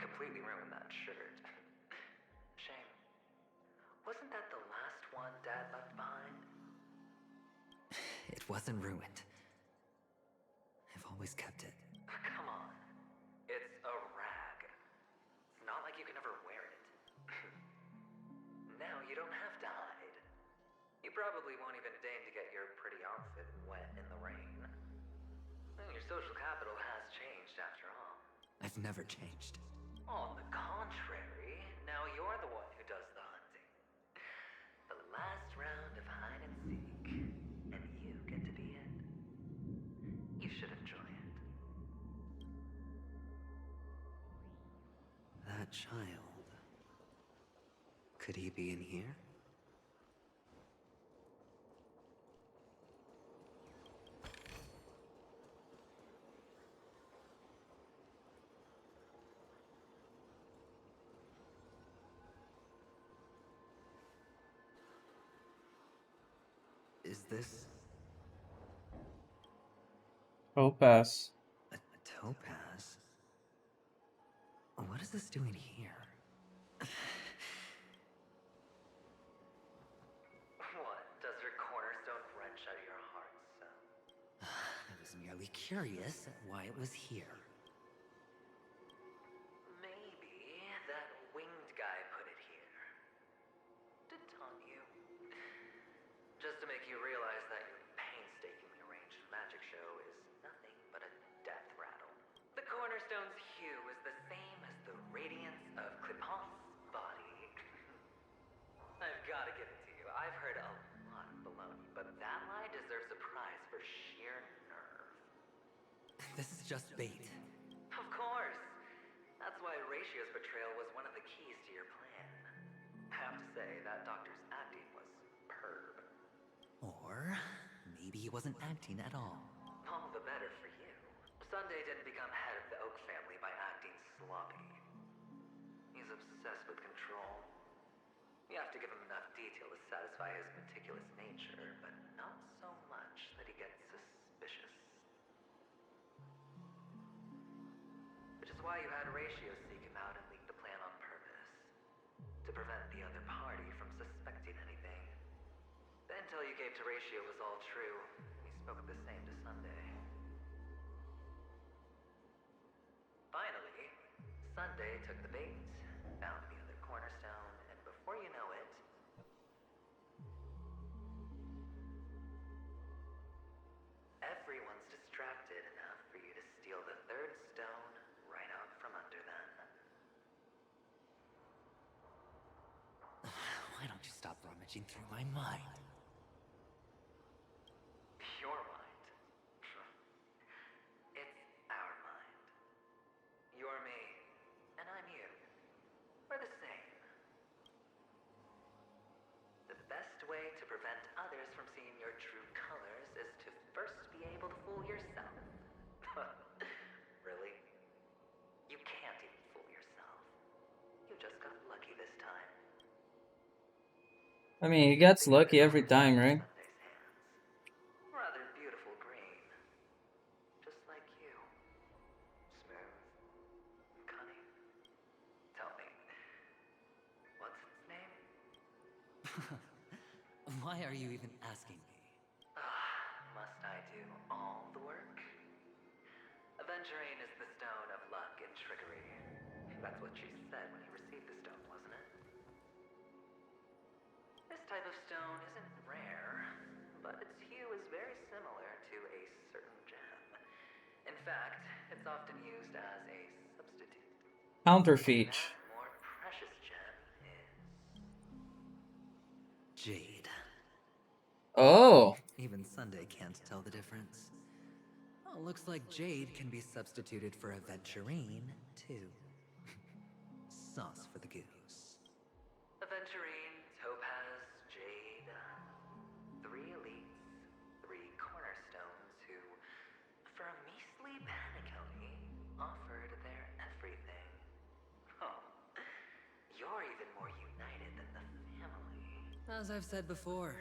Completely ruined that shirt. Shame. Wasn't that the last one Dad left behind? It wasn't ruined. I've always kept it. Come on. It's a rag. It's not like you can ever wear it. Now you don't have to hide. You probably won't even deign to get your pretty outfit wet in the rain. Well, your social capital has changed after all. I've never changed. On the contrary, now you're the one who does the hunting. The last round of hide and seek, and you get to be it. You should enjoy it. That child. Could he be in here? Is this Topaz. a topaz? What is this doing here? What? Does your cornerstone wrench out your heart, son? I was merely curious at why it was here. Maybe that winged guy put it here. To taunt you. Just to make you realize that your painstakingly arranged magic show is nothing but a death rattle. The cornerstone's hue is the same as the radiance of Clipant's body. I've gotta give it to you. I've heard a lot of baloney, but that lie deserves a prize for sheer nerve. This is just bait. Of course. That's why Ratio's betrayal was one of the keys to your plan. I have to say, that doctor's acting was superb. Or maybe he wasn't acting at all. All the better for you. Sunday didn't become head of the Oak family by acting sloppy. He's obsessed with control. You have to give him enough detail to satisfy his meticulous nature, but not so much that he gets suspicious. Which is why you had Ratio seek him out and leak the plan on purpose. To prevent the other party from suspecting anything. The intel you gave to Ratio was all true. He spoke of the same to Sunday. Finally, Sunday took the bait, found the other cornerstone, and before you know it, everyone's distracted enough for you to rummaging through my mind. Your mind. It's our mind. You're me, and I'm you. We're the same. The best way to prevent others from seeing your true colors is to first be able to fool yourself. Really? You can't even fool yourself. You just got lucky this time. I mean, he gets lucky every time, right? Rather beautiful green. Just like you. Smooth. Cunning. Tell me, what's its name? Why are you even asking me? Must I do all the work? Aventurine is the stone of luck and trickery. That's what you said when you received the stone, wasn't it? This type of stone isn't rare, but its hue is very similar to a certain gem. In fact, it's often used as a substitute. Counterfeit. That more precious gem is Jade. Oh. Even Sunday can't tell the difference. Oh, looks like Jade can be substituted for Aventurine, too. Sauce for the goose. Aventurine, topaz, jade. 3 elites, 3 cornerstones who, for a measly Penacony, offered their everything. Oh, you're even more united than the family. As I've said before,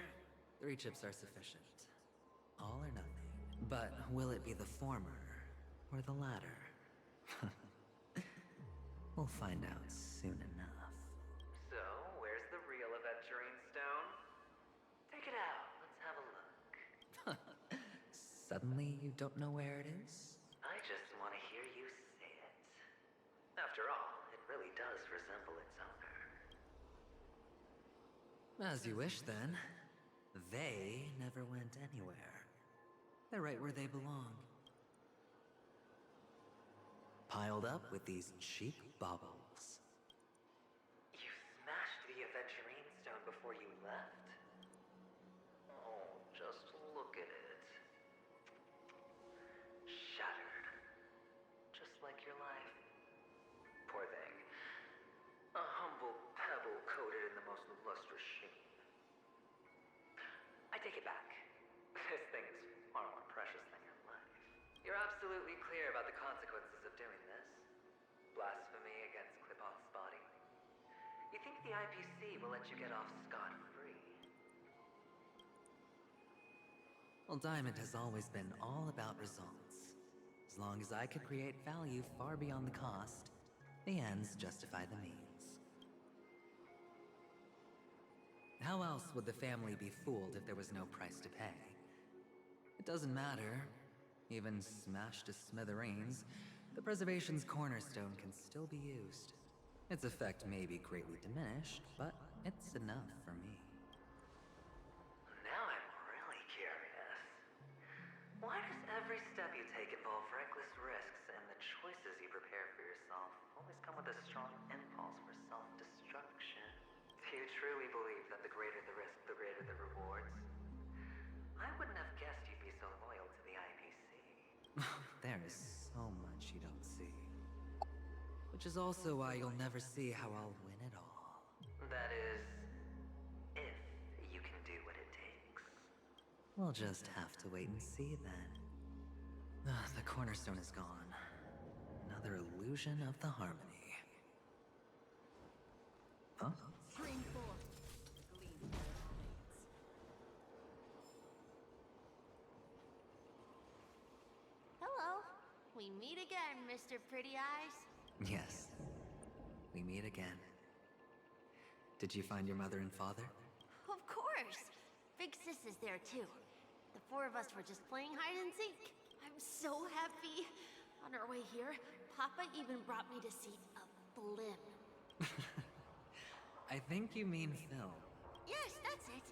3 chips are sufficient. All or nothing. But will it be the former or the latter? We'll find out soon enough. So, where's the real Aventurine stone? Take it out, let's have a look. Suddenly you don't know where it is? I just want to hear you say it. After all, it really does resemble its owner. As you wish, then. They never went anywhere. They're right where they belong. Piled up with these cheap baubles. You smashed the Aventurine stone before you left? Oh, just look at it. Shattered. Just like your life. Poor thing. A humble pebble coated in the most lustrous sheen. I take it back. This thing is far more precious than your life. You're absolutely clear about the consequences of doing this. Blasphemy against Clipoth's body. You think the IPC will let you get off scot-free? Well, Diamond has always been all about results. As long as I could create value far beyond the cost, the ends justify the means. How else would the family be fooled if there was no price to pay? It doesn't matter. Even smashed to smithereens, the preservation's cornerstone can still be used. Its effect may be greatly diminished, but it's enough for me. Now I'm really curious. Why does every step you take involve reckless risks, and the choices you prepare for yourself always come with a strong impulse for self-destruction? Do you truly believe that the greater the risk, the greater the rewards? I wouldn't have guessed you'd be so loyal to the IPC. There is so much you don't see. Which is also why you'll never see how I'll win it all. That is, if you can do what it takes. We'll just have to wait and see then. The cornerstone is gone. Another illusion of the harmony. Huh? Screen 4. Hello. We meet again, Mr. Pretty Eyes. Yes. We meet again. Did you find your mother and father? Of course. Big Sis is there too. The 4 of us were just playing hide and seek. I'm so happy. On our way here, Papa even brought me to see a blimp. I think you mean Phil. Yes, that's it.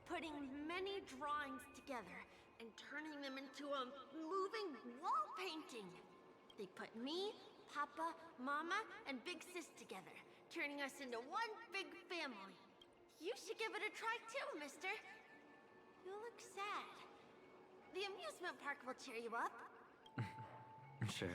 Putting many drawings together and turning them into a moving wall painting. They put me, Papa, Mama, and Big Sis together, turning us into one big family. You should give it a try too, mister. You look sad. The amusement park will cheer you up. Sure.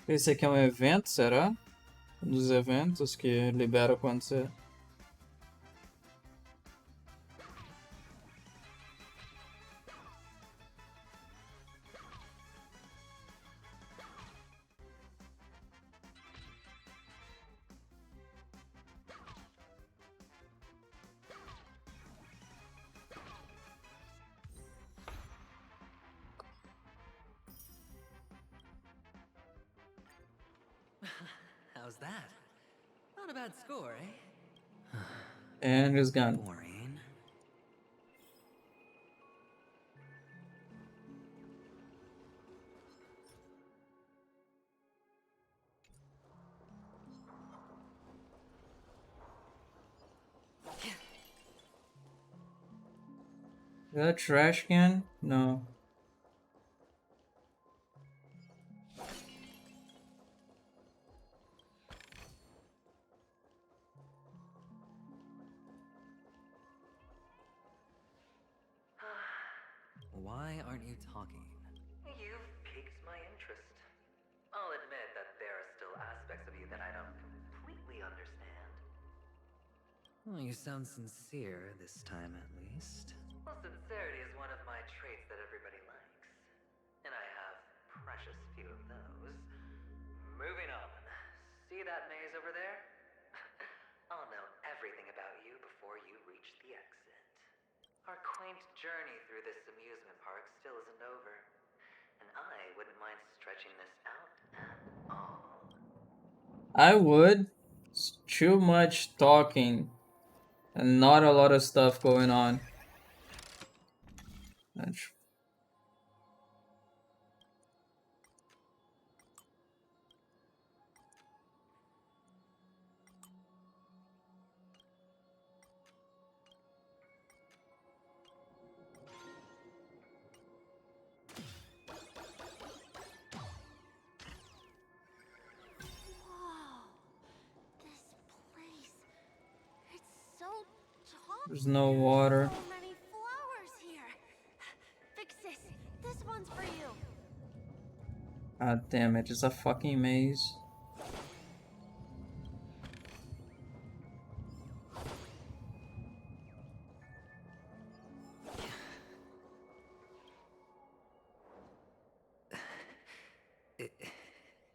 Esse aqui é um evento, será? Um dos eventos que libera quando você... How's that? Not a bad score, eh? And he's gone. Boring. Is that a trash can? No. Why aren't you talking? You've piqued my interest. I'll admit that there are still aspects of you that I don't completely understand. Well, you sound sincere this time, at least. Well, sincerity is one of my traits that everybody likes. And I have precious few of those. Moving on. See that maze over there? I'll know everything about you before you reach the exit. Our quaint journey through this amusement park still isn't over. And I wouldn't mind stretching this out at all. I would. It's too much talking and not a lot of stuff going on. There's no water. So many flowers here. Fix this. This one's for you. God damn it, it's a fucking maze.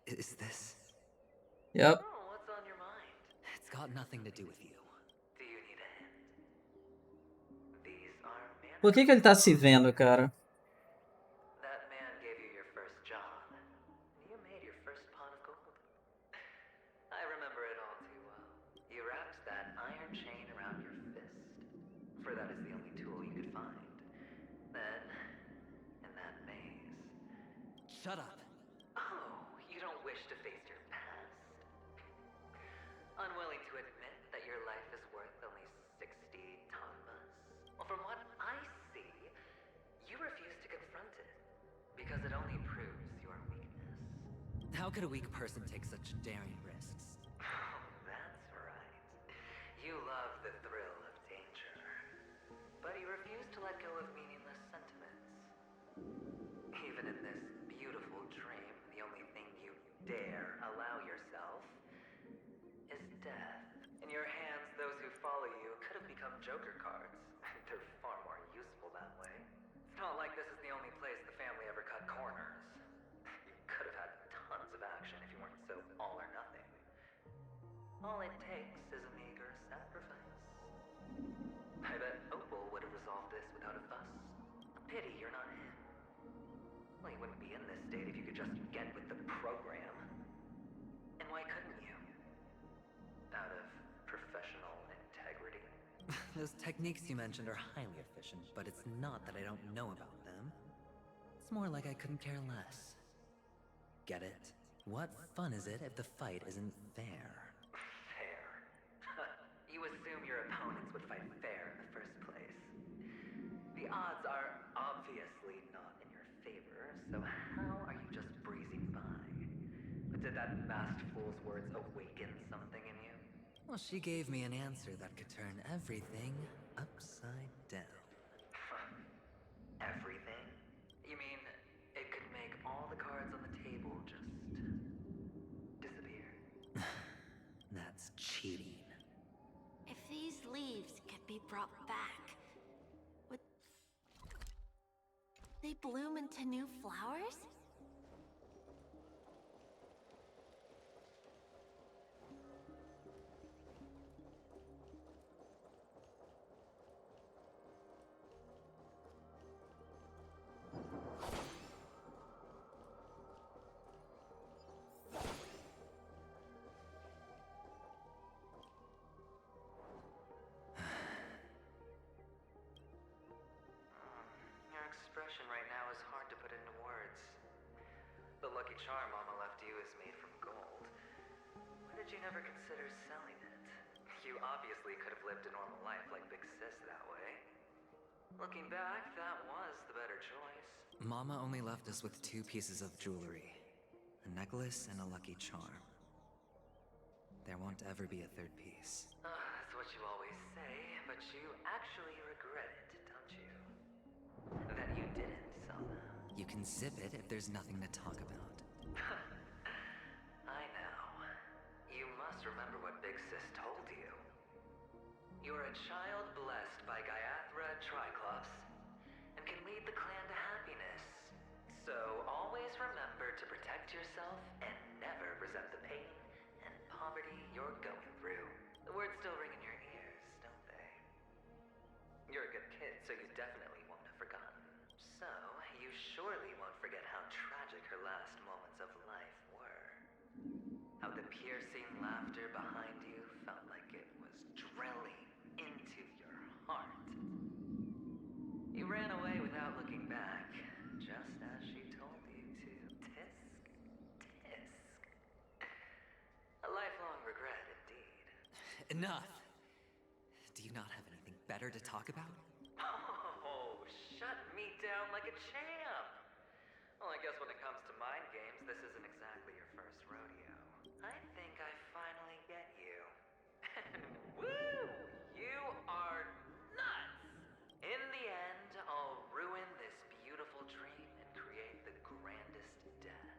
Is this? Yep. Oh, what's on your mind? It's got nothing to do with you. Do you need a hint? These are Por que ele tá se vendo, cara? That man gave you your first job. You made your first pot of gold. I remember it all too well. You wrapped that iron chain around your fist, for that is the only tool you could find. Then, in that maze... Shut up. Oh, you don't wish to face your past? Unwilling to admit that your life is worth only 60 tonmas? Well, from what I see, you refuse to confront it, because it only proves your weakness. How could a weak person take such daring risks? Oh, that's right. You love the thrill of danger. But you refuse to let go of meaningless sentiments. Even in this beautiful dream, the only thing you dare allow yourself is death. In your hands, those who follow you could have become joker cards. They're far more useful that way. It's not like this is the only place the family ever cut corners. You could have had tons of action if you weren't so all or nothing. All it takes is a meager sacrifice. I get with the program. And why couldn't you? Out of professional integrity? Those techniques you mentioned are highly efficient, but it's not that I don't know about them. It's more like I couldn't care less. Get it? What fun is it if the fight isn't fair? Fair. You assume your opponents would fight fair in the first place. The odds are obviously not in your favor, so how are you just breezing by? Did that masked fool's words awaken something in you? Well, she gave me an answer that could turn everything upside down. Everything? You mean it could make all the cards on the table just disappear? That's cheating. If these leaves could be brought back, would they bloom into new flowers? Your expression right now is hard to put into words. The lucky charm Mama left you is made from gold. Why did you never consider selling it? You obviously could have lived a normal life like Big Sis that way. Looking back, that was the better choice. Mama only left us with 2 pieces of jewelry. A necklace and a lucky charm. There won't ever be a 3rd piece. That's what you always say, but you actually regret it, don't you? That you didn't sell them. You can zip it if there's nothing to talk about. I know. You must remember what Big Sis told you. You're a child blessed by Gaiathra Triclops and can lead the clan to happiness. So always remember to protect yourself and never resent the pain and poverty you're going through. The words still ring in your ears, don't they? You're a good kid, so you definitely won't have forgotten. So, you surely won't forget how tragic her last moments of life were. How the piercing laughter behind you felt like it was drilling into your heart. You ran away without looking back, just as she told you to. Tisk, tisk. A lifelong regret, indeed. Enough! Do you not have anything better to talk about? Oh, shut me down like a champ! Well, I guess when it comes to mind games, this isn't exactly your first rodeo. I think I finally get you. Woo! You are nuts! In the end, I'll ruin this beautiful dream and create the grandest death.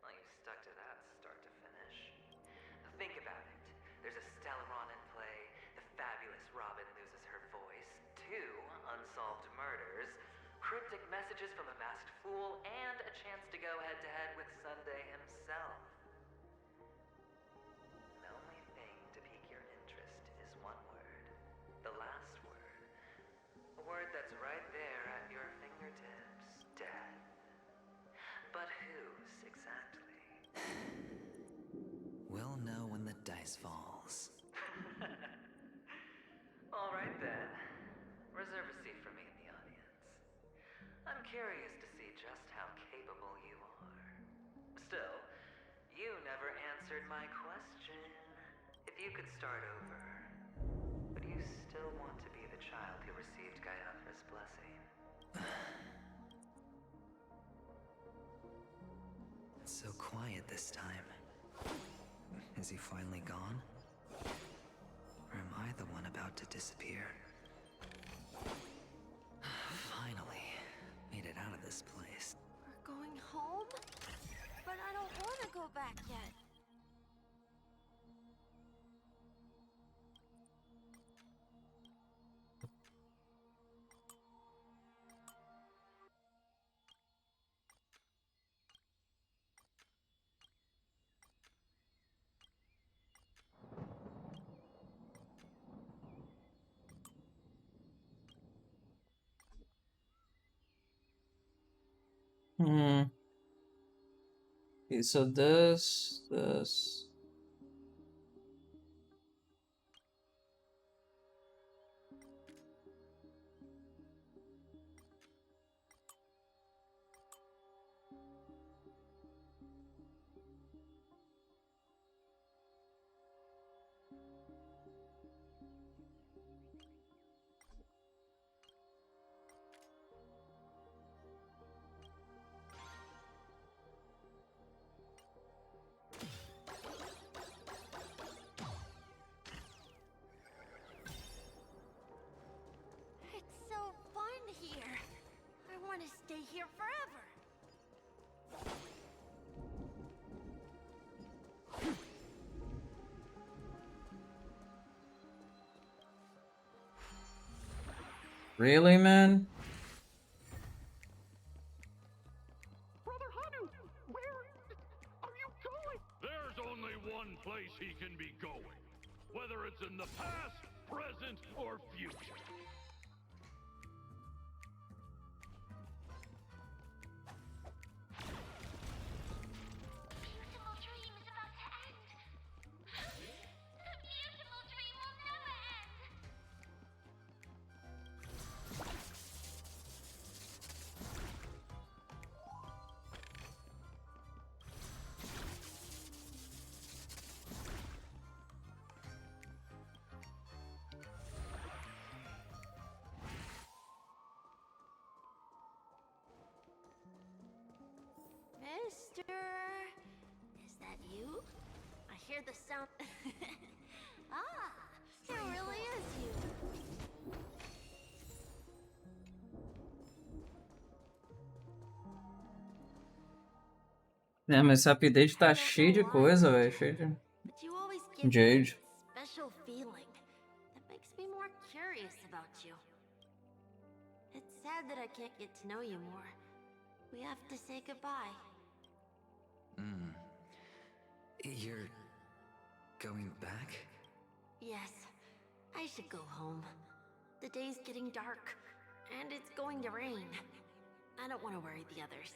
Well, you stuck to that start to finish. Think about it. There's a Stellaron in play, the fabulous Robin loses her voice, 2 unsolved murders, cryptic messages from a masked fool, and a chance to go head-to-head with Sunday himself. The only thing to pique your interest is one word. The last word. A word that's right there at your fingertips. Death. But whose exactly? We'll know when the dice falls. All right then. Reserve a seat for me in the audience. I'm curious to see just how capable you are. Still, you never answered my question. If you could start over, would you still want to be the child who received Gaiathra's blessing? It's so quiet this time. Is he finally gone? Or am I the one about to disappear? Finally, made it out of this place. We're going home? But I don't want to go back yet. Hmm. Okay, so this. It's so fun here. I want to stay here forever. Really, man? Brother Hanu, where are you going? There's only one place he can be going. Whether it's in the past, present, or future. Beautiful dream is about to end. The beautiful dream will never end. Mister, is that you? I hear the sound. Ah, it really is you. É, mas esse update tá cheio de coisa, velho. Cheio de. But you always give me Jade. that special feeling that makes me more curious about you. It's sad that I can't get to know you more. We have to say goodbye. You're going back? Yes, I should go home. The day's getting dark, and it's going to rain. I don't want to worry the others.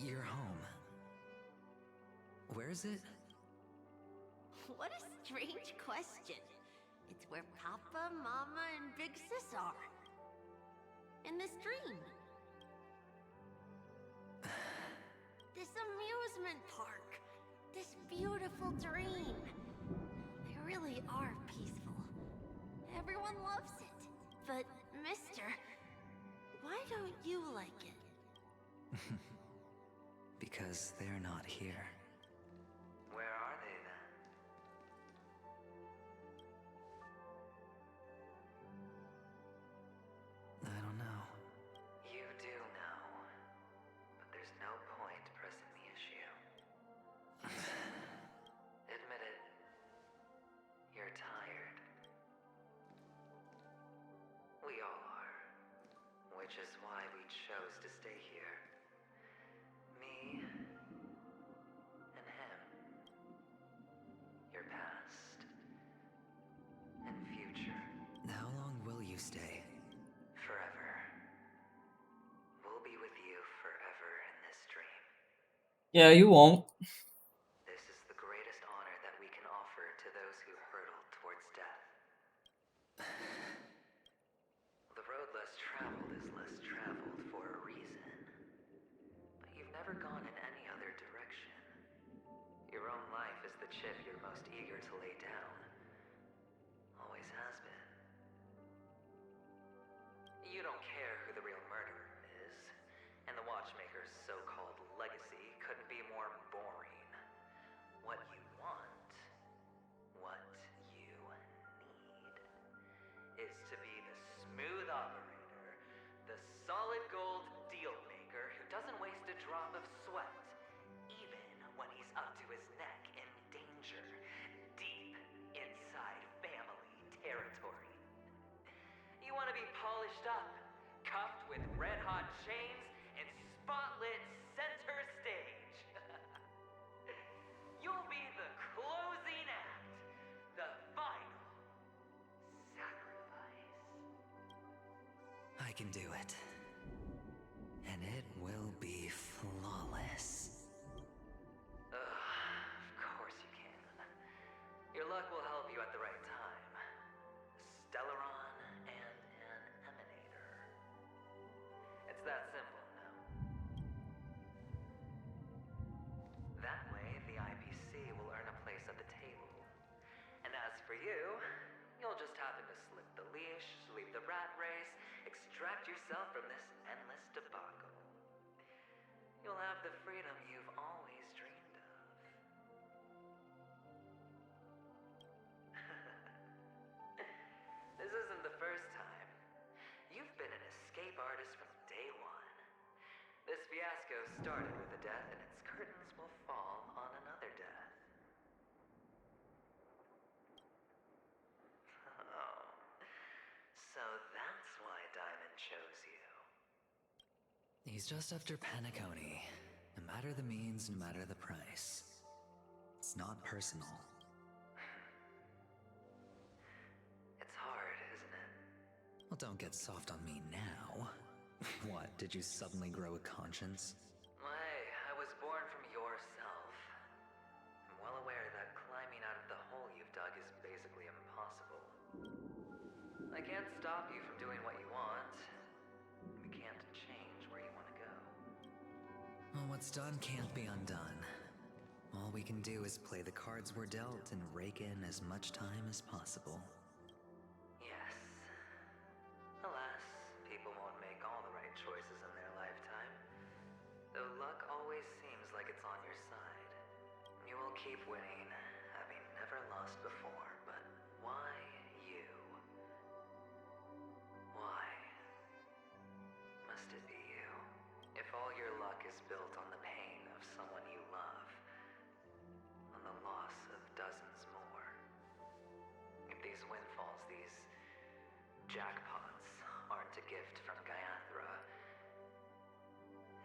You're home. Where is it? What a strange question. It's where Papa, Mama, and Big Sis are. In this dream. This amusement park. This beautiful dream. They really are peaceful. Everyone loves it. But, mister, why don't you like it? Because they're not here. Where are they then? I don't know. You do know. But there's no point pressing the issue. Admit it. You're tired. We all are. Which is why we chose to stay here. Me and him. Your past and future. How long will you stay? Forever. We'll be with you forever in this dream. Yeah, you won't. This is the greatest honor that we can offer to those who hurtle towards death. The road less traveled is less traveled for a reason. But you've never gone in any other direction. Your own life is the chip you're most eager to lay down. Always has been. You don't care who the real murderer is, and the Watchmaker's so-called legacy couldn't be more boring. What you want, what you need, is to be the smooth operator, the solid gold deal maker who doesn't waste a drop of sweat, even when he's up to his neck in danger, deep inside family territory. You want to be polished up, cuffed with red-hot chains, and spotlit center stage. You'll be the closing act, the final sacrifice. I can do it. And it will be flawless. You'll have the freedom you've always dreamed of. This isn't the first time. You've been an escape artist from day one. This fiasco started with a death, and its curtains will fall on another death. Oh. So that's why Diamond chose you. He's just after Penacony. No matter the means, no matter the price. It's not personal. It's hard, isn't it? Well, don't get soft on me now. What, did you suddenly grow a conscience? Hey, I was born from yourself. I'm well aware that climbing out of the hole you've dug is basically impossible. I can't stop you from doing what you want. We can't change where you want to go. Well, what's done can't be undone. All we can do is play the cards we're dealt and rake in as much time as possible. Yes. Alas, people won't make all the right choices in their lifetime. Though luck always seems like it's on your side. You will keep winning, having never lost before, but why you? Why must it be you? If all your luck is built on the pain of someone you love, on the loss of dozens more, if these windfalls, these jackpots, aren't a gift from Gaiathra,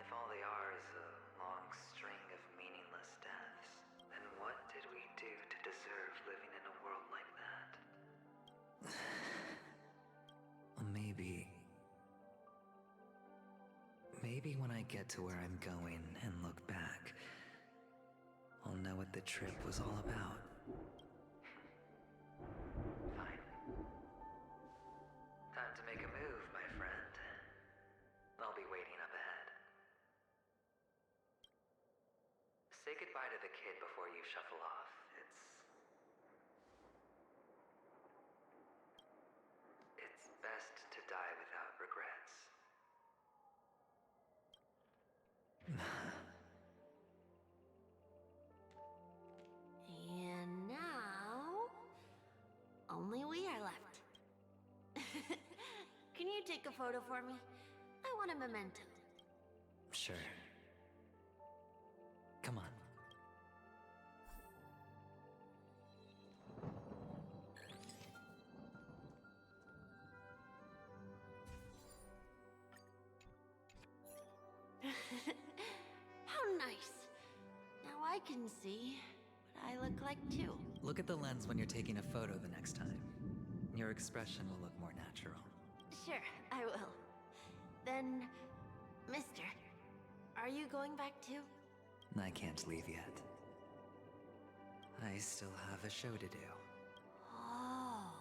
if all they are is a long string of meaningless deaths, then what did we do to deserve living in a world like that? Well, maybe when I get to where I'm going and look back, I'll know what the trip was all about. Fine. Time to make a move, my friend. I'll be waiting up ahead. Say goodbye to the kid before you shuffle off. It's best to die without regrets. And now, only we are left. Can you take a photo for me? I want a memento. Sure. Come on. How nice. Now I can see what I look like too. Look at the lens when you're taking a photo the next time. Your expression will look more natural. Sure, I will. Then, mister, are you going back too? I can't leave yet. I still have a show to do. Oh,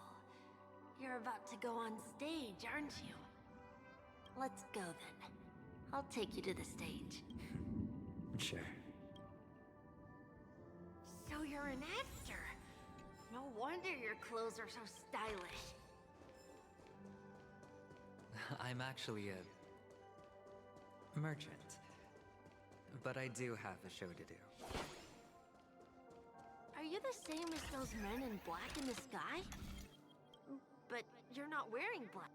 you're about to go on stage, aren't you? Let's go then. I'll take you to the stage. Sure. So you're an actor. No wonder your clothes are so stylish. I'm actually a merchant. But I do have a show to do. Are you the same as those men in black in the sky? But you're not wearing black.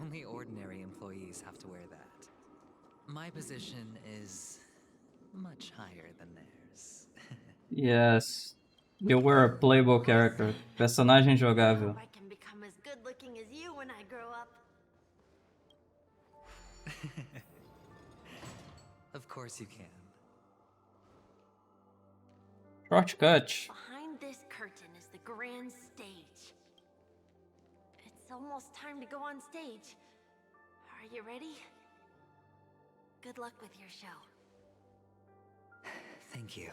Only ordinary employees have to wear that. My position is much higher than theirs. Yes. You were a playable character. Personagem jogável. I can become as good looking as you when I grow up. Of course you can. Shortcut. Behind this curtain is the grand stage. It's almost time to go on stage. Are you ready? Good luck with your show. Thank you.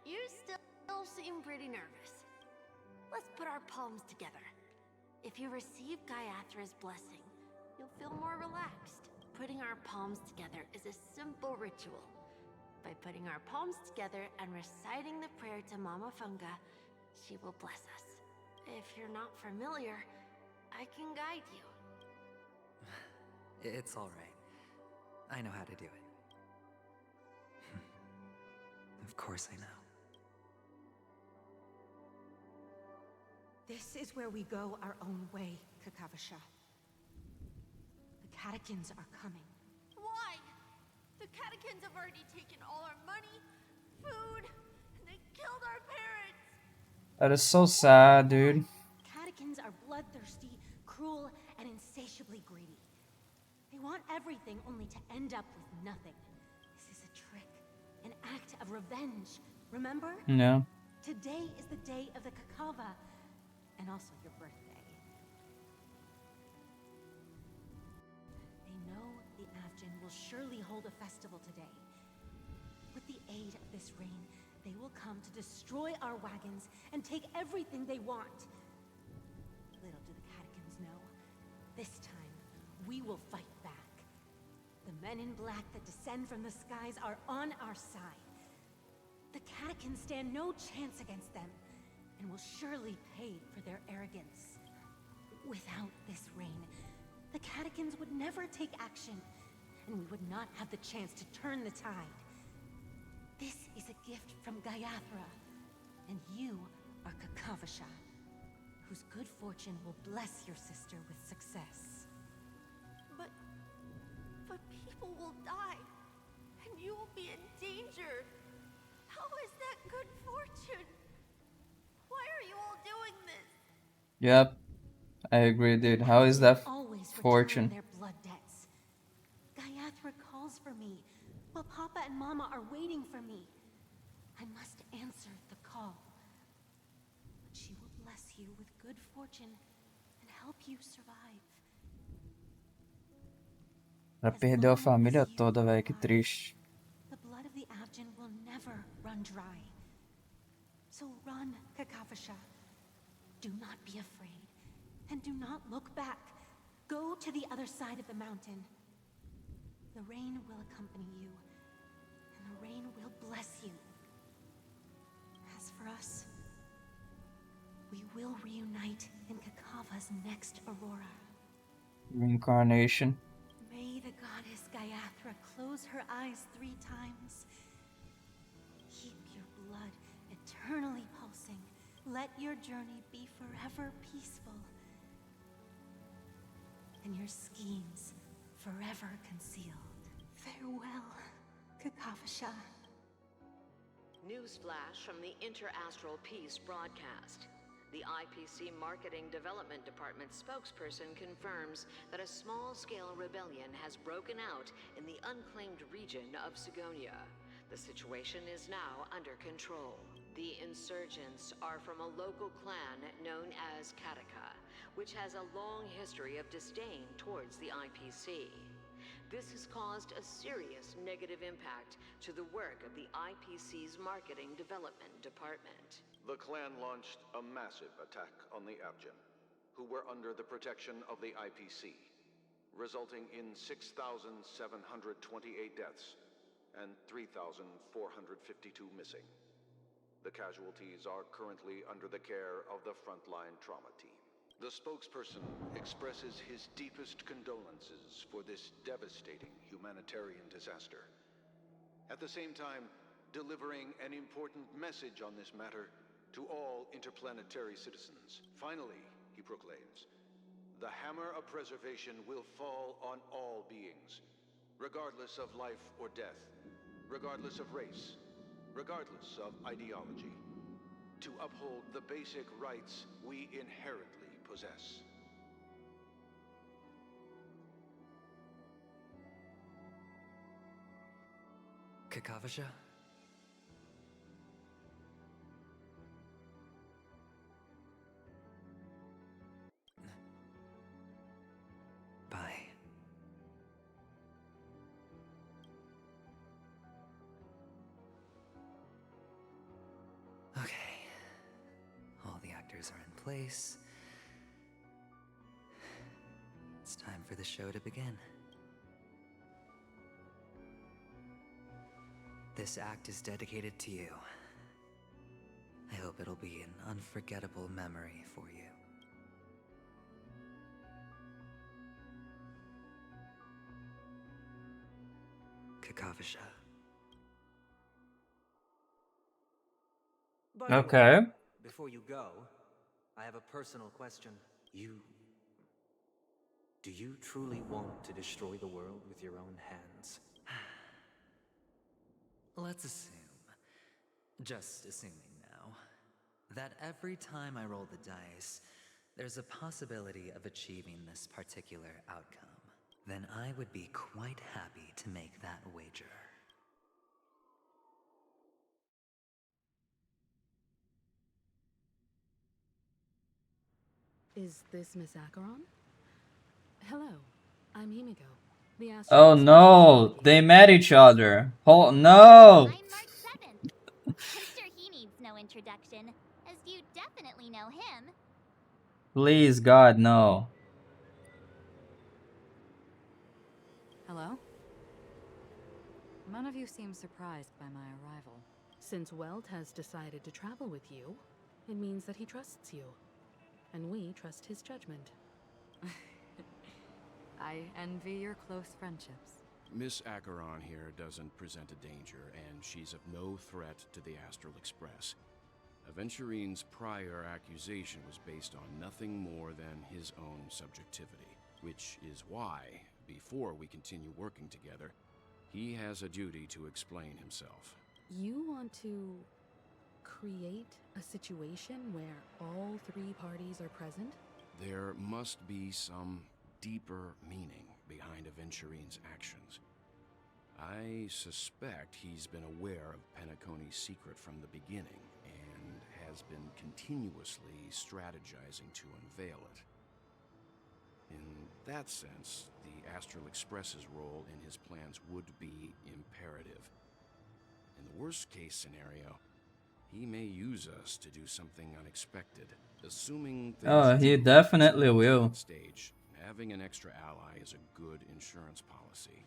You still seem pretty nervous. Let's put our palms together. If you receive Gaiathra's blessing, you'll feel more relaxed. Putting our palms together is a simple ritual. By putting our palms together and reciting the prayer to Mama Funga, she will bless us. If you're not familiar, I can guide you. It's all right. I know how to do it. Of course I know. This is where we go our own way, Kakavasha. The catechins are coming. Why? The catechins have already taken all our money, food, and they killed our parents. That is so sad, dude. Catechins are bloodthirsty, cruel, and insatiably greedy. They want everything only to end up with nothing. This is a trick, an act of revenge. Remember? Yeah. Today is the day of the Kakava, and also your birthday. They know the Avgin will surely hold a festival today. With the aid of this rain, they will come to destroy our wagons and take everything they want. Little do the catechins know, this time we will fight back. The men in black that descend from the skies are on our side. The catechins stand no chance against them, and will surely pay for their arrogance. Without this rain, the catechins would never take action, and we would not have the chance to turn the tide. This is a gift from Gaiathra, and you are Kakavasha, whose good fortune will bless your sister with success. But people will die, and you will be in danger. How is that good fortune? Why are you all doing this? Yep. I agree, dude. How is that fortune? Their blood debts. Gaiathra calls for me, while Papa and Mama are waiting for me. I must answer the call. But she will bless you with good fortune and help you survive. Ela perdeu a família toda, velho. Que triste. The blood of the Avgin will never run dry. So run, Kakavasha. Do not be afraid, and do not look back. Go to the other side of the mountain. The rain will accompany you, and the rain will bless you. As for us, we will reunite in Kakava's next aurora. Reincarnation. May the goddess Gaiathra close her eyes 3 times. Keep your blood eternally pulsing. Let your journey be forever peaceful. And your schemes forever concealed. Farewell, Kakavasha. Newsflash from the Inter-Astral Peace broadcast. The IPC Marketing Development Department spokesperson confirms that a small-scale rebellion has broken out in the unclaimed region of Sigonia. The situation is now under control. The insurgents are from a local clan known as Kataka, which has a long history of disdain towards the IPC. This has caused a serious negative impact to the work of the IPC's Marketing Development Department. The clan launched a massive attack on the Avgin, who were under the protection of the IPC, resulting in 6,728 deaths and 3,452 missing. The casualties are currently under the care of the frontline trauma team. The spokesperson expresses his deepest condolences for this devastating humanitarian disaster. At the same time, delivering an important message on this matter to all interplanetary citizens. Finally, he proclaims, the hammer of preservation will fall on all beings, regardless of life or death, regardless of race, regardless of ideology, to uphold the basic rights we inherently possess. Kakavasha? Bye. Okay. characters are in place. It's time for the show to begin. This act is dedicated to you. I hope it'll be an unforgettable memory for you. Kakavasha. By the Okay. way, before you go, I have a personal question. Do you truly want to destroy the world with your own hands? Let's assume, just assuming now, that every time I roll the dice, there's a possibility of achieving this particular outcome. Then I would be quite happy to make that wager. Is this Miss Auron? Hello, I'm Himiko. The Oh no, they met each other. Oh no! I'm sure he needs no introduction, as you definitely know him. Please, God, no. Hello? None of you seem surprised by my arrival. Since Weld has decided to travel with you, it means that he trusts you. And we trust his judgment. I envy your close friendships. Miss Auron here doesn't present a danger, and she's of no threat to the Astral Express. Aventurine's prior accusation was based on nothing more than his own subjectivity, which is why, before we continue working together, he has a duty to explain himself. You want to create a situation where all three parties are present? There must be some deeper meaning behind Aventurine's actions. I suspect he's been aware of Penacony's secret from the beginning and has been continuously strategizing to unveil it. In that sense, the Astral Express's role in his plans would be imperative. In the worst-case scenario, he may use us to do something unexpected. Assuming things Oh, he do definitely to the will. stage, having an extra ally is a good insurance policy.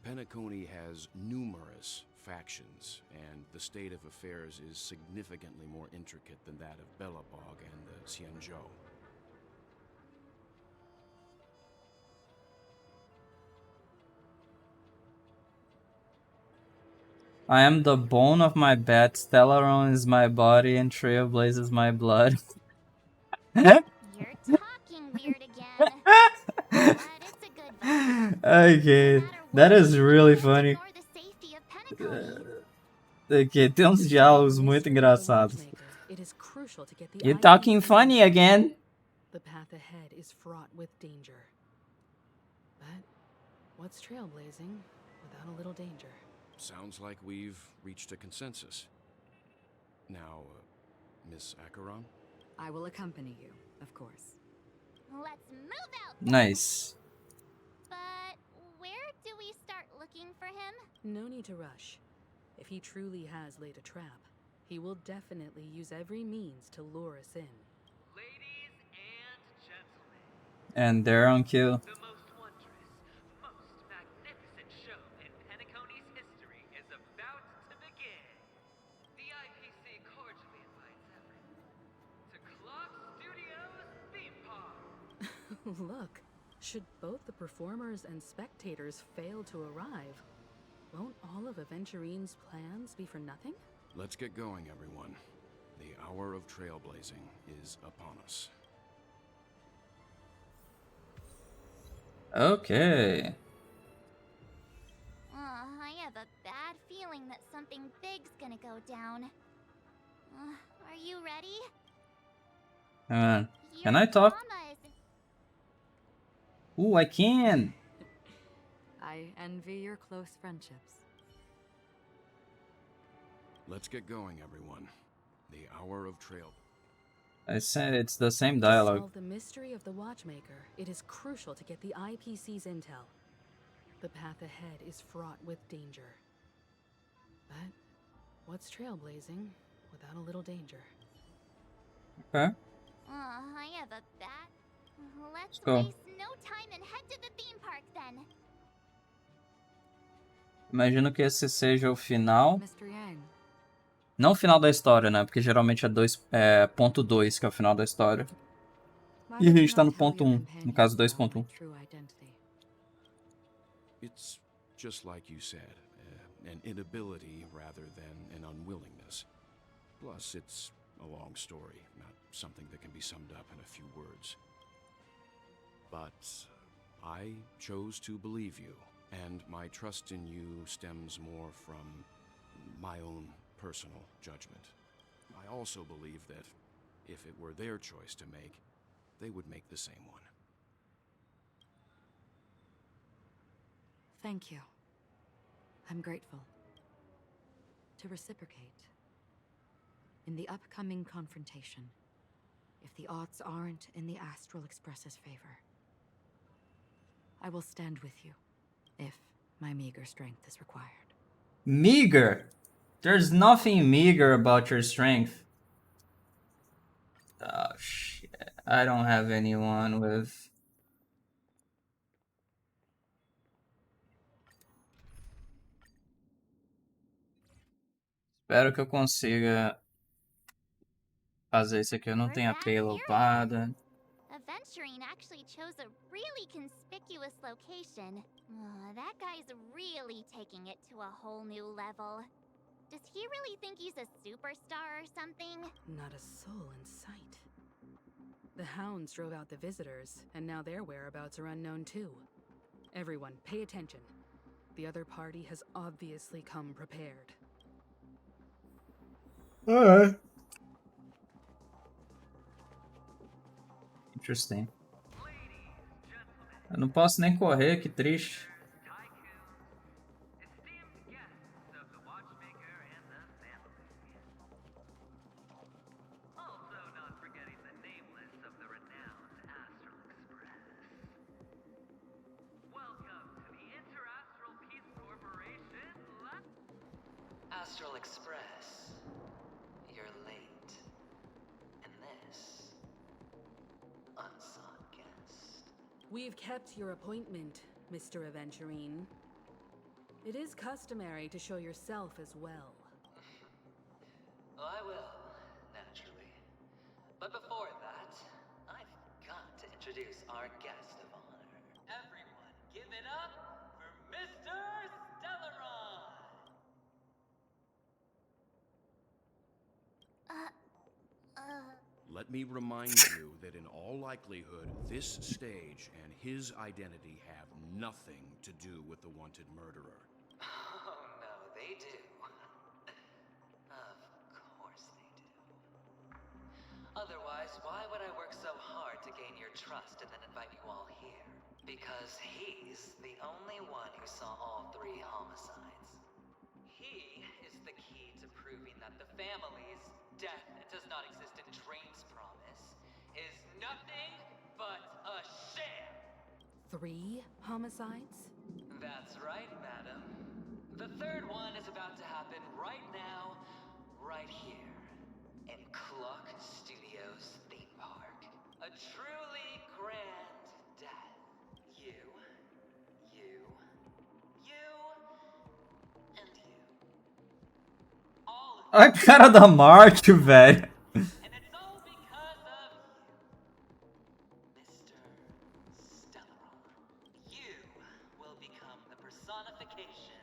Penacony has numerous factions, and the state of affairs is significantly more intricate than that of Belobog and the Xianzhou. I am the bone of my bat, Stellaron is my body, and Trailblaze is my blood. You're talking weird again. But it's a good vibe. Okay, that is really funny. Ok, tem uns diálogos muito engraçados. It is crucial to get the You talking funny again? The path ahead is fraught with danger. But what's trailblazing without a little danger? Sounds like we've reached a consensus. Now, Miss Auron? I will accompany you, of course. Let's move out. Nice. But where do we start looking for him? No need to rush. If he truly has laid a trap, he will definitely use every means to lure us in. Ladies and gentlemen. And they're on cue. The most wondrous, most magnificent show in Penacony's history is about to begin. The IPC cordially invites everyone to Clock Studios Theme Park. Look, should both the performers and spectators fail to arrive, won't all of Aventurine's plans be for nothing? Let's get going, everyone. The hour of trailblazing is upon us. Okay. I have a bad feeling that something big's gonna go down. Are you ready? Can I talk? Mama is... Ooh, I can. I envy your close friendships. Let's get going, everyone. The hour of trail. I said it's the same To dialogue. solve the mystery of the Watchmaker, it is crucial to get the IPC's intel. The path ahead is fraught with danger. But what's trailblazing without a little danger? Okay. I have a bat. Let's Go. waste no time and head to the theme park then. Imagino que esse seja o final. Mr. Yang. Não o final da história, né? Porque geralmente é ponto 2, que é o final da história. Why E a did you gente tá no not tell ponto your 1, no caso companions about my 2.1. true identity? It's just like you said, an inability rather than an unwillingness. Plus, it's a long story, not something that can be summed up in a few words. But I chose to believe you, and my trust in you stems more from my own personal judgment. I also believe that if it were their choice to make, they would make the same one. Thank you. I'm grateful. To reciprocate, in the upcoming confrontation, if the odds aren't in the Astral Express's favor, I will stand with you, if my meager strength is required. Meager? There's nothing meager about your strength. Oh, shit. I don't have anyone with... Espero que eu consiga fazer isso aqui. Eu não tenho a pela upada. Aventurine actually chose a really conspicuous location. That guy's really taking it to a whole new level. Does he really think he's a superstar or something? Not a soul in sight. The hounds drove out the visitors, and now their whereabouts are unknown too. Everyone, pay attention. The other party has obviously come prepared. Alright. Interesting. Eu não posso nem correr, que triste. Astral Express. You're late. And this... unsought guest. We've kept your appointment, Mr. Aventurine. It is customary to show yourself as well. I will, naturally. But before that, I've got to introduce our guest of honor. Everyone, give it up for Mr. Stellaron! Let me remind you that in all likelihood, this stage and his identity have nothing to do with the wanted murderer. Oh no, they do. Of course they do. Otherwise, why would I work so hard to gain your trust and then invite you all here? Because he's the only one who saw all 3 homicides. He is the key to proving that the family's death does not exist in Drain's promise is nothing but a sham! 3 homicides? That's right, madam. The 3rd one is about to happen right now, right here, in Clock Studios theme park. A truly grand death. You, and you. All of A cara da Mark, velho. and it's all because of you, Mr. Stellaron. You will become the personification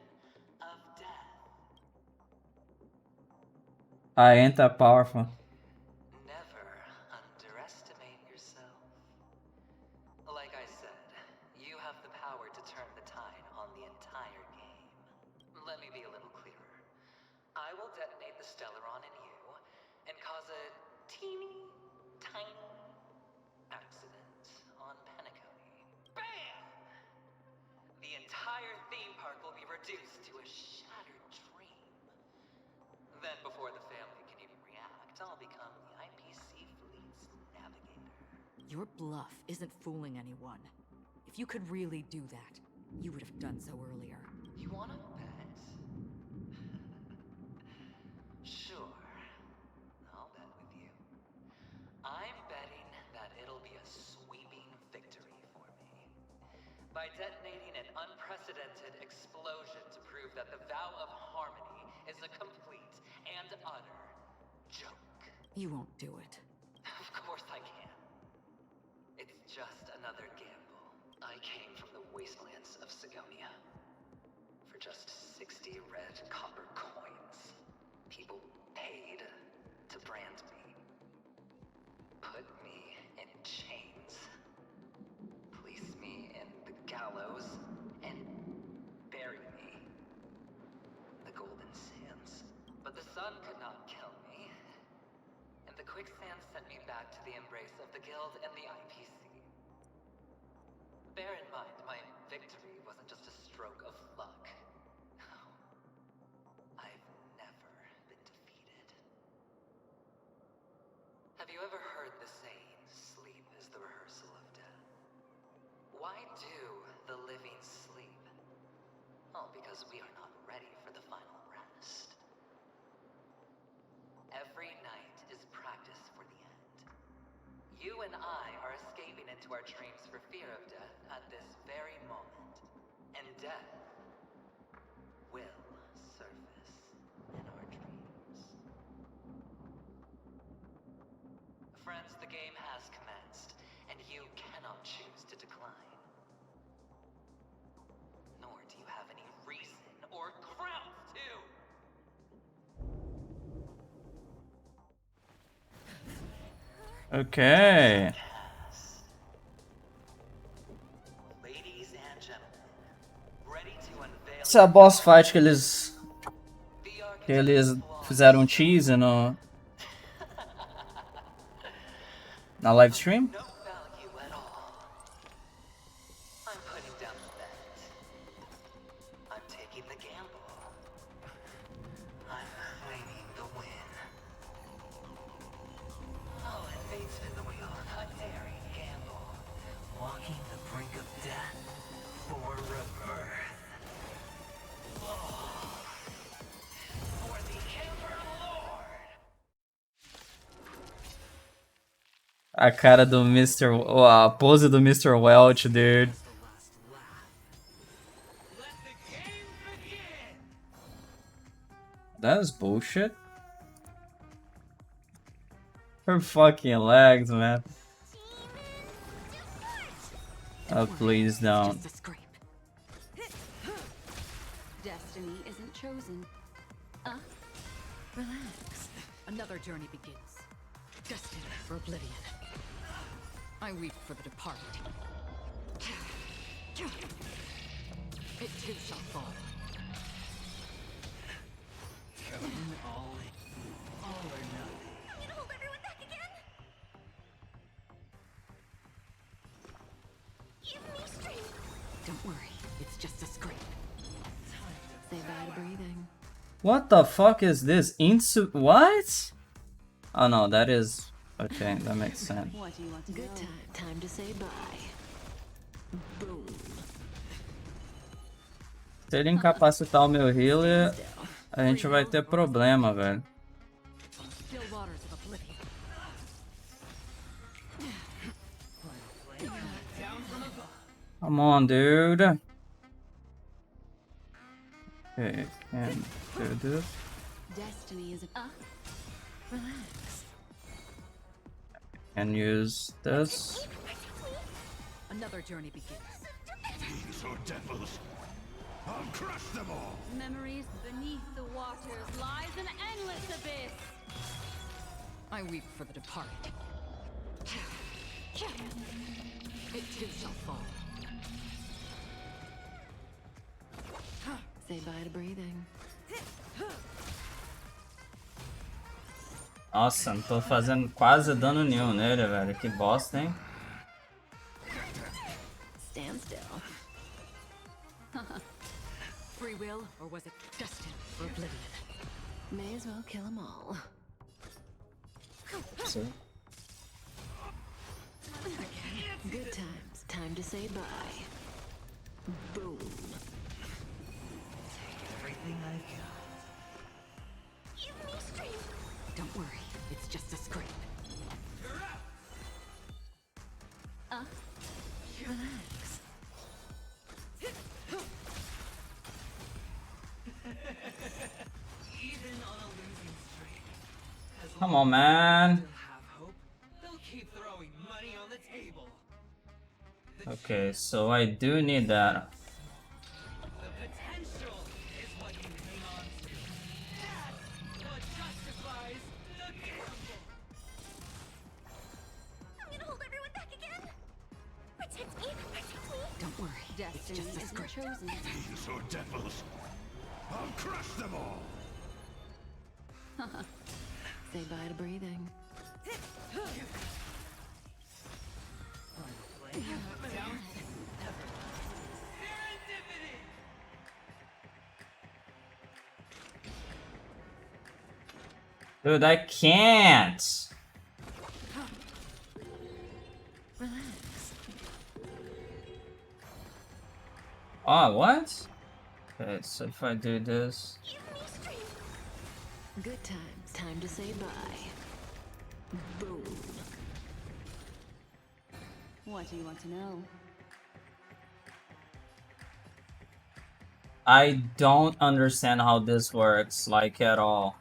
of death. I ain't that powerful. Never underestimate yourself. Like I said, you have the power to turn the tide on the entire game. Let me be a little clearer. I will detonate the Stellaron in you and cause a teeny, tiny accident on Penacony. BAM! The entire theme park will be reduced to a shattered dream. Then before the family can even react, I'll become the IPC fleet's navigator. Your bluff isn't fooling anyone. If you could really do that, you would have done so earlier. You wanna bet? Sure. I'll bet with you. I'm betting by detonating an unprecedented explosion to prove that the vow of harmony is a complete and utter joke. You won't do it. Of course I can. It's just another gamble. I came from the wastelands of Sigonia. For just 60 red copper coins, people paid to brand me. Put me in chains. Place me in the gallows and bury me in the golden sands. But the sun could not kill me, and the quicksand sent me back to the embrace of the guild and the IPC. Bear in mind, my victory wasn't just a stroke of luck. No. I've never been defeated. Have you ever heard the saying, sleep is the rehearsal of death? Why do the living sleep? Oh, because we are not ready for the final rest. Every night is practice for the end. You and I are escaping into our dreams for fear of death at this very moment. And death will surface in our dreams. Friends, the game has commenced, and you cannot choose to decline. Nor do you have any reason or grounds to! Okay. Ladies and gentlemen, ready to unveil Essa é a boss fight que eles fizeram um teaser na live stream. no value at all. I'm putting down the bet. I'm taking the gamble. I'm claiming the win. Oh, and fate spin the wheel. A daring gamble. Walking the brink of death for rebirth. Oh, for the Ember Lord. A cara do Mr. A pose do Mr. Welch, dude. That is bullshit. Her fucking legs, man. Oh, please don't. Just a scrape. Destiny isn't chosen. Relax. Another journey begins. Destined for oblivion. I weep for the departed. It too shall fall. All or nothing. I'm gonna hold everyone back again. Give me strength. Don't worry, it's just a scrape. Say bye to breathing. What the fuck is this? What? Oh no, that is... Okay, that makes sense. What do you want to Good know? Time to say bye. Boom. Se ele incapacitar o meu healer, a gente vai ter problema, velho. Still waters of oblivion. Come on, dude. Okay, can do this. Destiny is relax. Can use this. Another journey begins. Fiends or devils, I'll crush them all! Memories beneath the waters lies an endless abyss. I weep for the departed. It too shall fall. Say bye to breathing. Nossa, não tô fazendo quase dano nenhum nele, velho. Que bosta, hein? Stand still. Free will, or was it destined for oblivion? May as well kill them all. See? Good times. Time to say bye. Boom. Everything I've got. Give me strength. Don't worry, it's just a scrape. Relax. Come on, man. Okay, so I do need that. Don't worry, it's just a script. These are devils. I'll crush them all. Say bye to breathing. Dude, I can't. Relax. Oh, what? Okay, so if I do this. Good times. Time to say bye. Boom. What do you want to know? I don't understand how this works, like, at all.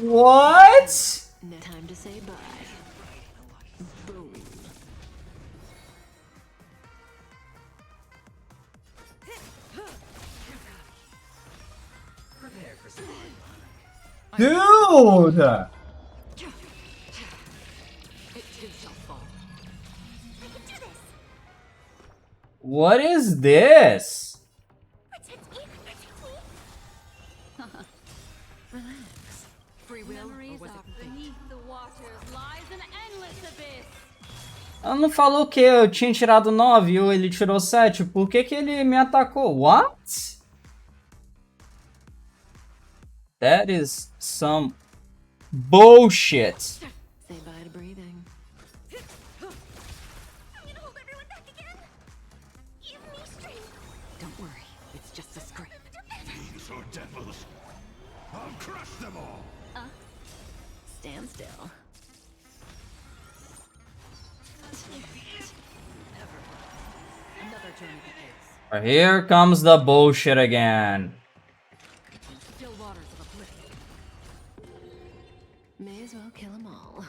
What? Time to say bye. Boom. Prepare for some Dude! It too shall fall. What is this? Relax. Free will, Memories or was are it fate? beneath the waters lies an endless abyss. Ela não falou que eu tinha tirado 9 ou ele tirou 7. Por que que ele me atacou? What? That is some bullshit. Say bye to breathing. Don't worry, it's just a script. These are devils. I'll crush them all. Stand still. Another turn of the eggs. Here comes the bullshit again. Still waters of oblivion. May as well kill them all.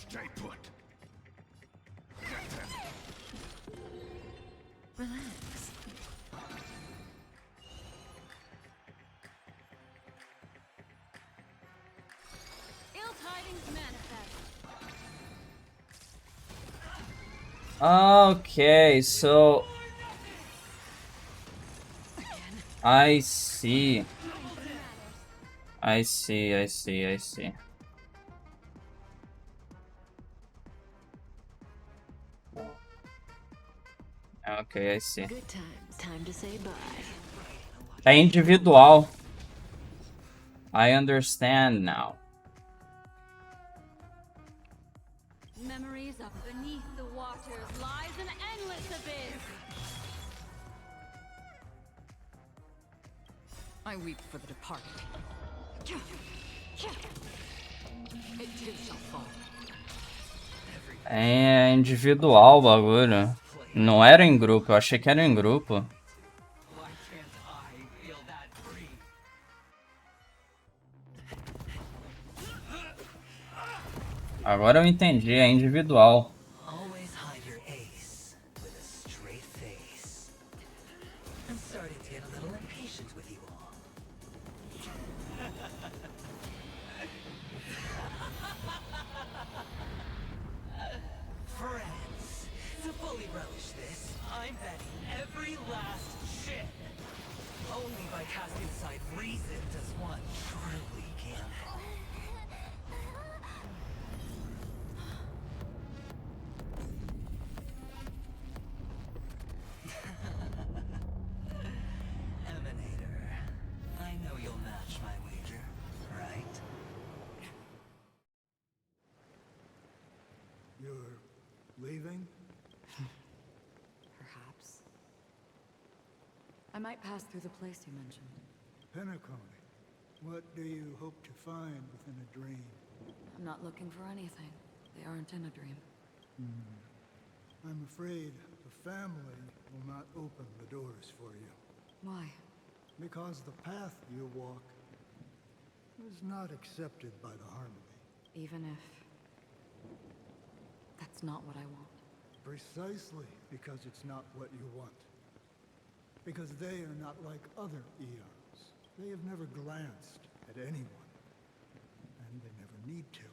Stay put. Relax. Ill tidings manifest. Okay, so I see. I see. Okay, I see. Good times. Time to say bye. É individual. I understand now. Memories of beneath the waters lies an endless abyss. I weep for the departed. It too shall fall. É individual o bagulho. Não era em grupo, eu achei que era em grupo. Why can't I feel that free? Agora eu entendi, é individual. Always hide your ace with a straight face. I'm starting to get a little impatient with you all. Friends, to fully relish this, I'm betting every last shit. Only by casting aside reason does one truly gamble. Leaving? Perhaps. I might pass through the place you mentioned. Penacony. What do you hope to find within a dream? I'm not looking for anything. They aren't in a dream. I'm afraid the family will not open the doors for you. Why? Because the path you walk is not accepted by the Harmony. Even if... that's not what I want. Precisely because it's not what you want. Because they are not like other eons. They have never glanced at anyone. And they never need to.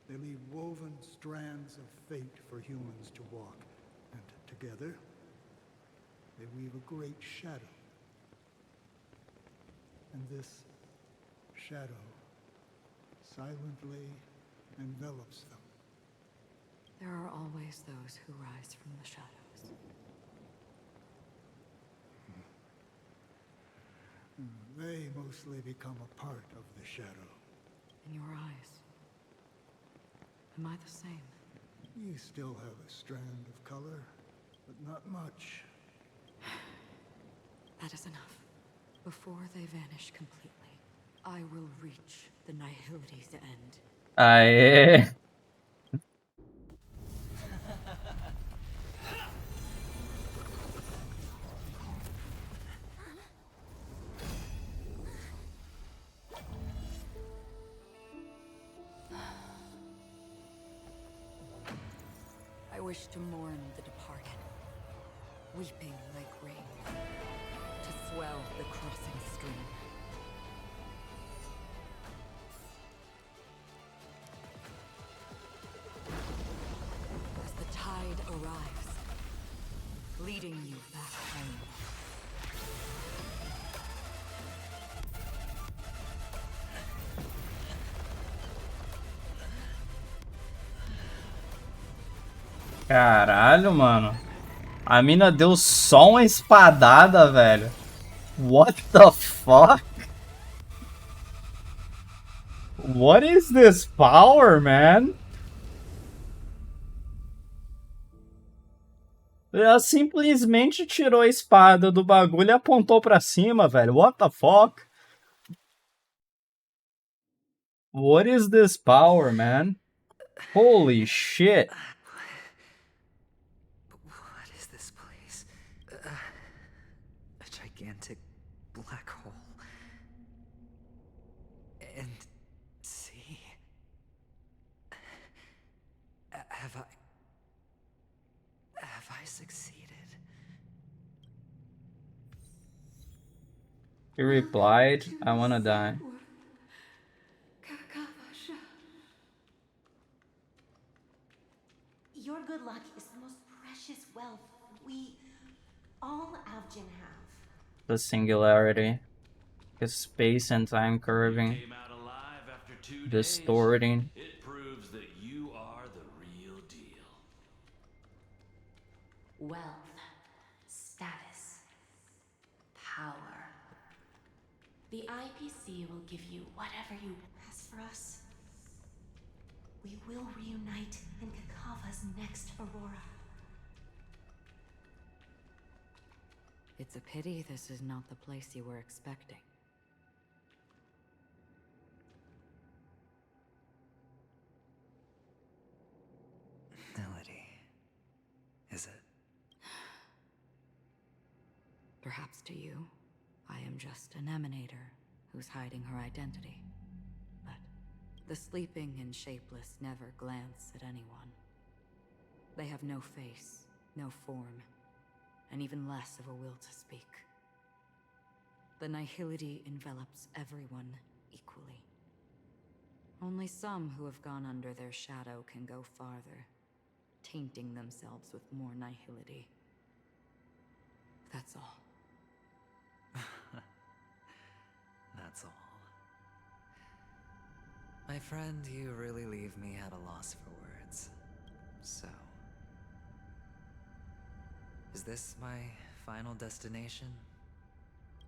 They leave woven strands of fate for humans to walk. And together, they weave a great shadow. And this shadow silently envelops them. There are always those who rise from the shadows. They mostly become a part of the shadow. In your eyes, am I the same? You still have a strand of color, but not much. That is enough. Before they vanish completely, I will reach the Nihility's end. Aê! I wish to mourn the departed, weeping like rain, to swell the crossing stream. As the tide arrives, leading you back home. Caralho, mano. A mina deu só uma espadada, velho. What the fuck? What is this power, man? Ela simplesmente tirou a espada do bagulho e apontou pra cima, velho. What the fuck? What is this power, man? Holy shit. What is this place? A gigantic black hole. And see... Have I succeeded? He replied, I wanna die. Your good luck is the most precious wealth we all Avgin have. The singularity. His space and time curving. Came out alive after 2 days. Distorting. It proves that you are the real deal. Wealth, status, power. The IPC will give you whatever you... As for us, we will reunite in Kakava's next Aurora. It's a pity this is not the place you were expecting. Melody. Is it? Perhaps to you, I am just an emanator who's hiding her identity. But the sleeping and shapeless never glance at anyone. They have no face, no form, and even less of a will to speak. The nihility envelops everyone equally. Only some who have gone under their shadow can go farther, tainting themselves with more nihility. That's all. That's all. My friend, you really leave me at a loss for words. So... is this my final destination?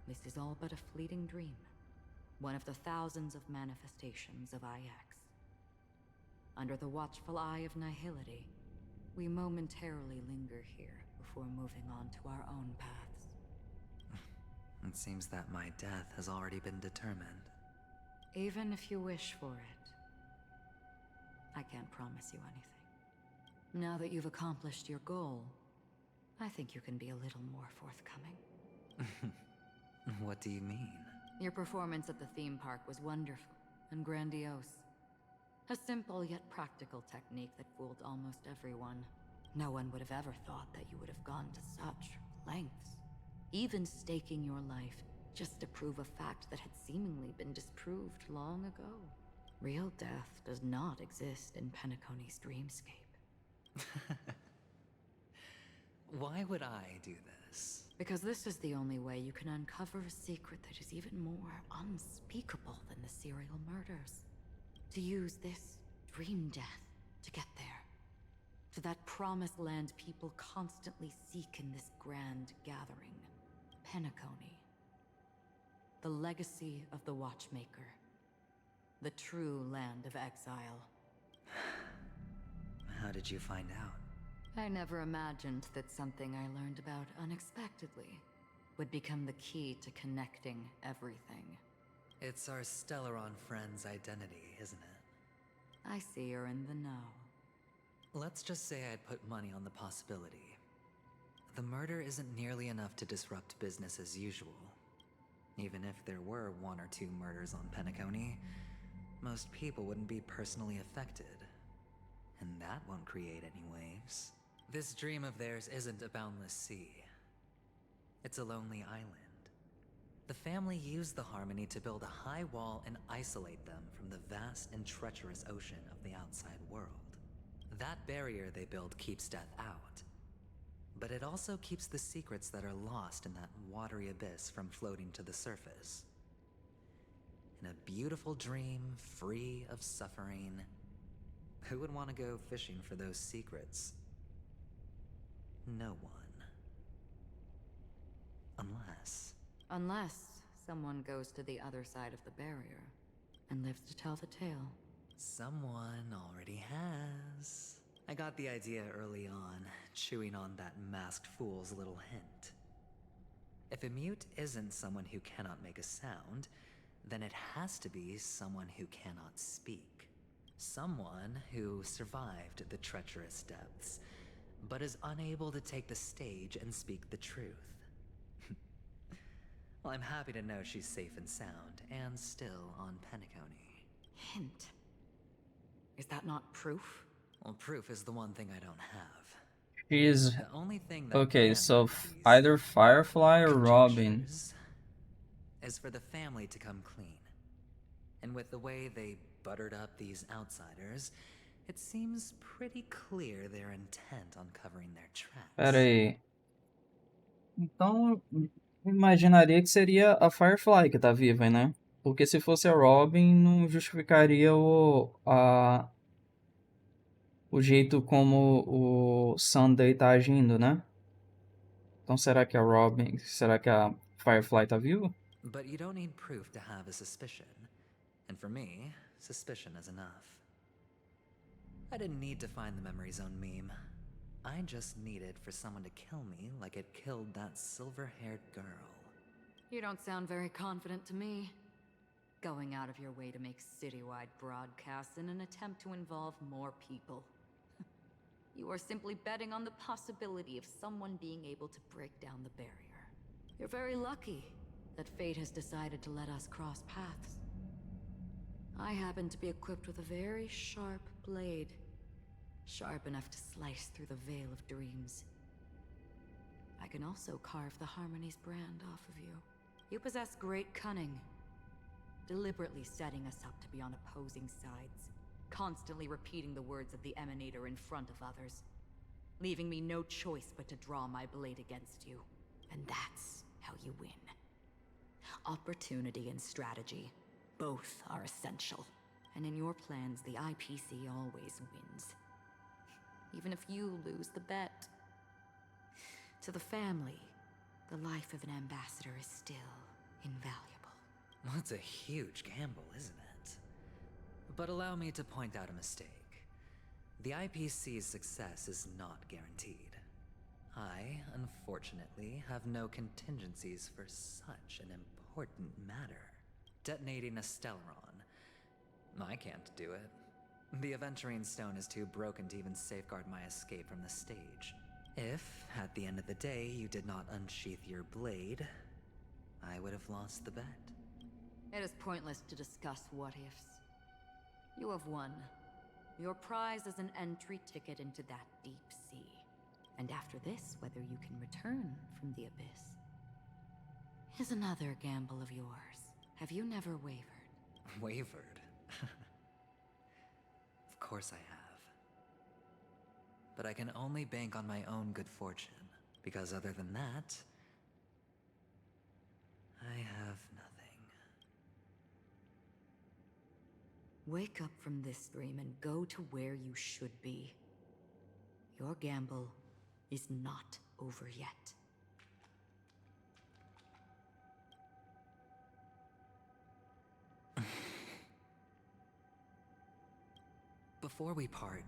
This is all but a fleeting dream. One of the thousands of manifestations of IX. Under the watchful eye of nihility, We momentarily linger here before moving on to our own paths. It seems that my death has already been determined. Even if you wish for it, I can't promise you anything. Now that you've accomplished your goal, I think you can be a little more forthcoming. What do you mean? Your performance at the theme park was wonderful and grandiose. A simple yet practical technique that fooled almost everyone. No one would have ever thought that you would have gone to such lengths, even staking your life just to prove a fact that had seemingly been disproved long ago. Real death does not exist in Penacony's dreamscape. Why would I do this? Because this is the only way you can uncover a secret that is even more unspeakable than the serial murders. To use this dream death to get there. To that promised land people constantly seek in this grand gathering. Penacony. The legacy of the Watchmaker. The true land of exile. How did you find out? I never imagined that something I learned about unexpectedly would become the key to connecting everything. It's our Stellaron friend's identity, isn't it? I see you're in the know. Let's just say I'd put money on the possibility. The murder isn't nearly enough to disrupt business as usual. Even if there were 1 or 2 murders on Penacony, most people wouldn't be personally affected. And that won't create any waves. This dream of theirs isn't a boundless sea. It's a lonely island. The family used the Harmony to build a high wall and isolate them from the vast and treacherous ocean of the outside world. That barrier they build keeps death out. But it also keeps the secrets that are lost in that watery abyss from floating to the surface. In a beautiful dream, free of suffering, who would want to go fishing for those secrets? No one. Unless someone goes to the other side of the barrier and lives to tell the tale. Someone already has. I got the idea early on, chewing on that masked fool's little hint. If a mute isn't someone who cannot make a sound, then it has to be someone who cannot speak. Someone who survived the treacherous depths, but is unable to take the stage and speak the truth. Well, I'm happy to know she's safe and sound, and still on Penacony. Hint? Is that not proof? Well, proof is the one thing I don't have. She's... The only thing that Okay, can so prove these either Firefly or Robin. conjectures is for the family to come clean. And with the way they buttered up these outsiders, it seems pretty clear their intent on covering their tracks. Pera aí. Então, eu imaginaria que seria a Firefly que tá viva, né? Porque se fosse a Robin, não justificaria o jeito como o Sunday tá agindo, né? Então será que a Robin, será que a Firefly tá viva? But you don't need proof to have a suspicion. And for me, suspicion is enough. I didn't need to find the Memory Zone meme. I just needed for someone to kill me like it killed that silver-haired girl. You don't sound very confident to me. Going out of your way to make citywide broadcasts in an attempt to involve more people. You are simply betting on the possibility of someone being able to break down the barrier. You're very lucky that fate has decided to let us cross paths. I happen to be equipped with a very sharp blade. Sharp enough to slice through the veil of dreams. I can also carve the Harmony's brand off of you. You possess great cunning, deliberately setting us up to be on opposing sides, constantly repeating the words of the Emanator in front of others, leaving me no choice but to draw my blade against you. And that's how you win. Opportunity and strategy, both are essential. And in your plans, the IPC always wins. Even if you lose the bet. To the family, the life of an ambassador is still invaluable. Well, it's a huge gamble, isn't it? But allow me to point out a mistake. The IPC's success is not guaranteed. I, unfortunately, have no contingencies for such an important matter. Detonating a Stellaron. I can't do it. The Aventurine Stone is too broken to even safeguard my escape from the stage. If, at the end of the day, you did not unsheath your blade, I would have lost the bet. It is pointless to discuss what-ifs. You have won. Your prize is an entry ticket into that deep sea. And after this, whether you can return from the abyss is another gamble of yours. Have you never wavered? Wavered? Of course I have. But I can only bank on my own good fortune, because other than that, I have nothing. Wake up from this dream and go to where you should be. Your gamble is not over yet. Before we part,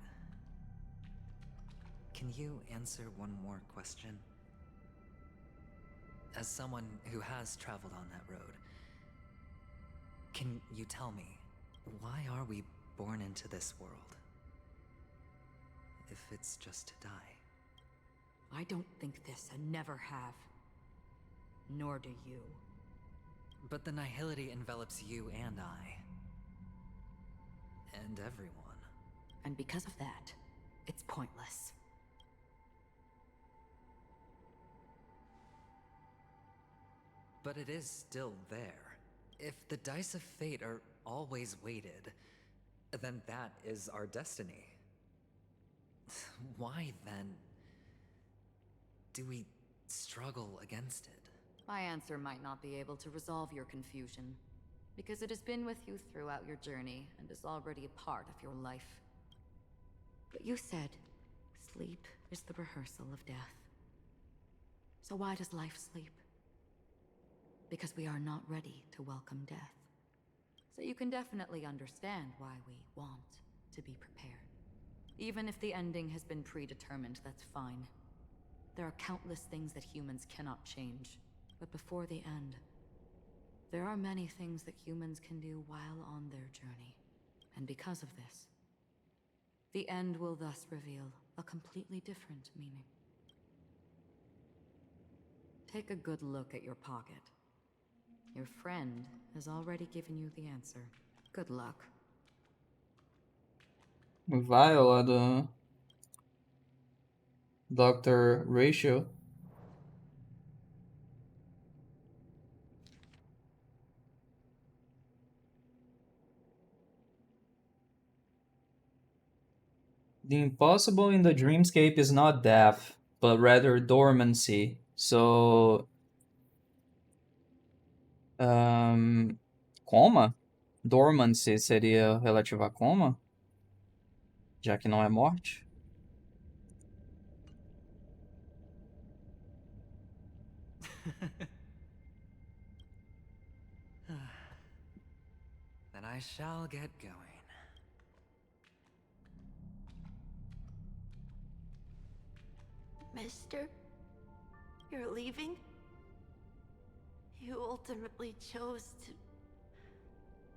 can you answer one more question? As someone who has traveled on that road, can you tell me, why are we born into this world? If it's just to die. I don't think this and never have. Nor do you. But the nihility envelops you and I. And everyone. And because of that, it's pointless. But it is still there. If the dice of fate are always weighted, then that is our destiny. Why, then, do we struggle against it? My answer might not be able to resolve your confusion, because it has been with you throughout your journey and is already a part of your life. But you said, sleep is the rehearsal of death. So why does life sleep? Because we are not ready to welcome death. So you can definitely understand why we want to be prepared. Even if the ending has been predetermined, that's fine. There are countless things that humans cannot change. But before the end, there are many things that humans can do while on their journey. And because of this, the end will thus reveal a completely different meaning. Take a good look at your pocket. Your friend has already given you the answer. Good luck. Vai lá do Dr. Ratio. The impossible in the dreamscape is not death, but rather dormancy. So, coma? Dormancy seria relativo a coma? Já que não é morte? Then I shall get going. Mister, you're leaving? You ultimately chose to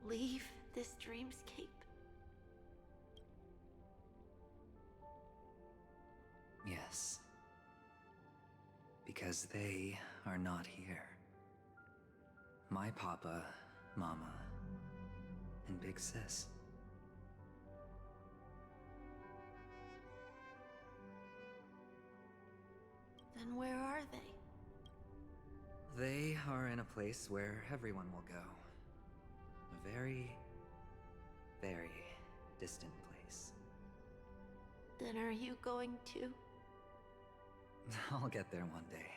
leave this dreamscape? Yes. Because they are not here. My papa, mama, and big sis. Then where are they? They are in a place where everyone will go. A very, very distant place. Then are you going to? I'll get there one day.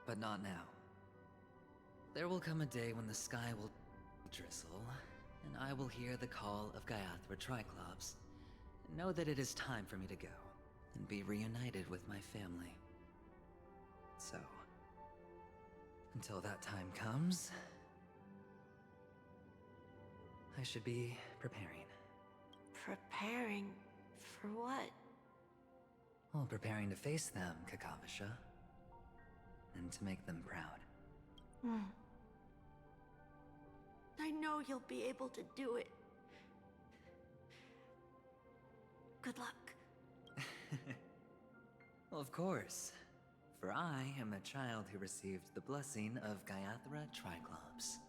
But not now. There will come a day when the sky will drizzle, and I will hear the call of Gaiathra Triclops, and know that it is time for me to go, and be reunited with my family. So, until that time comes, I should be preparing. Preparing For what? Well, preparing to face them, Kakavasha. And to make them proud. Hmm. I know you'll be able to do it. Good luck. Well, of course. For I am the child who received the blessing of Gaiathra Triclops.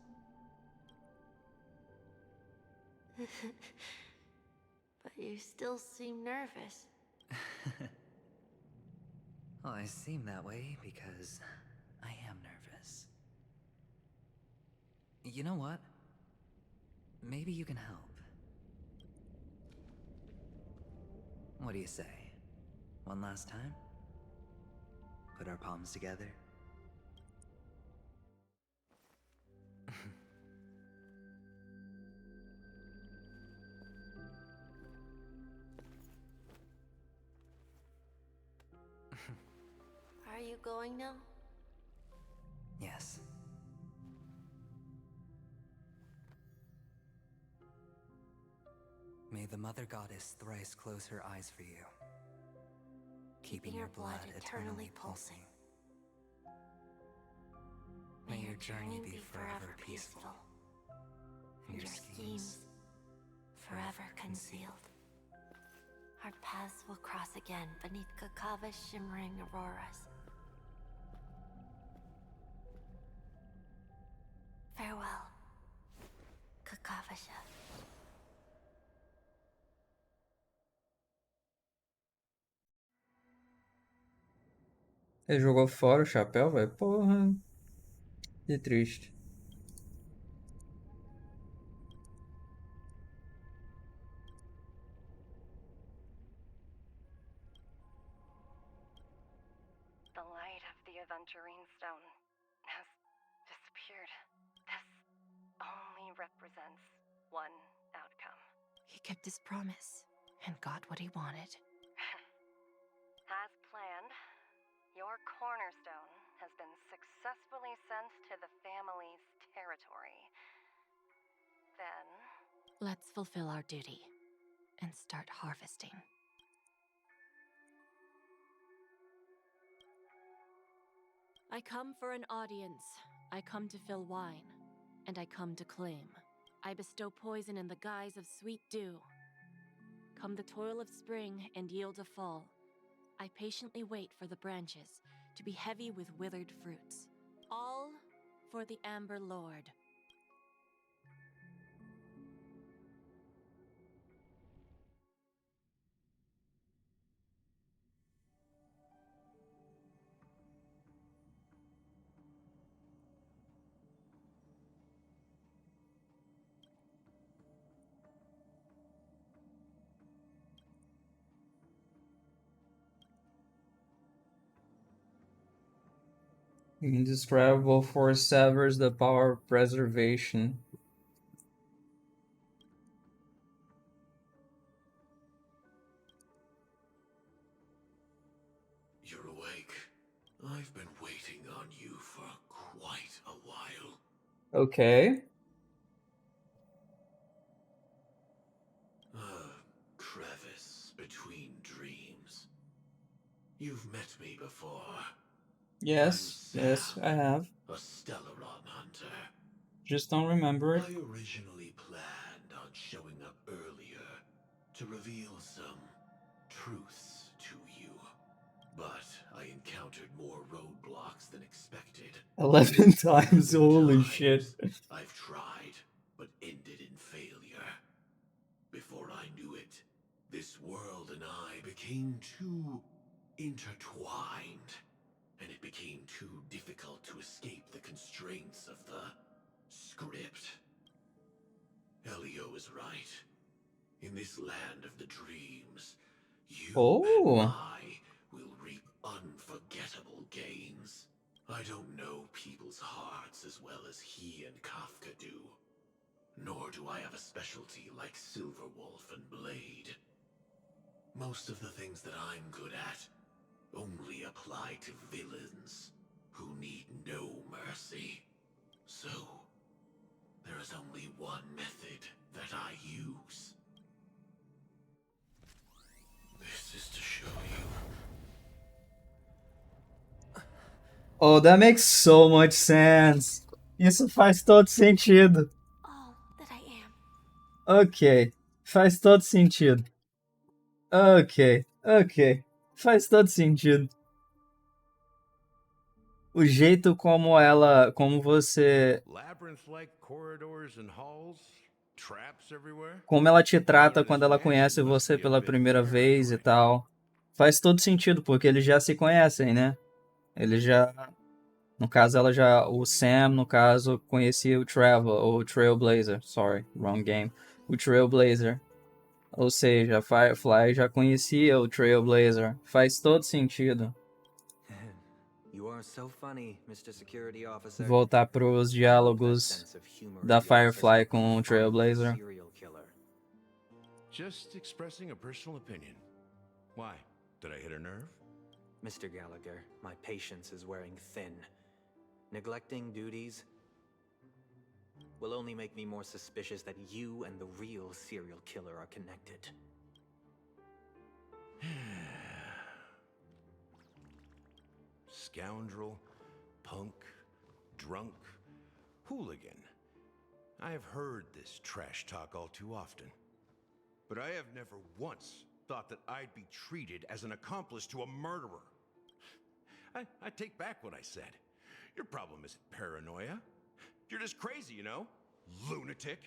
But you still seem nervous. Well, I seem that way because I am nervous. You know what? Maybe you can help. What do you say? One last time? Put our palms together? Are you going now? Yes. May the Mother Goddess thrice close her eyes for you, keeping your blood eternally pulsing. May your journey be forever peaceful, and your schemes forever concealed. Our paths will cross again beneath Kakava's shimmering auroras. Farewell, Kakavasha. Ele jogou fora o chapéu, velho? Porra. Que triste. The light of the Aventurine Stone has disappeared. This only represents one outcome. He kept his promise and got what he wanted. As planned, your cornerstone has been successfully sent to the family's territory. Then... Let's fulfill our duty and start harvesting. I come for an audience. I come to fill wine, and I come to claim. I bestow poison in the guise of sweet dew. Come the toil of spring and yield a fall. I patiently wait for the branches to be heavy with withered fruits. All for the Amber Lord. Indescribable force severs the power of preservation. You're awake. I've been waiting on you for quite a while. Okay. A crevice between dreams. You've met me before. Yes, yes, I have. A Stellaron hunter. Just don't remember it. I originally planned on showing up earlier to reveal some truths to you. But I encountered more roadblocks than expected. 11 times, holy shit. I've tried, but ended in failure. Before I knew it, this world and I became too intertwined, and it became too difficult to escape the constraints of the script. Elio is right. In this land of the dreams, you and I will reap unforgettable gains. I don't know people's hearts as well as he and Kafka do. Nor do I have a specialty like Silverwolf and Blade. Most of the things that I'm good at only apply to villains who need no mercy. So, there is only one method that I use. Oh, that makes so much sense. Isso faz todo sentido. All that I am. Ok, faz todo sentido. Ok, ok, faz todo sentido. O jeito como você, Labyrinth-like corridors and halls, traps everywhere. como ela te trata Whatever this quando ela mansion conhece must você be a pela bit primeira vez e paranoid. tal. Faz todo sentido, porque eles já se conhecem, né? Eles já, no caso, o Sam, no caso, conhecia o Trevor, ou o Trailblazer, sorry, wrong game. O Trailblazer. Ou seja, a Firefly já conhecia o Trailblazer. Faz todo sentido. You are so funny, Mr. Security Officer. Voltar pros I hope that diálogos sense of humor da of yours has Firefly helped you com o find the Trailblazer. serial killer. Just expressing a personal opinion. Why? Did I hit a nerve? Mr. Gallagher, my patience is wearing thin. Neglecting duties will only make me more suspicious that you and the real serial killer are connected. Scoundrel, punk, drunk, hooligan. I have heard this trash talk all too often. But I have never once thought that I'd be treated as an accomplice to a murderer. I take back what I said. Your problem isn't paranoia. You're just crazy, you know? Lunatic.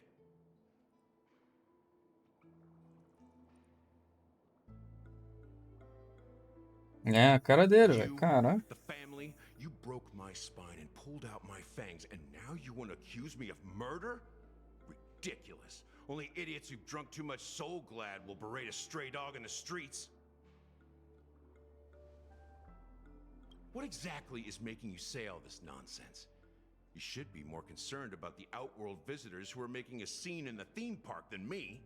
É, a cara dele, velho. You, Cara. the family, you broke my spine and pulled out my fangs, and now you want to accuse me of murder? Ridiculous. Only idiots who've drunk too much Soul Glad will berate a stray dog in the streets. What exactly is making you say all this nonsense? You should be more concerned about the Outworld visitors who are making a scene in the theme park than me.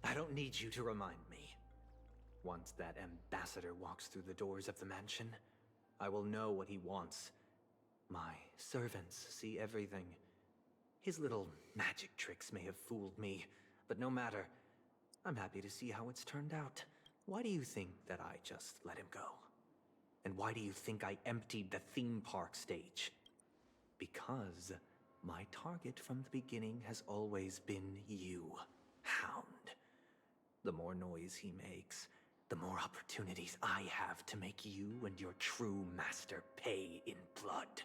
I don't need you to remind me. Once that ambassador walks through the doors of the mansion, I will know what he wants. My servants see everything. His little magic tricks may have fooled me, but no matter. I'm happy to see how it's turned out. Why do you think that I just let him go? And why do you think I emptied the theme park stage? Because my target from the beginning has always been you, Hound. The more noise he makes, the more opportunities I have to make you and your true master pay in blood.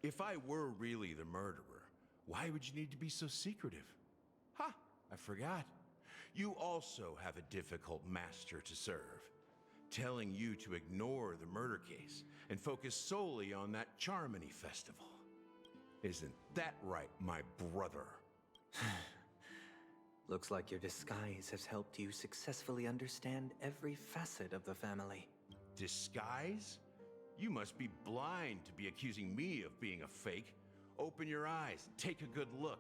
If I were really the murderer, why would you need to be so secretive? Ha! I forgot. You also have a difficult master to serve. Telling you to ignore the murder case and focus solely on that Charmony festival. Isn't that right, my brother? Looks like your disguise has helped you successfully understand every facet of the family. Disguise? You must be blind to be accusing me of being a fake. Open your eyes, take a good look.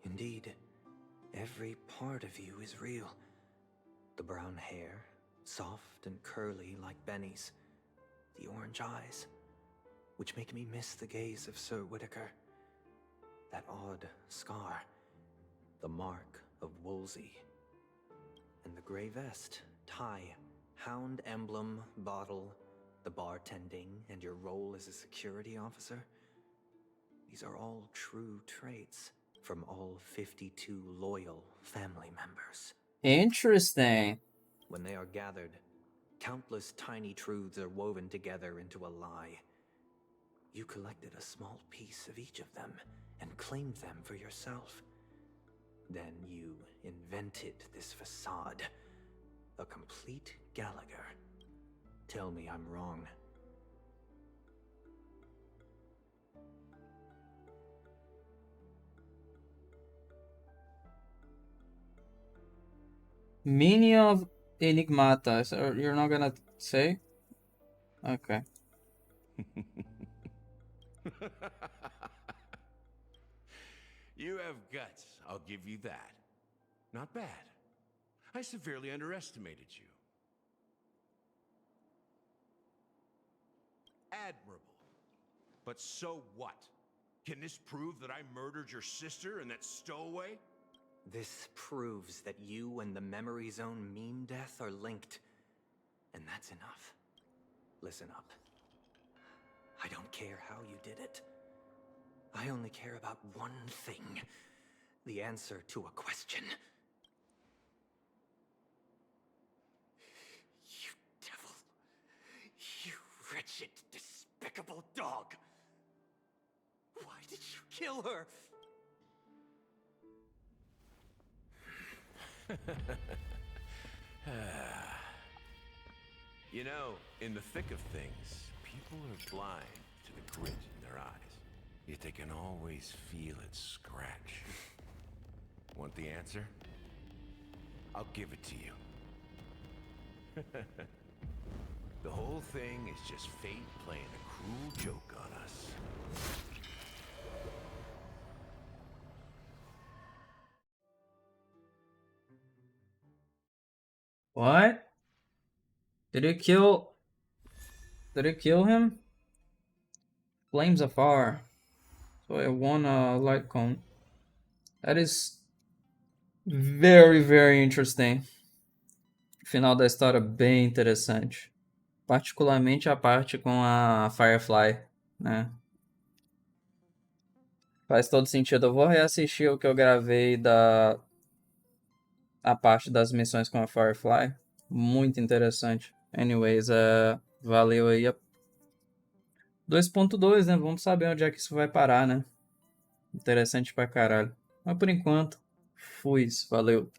Indeed, every part of you is real. The brown hair, soft and curly like Benny's. The orange eyes, which make me miss the gaze of Sir Whitaker. That odd scar, the mark of Wolsey. And the gray vest, tie, hound emblem, bottle, the bartending, and your role as a security officer. These are all true traits from all 52 loyal family members. Interesting. When they are gathered, countless tiny truths are woven together into a lie. You collected a small piece of each of them and claimed them for yourself. Then you invented this facade. A complete Gallagher. Tell me I'm wrong. Meaning of Enigmata. So you're not gonna say? Okay. You have guts, I'll give you that. Not bad. I severely underestimated you. Admirable. But so what? Can this prove that I murdered your sister and that stowaway? This proves that you and the Memory Zone meme death are linked. And that's enough. Listen up. I don't care how you did it. I only care about one thing. The answer to a question. You devil. You wretched, despicable dog. Why did you kill her? You know, in the thick of things, people are blind to the grit in their eyes. Yet they can always feel it scratch. Want the answer? I'll give it to you. The whole thing is just fate playing a cruel joke on us. What? Did it kill... Did it kill him? Flames afar. So it won a light cone. That is very, very interesting. Final da história bem interessante. Particularmente a parte com a Firefly, né? Faz todo sentido. Eu vou reassistir o que eu gravei da a parte das missões com a Firefly. Muito interessante. Anyways, valeu aí. 2.2, né? Vamos saber onde é que isso vai parar, né? Interessante pra caralho. Mas por enquanto, fui. Valeu.